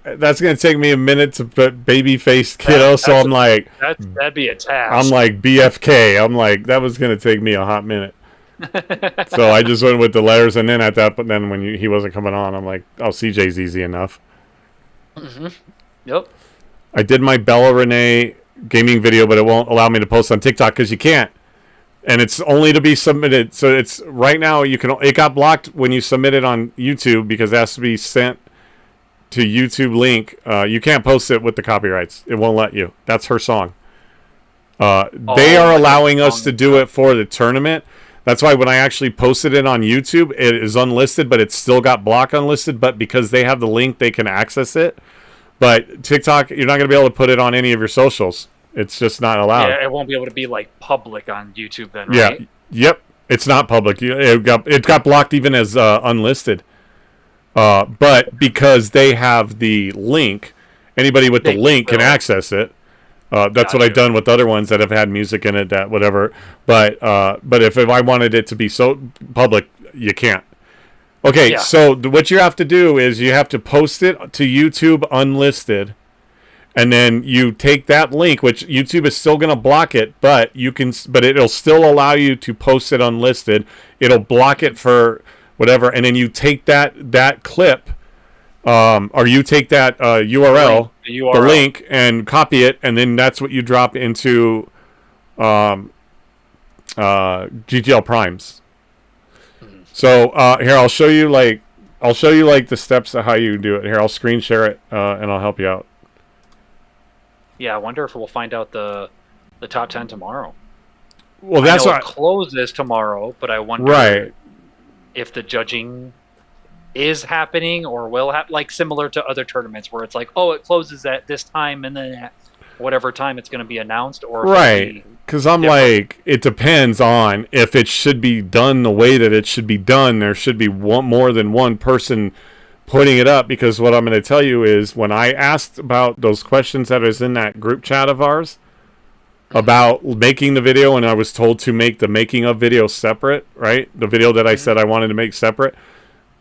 that's going to take me a minute to put baby-faced kiddo, so I'm like... That'd be a task. I'm like, BFK. I'm like, that was going to take me a hot minute. So I just went with the letters, and then but then when he wasn't coming on, I'm like, oh, CJ's easy enough. Mm-hmm. Yep. I did my Bella Renee gaming video, but it won't allow me to post on TikTok because you can't. And it's only to be submitted. So it's right now it got blocked when you submit it on YouTube because it has to be sent to YouTube link. You can't post it with the copyrights. It won't let you. That's her song. They are allowing us to do it for the tournament. That's why when I actually posted it on YouTube, it is unlisted, but it's still got block unlisted. But because they have the link, they can access it. But TikTok, you're not going to be able to put it on any of your socials. It's just not allowed. Yeah, it won't be able to be like public on YouTube then, right? Yeah. Yep. It's not public. It got blocked even as unlisted. But because they have the link, anybody with the link can access it. That's what I've done with other ones that have had music in it, that whatever. But if I wanted it to be so public, you can't. Okay, Yeah. so what you have to do is you have to post it to YouTube unlisted, and then you take that link, which YouTube is still going to block it, but it'll still allow you to post it unlisted. It'll block it for whatever, and then you take that clip, or you take that URL, the link, and copy it, and then that's what you drop into GGL Primes. So here, I'll show you like the steps of how you do it. Here, I'll screen share it, and I'll help you out. Yeah, I wonder if we'll find out the top 10 tomorrow. Well, that's what it closes tomorrow, but I wonder right. if the judging is happening or will happen, like similar to other tournaments where it's like, oh, it closes at this time and then at whatever time it's going to be announced, or right. Because I'm like, it depends on if it should be done the way that it should be done. There should be more than one person putting it up, because what I'm going to tell you is when I asked about those questions that is in that group chat of ours about making the video, and I was told to make the making of video separate, right? The video that I said I wanted to make separate,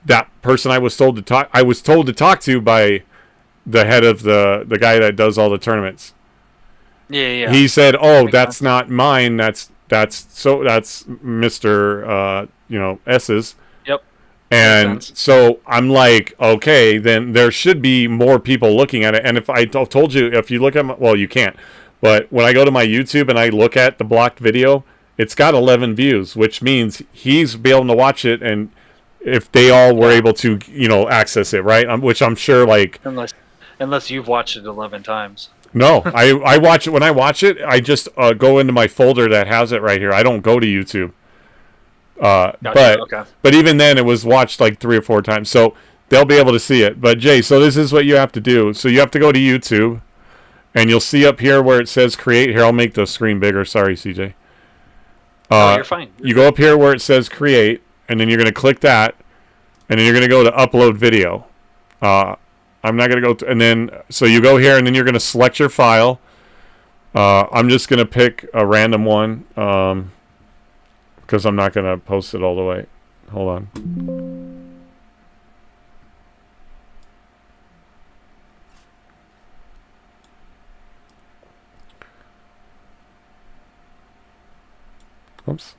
that person I was told to talk to by the head of the guy that does all the tournaments. Yeah. He said, "Oh, that's not mine. That's Mr. S's." Yep. And so I'm like, okay, then there should be more people looking at it. And if I told you, if you look at well, you can't. But when I go to my YouTube and I look at the blocked video, it's got 11 views, which means he's be able to watch it. And if they all were able to, access it, right? Which I'm sure, like, unless you've watched it 11 times. No, I watch it. When I watch it, I just go into my folder that has it right here. I don't go to YouTube. Gotcha. But even then, it was watched like 3 or 4 times, so they'll be able to see it. But Jay, so this is what you have to do. So you have to go to YouTube, and you'll see up here where it says create. Here, I'll make the screen bigger. Sorry, CJ. You're fine. You go up here where it says create, and then you're going to click that, and then you're going to go to upload video. I'm not going to go, and then, so you go here, and then you're going to select your file. I'm just going to pick a random one, because I'm not going to post it all the way. Hold on. Oops.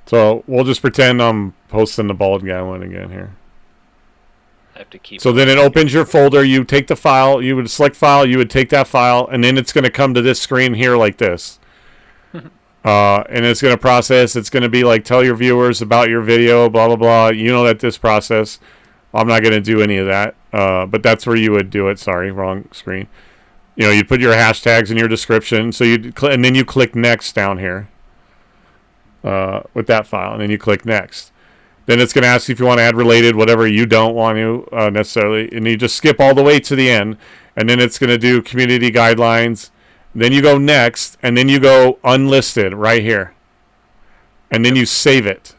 So we'll just pretend I'm posting the bald guy one again here. I have to keep. So then it opens your folder. You take the file. You would select file. You would take that file, and then it's going to come to this screen here like this. And it's going to process. It's going to be like, tell your viewers about your video, blah, blah, blah. You know that this process. I'm not going to do any of that. But that's where you would do it. Sorry, wrong screen. You put your hashtags in your description. So and then you click next down here with that file, and then you click next. Then it's going to ask you if you want to add related, whatever you don't want to necessarily. And you just skip all the way to the end. And then it's going to do community guidelines. Then you go next. And then you go unlisted right here. And then you save it.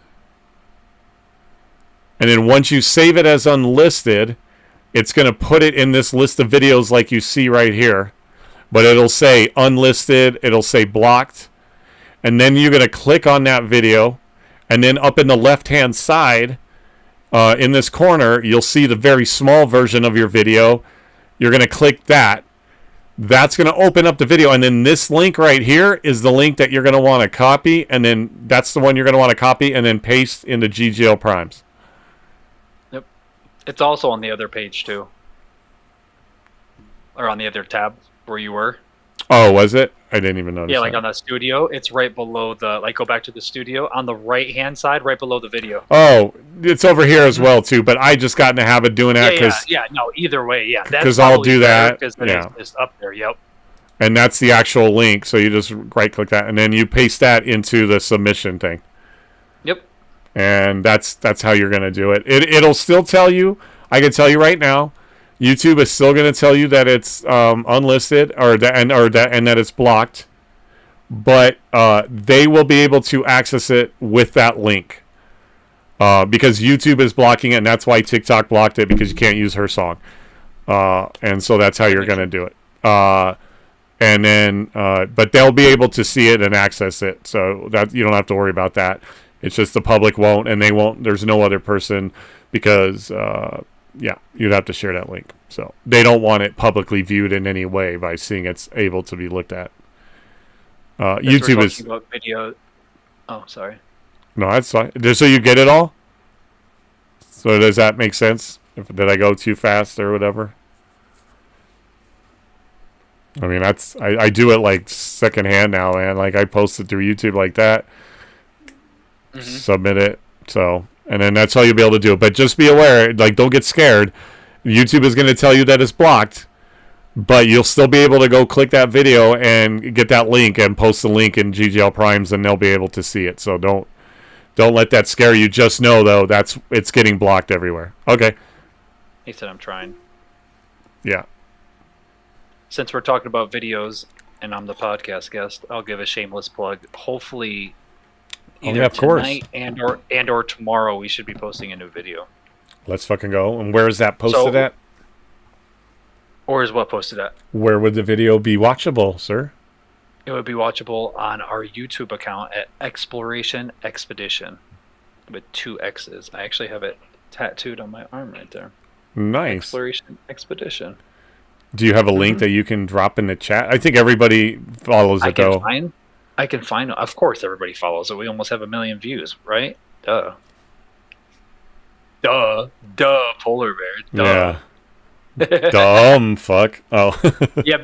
And then once you save it as unlisted, it's going to put it in this list of videos like you see right here. But it'll say unlisted. It'll say blocked. And then you're going to click on that video. And then up in the left-hand side, in this corner, you'll see the very small version of your video. You're going to click that. That's going to open up the video. And then this link right here is the link that you're going to want to copy. And then that's the one you're going to want to copy and then paste into GGL Primes. Yep. It's also on the other page, too. Or on the other tab where you were. Oh, was it? I didn't even notice. Yeah, like on the studio, it's right below the, like, go back to the studio on the right-hand side, right below the video. Oh, it's over here as well, too, but I just got in the habit of doing that because... No, either way, yeah. Because I'll do that, yeah. It's up there, yep. And that's the actual link, so you just right-click that, and then you paste that into the submission thing. Yep. And that's how you're going to do it. It'll still tell you, I can tell you right now, YouTube is still going to tell you that it's unlisted and that it's blocked, but they will be able to access it with that link because YouTube is blocking it, and that's why TikTok blocked it because you can't use her song, and so that's how you're going to do it. and then but they'll be able to see it and access it, so that you don't have to worry about that. It's just the public won't, and they won't. There's no other person because you'd have to share that link. So they don't want it publicly viewed in any way by seeing it's able to be looked at. YouTube is about video. Oh, sorry. No, that's fine. Just so you get it all. So does that make sense? Did I go too fast or whatever? I mean, I do it like secondhand now, man. Like I post it through YouTube like that, submit it. So, and then that's how you'll be able to do it. But just be aware, like, don't get scared. YouTube is going to tell you that it's blocked, but you'll still be able to go click that video and get that link and post the link in GGL Primes, and they'll be able to see it. So don't let that scare you. Just know though it's getting blocked everywhere. Okay. He said I'm trying. Yeah. Since we're talking about videos and I'm the podcast guest, I'll give a shameless plug. Hopefully either of course. tonight and or tomorrow we should be posting a new video. Let's fucking go. And where is that posted at? Or is what posted at? Where would the video be watchable, sir? It would be watchable on our YouTube account at Exploration Expedition with 2 X's. I actually have it tattooed on my arm right there. Nice. Exploration Expedition. Do you have a link that you can drop in the chat? I think everybody follows it, though. I can find it. Of course, everybody follows it. We almost have 1 million views, right? Duh, polar bear. Duh. Yeah. Dumb fuck. Oh. Yeah.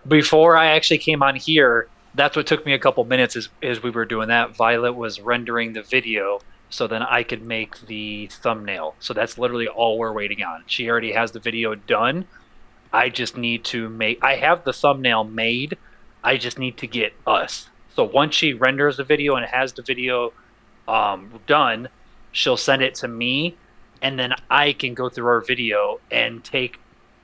Before I actually came on here, that's what took me a couple minutes is we were doing that. Violet was rendering the video so then I could make the thumbnail. So that's literally all we're waiting on. She already has the video done. I just need to I have the thumbnail made. I just need to get us. So once she renders the video and has the video done, she'll send it to me, and then I can go through our video and take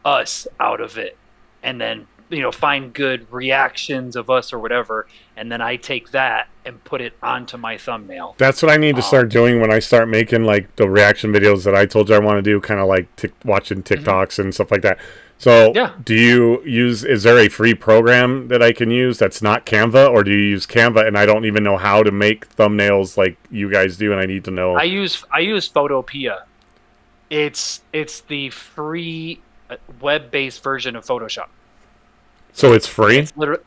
us out of it, and then find good reactions of us or whatever, and then I take that and put it onto my thumbnail. That's what I need to start doing when I start making like the reaction videos that I told you I want to do, kind of like watching TikToks and stuff like that. So do you is there a free program that I can use that's not Canva, or do you use Canva and I don't even know how to make thumbnails like you guys do, and I need to know? I use Photopea. It's the free web-based version of Photoshop. So it's free? And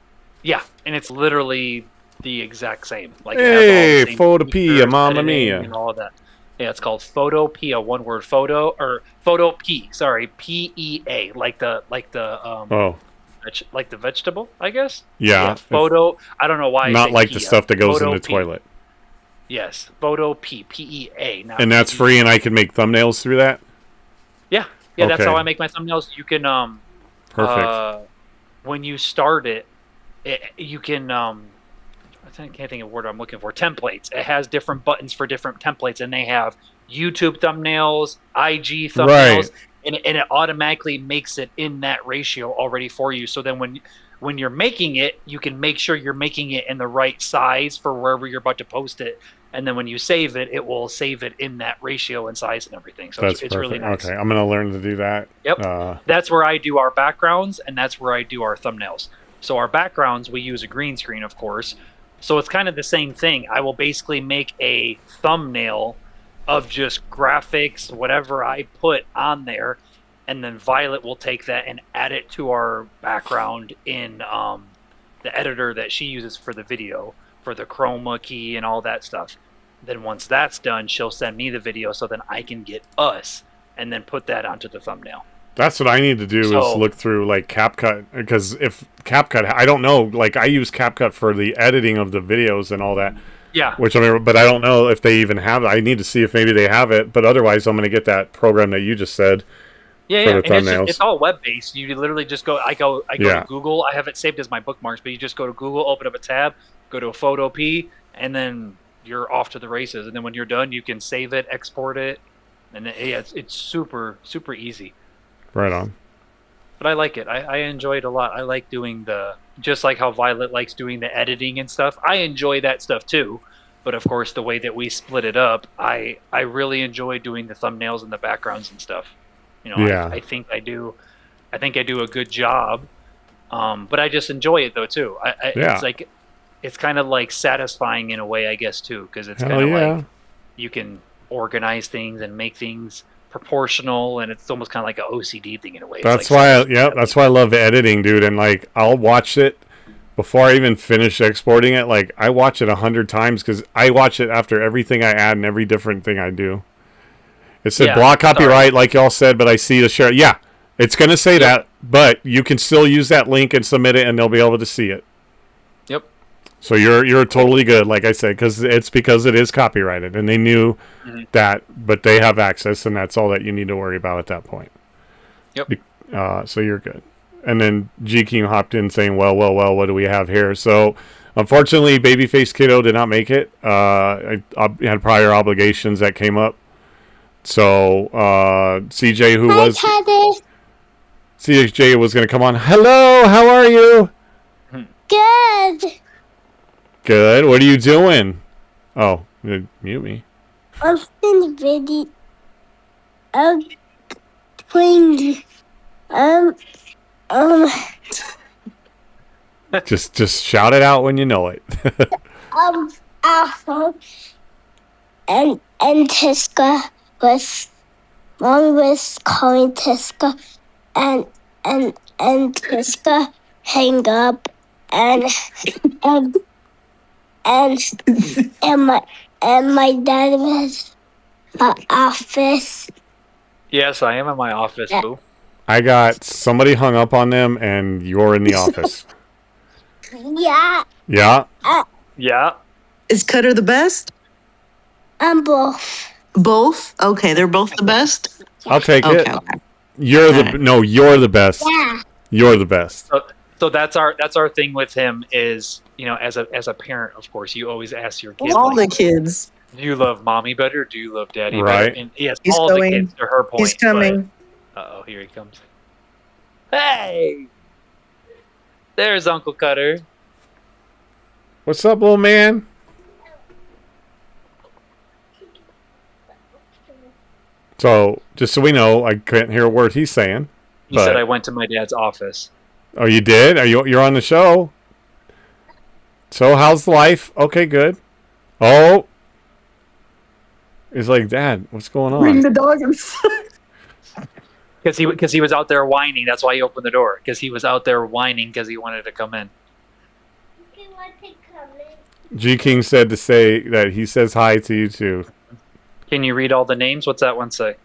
it's literally the exact same. Like, hey, it has all the same Photopea, mamma mia. and all of that. Yeah, it's called Photopea, one word, Photopea, sorry, PEA, like the vegetable, I guess. Yeah. I don't know why. Not like the stuff that goes in the toilet. Yes, Photopea, PEA. And that's free, and I can make thumbnails through that. Yeah, that's how I make my thumbnails. You can perfect. When you start it, you can I can't think of the word I'm looking for. Templates. It has different buttons for different templates, and they have YouTube thumbnails, IG thumbnails, and it automatically makes it in that ratio already for you. So then when you're making it, you can make sure you're making it in the right size for wherever you're about to post it. And then when you save it, it will save it in that ratio and size and everything. So it's really nice. Okay, I'm going to learn to do that. Yep. That's where I do our backgrounds, and that's where I do our thumbnails. So our backgrounds, we use a green screen, of course. So it's kind of the same thing. I will basically make a thumbnail of just graphics, whatever I put on there, and then Violet will take that and add it to our background in the editor that she uses for the video, for the chroma key and all that stuff. Then once that's done, she'll send me the video so then I can get us and then put that onto the thumbnail. That's what I need to do is look through like CapCut, because if CapCut, I don't know, like I use CapCut for the editing of the videos and all that. Yeah. But I don't know if they even have it. I need to see if maybe they have it, but otherwise I'm going to get that program that you just said. Yeah, for the thumbnails. It's all web-based. You literally just go, I go to Google. I have it saved as my bookmarks, but you just go to Google, open up a tab, go to a Photopea, and then you're off to the races. And then when you're done, you can save it, export it, and it's super, super easy. Right on. But I like it. I enjoy it a lot. I like doing just like how Violet likes doing the editing and stuff. I enjoy that stuff too. But of course, the way that we split it up, I really enjoy doing the thumbnails and the backgrounds and stuff. I think I do a good job But I just enjoy it though too. Yeah. It's like it's kind of like satisfying in a way, I guess too, because it's Hell kind of yeah. like you can organize things and make things proportional, and it's almost kind of like an OCD thing in a way. It's That's like why, that's why I love editing, dude. And like, I'll watch it before I even finish exporting it. Like, I watch it 100 times because I watch it after everything I add and every different thing I do. It said Yeah, block sorry. copyright, like y'all said, but I see the share. Yeah, it's gonna say that, but you can still use that link and submit it, and they'll be able to see it. Yep. So you're totally good, like I said, because it is copyrighted, and they knew that, but they have access, and that's all that you need to worry about at that point. Yep. So you're good. And then G King hopped in saying, well, what do we have here? So unfortunately, Babyface Kiddo did not make it. I had prior obligations that came up. So CJ, CJ was going to come on. Hello, how are you? Good. Good. What are you doing? Oh, you mute me. I'm in the video. I'm playing. Just shout it out when you know it. Apple and Tiska was mom was calling Tiska and Tiska hang up and my dad was at office. Yes, I am in my office, boo. I got somebody hung up on them, and you're in the office. Yeah. Yeah. Yeah. Is Cutter the best? Both. Both? Okay, they're both the best? I'll take Okay, it. okay. You're the best. Yeah. You're the best. So that's our thing with him is, you know, as a parent, of course, you always ask your kids, All the like, kids. do you love mommy better? Or do you love daddy Right. better? And yes, He's all going. the kids to her point. He's coming. Uh-oh, here he comes. Hey! There's Uncle Cutter. What's up, little man? So, just so we know, I couldn't hear a word he's saying. He said I went to my dad's office. Oh, you did? You're on the show? So, how's life? Okay, good. Oh. He's like, Dad, what's going Bring on? the dog inside. Because he was out there whining. That's why he opened the door. Because he was out there whining because he wanted to come in. G King said to say that he says hi to you too. Can you read all the names? What's that one say?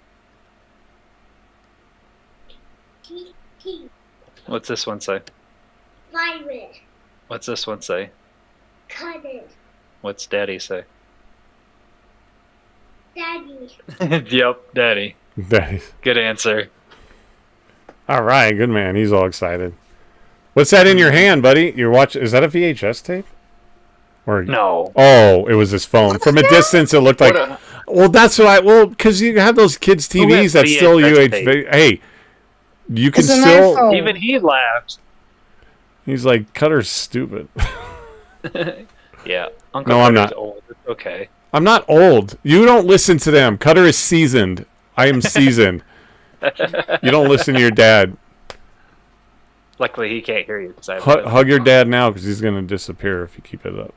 What's this one say? Virus. What's this one say? Cutter. What's Daddy say? Daddy. Yep, Daddy. Daddy's. Good answer. All right, good man. He's all excited. What's that in your hand, buddy? You're watching. Is that a VHS tape? Or No. Oh, it was his phone. From a distance, it looked like. Well, that's what because you have those kids' TVs that's still VHS UHD. Hey, you can It's an still. iPhone. Even he laughed. He's like, Cutter's stupid. Yeah. Uncle No, I'm Cutter's not. old. It's okay. I'm not old. You don't listen to them. Cutter is seasoned. I am seasoned. You don't listen to your dad. Luckily, he can't hear you. Hug your dad now because he's going to disappear if you keep it up.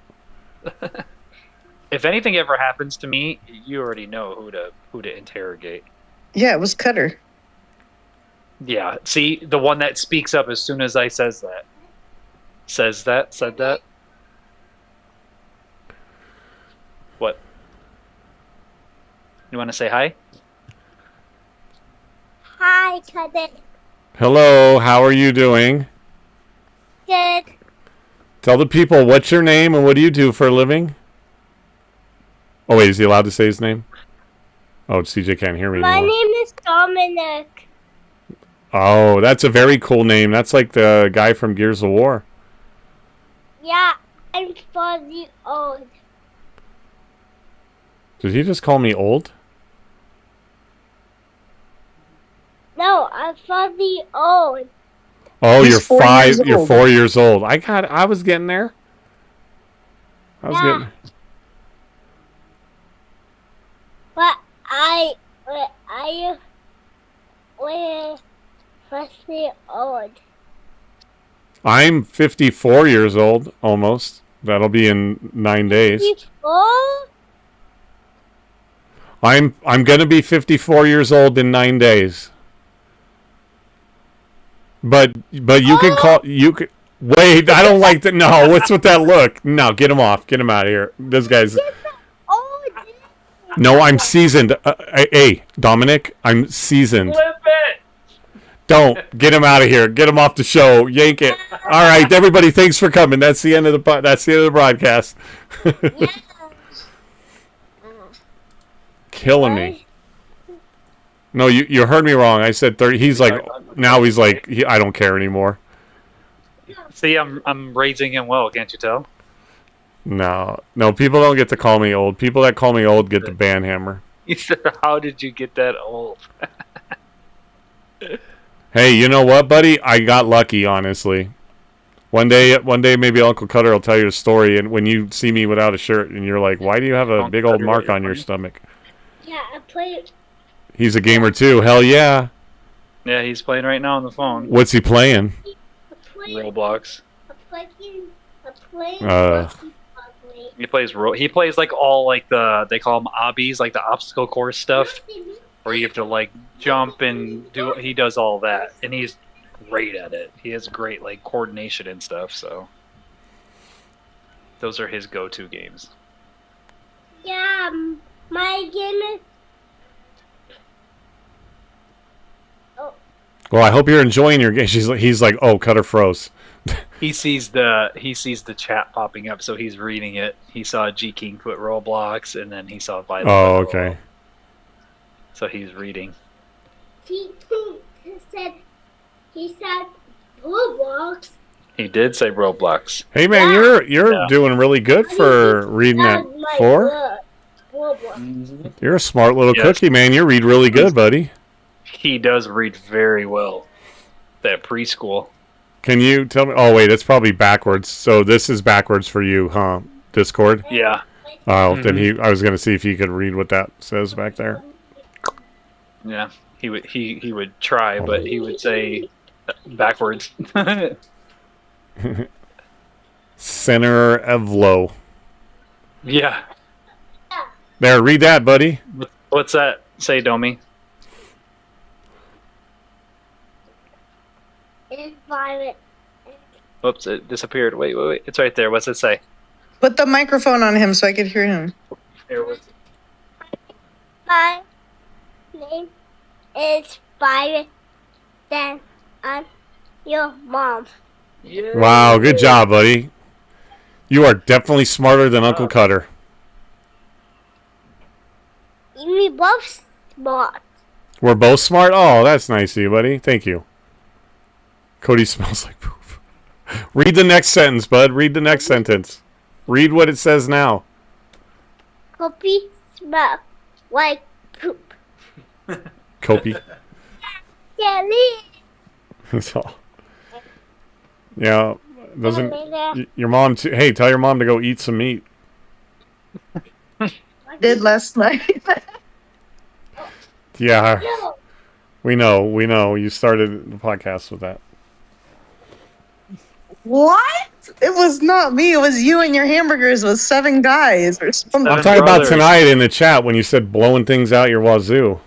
If anything ever happens to me, you already know who to interrogate. Yeah, it was Cutter. Yeah. See, the one that speaks up as soon as I said that. What? You want to say hi? Hi, Cutter. Hello, how are you doing? Good. Tell the people what's your name and what do you do for a living? Oh, wait, is he allowed to say his name? Oh, CJ can't hear me My anymore. name is Dominic. Oh, that's a very cool name. That's like the guy from Gears of War. Yeah, I'm 40 old. Did he just call me old? No, I'm 40 old. Oh, He's you're 4 years You're old. 4 years old. I was getting there. Yeah. But we're 50 old. I'm 54 years old, almost. That'll be in 9 days. Oh, I'm gonna be 54 years old in 9 days. But you can call you can wait. I don't like that. No, what's with that look? No, get him off. Get him out of here. This guy's. oh, No, I'm seasoned. Hey, Dominic, I'm seasoned. Flip it. Don't get him out of here. Get him off the show. Yank it. All right, everybody. Thanks for coming. That's the end of the broadcast. yeah. Killing me. No, you heard me wrong. I said 30. He's like now. He's like I don't care anymore. See, I'm raising him well. Can't you tell? No. People don't get to call me old. People that call me old get the ban hammer. He said, "How did you get that old?" Hey, you know what, buddy? I got lucky, honestly. One day, maybe Uncle Cutter will tell you a story, and when you see me without a shirt, and you're like, "Why do you have a big old mark on your stomach?" Yeah, I played. He's a gamer too. Hell yeah! Yeah, he's playing right now on the phone. What's he playing? Roblox. I played. He plays like all like they call them obbies, like the obstacle course stuff, where you have to like jump and do. He does all that, and he's great at it. He has great like coordination and stuff. So those are his go-to games. Yeah, my game is. Well, I hope you're enjoying your game. He's like, oh, Cutter froze. He sees the chat popping up, so he's reading it. He saw G King put Roblox, and then he saw Violet. Oh, okay. So he's reading. He said Roblox. He did say Roblox. Hey man, Yeah. you're doing really good for reading at 4. Roblox. You're a smart little Yes. cookie, man. You read really good, buddy. He does read very well. That preschool. Can you tell me? Oh wait, it's probably backwards. So this is backwards for you, huh? Discord. Yeah. Oh, then I was gonna see if he could read what that says back there. Yeah. He would try, but he would say backwards. Center Evlo. Yeah. There, read that, buddy. What's that say, Domi? It's Violet. Whoops, it disappeared. Wait. It's right there. What's it say? Put the microphone on him so I could hear him. Here, what's My name is Violet. Then I'm your mom. Yeah. Wow, good job, buddy. You are definitely smarter than Uncle Cutter. We both smart. We're both smart? Oh, that's nice of you, buddy. Thank you. Cody smells like poop. Read the next sentence, bud. Read the next sentence. Read what it says now. Copy smell like poop. Copy. Jelly. That's all. Yeah. Doesn't your mom? Hey, tell your mom to go eat some meat. Did last night. Yeah, No. we know. You started the podcast with that. What? It was not me. It was you and your hamburgers with 7 guys or something. I'm talking about tonight in the chat when you said blowing things out your wazoo.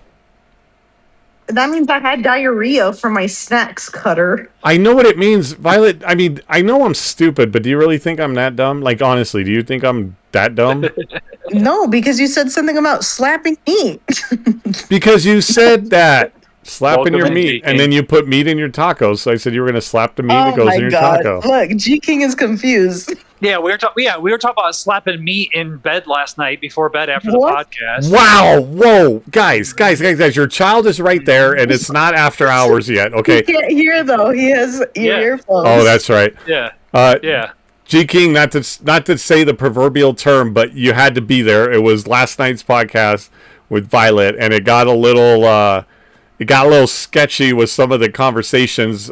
That means I had diarrhea from my snacks, Cutter. I know what it means, Violet. I mean, I know I'm stupid, but do you really think I'm that dumb? Like, honestly, do you think I'm that dumb? No, because you said something about slapping meat. Because you said that. Slapping Welcome your in, meat, G-King. and then you put meat in your tacos. So I said you were going to slap the meat that goes in your taco. Look, G King is confused. Yeah, we were talking about slapping meat in bed last night before bed after What? the podcast. Wow! Whoa, guys! Your child is right there, and it's not after hours yet. Okay. He can't hear though. He has earphones. Oh, that's right. Yeah. Yeah. G King, not to say the proverbial term, but you had to be there. It was last night's podcast with Violet, and it got a little sketchy with some of the conversations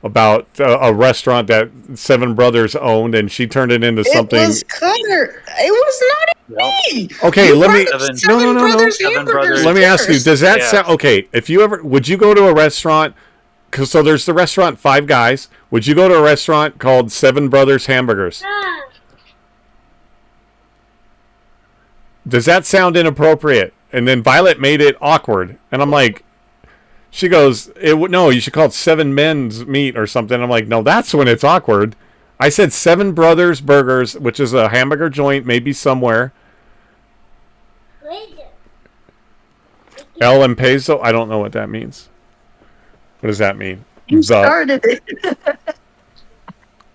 about a restaurant that Seven Brothers owned, and she turned it into something. It was Cutter. It was not me. Okay, You let me. brought up No. Brothers Seven hamburgers Brothers. Let me ask you. first. Does that Yeah. sound okay? If you ever would you go to a restaurant So there's the restaurant Five Guys. Would you go to a restaurant called Seven Brothers Hamburgers? Does that sound inappropriate? And then Violet made it awkward. And I'm like, she goes, no, you should call it Seven Men's Meat or something. I'm like, no, that's when it's awkward. I said Seven Brothers Burgers, which is a hamburger joint, maybe somewhere. El Empezo? I don't know what that means. What does that mean? You started it.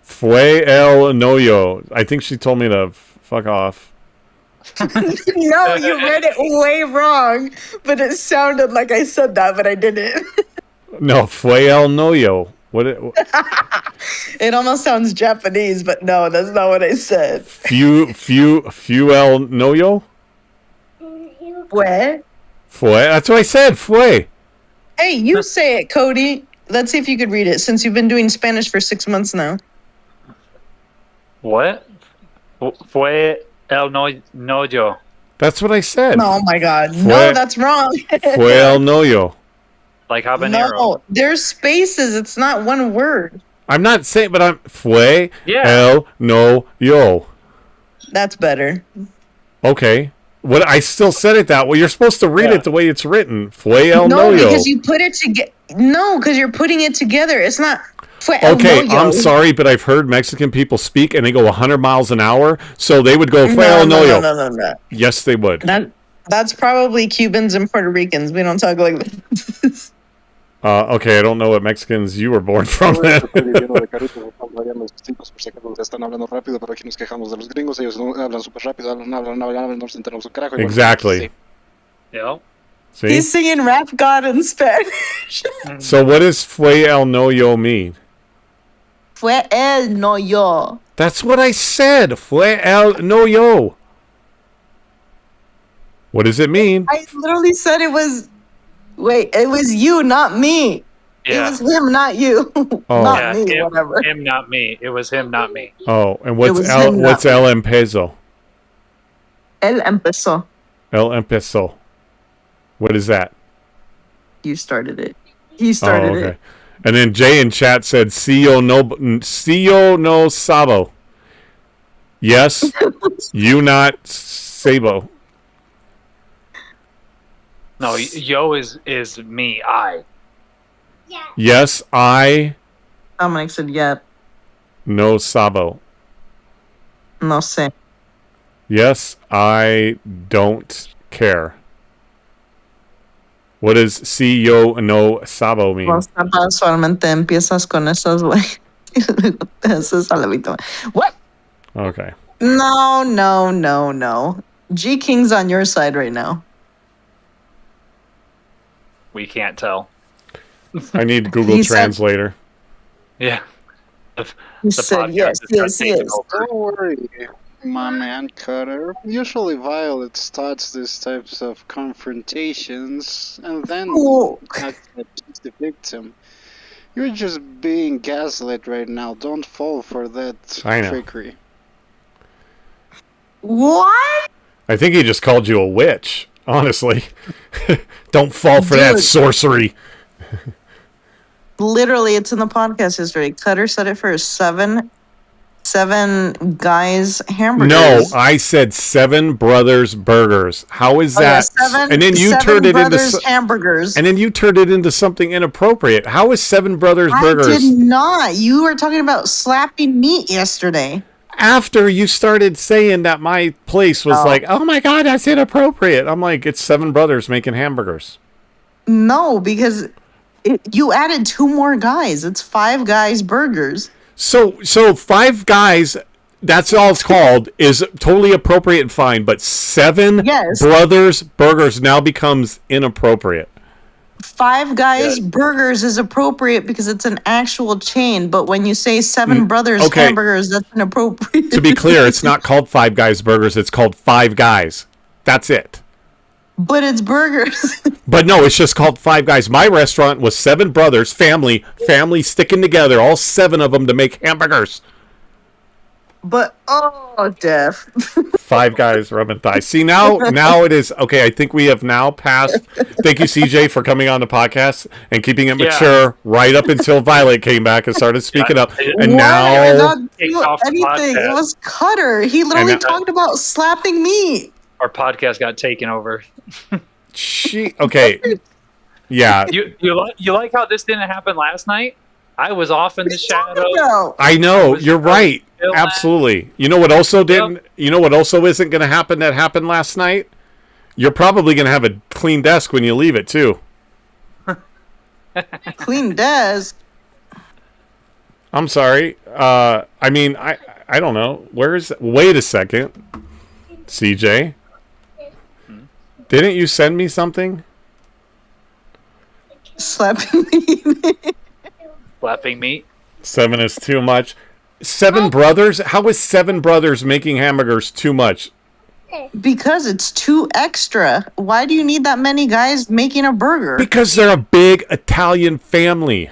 Fue el noyo. I think she told me to fuck off. No, you read it way wrong, but it sounded like I said that, but I didn't. No, fue el noyo. What? It almost sounds Japanese, but no, that's not what I said. Fue el noyo? Fue? Fue? That's what I said. Fue. Hey, you say it, Cody. Let's see if you could read it, since you've been doing Spanish for 6 months now. What? Fue el noyo. That's what I said. Oh my God. No, that's wrong. Fue el noyo. Like habanero. No, there's spaces. It's not one word. I'm not saying, but I'm fue Yeah. el noyo. That's better. Okay. What? I still said it that way. You're supposed to read it the way it's written. Fue el No, noyo. because you put it together. No, because you're putting it together. It's not. Fue el Okay, noyo. I'm sorry, but I've heard Mexican people speak and they go 100 miles an hour, so they would go fue el noyo. No. Yes, they would. That's probably Cubans and Puerto Ricans. We don't talk like that. Okay, I don't know what Mexicans you were born from then. Exactly. Yeah. See? He's singing Rap God in Spanish. So what does fue el noyo mean? Fue el noyo. That's what I said. Fue el noyo. What does it mean? I literally said it was. Wait, it was you, not me. Yeah. It was him, not you. Oh. Not me, him, whatever. him, not me. It was him, not me. Oh, and It what's was el him, what's not el empezo? Él empezó. El empezo. What is that? You started it. He started it. And then Jay in chat said "Sio no sabo." Yes, you not sabo. No, yo is me. I. Yes, I Dominic said, yep. no sabo. No sé. Yes, I don't care. What does "si yo no sabo" mean? Solamente empiezas con esos, güey. Eso es alevito. What? Okay. No. G King's on your side right now. We can't tell. I need Google He said- Translator. Yeah. He said yes. Don't worry, my man Cutter. Usually Violet starts these types of confrontations and then Oh. acts the victim. You're just being gaslit right now. Don't fall for that I know. trickery. What? I think he just called you a witch. Honestly, don't fall for that Dude. sorcery. Literally, it's in the podcast history. Cutter said it first. Seven guys hamburgers. No, I said Seven Brothers Burgers. How is that? And then you turned it into hamburgers. And then you turned it into something inappropriate. How is Seven Brothers I Burgers? did not. You were talking about slapping meat yesterday. After you started saying that my place was like, oh my God, that's inappropriate. I'm like, it's Seven Brothers making hamburgers. No, because you added 2 more guys. It's 5 guys burgers. So Five Guys, that's all it's called, is totally appropriate and fine. But Seven Brothers Burgers now becomes inappropriate. 5 guys burgers is appropriate because it's an actual chain. But when you say Seven Brothers hamburgers, that's inappropriate. To be clear, it's not called Five Guys Burgers. It's called Five Guys. That's it. But it's burgers. But no, it's just called Five Guys. My restaurant was Seven Brothers, family sticking together, all 7 of them to make hamburgers. But Def. Five Guys rubbing thighs. See, now it is okay. I think we have now passed. Thank you, CJ, for coming on the podcast and keeping it mature right up until Violet came back and started speaking up. And What? now, Not Kicked do off the anything. It podcast. was Cutter. He literally now- talked about slapping me. Our podcast got taken over. okay, yeah, You like how this didn't happen last night? I was off in the shadow. No. I know was you're right. chilling. Absolutely. You know what also didn't? You know what also isn't going to happen that happened last night? You're probably going to have a clean desk when you leave it too. Clean desk. I'm sorry. I mean, I don't know. Wait a second, CJ. Didn't you send me something? Slapping me. Slapping meat. 7 is too much. 7 brothers? How is 7 brothers making hamburgers too much? Because it's too extra. Why do you need that many guys making a burger? Because they're a big Italian family.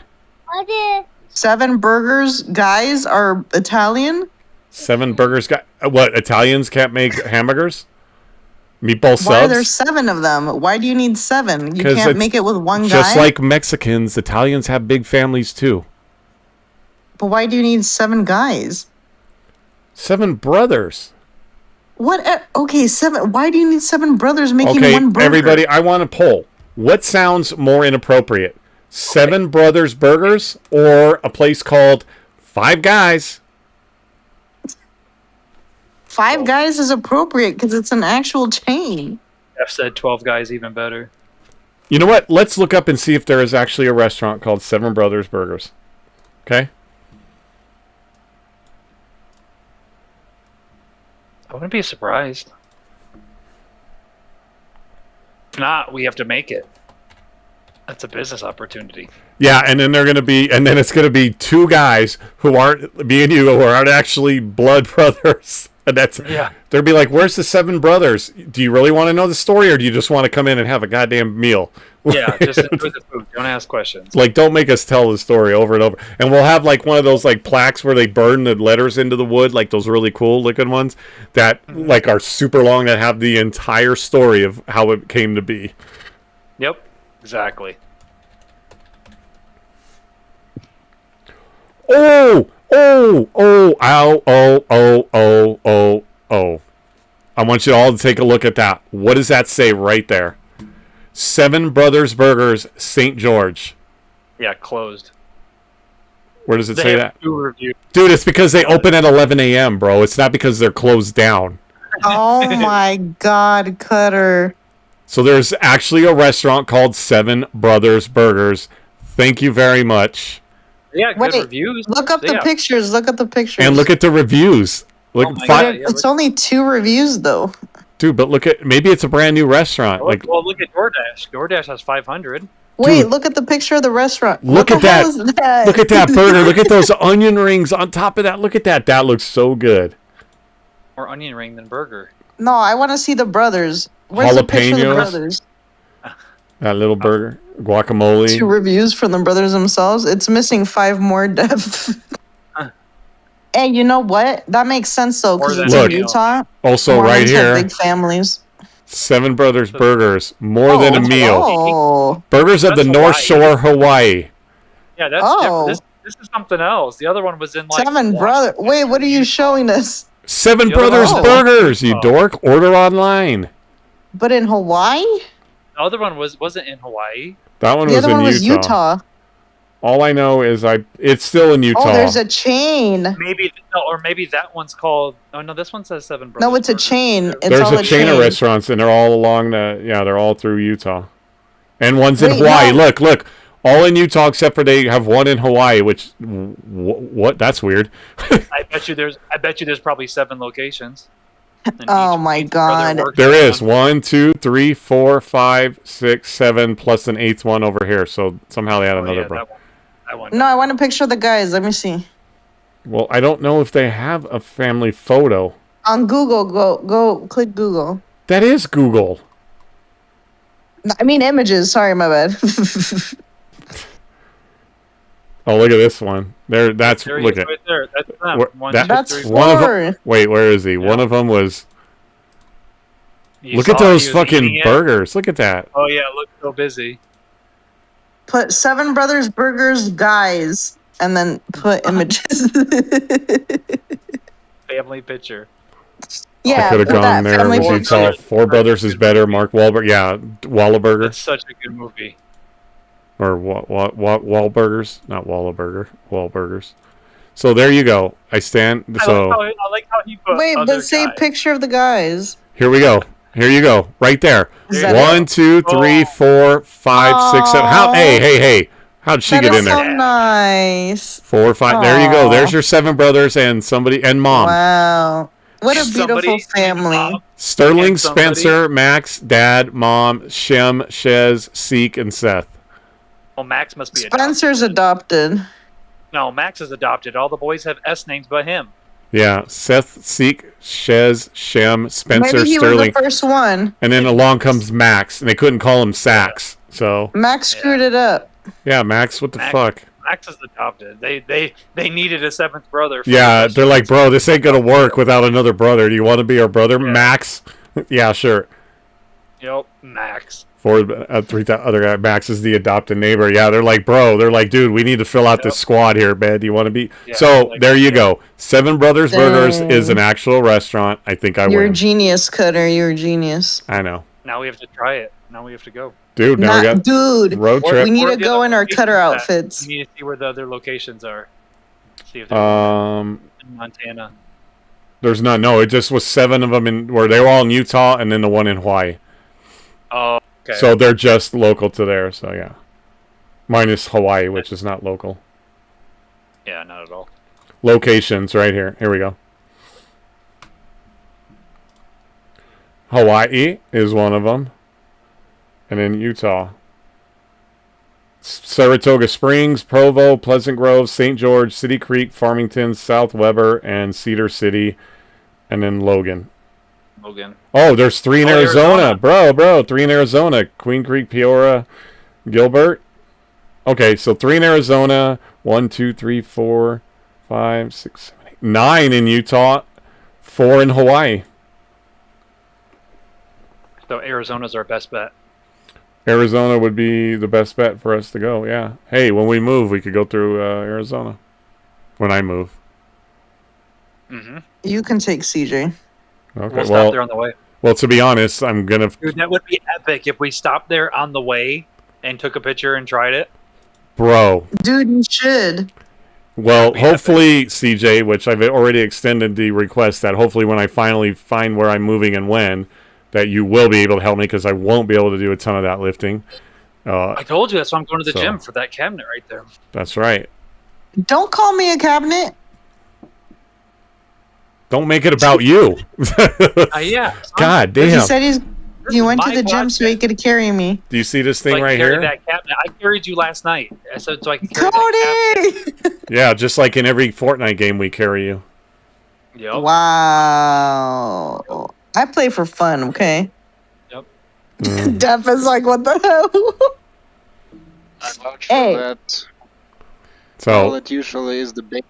7 burgers, guys, are Italian? 7 burgers got what? Italians can't make hamburgers? Meatball Why are there subs? 7 of them? Why do you need 7? You 'Cause can't it's make it with one guy? Just like Mexicans, Italians have big families too. But why do you need 7 guys? 7 brothers. What? Okay, 7. Why do you need 7 brothers making Okay, one burger? everybody, I want a poll. What sounds more inappropriate? 7 Brothers Burgers or a place called Five Guys? 5 guys is appropriate because it's an actual chain. F said 12 guys even better. You know what? Let's look up and see if there is actually a restaurant called 7 Brothers Burgers. Okay? I wouldn't be surprised. If not, we have to make it. That's a business opportunity. Yeah, and then it's gonna be 2 guys who aren't me and you who aren't actually blood brothers. And they'll be like, "Where's the 7 brothers? Do you really want to know the story, or do you just want to come in and have a goddamn meal?" Yeah, just enjoy the food. Don't ask questions. Like, don't make us tell the story over and over. And we'll have like one of those like plaques where they burn the letters into the wood, like those really cool looking ones that like are super long that have the entire story of how it came to be. Yep, exactly. Oh, ow, oh. I want you all to take a look at that. What does that say right there? 7 Brothers Burgers, St. George. Yeah, closed. Where does it They say have that? 2 reviews. Dude, it's because they open at 11 a.m., bro. It's not because they're closed down. Oh my God, Cutter. So there's actually a restaurant called 7 Brothers Burgers. Thank you very much. Yeah, good Wait, reviews. Look up the Yeah. pictures. Look at the pictures. And look at the reviews. Look, Oh my fi- God. Yeah, It's only 2 reviews, though. Dude, but look at maybe it's a brand new restaurant. Like, Well, look at DoorDash. DoorDash has 500. Wait, Dude. look at the picture of the restaurant. Look What at the hell that. is that. Look at that burger. Look at those onion rings on top of that. Look at that. That looks so good. More onion ring than burger. No, I want to see the brothers. Where's the picture of the Jalapenos. brothers? That little burger. Guacamole. 2 reviews from the brothers themselves. It's missing 5 more depth. Hey, you know what? That makes sense though, because More it's than in a meal. Utah. Also, right Mormons have here, big families. 7 Brothers Burgers. More than a that's meal. Oh, Burgers of the That's North Hawaii. Shore, Hawaii. Yeah, that's Oh. different. This is something else. The other one was in like 7 brother. Wait, what are you showing us? 7 The other Brothers one- Burgers, you Oh. dork. Order online. But in Hawaii? The other one wasn't in Hawaii. That one The was other in one was Utah. Utah. All I know is it's still in Utah. Oh, there's a chain. Maybe that one's called. Oh no, this one says 7 Brothers. No, it's a Burgers. chain. It's There's all a chain of restaurants, and they're all along they're all through Utah. And one's in Wait, Hawaii. no. Look. All in Utah except for they have one in Hawaii, which, what? That's weird. I bet you there's probably 7 locations. And Oh each- my each brother God. works There on is 1, 2, 3, 4, 5, 6, 7, plus an 8th one over here. So somehow they had Oh, another yeah, bro. that one. No, I want a picture of the guys. Let me see. Well, I don't know if they have a family photo. On Google, go click Google. That is Google. No, I mean images. Sorry, my bad. Oh, look at this one. There, that's There he look is at right there. That's them. Where- One, that- two, That's three, one of four. them. Wait, where is he? One Yeah. of them was. You Look saw at he those was fucking eating it. burgers. Look at that. Oh yeah, look so busy. Put Seven Brothers Burgers guys, and then put images. Family picture. Yeah, I could have put gone that there family with Four picture. Utah. Brothers. Four Brothers is better. Mark Wahlberg. Yeah, Wallaburger. It's such a good movie. Or Wahlburgers. Not Wallaburger. Wahlburgers. So there you go. I stand. So I like how he put Wait, other but say guys. picture of the guys. here we go. Here you go. Right there. Is that 1, 2, 3, 4, 5, 6, 7. How? Aw. Hey. How'd she That get is in so there? nice. 4, 5. There you go. Aw. There's your 7 brothers and somebody and mom. Wow. What a Somebody- beautiful family. Sterling, And somebody- Spencer, Max, Dad, Mom, Shem, Shez, Seek, and Seth. Oh, Max must be adopted. Spencer's adopted. No, Max is adopted. All the boys have S names but him. Yeah, Seth, Seek, Shez, Shem, Spencer, Maybe he Sterling, was the first one. and then along comes Max, and they couldn't call him Sax. So Max screwed it up. yeah, Max, what the Max- fuck? Max is adopted. They needed a seventh brother. For Yeah, the they're like, bro, this ain't gonna work without another brother. Do you want to be our brother, Max? Yeah, sure. Yep, Max. For three other guy, Max is the adopted neighbor. Yeah, they're like, bro, they're like, dude, we need to fill out this squad here, man. Do you want to be? Yeah, so like- there you go. 7 Brothers Burgers Dang. is an actual restaurant. I think I You're a win. genius, Cutter. You're a genius. I know, Now we have to try it. Now we have to go. dude. Now we Not, got dude. road Or- trip. We need Where to the go other in our locations Cutter at? outfits. We need to see where the other locations are. See if they're Um, in Montana. there's none. No, it just was 7 of them in where they were all in Utah, and then the one in Hawaii. Oh, okay. So they're just local to there. So yeah, minus Hawaii, which is not local. yeah, not at all. Locations right here. Here we go. Hawaii is one of them, and then Utah. Saratoga Springs, Provo, Pleasant Grove, St. George, City Creek, Farmington, South Weber, and Cedar City, and then Logan. Logan. Oh, there's 3 in Oh, Arizona. Arizona. Bro, 3 in Arizona. Queen Creek, Peoria, Gilbert. Okay, so 3 in Arizona. 1, 2, 3, 4, 5, 6, 7, 8. 9 in Utah. 4 in Hawaii. So Arizona's our best bet. Arizona would be the best bet for us to go, yeah. Hey, when we move, we could go through Arizona. When I move. Mm-hmm. You can take CJ. Okay, We'll stop there on the way. well, to be honest, I'm going to... Dude, that would be epic if we stopped there on the way and took a picture and tried it. Bro. Dude, you should. Well, be hopefully, CJ, which I've already extended the request that hopefully when I finally find where I'm moving and when, that you will be able to help me because I won't be able to do a ton of that lifting. I told you that's why I'm going to the So- gym for that cabinet right there. That's right. Don't call me a cabinet. Don't make it about you. Yeah. God He damn. said he went to my the gym so he could carry me. Do you see this thing Like, right carry here? that cabinet. I carried you last night. I said so I can carry that Cody! Yeah, just like in every Fortnite game we carry you. cabinet. Yep. Wow. I play for fun, okay? Yep. Def is like, what the hell? I vouch for Hey. that. All So, it usually is the bait.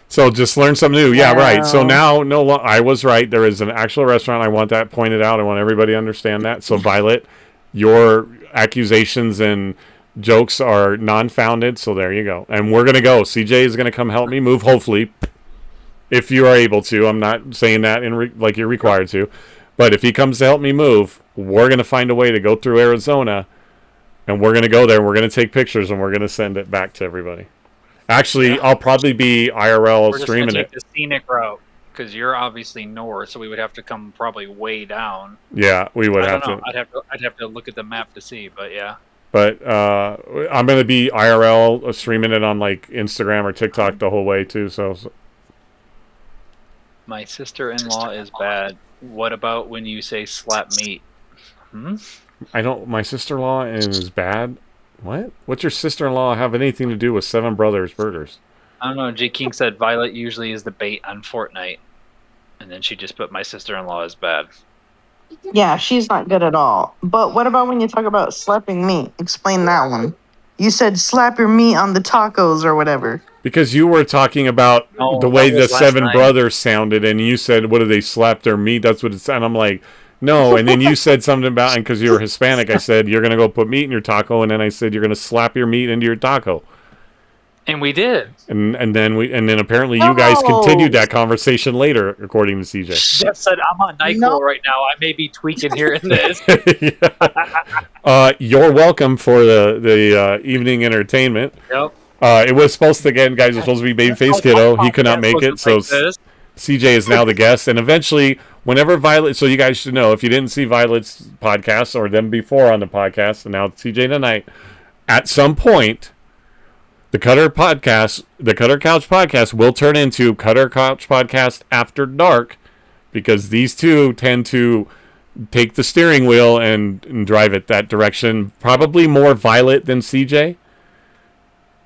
so just learn something new. Yeah, right. So Wow. now, I was right. There is an actual restaurant. I want that pointed out. I want everybody to understand that. So, Violet, your accusations and jokes are non-founded. So there you go. And we're gonna go. CJ is gonna come help me move. Hopefully, if you are able to. I'm not saying that like you're required to, but if he comes to help me move, we're gonna find a way to go through Arizona, and we're gonna go there. And we're gonna take pictures and we're gonna send it back to everybody. Actually, I'll probably be IRL We're just streaming gonna it. take the scenic route because you're obviously north, so we would have to come probably way down. Yeah, we would I have don't to. know. I'd have to look at the map to see, but yeah. But I'm gonna be IRL streaming it on like Instagram or TikTok the whole way too. So My sister-in-law is bad. What about when you say slap meat? I don't. My sister-in-law is bad. What? What's your sister-in-law have anything to do with 7 Brothers Burgers? I don't know. J King said Violet usually is the bait on Fortnite, and then she just put my sister-in-law is bad. Yeah, she's not good at all. But what about when you talk about slapping me? Explain that one. You said slap your meat on the tacos or whatever. Because you were talking about No, the way that the was last Seven night. Brothers sounded, and you said, "What do they slap their meat?" That's what it sounded. I'm like, no. And then you said something about, and because you were Hispanic, I said you're gonna go put meat in your taco, and then I said you're gonna slap your meat into your taco. And we did. And then apparently you guys No. continued that conversation later, according to CJ. Jeff said, "I'm on NyQuil No. right now. I may be tweaking here and this." You're welcome for the evening entertainment. Yep. It was supposed to, again, guys, it was supposed to be Babyface Kiddo. He could not make it, so CJ is now the guest. And eventually, whenever Violet, so you guys should know, if you didn't see Violet's podcast or them before on the podcast, and now CJ tonight, at some point, the Cutter Couch Podcast will turn into Cutter Couch Podcast After Dark, because these two tend to take the steering wheel and drive it that direction. Probably more Violet than CJ.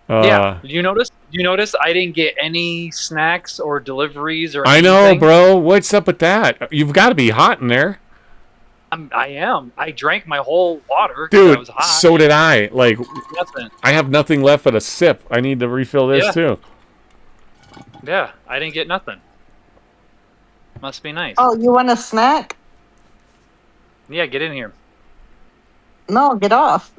Yeah. Did you notice? I didn't get any snacks or deliveries or I anything. know, bro. What's up with that? You've got to be hot in there. I am. I drank my whole water. 'cause Dude, I was hot. so did I. Like, Nothing. I have nothing left but a sip. I need to refill this, Yeah. too. Yeah, I didn't get nothing. Must be nice. Oh, you want a snack? Yeah, get in here. No, get off.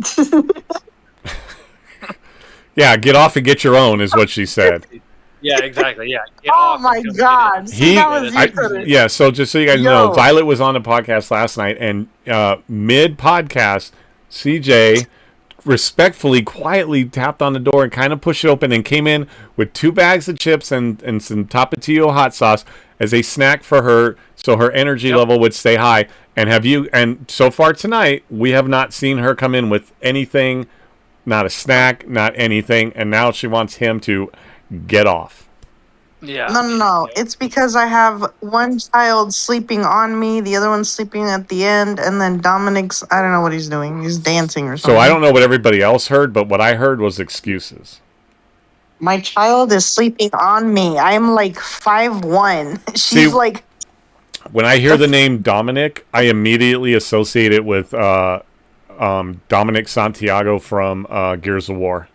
Yeah, get off and get your own, is what she said. Yeah, exactly. Yeah. Get Oh off my and come God. get in. He, That was you, Cutter. yeah, so just so you guys know, Yo. Violet was on the podcast last night, and mid-podcast, CJ respectfully, quietly tapped on the door and kind of pushed it open and came in with 2 bags of chips and some Tapatio hot sauce as a snack for her, so her energy level would stay high. And so far tonight, we have not seen her come in with anything, not a snack, not anything, and now she wants him to get off. Yeah. No. It's because I have one child sleeping on me, the other one's sleeping at the end, and then Dominic's, I don't know what he's doing. He's dancing or something. So I don't know what everybody else heard, but what I heard was excuses. My child is sleeping on me. I'm like 5'1". She's See, like, When I hear the name Dominic, I immediately associate it with Dominic Santiago from Gears of War.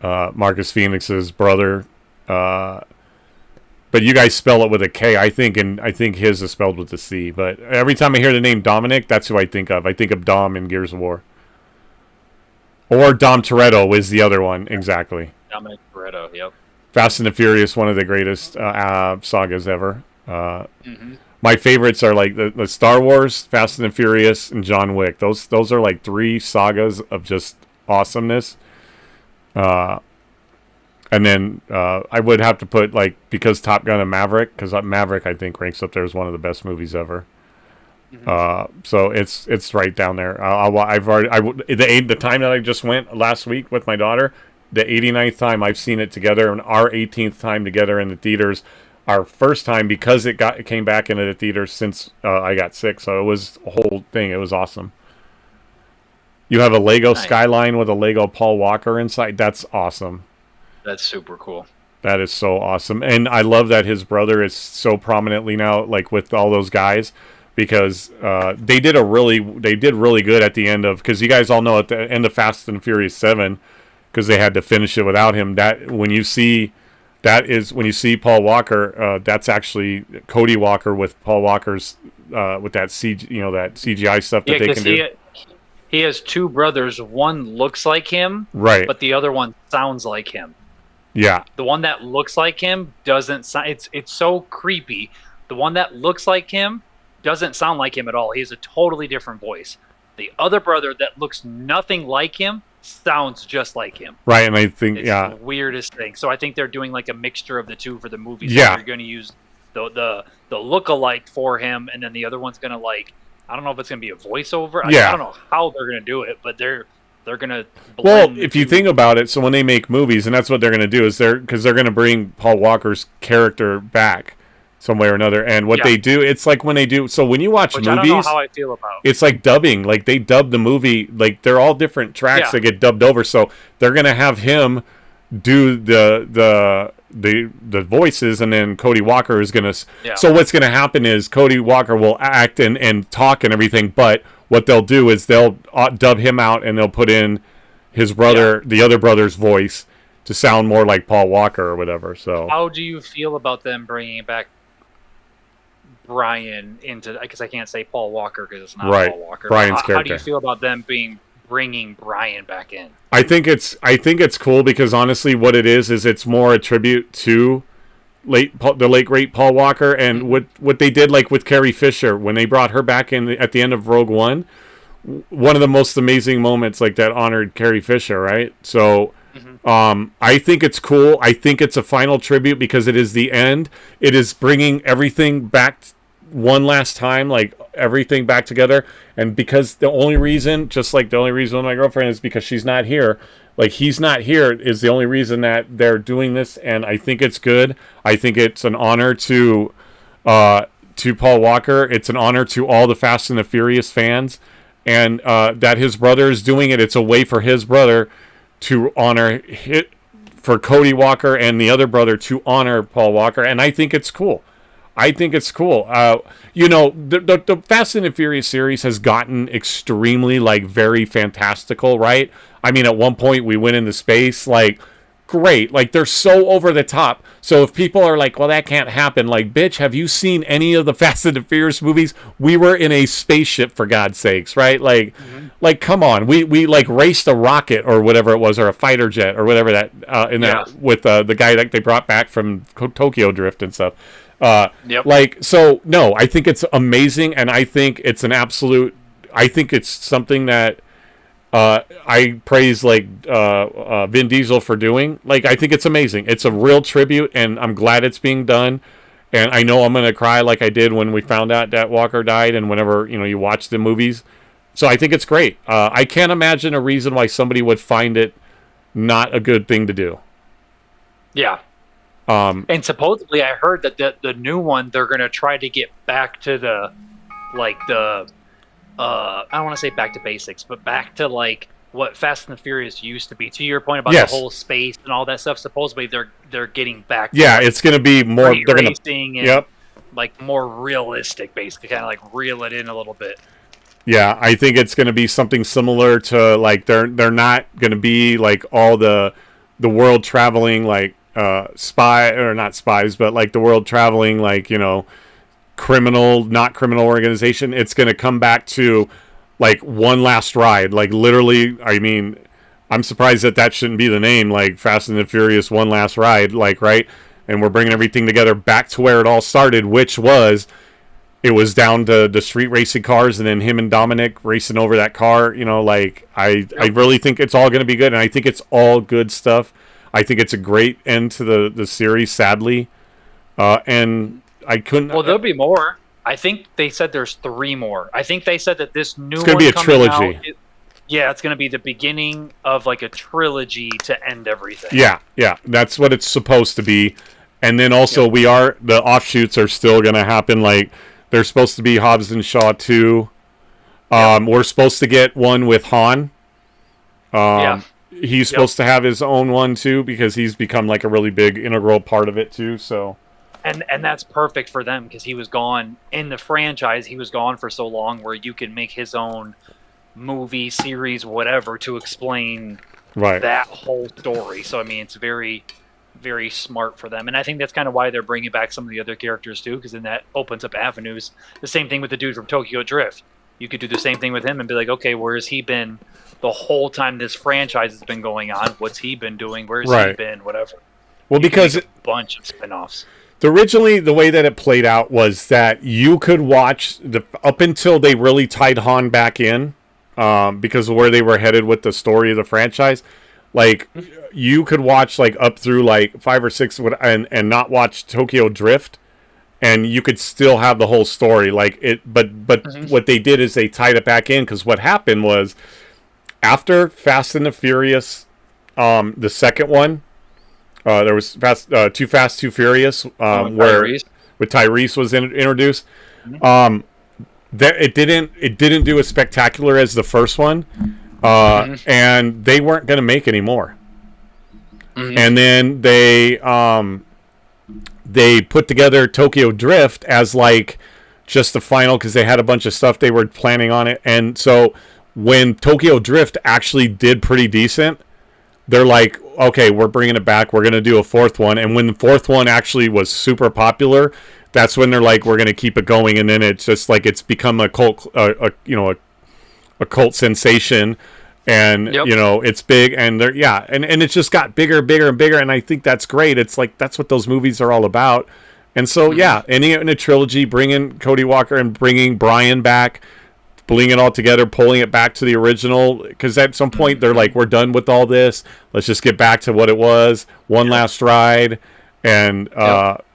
Marcus Phoenix's brother. But you guys spell it with a K, I think, and I think his is spelled with a C. But every time I hear the name Dominic, that's who I think of. I think of Dom in Gears of War. Or Dom Toretto is the other one, exactly. Dominic Toretto, yep. Fast and the Furious, one of the greatest sagas ever. Mm-hmm. My favorites are like the Star Wars, Fast and the Furious, and John Wick. Those are like 3 sagas of just awesomeness. And then I would have to put, like, because Top Gun and Maverick, because Maverick I think ranks up there as one of the best movies ever. Mm-hmm. So it's right down there. The time that I just went last week with my daughter, the 89th time I've seen it together, and our 18th time together in the theaters. Our first time, because it came back into the theaters since I got sick, so it was a whole thing. It was awesome. You have a Lego Skyline with a Lego Paul Walker inside. That's awesome. That's super cool. That is so awesome. And I love that his brother is so prominently now, like, with all those guys, because they did really good at the end of, because you guys all know at the end of Fast and Furious 7, because they had to finish it without him, that when you see Paul Walker, that's actually Cody Walker with Paul Walker's with that that CGI stuff that they can do. He has 2 brothers. One looks like him, Right. but the other one sounds like him. Yeah. The one that looks like him doesn't sound. It's so creepy. The one that looks like him doesn't sound like him at all. He has a totally different voice. The other brother that looks nothing like him sounds just like him. Right, and I think It's the weirdest thing. So I think they're doing like a mixture of the 2 for the movies. Yeah. They're going to use the look-alike for him, and then the other one's going to, like, I don't know if it's going to be a voiceover. Yeah. I don't know how they're going to do it, but they're going to blend. Well, if you think about it, so when they make movies, and that's what they're going to do, is they're going to bring Paul Walker's character back some way or another. And what they do, it's like when they do, so when you watch movies, I don't know how I feel about. It's like dubbing. Like, they dub the movie, like, they're all different tracks that get dubbed over. So they're going to have him do the voices, and then Cody Walker is going to... Yeah. So what's going to happen is Cody Walker will act and talk and everything, but what they'll do is they'll dub him out, and they'll put in his brother, the other brother's voice, to sound more like Paul Walker or whatever. So how do you feel about them bringing back Brian into? Because I can't say Paul Walker because it's not Paul Walker. Brian's How do character. you feel about them bringing Brian back in? I think it's cool because honestly, what it is it's more a tribute to the late great Paul Walker, and what they did like with Carrie Fisher when they brought her back in at the end of Rogue One. One of the most amazing moments like that honored Carrie Fisher, right? So I think it's cool. I think it's a final tribute because it is the end. It is bringing everything back one last time, like everything back together. And because the only reason, just like the only reason with my girlfriend is because she's not here, like he's not here is the only reason that they're doing this. And I think it's good. I think it's an honor to Paul Walker. It's an honor to all the Fast and the Furious fans. And that his brother is doing it. It's a way for his brother to honor for Cody Walker and the other brother to honor Paul Walker. And I think it's cool. You know, the Fast and the Furious series has gotten extremely, like, very fantastical, right? I mean, at one point we went into space, like, great. Like, they're so over the top. So if people are like, well, that can't happen, like, bitch, have you seen any of the Fast and the Furious movies? We were in a spaceship, for God's sakes, right? Like, like, come on. We like raced a rocket or whatever it was, or a fighter jet or whatever that with the guy that they brought back from Tokyo Drift and stuff. Like, so no, I think it's amazing, and I think it's I think it's something that I praise like Vin Diesel for doing. Like, I think it's amazing. It's a real tribute, and I'm glad it's being done. And I know I'm gonna cry like I did when we found out that Walker died, and whenever you watch the movies. So I think it's great. I can't imagine a reason why somebody would find it not a good thing to do. Yeah. And supposedly I heard that the new one, they're going to try to get back to the I don't want to say back to basics, but back to like what Fast and the Furious used to be. To your point about the whole space and all that stuff, supposedly they're getting back to it's going to be more racing and like more realistic, basically, kind of like reel it in a little bit. Yeah, I think it's going to be something similar to like they're not going to be like all the world traveling like spy or not spies, but like the world traveling like not criminal organization. It's going to come back to like one last ride, like literally. I mean, I'm surprised that shouldn't be the name, like Fast and the Furious One Last Ride, like, right? And we're bringing everything together back to where it all started, which was it was down to the street racing cars, and then him and Dominic racing over that car. Like I really think it's all going to be good, and I think it's all good stuff. I think it's a great end to the series, sadly. And I couldn't... Well, there'll be more. I think they said there's 3 more. I think they said that this new it's going to be a trilogy. It's going to be the beginning of like a trilogy to end everything. Yeah. That's what it's supposed to be. And then also the offshoots are still going to happen. Like, they're supposed to be Hobbs and Shaw 2. We're supposed to get one with Han. He's supposed to have his own one too, because he's become like a really big integral part of it too. So, and that's perfect for them because he was gone in the franchise. He was gone for so long, where you can make his own movie, series, whatever, to explain that whole story. So I mean, it's very, very smart for them, and I think that's kind of why they're bringing back some of the other characters too, because then that opens up avenues. The same thing with the dude from Tokyo Drift. You could do the same thing with him and be like, okay, where has he been the whole time this franchise has been going on? What's he been doing? Where's he been? Whatever. Well, because a bunch of spinoffs. Originally, the way that it played out was that you could watch up until they really tied Han back in, because of where they were headed with the story of the franchise. Like, you could watch like up through like 5 or 6 and not watch Tokyo Drift. And you could still have the whole story, like it, but what they did is they tied it back in, because what happened was after Fast and the Furious, the second one, there was Too Fast, Too Furious, where with Tyrese was introduced. That it didn't do as spectacular as the first one, and they weren't going to make any more. And then they put together Tokyo Drift as like just the final, because they had a bunch of stuff they were planning on it. And so when Tokyo Drift actually did pretty decent, they're like, okay, we're bringing it back. We're going to do a fourth one. And when the fourth one actually was super popular, that's when they're like, we're going to keep it going. And then it's just like it's become a cult, a cult sensation. And, it's big. And and it just got bigger, bigger, and bigger. And I think that's great. It's like, that's what those movies are all about. And so, in a trilogy, bringing Cody Walker and bringing Brian back, pulling it all together, pulling it back to the original, because at some point they're like, we're done with all this. Let's just get back to what it was. One last ride, and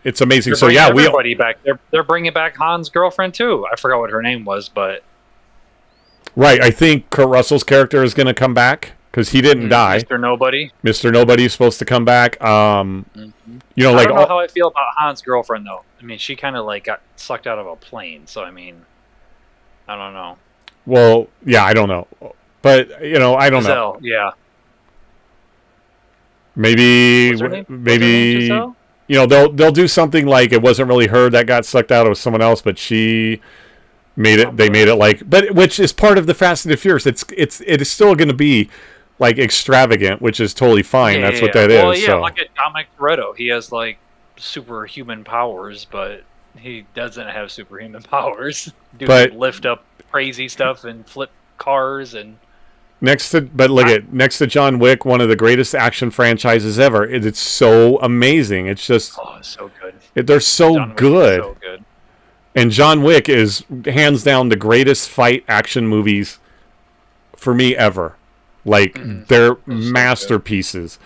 it's amazing. So everybody back. They're bringing back Han's girlfriend too. I forgot what her name was, but right. I think Kurt Russell's character is going to come back because he didn't die. Mr. Nobody. Mr. Nobody is supposed to come back. I don't know how I feel about Han's girlfriend though. I mean, she kind of like got sucked out of a plane. So I mean, I don't know. Well, yeah, I don't know. But, I don't know. Yeah. Maybe, they'll do something like it wasn't really her that got sucked out, it was someone else, but she made it, they made it like, but which is part of the Fast and the Furious. It is still going to be like extravagant, which is totally fine. That's what that is. Well, yeah, look at Dominic Toretto. He has like superhuman powers, but he doesn't have superhuman powers. Dude can lift up crazy stuff and flip cars and next to John Wick, one of the greatest action franchises ever. It's so amazing. It's just it's so good. They're so good. And John Wick is hands down the greatest fight action movies for me ever. Like they're masterpieces.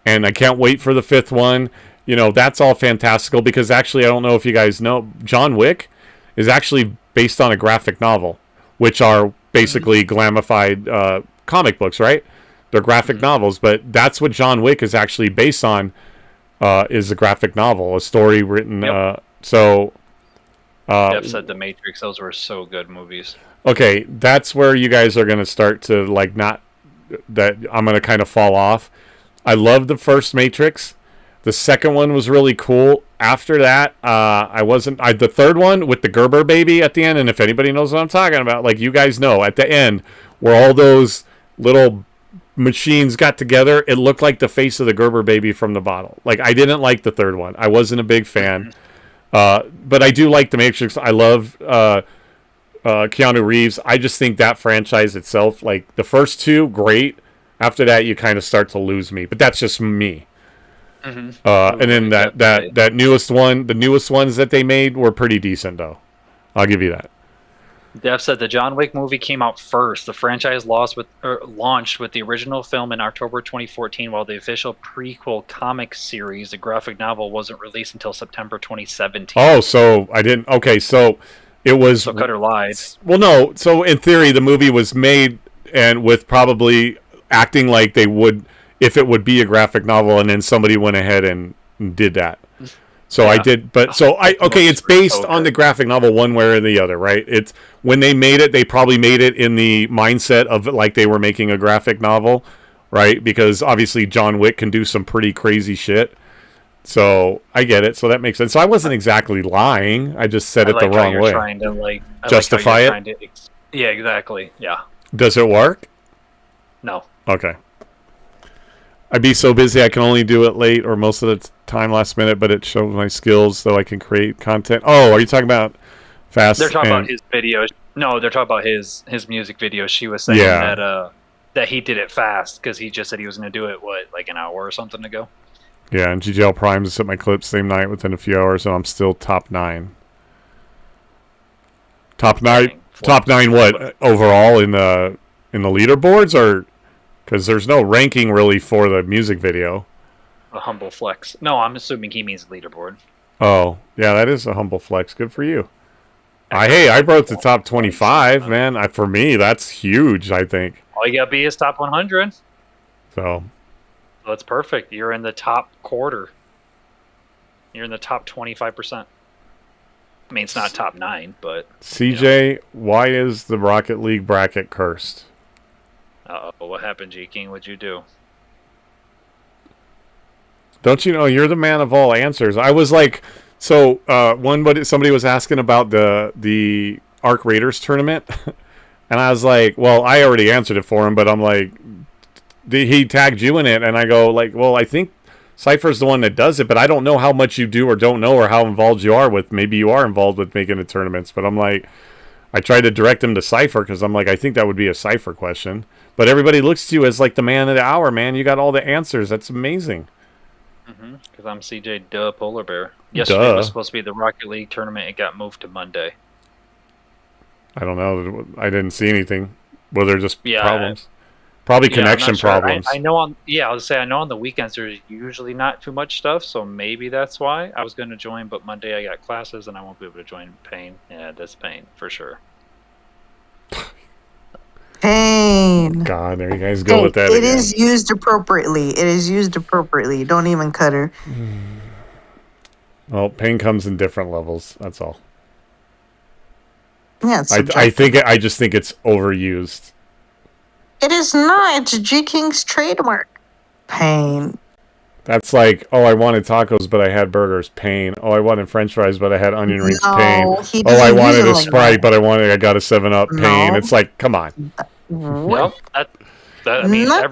And I can't wait for the fifth one. That's all fantastical because actually I don't know if you guys know, John Wick is actually based on a graphic novel, which are basically glamified comic books, right? They're graphic novels, but that's what John Wick is actually based on, is a graphic novel, a story written. Jeff said The Matrix, those were so good movies. Okay, that's where you guys are going to start to like not, that I'm going to kind of fall off. I love the first Matrix. The second one was really cool. After that, the third one with the Gerber baby at the end, and if anybody knows what I'm talking about, like you guys know, at the end, where all those little machines got together, it looked like the face of the Gerber baby from the bottle. Like, I didn't like the third one. I wasn't a big fan. But I do like The Matrix. I love Keanu Reeves. I just think that franchise itself, like, the first two, great. After that, you kind of start to lose me. But that's just me. And then that newest one, the newest ones that they made were pretty decent, though. I'll give you that. Dev said the John Wick movie came out first. The franchise launched with the original film in October 2014, while the official prequel comic series, the graphic novel, wasn't released until September 2017. Oh, so I didn't. Okay, so it was. So Cutter lied. Well, no. So in theory, the movie was made and with probably acting like they would, if it would be a graphic novel, and then somebody went ahead and did that. So I did, but so it's based on the graphic novel one way or the other, right? It's when they made it, they probably made it in the mindset of like they were making a graphic novel, right? Because obviously John Wick can do some pretty crazy shit. So I get it. So that makes sense. So I wasn't exactly lying. I just said it the wrong way. Trying to justify it. Yeah, exactly. Yeah. Does it work? No. Okay. I'd be so busy I can only do it late or most of the time last minute, but it shows my skills so I can create content. Oh, are you talking about Fast? They're talking about his videos. No, they're talking about his music videos. She was saying that he did it fast because he just said he was going to do it, like an hour or something ago? Yeah, and GGL Prime just hit my clips same night within a few hours, and I'm still top 9. Top 9 what? Overall in the leaderboards, or... Because there's no ranking really for the music video. A humble flex. No, I'm assuming he means leaderboard. Oh, yeah, that is a humble flex. Good for you. I broke the top 25, man. For me, that's huge, I think. All you got to be is top 100. So that's perfect. You're in the top quarter. You're in the top 25%. I mean, it's not top 9, but... CJ, why is the Rocket League bracket cursed? Uh-oh, what happened, G-King? What'd you do? Don't you know, you're the man of all answers. I was like, somebody was asking about the Arc Raiders tournament, And I was like, well, I already answered it for him, but I'm like, he tagged you in it, and I go like, well, I think Cypher's the one that does it, but I don't know how much you do or don't know or how involved you are with. Maybe you are involved with making the tournaments, but I'm like, I tried to direct him to Cypher because I'm like, I think that would be a Cypher question. But everybody looks to you as like the man of the hour, man. You got all the answers. That's amazing. Because I'm CJ Duh Polar Bear. Yesterday was supposed to be the Rocket League tournament. It got moved to Monday. I don't know. I didn't see anything. Were there just Yeah, problems? Probably Yeah, connection I'm not sure. problems. I know on I was say I know on the weekends there's usually not too much stuff, so maybe that's why I was going to join. But Monday I got classes and I won't be able to join. Pain, yeah, that's pain for sure. Pain. God, there you guys go Hey, with that it again. is used appropriately. It is used appropriately. Don't even cut her. Well, pain comes in different levels. That's all. Yeah, it's I just think it's overused. It is not. It's G King's trademark. Pain. That's like, oh, I wanted tacos, but I had burgers. Pain. Oh, I wanted French fries, but I had onion rings. No, Pain. he Oh, I doesn't use wanted it a like Sprite, that. but I got a 7-Up. Pain. No. It's like, come on. Well, I mean, No.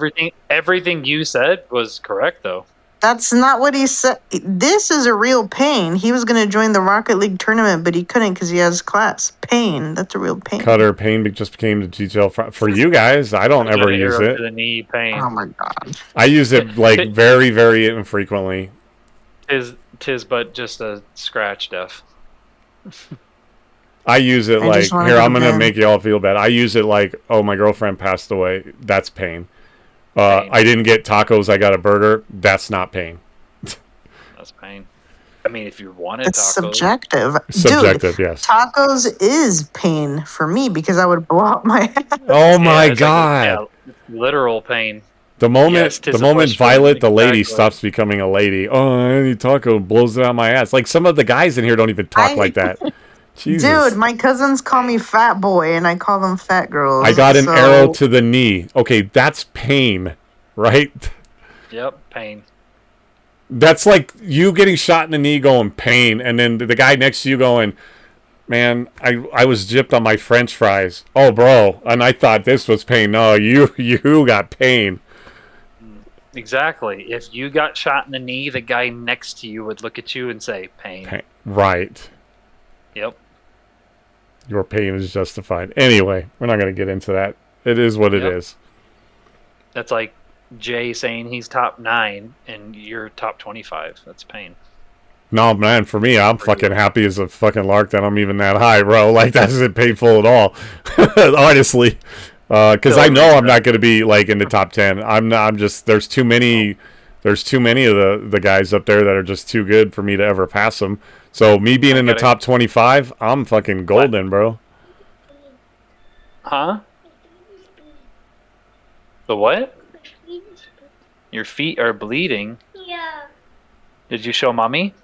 everything you said was correct though. That's not what he said. This is a real pain. He was going to join the Rocket League tournament, but he couldn't because he has class. Pain. That's a real pain. Pain just became the GGL for you guys. I don't ever use Arrow it. to the knee, pain. Oh my god. I use it like very, very infrequently. Tis but just a scratch, Def. I use it I like, just wanna here, go I'm going to again. make you all feel bad. I use it like, oh, my girlfriend passed away. That's pain. Pain. I didn't get tacos. I got a burger. That's not pain. That's pain. I mean, if you wanted It's tacos, subjective. Subjective, Dude, yes. tacos is pain for me because I would blow out my head. Oh my it's God. Like literal pain. The moment, Yes, 'tis the a moment frustrating Violet, the lady, exactly. stops becoming a lady, oh, any taco blows it out my ass. Like some of the guys in here don't even talk like that. Jesus. Dude, my cousins call me fat boy and I call them fat girls. I got an so- arrow to the knee. Okay, that's pain, right? Yep, pain. That's like you getting shot in the knee going pain, and then the guy next to you going, man, I was gypped on my French fries. Oh, bro, and I thought this was pain. No, you got pain. Exactly. If you got shot in the knee, the guy next to you would look at you and say, pain. Right. Yep. Your pain is justified. Anyway, we're not going to get into that. It is what it Yep. is. That's like Jay saying he's top 9 and you're top 25. That's pain. No, man, for me, I'm fucking happy as a fucking lark that I'm even that high, bro. Like, that isn't painful at all. Honestly. Because I know I'm not going to be, like, in the top 10. I'm just, there's too many of the guys up there that are just too good for me to ever pass them. So, me being in the top 25, I'm fucking golden, bro. Huh? The what? Your feet are bleeding. Yeah. Did you show mommy?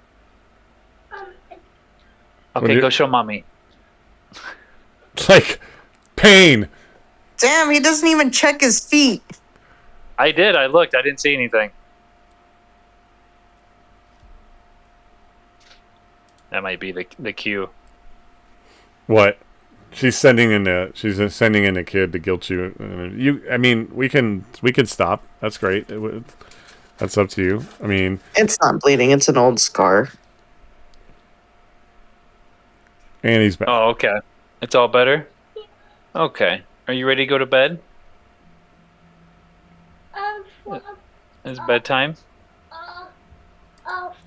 What Okay, do you- go show mommy. Like, pain. Damn, he doesn't even check his feet. I did. I looked. I didn't see anything. That might be the cue. What? She's sending in the kid to guilt you. I mean, we can stop. That's great. That's up to you. I mean, It's not bleeding. It's an old scar. and he's back. Oh, okay. It's all better? Okay. Are you ready to go to bed? For, It's bedtime?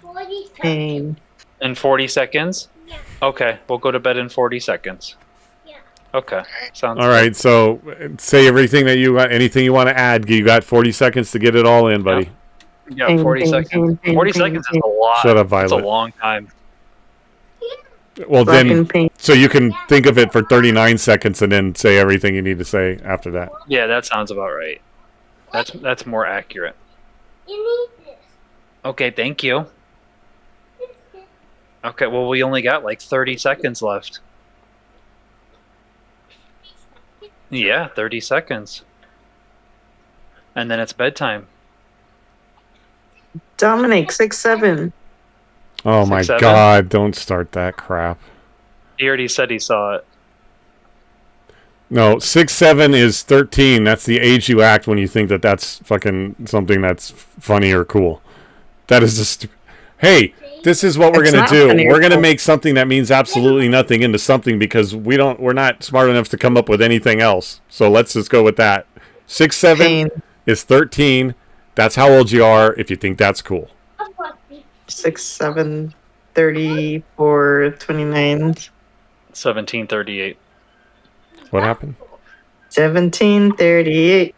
40 seconds. Pain. In 40 seconds? Yeah. Okay, we'll go to bed in 40 seconds. Yeah. Okay. Sounds All right. So say everything that you got. Anything you want to add? You got 40 seconds to get it all in, buddy. good. Yeah, Pain, 40 pain, seconds. pain, 40 pain, seconds is pain. a lot. Shut up, It's a Violet. long time. Well, Fucking then, pain. so you can think of it for 39 seconds and then say everything you need to say after that. Yeah, that sounds about right. That's more accurate. You need this. Okay, thank you. Okay, well, we only got like 30 seconds left. Yeah, 30 seconds. And then it's bedtime. Dominic, 6'7". Oh my 6'7"? God! Don't start that crap. He already said he saw it. No, 6'7" is 13. That's the age you act when you think that that's fucking something that's funny or cool. That is just. Hey, this is what we're It's gonna not do. funny or We're gonna cool. make something that means absolutely nothing into something because we're not smart enough to come up with anything else. So let's just go with that. 6'7" Pain. is 13. That's how old you are if you think that's cool. 6, 7, 34, 29, 1738. What happened? 17, 38.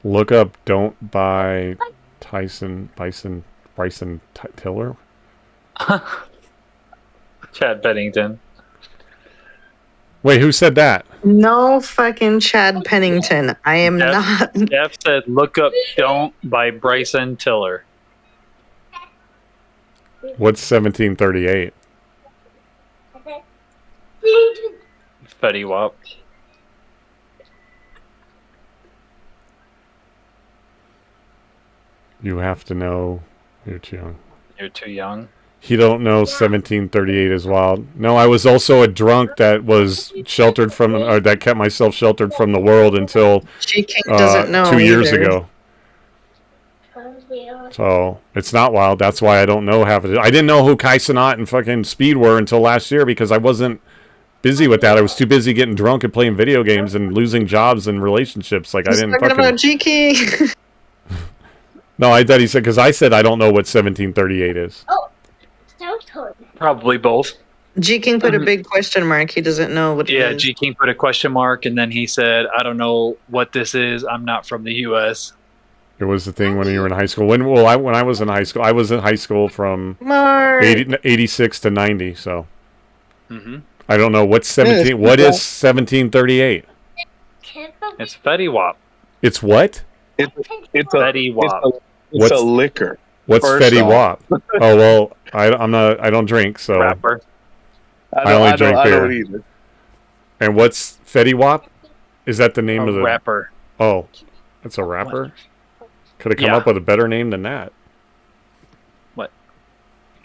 Look up "Don't Buy Bryson Tiller." Chad Bennington. Wait, who said that? No fucking Chad Pennington. I am not. Jeff said, "Look up Don't" by Bryson Tiller. What's 1738? Fetty Wap. You have to know. You're too young. You're too young. He don't know 1738 is wild. No, I was also a drunk that was sheltered from, or that kept myself sheltered from the world until G King doesn't know 2 years either. ago. So it's not wild. That's why I don't know half of it. I didn't know who Kai Cenat and fucking Speed were until last year because I wasn't busy with that. I was too busy getting drunk and playing video games and losing jobs and relationships. Like He's I didn't talking fucking. about G King. No, I thought he said because I said I don't know what 1738 is. Probably both. G King put a big question mark. He doesn't know what it Yeah, is. G King put a question mark, and then he said, "I don't know what this is. I'm not from the U.S." It was the thing when you were in high school. When I was in high school, I was in high school from Mark. 86 to 90. So Mm-hmm. I don't know what's 17. What is 1738? It's Fetty Wap. It's what? It's a Fetty Wap. it's What's- a liquor. What's First Fetty off. Wap? Oh well, I'm not. I don't drink. So Rapper. I only drink I beer. don't either. and what's Fetty Wap? Is that the name A of the rapper. Oh, it's a rapper. Could have come Yeah. up with a better name than that.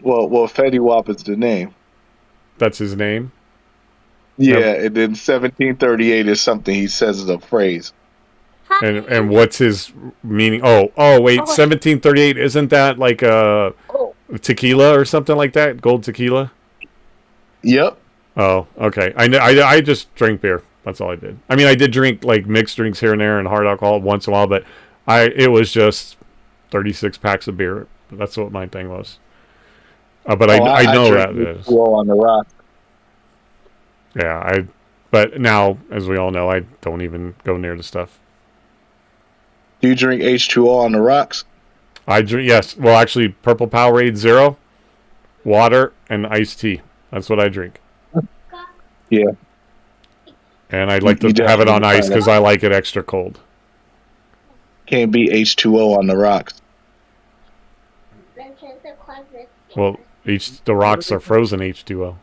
Well, Fetty Wap is the name. That's his name. Yeah, Yep. and then 1738 is something he says as a phrase. And what's his meaning? Oh, wait, 1738. Isn't that like a tequila or something like that? Gold tequila. Yep. Oh, okay. I just drink beer. That's all I did. I mean, I did drink like mixed drinks here and there and hard alcohol once in a while, but it was just 36 packs of beer. That's what my thing was. But I know that drink it is. H2O on the rock. Yeah, but now, as we all know, I don't even go near the stuff. Do you drink H2O on the rocks? I drink, yes. Well, actually, Purple Powerade Zero, water, and iced tea. That's what I drink. Yeah. And I'd like You to have it on definitely ice find because I like it extra cold. Can't be H2O on the rocks. Well, the rocks are frozen H2O.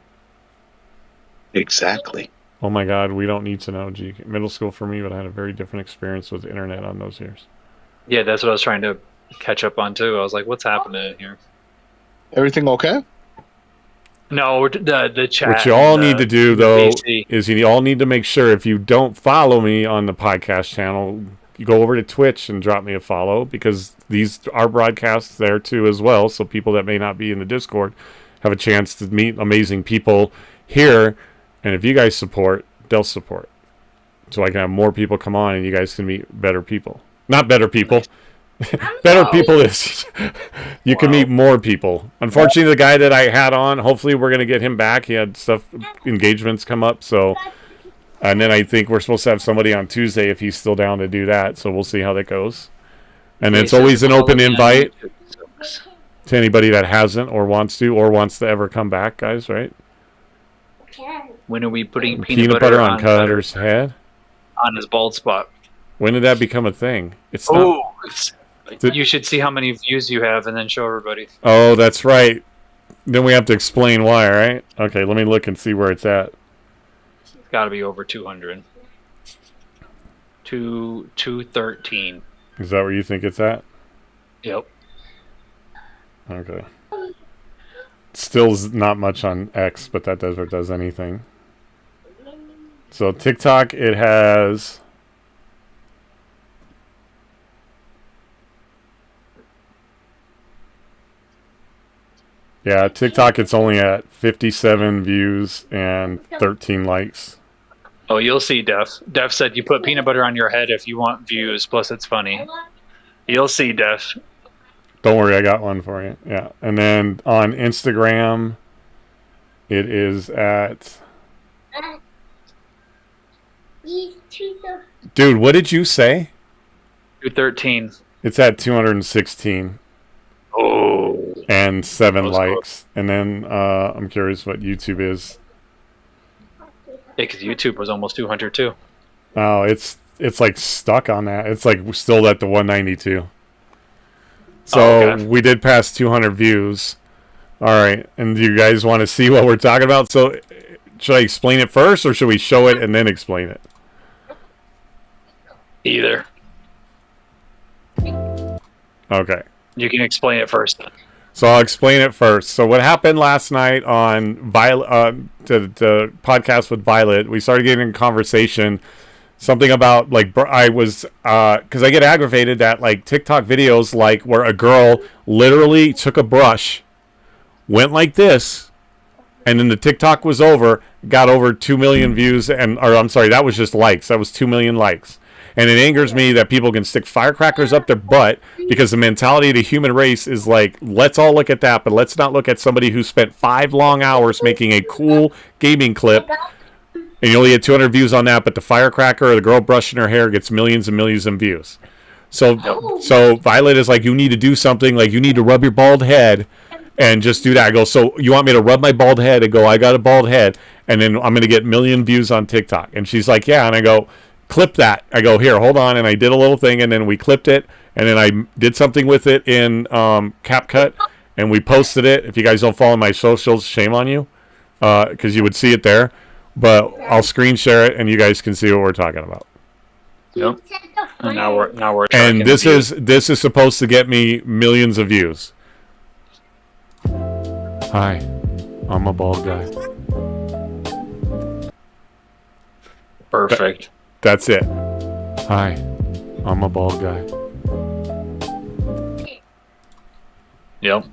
Exactly. Oh my God, we don't need to know. Middle school for me, but I had a very different experience with the internet on those years. Yeah, that's what I was trying to catch up on too. I was like, "What's happening here?" Everything okay? No, the chat. What you all and, need to do, the though, VC. is you all need to make sure if you don't follow me on the podcast channel, you go over to Twitch and drop me a follow because these are broadcasts there too as well. So people that may not be in the Discord have a chance to meet amazing people here. And if you guys support, they'll support. So I can have more people come on and you guys can meet better people. Not better people. Better people is you can meet more people. Unfortunately, the guy that I had on, hopefully we're going to get him back. He had engagements come up. So, and then I think we're supposed to have somebody on Tuesday if he's still down to do that. So we'll see how that goes. And it's always an open invite to anybody that hasn't or wants to ever come back, guys, right? When are we putting Peanut butter on Cutter's head? on his bald spot? When did that become a thing? It's not. Oh, you should see how many views you have and then show everybody. Oh, that's right. Then we have to explain why, right? Okay, let me look and see where it's at. It's got to be over 200. 213. Is that where you think it's at? Yep. Okay. Still's not much on X, but that does anything. So TikTok, it has. Yeah, TikTok, it's only at 57 views and 13 likes. Oh, you'll see, Def. Def said you put peanut butter on your head if you want views, plus it's funny. You'll see, Def. Don't worry, I got one for you. Yeah. And then on Instagram, it is at... Dude, what did you say? 213. It's at 216. Oh. And 7 That was likes. And then I'm curious what YouTube is. Yeah, because YouTube was almost 200 too. Oh, it's like stuck on that. It's like still at the 192. So okay. we did pass 200 views. All right. And do you guys want to see what we're talking about? So should I explain it first or should we show it and then explain it? Either. Okay. You can explain it first. So I'll explain it first. So what happened last night on the podcast with Violet, we started getting in conversation, something about like I was because I get aggravated that like TikTok videos like where a girl literally took a brush, went like this, and then the TikTok was over, got over 2 million views, that was just likes. That was 2 million likes. And it angers me that people can stick firecrackers up their butt because the mentality of the human race is like, let's all look at that, but let's not look at somebody who spent 5 long hours making a cool gaming clip, and you only get 200 views on that, but the firecracker or the girl brushing her hair gets millions and millions of views. So Violet is like, you need to do something, like you need to rub your bald head and just do that. I go, so you want me to rub my bald head? I go, I got a bald head, and then I'm going to get 1 million views on TikTok. And she's like, yeah, and I go, clip that. I go, here, hold on, and I did a little thing, and then we clipped it, and then I did something with it in CapCut, and we posted it. If you guys don't follow my socials, shame on you, because you would see it there. But I'll screen share it, and you guys can see what we're talking about. Yep. And now we're And this is supposed to get me millions of views. Hi, I'm a bald guy. perfect. That's it. Hi, I'm a bald guy. Yep.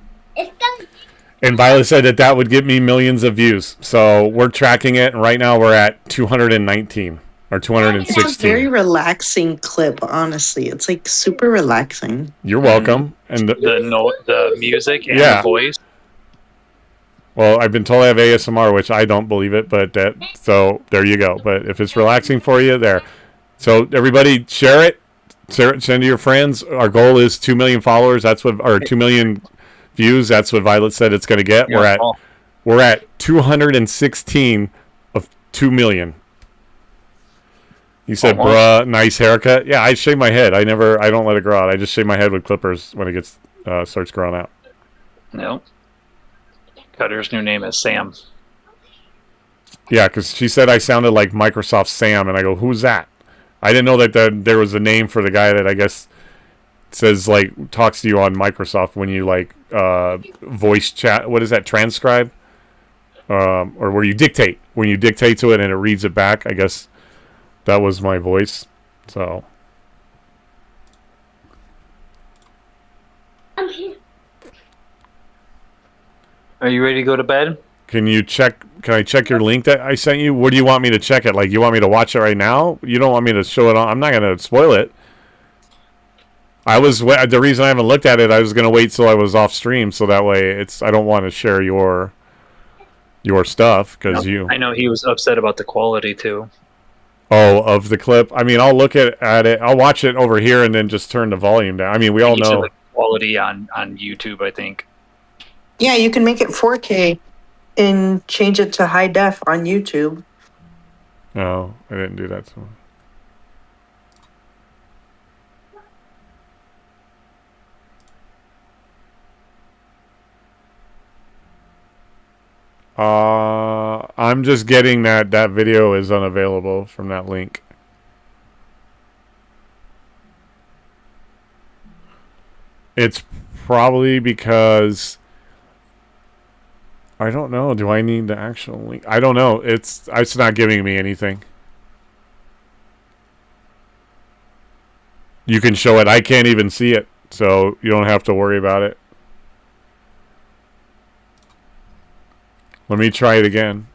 And Violet said that would give me millions of views. So we're tracking it, and right now we're at 219 or It's a very 216. relaxing clip, honestly. It's like super relaxing. You're welcome. And The music and Yeah. the voice. well, I've been told I have ASMR, which I don't believe it, but so there you go. But if it's relaxing for you, there. So everybody share it, send it to your friends. Our goal is 2 million followers. That's what, or 2 million views. That's what Violet said it's going to get. Yeah. We're at 216 of 2 million. You said, Almost. bruh, nice haircut. Yeah, I shave my head. I don't let it grow out. I just shave my head with clippers when it gets starts growing out. No. Cutter's new name is Sam. Yeah, because she said I sounded like Microsoft Sam, and I go, who's that? I didn't know that there was a name for the guy that I guess says, like, talks to you on Microsoft when you, like, voice chat. What is that, transcribe? Or where you dictate. When you dictate to it and it reads it back, I guess that was my voice. So. I'm here. Are you ready to go to bed? Can I check your link that I sent you? Where do you want me to check it? Like, you want me to watch it right now? You don't want me to show it on? I'm not going to spoil it. The reason I haven't looked at it, I was going to wait till I was off stream, so that way I don't want to share your stuff, because I know he was upset about the quality too. Oh, of the clip? I mean, I'll look at it. I'll watch it over here and then just turn the volume down. I mean, we all He said know. the quality on YouTube, I think. Yeah, you can make it 4K and change it to high def on YouTube. No, I didn't do that. So. I'm just getting that video is unavailable from that link. It's probably because I don't know. Do I need the actual link? I don't know. It's not giving me anything. You can show it. I can't even see it, so you don't have to worry about it. Let me try it again.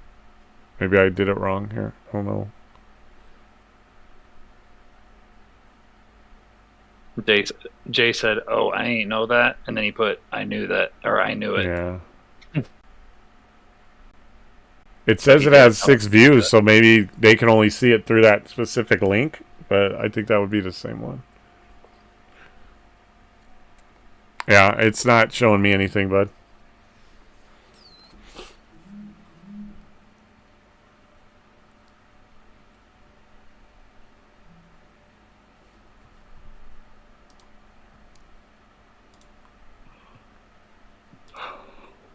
Maybe I did it wrong here. I don't know. Jay said, "Oh, I ain't know that," and then he put, "I knew that," or "I knew it." Yeah. It says it has 6 views, so maybe they can only see it through that specific link, but I think that would be the same one. Yeah, it's not showing me anything, bud.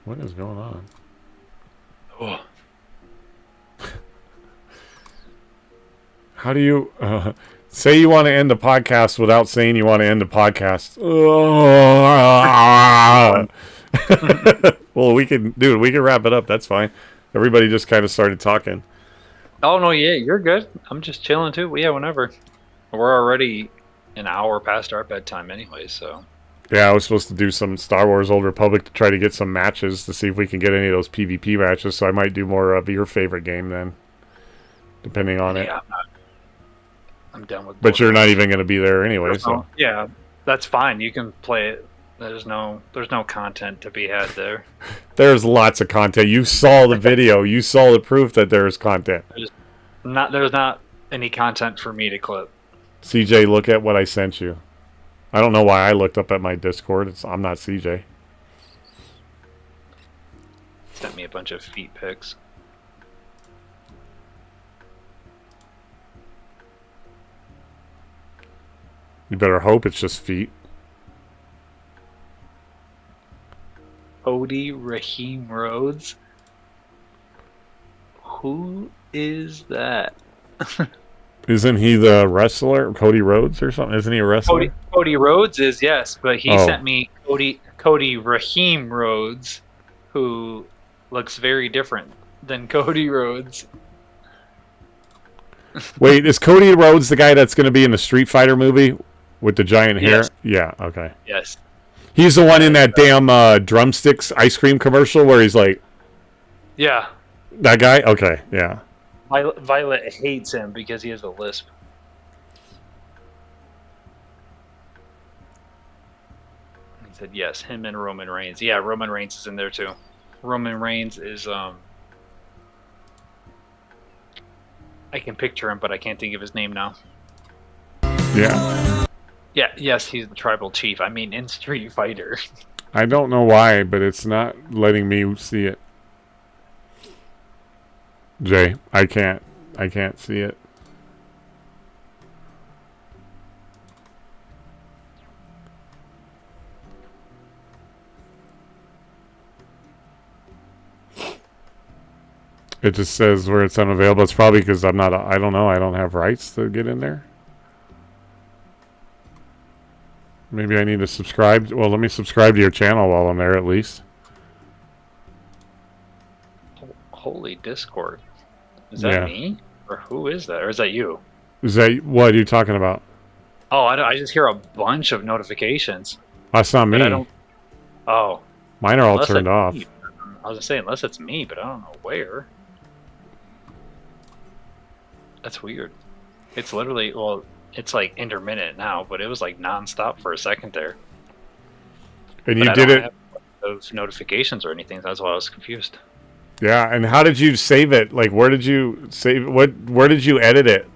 What is going on? Oh. How do you say you want to end the podcast without saying you want to end the podcast? Well, we can wrap it up. That's fine. Everybody just kind of started talking. Oh no, yeah, you're good. I'm just chilling too. Yeah, whenever. We're already an hour past our bedtime anyway, so. Yeah, I was supposed to do some Star Wars Old Republic to try to get some matches to see if we can get any of those PvP matches. So I might do more of your favorite game then, depending on it. I'm done with. But you're not even going to be there anyway, so. Yeah, that's fine. You can play it. There's no content to be had there. There's lots of content. You saw the video. You saw the proof that there's content. There's not any content for me to clip. CJ, look at what I sent you. I don't know why I looked up at my Discord. I'm not CJ. Sent me a bunch of feet pics. You better hope it's just feet. Cody Raheem Rhodes. Who is that? Isn't he the wrestler, Cody Rhodes or something? Isn't he a wrestler? Cody Rhodes is, yes, but he sent me Cody Raheem Rhodes, who looks very different than Cody Rhodes. Wait, is Cody Rhodes the guy that's going to be in the Street Fighter movie with the giant hair? Yes. Yeah, okay. Yes. He's the one in that damn drumsticks ice cream commercial where he's like... Yeah. That guy? Okay, yeah. Violet hates him because he has a lisp. He said, yes, him and Roman Reigns. Yeah, Roman Reigns is in there too. Roman Reigns is... I can picture him, but I can't think of his name now. Yeah. Yeah, yes, he's the tribal chief. I mean, in Street Fighter. I don't know why, but it's not letting me see it. Jay, I can't see it. It just says where it's unavailable. It's probably because I don't know, I don't have rights to get in there. Maybe I need to subscribe. Well, let me subscribe to your channel while I'm there at least. Holy Discord. Is that me? Or who is that? Or is that you? Is that what are you talking about? Oh, I just hear a bunch of notifications. That's not me. I don't... Oh. Mine are all turned off. Me. I was just saying, unless it's me, but I don't know where. That's weird. It's literally, well, it's like intermittent now, but it was like nonstop for a second there. And you did it... Those notifications or anything. That's why I was confused. Yeah, and how did you save it? Like, where did you save? Where did you edit it?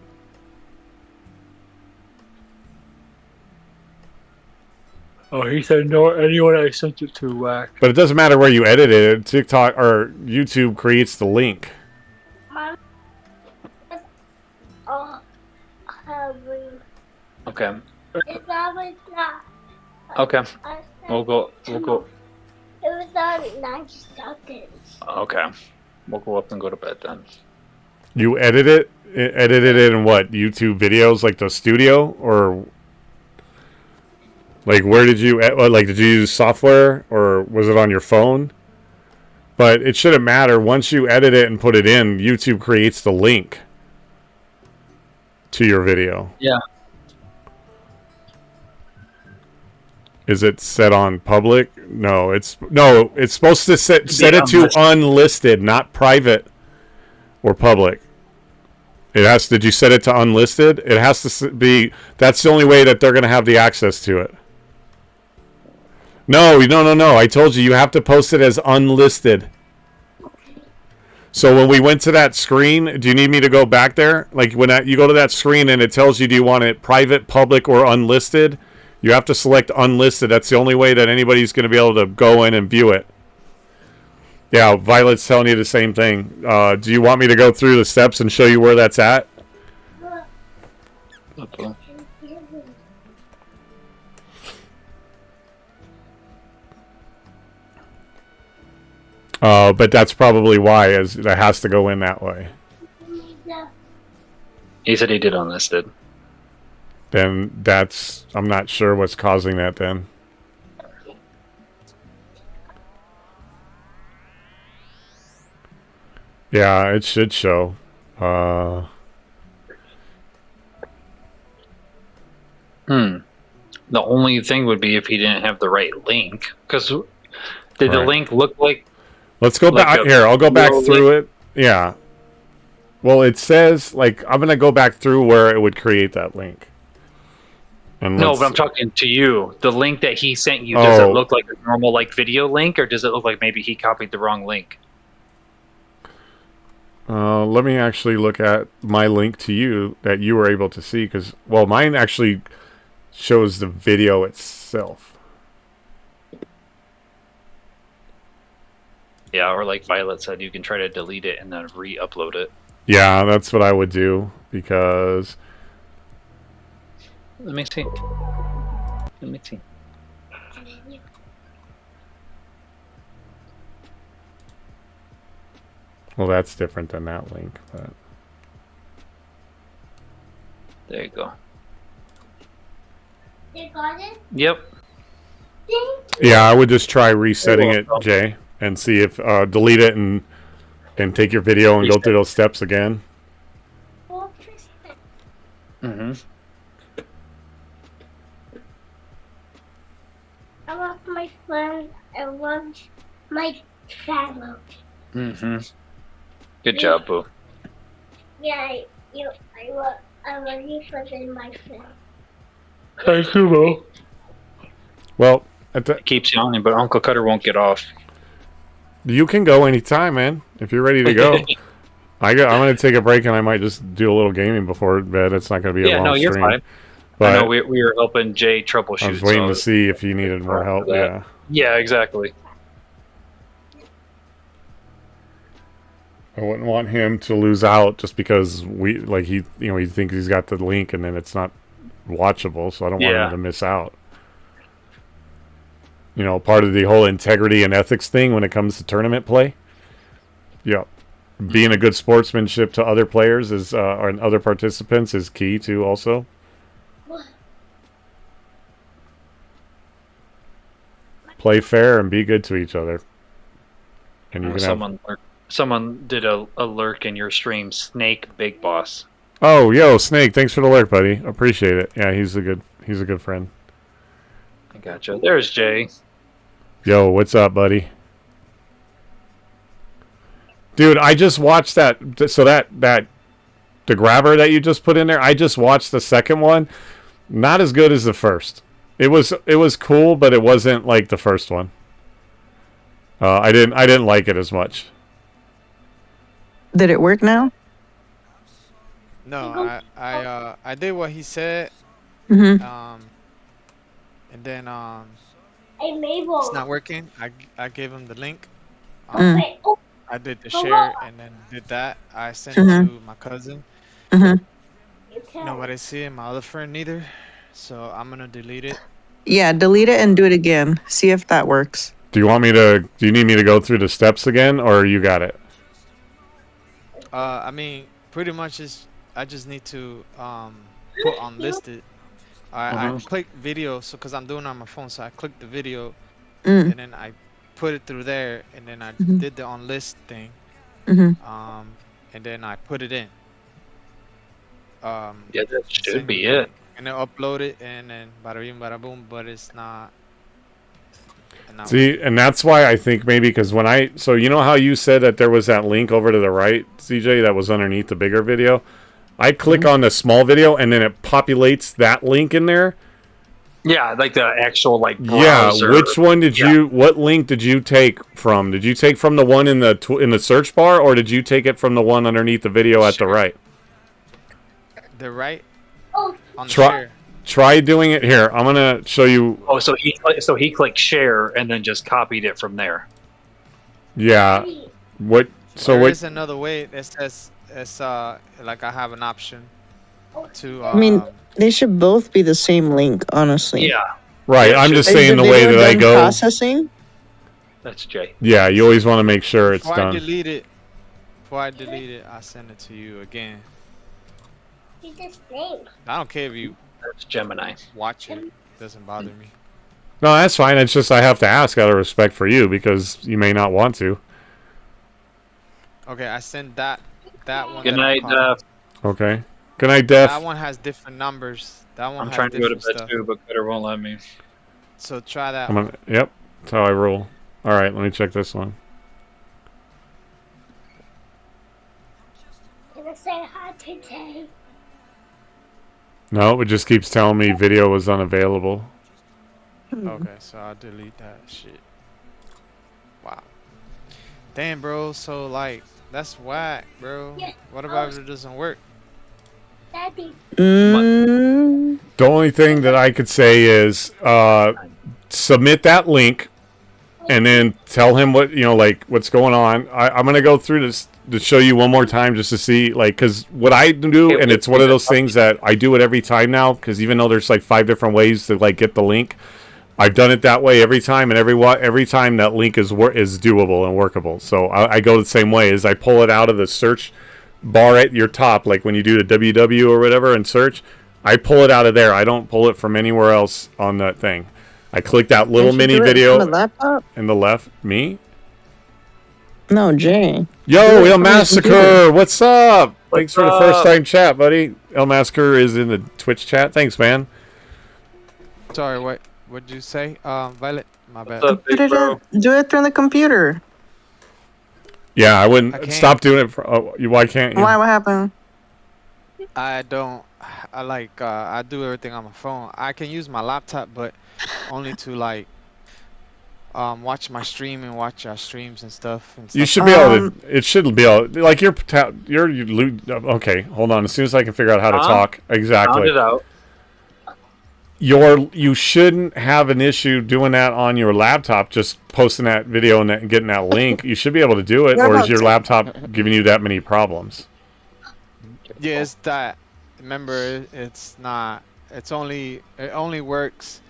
Oh, he said no. Anyone I sent it to whack. But it doesn't matter where you edit it. TikTok or YouTube creates the link. Okay. Okay. Okay. We'll go. It was on 90 seconds. Okay. We'll go up and go to bed then. You edited it in what? YouTube videos, like the studio, or like where did you? Like, did you use software, or was it on your phone? But it shouldn't matter. Once you edit it and put it in, YouTube creates the link to your video. Yeah. Is it set on public? No, it's supposed to set it to unlisted, not private or public. It has. Did you set it to unlisted? It has to be. That's the only way that they're going to have the access to it. No. I told you have to post it as unlisted. So when we went to that screen, do you need me to go back there? Like when you go to that screen and it tells you, do you want it private, public, or unlisted? You have to select unlisted. That's the only way that anybody's going to be able to go in and view it. Yeah, Violet's telling you the same thing. Do you want me to go through the steps and show you where that's at? Okay. But that's probably why, as it has to go in that way. He said he did unlisted. Then I'm not sure what's causing that then. Yeah, it should show. The only thing would be if he didn't have the right link. Because did the link look like... Let's go back here. I'll go back through it. Yeah. Well, it says, like, I'm going to go back through where it would create that link. And no, but I'm talking to you. The link that he sent you, does it look like a normal like video link, or does it look like maybe he copied the wrong link? Let me actually look at my link to you that you were able to see, because, well, mine actually shows the video itself. Yeah, or like Violet said, you can try to delete it and then re-upload it. Yeah, that's what I would do, because... Let me see. Well, that's different than that link, but... There you go. You got it? Yep. Yeah, I would just try resetting it, Jay, and see if delete it and take your video and go through those steps again. Mm-hmm. I love my friend. I love my family. Mm-hmm. Good job, Boo. Yeah, I love you for being my friend. Thank you, Boo. Well, It keeps yawning, but Uncle Cutter won't get off. you can go anytime, man. If you're ready to go. I'm going to take a break, and I might just do a little gaming before bed. It's not going to be a long stream. Yeah, no, you're fine. But I know we were helping Jay troubleshoot. I was waiting to see if he needed more help. Yeah. Yeah, exactly. I wouldn't want him to lose out just because he thinks he's got the link and then it's not watchable. So I don't want him to miss out. You know, part of the whole integrity and ethics thing when it comes to tournament play. Yeah. Being a good sportsmanship to other players and other participants is key too also. Play fair and be good to each other. And you can someone did a lurk in your stream, Snake Big Boss. Oh, yo, Snake, thanks for the lurk, buddy. Appreciate it. Yeah, he's a good friend. I gotcha. There's Jay. Yo, what's up, buddy? Dude, I just watched that. So that the grabber that you just put in there, I just watched the second one. Not as good as the first. It was cool, but it wasn't like the first one. I didn't like it as much. Did it work now? No, I did what he said. Mm-hmm. And then Hey, Mabel. it's not working. I gave him the link. Okay. Oh, I did the share and then did that. I sent it to my cousin. Mm-hmm. you can. Nobody see it. My other friend neither. So I'm gonna delete it. Yeah, delete it and do it again. See if that works. Do you need me to go through the steps again, or you got it? I mean, pretty much I just need to put unlisted. I click video, so because I'm doing it on my phone, so I click the video and then I put it through there, and then I Mhm. did the on list thing, Mhm. and then I put it in. Yeah, that and should send be you the it. link. And then upload it, and then bada bing, bada boom. But it's not. See, and that's why I think maybe because when so you know how you said that there was that link over to the right, CJ, that was underneath the bigger video? I click on the small video and then it populates that link in there. Yeah, like the actual like Yeah, browser. which one did you? What link did you take from? Did you take from the one in the search bar, or did you take it from the one underneath the video at the right? The right. Oh, On the share. Try doing it here. I'm gonna show you. Oh, so he clicked share and then just copied it from there. Yeah. What? So There what? is another way that says it's like I have an option to. I mean, they should both be the same link, honestly. Yeah. Right. Yeah, I'm just Is saying the way video that I done go. processing? That's Jay. Yeah, you always want to make sure it's Before I done. delete it, I send it to you again. What's his name? I don't care if you That's Gemini. watch it. It doesn't bother me. No, that's fine. It's just I have to ask out of respect for you because you may not want to. Okay, I sent that one. Good that I night, copied. Okay. Good night, Def. That one has different numbers. That one I'm has trying to go to different bed stuff. too, but Cutter won't let me. So try that. Yep. That's how I roll. All right. Let me check this one. Can I say hi today? No, it just keeps telling me video was unavailable. Okay, so I'll delete that shit. Wow. Damn, bro. So like, that's whack, bro. Yeah. What about if it doesn't work? Daddy. Mm, The only thing that I could say is submit that link and then tell him what, like what's going on. I'm going to go through this to show you one more time just to see, like, because what I do, and it's one of those things that I do it every time now, because even though there's like 5 different ways to like get the link, I've done it that way every time, and every time that link is doable and workable. So I go the same way, is I pull it out of the search bar at your top, like when you do the WW or whatever and search, I pull it out of there. I don't pull it from anywhere else on that thing. I click that little can't you mini do it video from the laptop? in the left. Me? No, Jay. Yo, Do it El from your Massacre, computer. what's up? Thanks for the up? first time chat, buddy. El Massacre is in the Twitch chat. Thanks, man. Sorry, what did you say? Violet, my bad. What's up, Put big it bro? do it through the computer. Yeah, I wouldn't I can't. stop doing it. Why can't you? Why? What happened? I don't. I like. I do everything on my phone. I can use my laptop, but only to like watch my stream and watch our streams and stuff. You should be able to. It should be able. Like okay. Hold on. As soon as I can figure out how to talk, Found exactly. it out. You shouldn't have an issue doing that on your laptop. Just posting that video and getting that link. You should be able to do it. What Or is about your laptop giving you that many problems? Yeah, it's that. Remember, it's not. It only works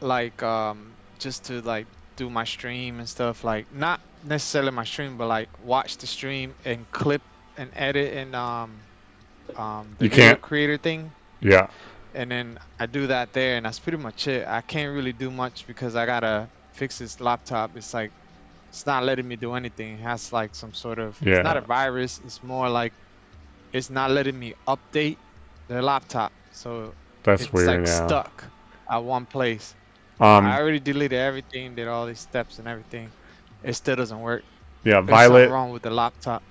like just to like do my stream and stuff. Like not necessarily my stream, but like watch the stream and clip and edit and the You video can't- creator thing. Yeah. And then I do that there, and that's pretty much it. I can't really do much because I gotta fix this laptop. It's like it's not letting me do anything. It has like some sort of Yeah. it's not a virus. It's more like it's not letting me update the laptop. So That's it's weird. like Yeah. stuck at one place. I Um. already deleted everything, did all these steps and everything. It still doesn't work. Yeah. There's something Violet. wrong with the laptop.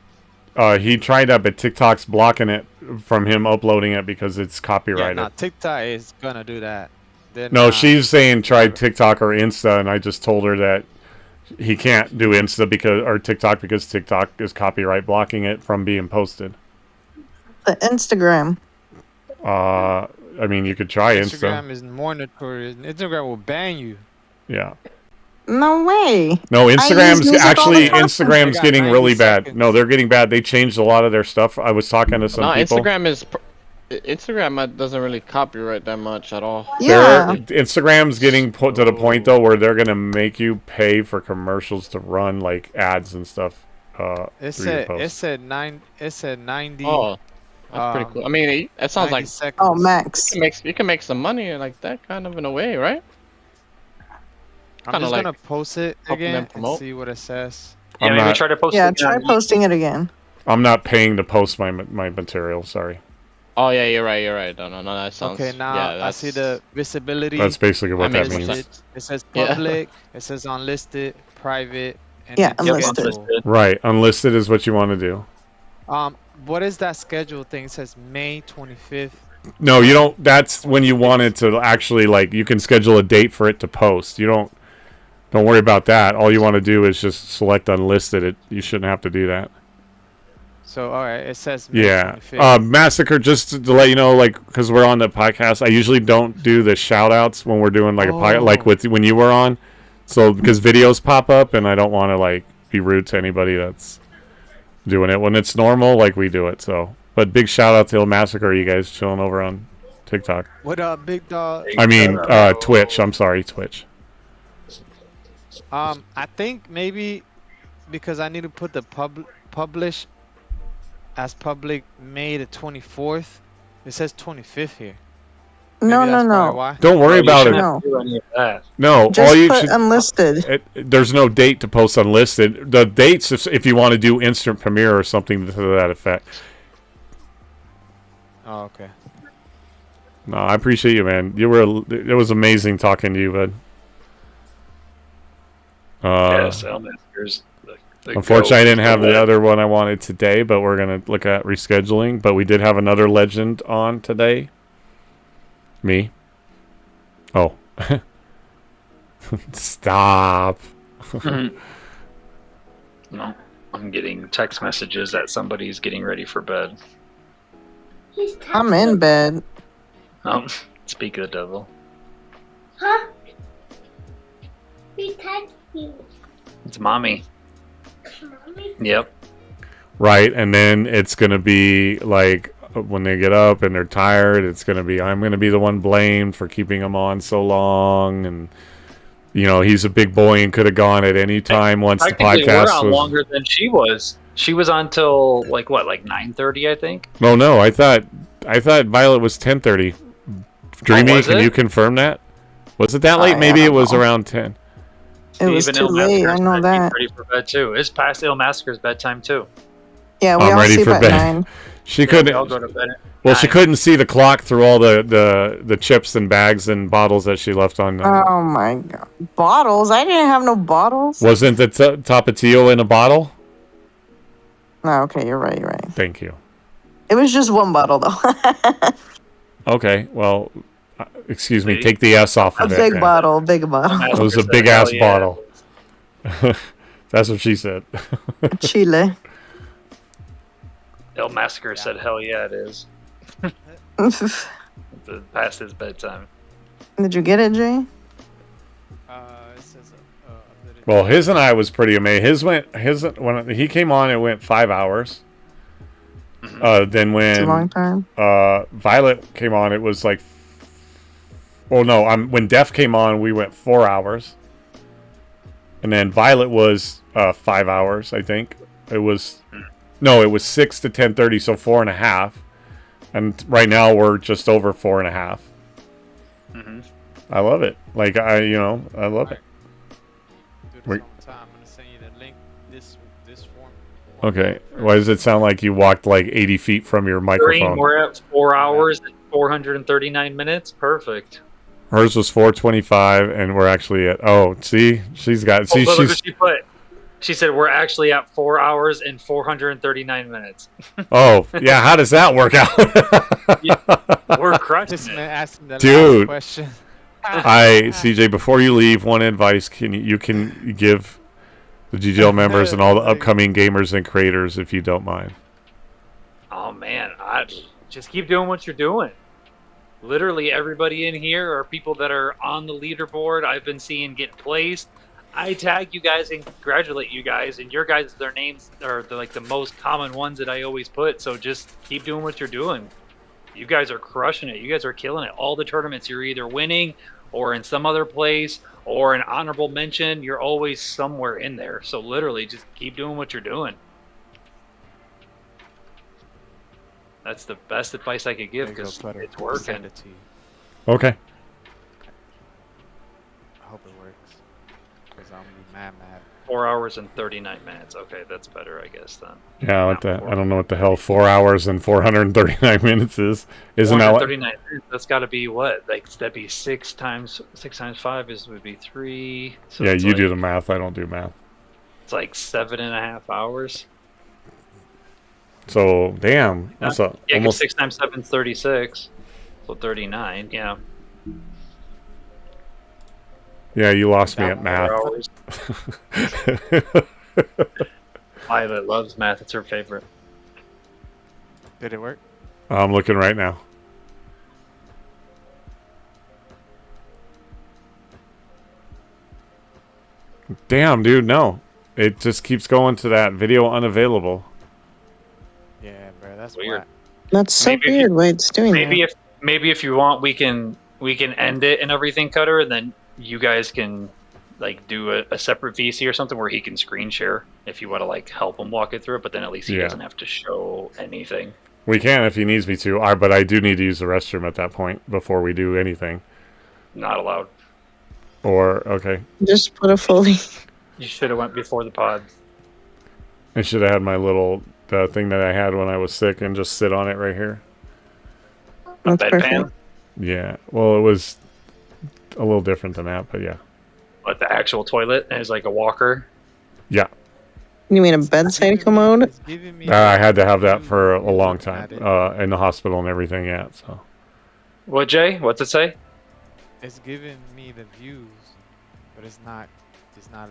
He tried that, but TikTok's blocking it from him uploading it because it's Yeah, copyrighted. nah, TikTok is gonna do that. They're No, not- she's saying try TikTok or Insta, and I just told her that he can't do Insta or TikTok because TikTok is copyright blocking it from being posted. The Instagram. I mean, you could try Instagram Insta. is more notorious. Instagram will ban you. Yeah. No way. No, use Instagram's music all the time. Instagram's They got getting 90 really bad. seconds. No, they're getting bad. They changed a lot of their stuff. I was talking to some No, people. Instagram doesn't really copyright that much at all. Yeah. Instagram's getting put to the point though where they're gonna make you pay for commercials to run like ads and stuff. It through your said posts. 90. Oh, that's pretty cool. I mean, that sounds 90 like seconds. Oh, Max. you can make some money like that kind of in a way, right? I'm Kinda just like gonna post it helping them again and promote. see what it says. Yeah, I'm maybe not- try to post Yeah, it try on posting it again. I'm not paying to post my material. Sorry. Oh yeah, you're right. You're right. No, that sounds. Okay, now Yeah, I see the visibility. That's basically what that makes more means. sense. It says Yeah. public. It says unlisted, private, and Yeah, then unlisted. schedule. Right. Unlisted is what you want to do. What is that schedule thing? It says May 25th. No, you don't. That's when you want it to actually, like, you can schedule a date for it to post. You don't worry about that. All you want to do is just select unlisted. You shouldn't have to do that. So, all right, it says May Yeah. 25th. Massacre, just to let you know, like, because we're on the podcast, I usually don't do the shout outs when we're doing, like, a podcast, like when you were on. So, because videos pop up, and I don't want to, like, be rude to anybody that's doing it. When it's normal, like, we do it, so. But big shout out to Il Massacre, you guys chilling over on TikTok. What up, big dog? I mean, Twitch. I'm sorry, Twitch. I think maybe because I need to put the publish as public May the 24th. It says 25th here. No, Maybe no, that's probably no. why. Don't worry about it. No. do any of that. No, Just all you put should. unlisted. There's no date to post unlisted. The dates, if you want to do instant premiere or something to that effect. Oh, okay. No, I appreciate you, man. It was amazing talking to you, bud. Yes, Elminster's the Unfortunately, I goat. didn't have the other one I wanted today, but we're gonna look at rescheduling. But we did have another legend on today. Me. Oh. Stop. No, I'm getting text messages that somebody's getting ready for bed. He's I'm in bed. Oh, speak of the devil. Huh? We text you. It's mommy. Mommy? Yep. Right, and then it's gonna be like when they get up and they're tired, it's gonna be I'm gonna be the one blamed for keeping him on so long, and you know he's a big boy and could have gone at any time once the Technically, podcast we're on was. longer than she was. She was on till like 9:30, I think. No, I thought Violet was 10:30. Dreamy, was can it? you confirm that? Was it that late? I Maybe it don't was know. around 10. It was Even too Il late. I Massacre's know that. ready for bed too. It's past Il Massacre's bedtime too. Yeah, we I'm all ready sleep for at bed. 9. She Yeah, couldn't. we all go to bed at Well, she 9. couldn't see the clock through all the chips and bags and bottles that she left on. Oh my god. Bottles? I didn't have no bottles. Wasn't the Tapatio in a bottle? No, okay, you're right, Thank you. It was just one bottle though. Okay, well, excuse me. Lady? Take the S off A of it. big man. bottle, big bottle. It was a Said, big ass "Hell yeah." bottle. That's what she said. Chile. Il Massacre said, "Hell yeah, it is." Past his bedtime. Did you get it, Jay? It says updated. Well, his and I was pretty amazed. When he came on, it went 5 hours. Then It's a long when time. Violet came on, it was like. Well, no. When Def came on, we went 4 hours. And then Violet was 5 hours, I think. It was 6 to 10:30, so 4.5. And right now we're just over 4.5. Mm-hmm. I love it. Like I love it. Do this Wait. on time. I'm gonna send you the link. This form. Okay. Why does it sound like you walked like 80 feet from your microphone? We're at 4 hours and 439 minutes. Perfect. Hers was 4:25, and we're actually at. Oh, see, she's got. See, Look she's. what she put. She said we're actually at 4 hours and 439 minutes. Oh, yeah. How does that work out? We're crushing This man it. asking the Dude. last question. CJ, before you leave, one advice you can give the GGL members and all the upcoming gamers and creators, if you don't mind. Oh man, I just keep doing what you're doing. Literally everybody in here are people that are on the leaderboard I've been seeing get placed. I tag you guys and congratulate you guys, and your guys, their names are the most common ones that I always put. So just keep doing what you're doing. You guys are crushing it. You guys are killing it. All the tournaments you're either winning or in some other place or an honorable mention. You're always somewhere in there. So literally just keep doing what you're doing. That's the best advice I could give There you go, because Cutter. it's Send working. it to you. Okay. I hope it works. I'm gonna be mad. 4 hours and 39 minutes. Okay, that's better, I guess then. Yeah, what the? I don't know what the hell 4 hours and 439 minutes is. Isn't that like? 439 minutes. That's got to be what? Like that'd be 6 times 5 would be 3. So Yeah, it's you like, do the math. I don't do math. It's like 7.5 hours. So damn, that's Yeah, almost 6 times 7 is 36. So 39. Yeah. Yeah, you lost me at 4 math. hours. Violet loves math. It's her favorite. Did it work? I'm looking right now. Damn, dude, no. It just keeps going to that video unavailable. Yeah, bro, that's Weird. whack. That's so Maybe if weird why it's doing that. Maybe if you want, we can end it and everything, Cutter, and then you guys can like do a separate VC or something where he can screen share if you want to like help him walk it through it. But then at least he doesn't have to show anything. We can if he needs me to. But I do need to use the restroom at that point before we do anything. Not allowed. Or okay. Just put a fully. You should have went before the pod. I should have had my little thing that I had when I was sick and just sit on it right here. A bedpan? Yeah. Well, it was a little different than that, but yeah. What, the actual toilet is like a walker? Yeah. You mean a bedside commode? I had to have that for a long time in the hospital and everything. Yeah. So. What, Jay? What's it say? It's giving me the views, but it's not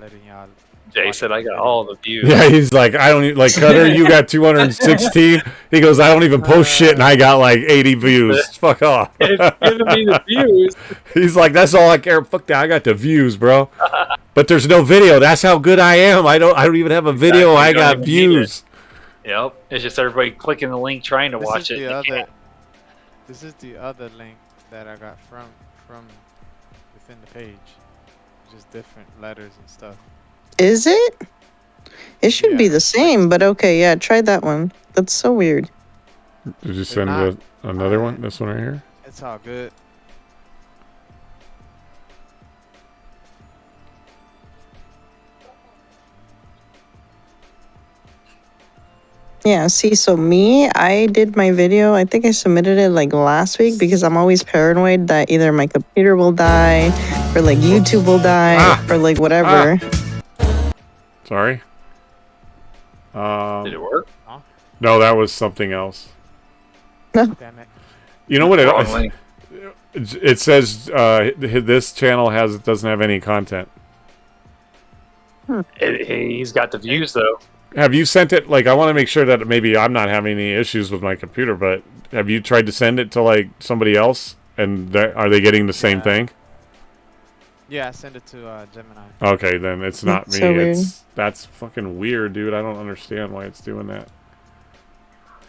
letting y'all. Jay said I got all the views. Yeah, he's like, I don't even, like, Cutter, you got 216. He goes, I don't even post shit, and I got like 80 views. Fuck off. It's giving me the views. He's like, that's all I care. Fuck that. I got the views, bro. But there's no video. That's how good I am. I don't even have a video. I got views. Yep. It's just everybody clicking the link trying to watch it. This is the other link that I got from within the page. Just different letters and stuff. Is it? It should be the same, but okay, yeah, try that one. That's so weird. Did you send another one? This one right here? It's all good. Yeah, see, so I did my video. I think I submitted it like last week because I'm always paranoid that either my computer will die or like YouTube will die or like whatever. Sorry. Did it work? No, that was something else. No. Damn it. You know what it says? This channel doesn't have any content. He's got the views though. Have you sent it? Like, I want to make sure that maybe I'm not having any issues with my computer, but have you tried to send it to like somebody else? And are they getting the same thing? Yeah, I sent it to Gemini. Okay, then it's not me. So weird. That's fucking weird, dude. I don't understand why it's doing that.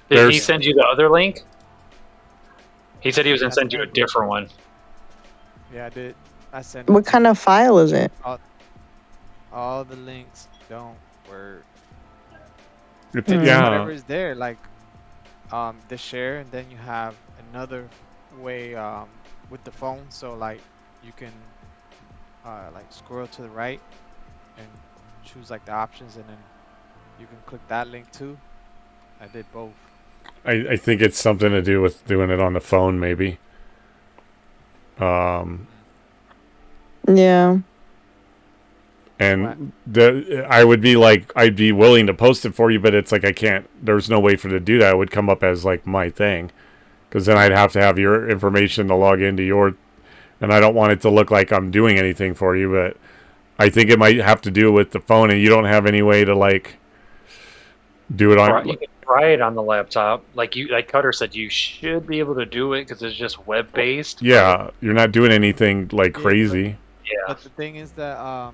Did he send you the other link? He said he was gonna send you a different one. Yeah, I did. I sent. What kind of file is it? All the links don't work. Yeah. Whatever is there, like the share, and then you have another way with the phone. So like you can like scroll to the right and choose like the options, and then you can click that link too. I did both. I think it's something to do with doing it on the phone, maybe. Yeah. And I would be like, I'd be willing to post it for you, but it's like I can't. There's no way for it to do that. It would come up as like my thing, because then I'd have to have your information to log into your, and I don't want it to look like I'm doing anything for you. But I think it might have to do with the phone, and you don't have any way to like do it on. You can try it on the laptop, like Cutter said. You should be able to do it because it's just web based. Yeah, you're not doing anything like crazy. But the thing is that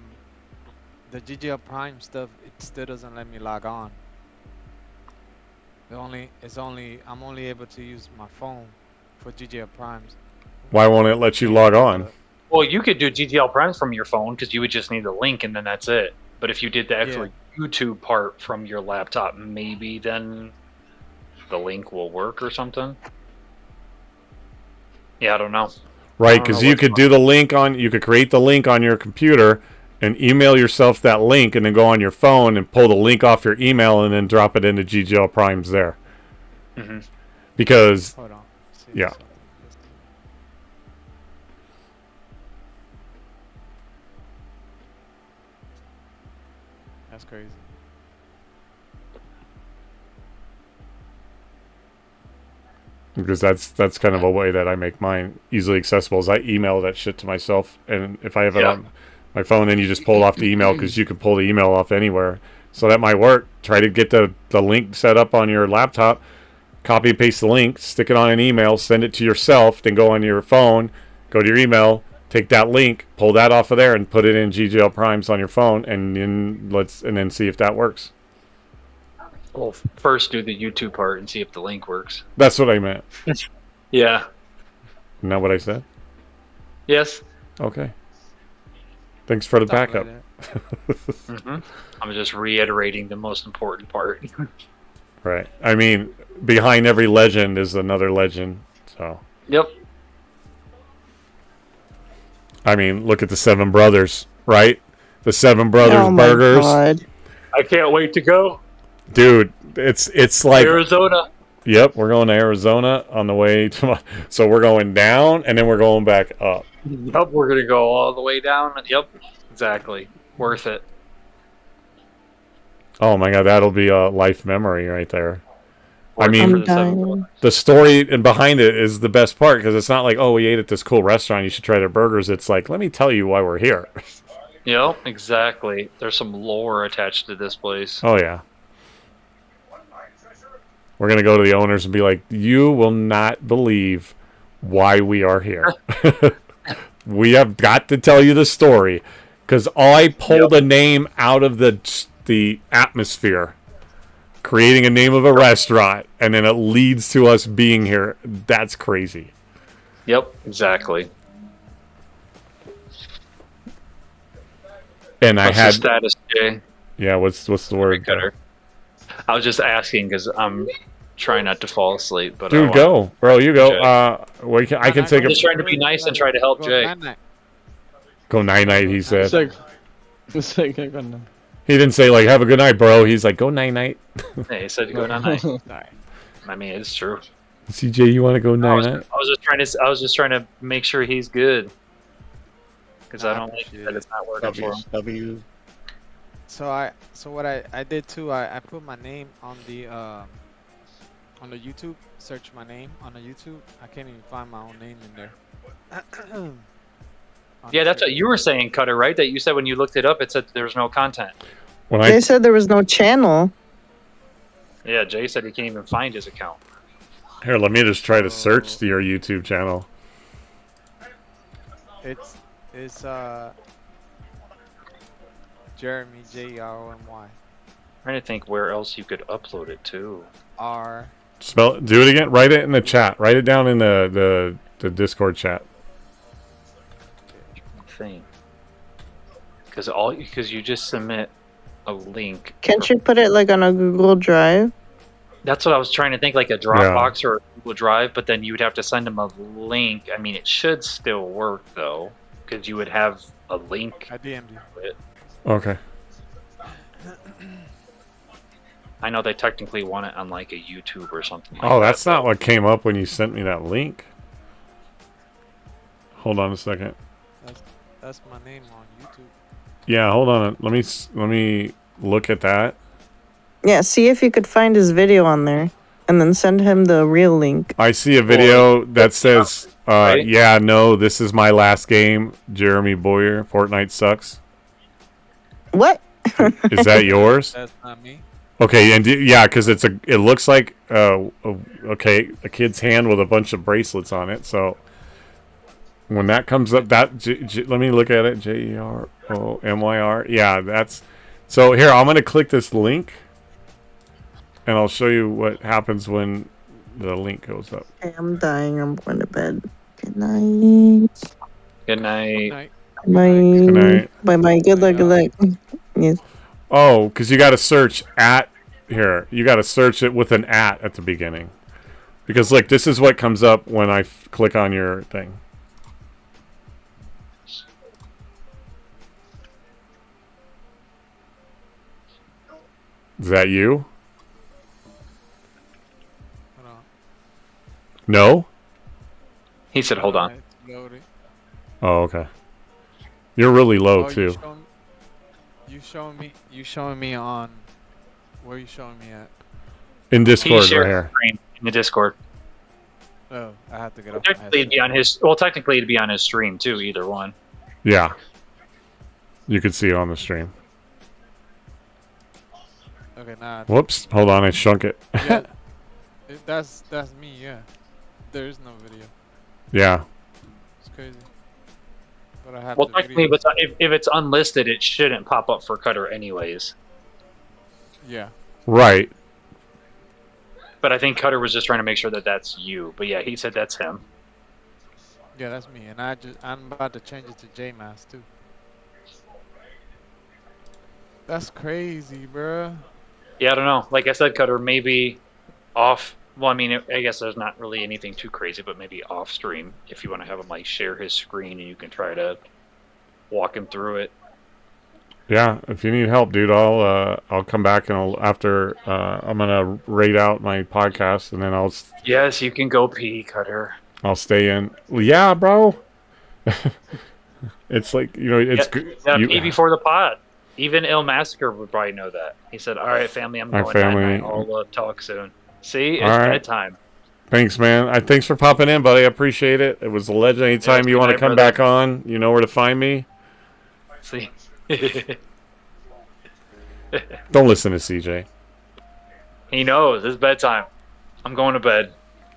the GGL Prime stuff, it still doesn't let me log on. I'm only able to use my phone for GGL Primes. Why won't it let you log on? Well, you could do GGL Prime from your phone because you would just need the link and then that's it. But if you did the actual YouTube part from your laptop, maybe then the link will work or something. Yeah, I don't know. Right, because you could do the link on, you could create the link on your computer, and email yourself that link, and then go on your phone and pull the link off your email and then drop it into GGL Primes there. Mm-hmm. Because, Hold on. yeah. That's crazy. Because that's kind of a way that I make mine easily accessible. Is I email that shit to myself, and if I have it on my phone, then you just pull it off the email, because you can pull the email off anywhere. So that might work. Try to get the link set up on your laptop, copy and paste the link, stick it on an email, send it to yourself, then go on your phone, go to your email, take that link, pull that off of there, and put it in GGL Primes on your phone, and then see if that works. Well, first do the YouTube part and see if the link works. That's what I meant. Yeah. Isn't that what I said? Yes. Okay. Thanks for the backup. Mm-hmm. I'm just reiterating the most important part. Right. I mean, behind every legend is another legend. So. Yep. I mean, look at the Seven Brothers, right? The Seven Brothers Oh my burgers. God. I can't wait to go. Dude, it's like Arizona. Yep, we're going to Arizona on the way to so we're going down and then we're going back up. Yep, we're gonna go all the way down. Yep, exactly. Worth it. Oh my God, that'll be a life memory right there. I Worth it mean, for the Seven the story and behind it is the best part, because it's not like, oh, we ate at this cool restaurant, you should try their burgers. It's like, let me tell you why we're here. Yep, exactly. There's some lore attached to this place. Oh yeah. We're going to go to the owners and be like, you will not believe why we are here. We have got to tell you the story, because I pulled a name out of the atmosphere, creating a name of a restaurant, and then it leads to us being here. That's crazy. Yep, exactly. And What's I had the status, Jay? Yeah, what's the word? Cutter. I was just asking because I'm trying not to fall asleep. But Dude, go, bro. You go. I can take I'm just trying to be nice and try to help Jay. Go night night. He said. He He didn't say like have a good night, bro. He's like go night night. Hey, he said go night night. I mean, it's true. CJ, you want to go night night? I was just trying to make sure he's good, because I don't like that it's not working for him. So what I did too, I put my name on the YouTube, search my name on the YouTube. I can't even find my own name in there. Yeah, that's what you were saying, Cutter, right? That you said when you looked it up, it said there was no content. They said there was no channel. Yeah, Jay said he can't even find his account. Here, let me just try to search your YouTube channel. It's Jeremy JROMY. Trying to think where else you could upload it to. Spell. Do it again. Write it in the chat. Write it down in the Discord chat. Thing. Because you just submit a link. Can't you put it like on a Google Drive? That's what I was trying to think, like a Dropbox or a Google Drive, but then you would have to send them a link. I mean, it should still work though, because you would have a link. I DM'd you. Okay. I know they technically want it on like a YouTube or something like Oh, that. that's not what came up when you sent me that link. Hold on a second. That's my name on YouTube. Yeah, hold on. Let me look at that. Yeah, see if you could find his video on there, and then send him the real link. I see a video that says, yeah, no, this is my last game. Jeremy Boyer, Fortnite sucks. What? Is that yours? That's not me. Okay, and yeah, because it looks like a kid's hand with a bunch of bracelets on it. So when that comes up, let me look at it. JEROMYR. Yeah, that's. So here, I'm gonna click this link, and I'll show you what happens when the link goes up. Okay, I'm dying. I'm going to bed. Good night. Good night. Bye. Good night. Bye bye. Good luck. Good luck. Yes. Oh, because you got to search at here. You got to search it with an at the beginning. Because look, this is what comes up when I click on your thing. Is that you? Hold on. No? He said, "Hold on." It's loading. Oh, okay. You're really low Oh, too. You showing me on. Where are you showing me at? In He Discord, shared right the here. screen in the Discord. Oh, I have to get off. Technically, it'd be on his. Well, technically, it'd be on his stream too. Either one. Yeah. You could see it on the stream. Okay, nah. Whoops. Hold on, I shrunk it. Yeah, that's me. Yeah. There is no video. Yeah. It's crazy. But I have. Well, the technically, video. if it's unlisted, it shouldn't pop up for Cutter anyways. Yeah. Right. But I think Cutter was just trying to make sure that that's you. But yeah, he said that's him. Yeah, that's me, and I'm about to change it to JMass too. That's crazy, bruh. Yeah, I don't know. Like I said, Cutter, maybe off. Well, I mean, I guess there's not really anything too crazy, but maybe off stream if you want to have him like share his screen and you can try to walk him through it. Yeah, if you need help, dude, I'll come back and I'm gonna rate out my podcast and then Yes, you can go pee, Cutter. I'll stay in. Well, yeah, bro. It's like it's good. Pee before the pod. Even Il Massacre would probably know that. He said, "All right, family, I'm going. Night. I'll talk soon." See, it's bedtime. Thanks, man. Thanks for popping in, buddy. I appreciate it. It was a legend. Anytime you want to come back on, you know where to find me. See. Don't listen to CJ. He knows it's bedtime. I'm going to bed.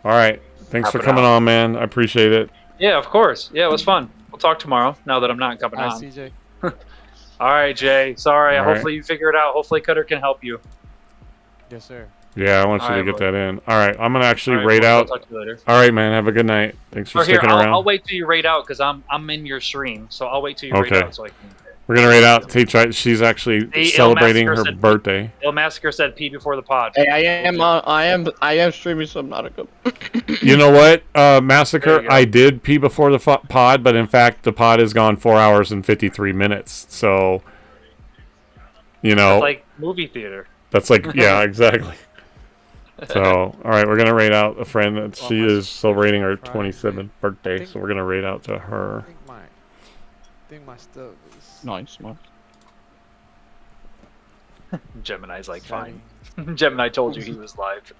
All right. Thanks for coming on, man. I appreciate it. Yeah, of course. Yeah, it was fun. We'll talk tomorrow. Now that I'm not coming on. CJ. All right, Jay. Sorry. All Hopefully you figure it out. Hopefully Cutter can help you. Yes, sir. Yeah, I want you to get that in. All right, I'm gonna actually rate I'll out. talk to you later. All right, man. Have a good night. Thanks for sticking around. I'll wait till you rate out because I'm in your stream, so I'll wait till you rate out so I can. We're gonna rate out. She's actually celebrating her birthday. Il Massacre said pee before the pod. Hey, I am streaming Subnautica. You know what, Massacre? I did pee before the pod, but in fact, the pod has gone 4 hours and 53 minutes. So, That's like movie theater. That's like yeah, exactly. So, all right, we're gonna rate out a friend that she is celebrating her 27th birthday. So we're gonna rate out to her. I think my stuff is nice, man. Gemini's like, fine. Gemini told you he was live.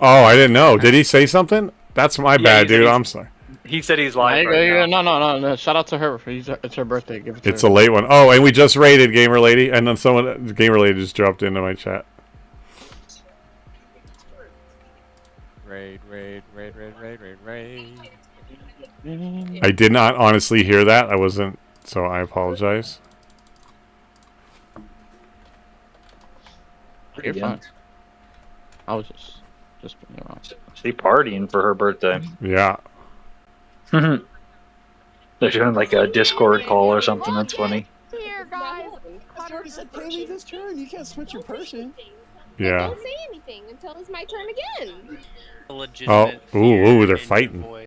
Oh, I didn't know. Did he say something? That's my bad, dude. I'm sorry. He said he's live. Right now. No. Shout out to her. It's her birthday. Give it to It's her. a late one. Oh, and we just rated Gamer Lady, and then Gamer Lady just dropped into my chat. Raid. I did not honestly hear that. I wasn't, so I apologize. You're fine. I was just being wrong. She partying for her birthday. Yeah. They're doing like a Discord call or something. That's funny. Here, guys. I already said Kaylee's his turn. You can't switch your person. Yeah. Don't say anything until it's my turn again. Oh, ooh, they're fighting.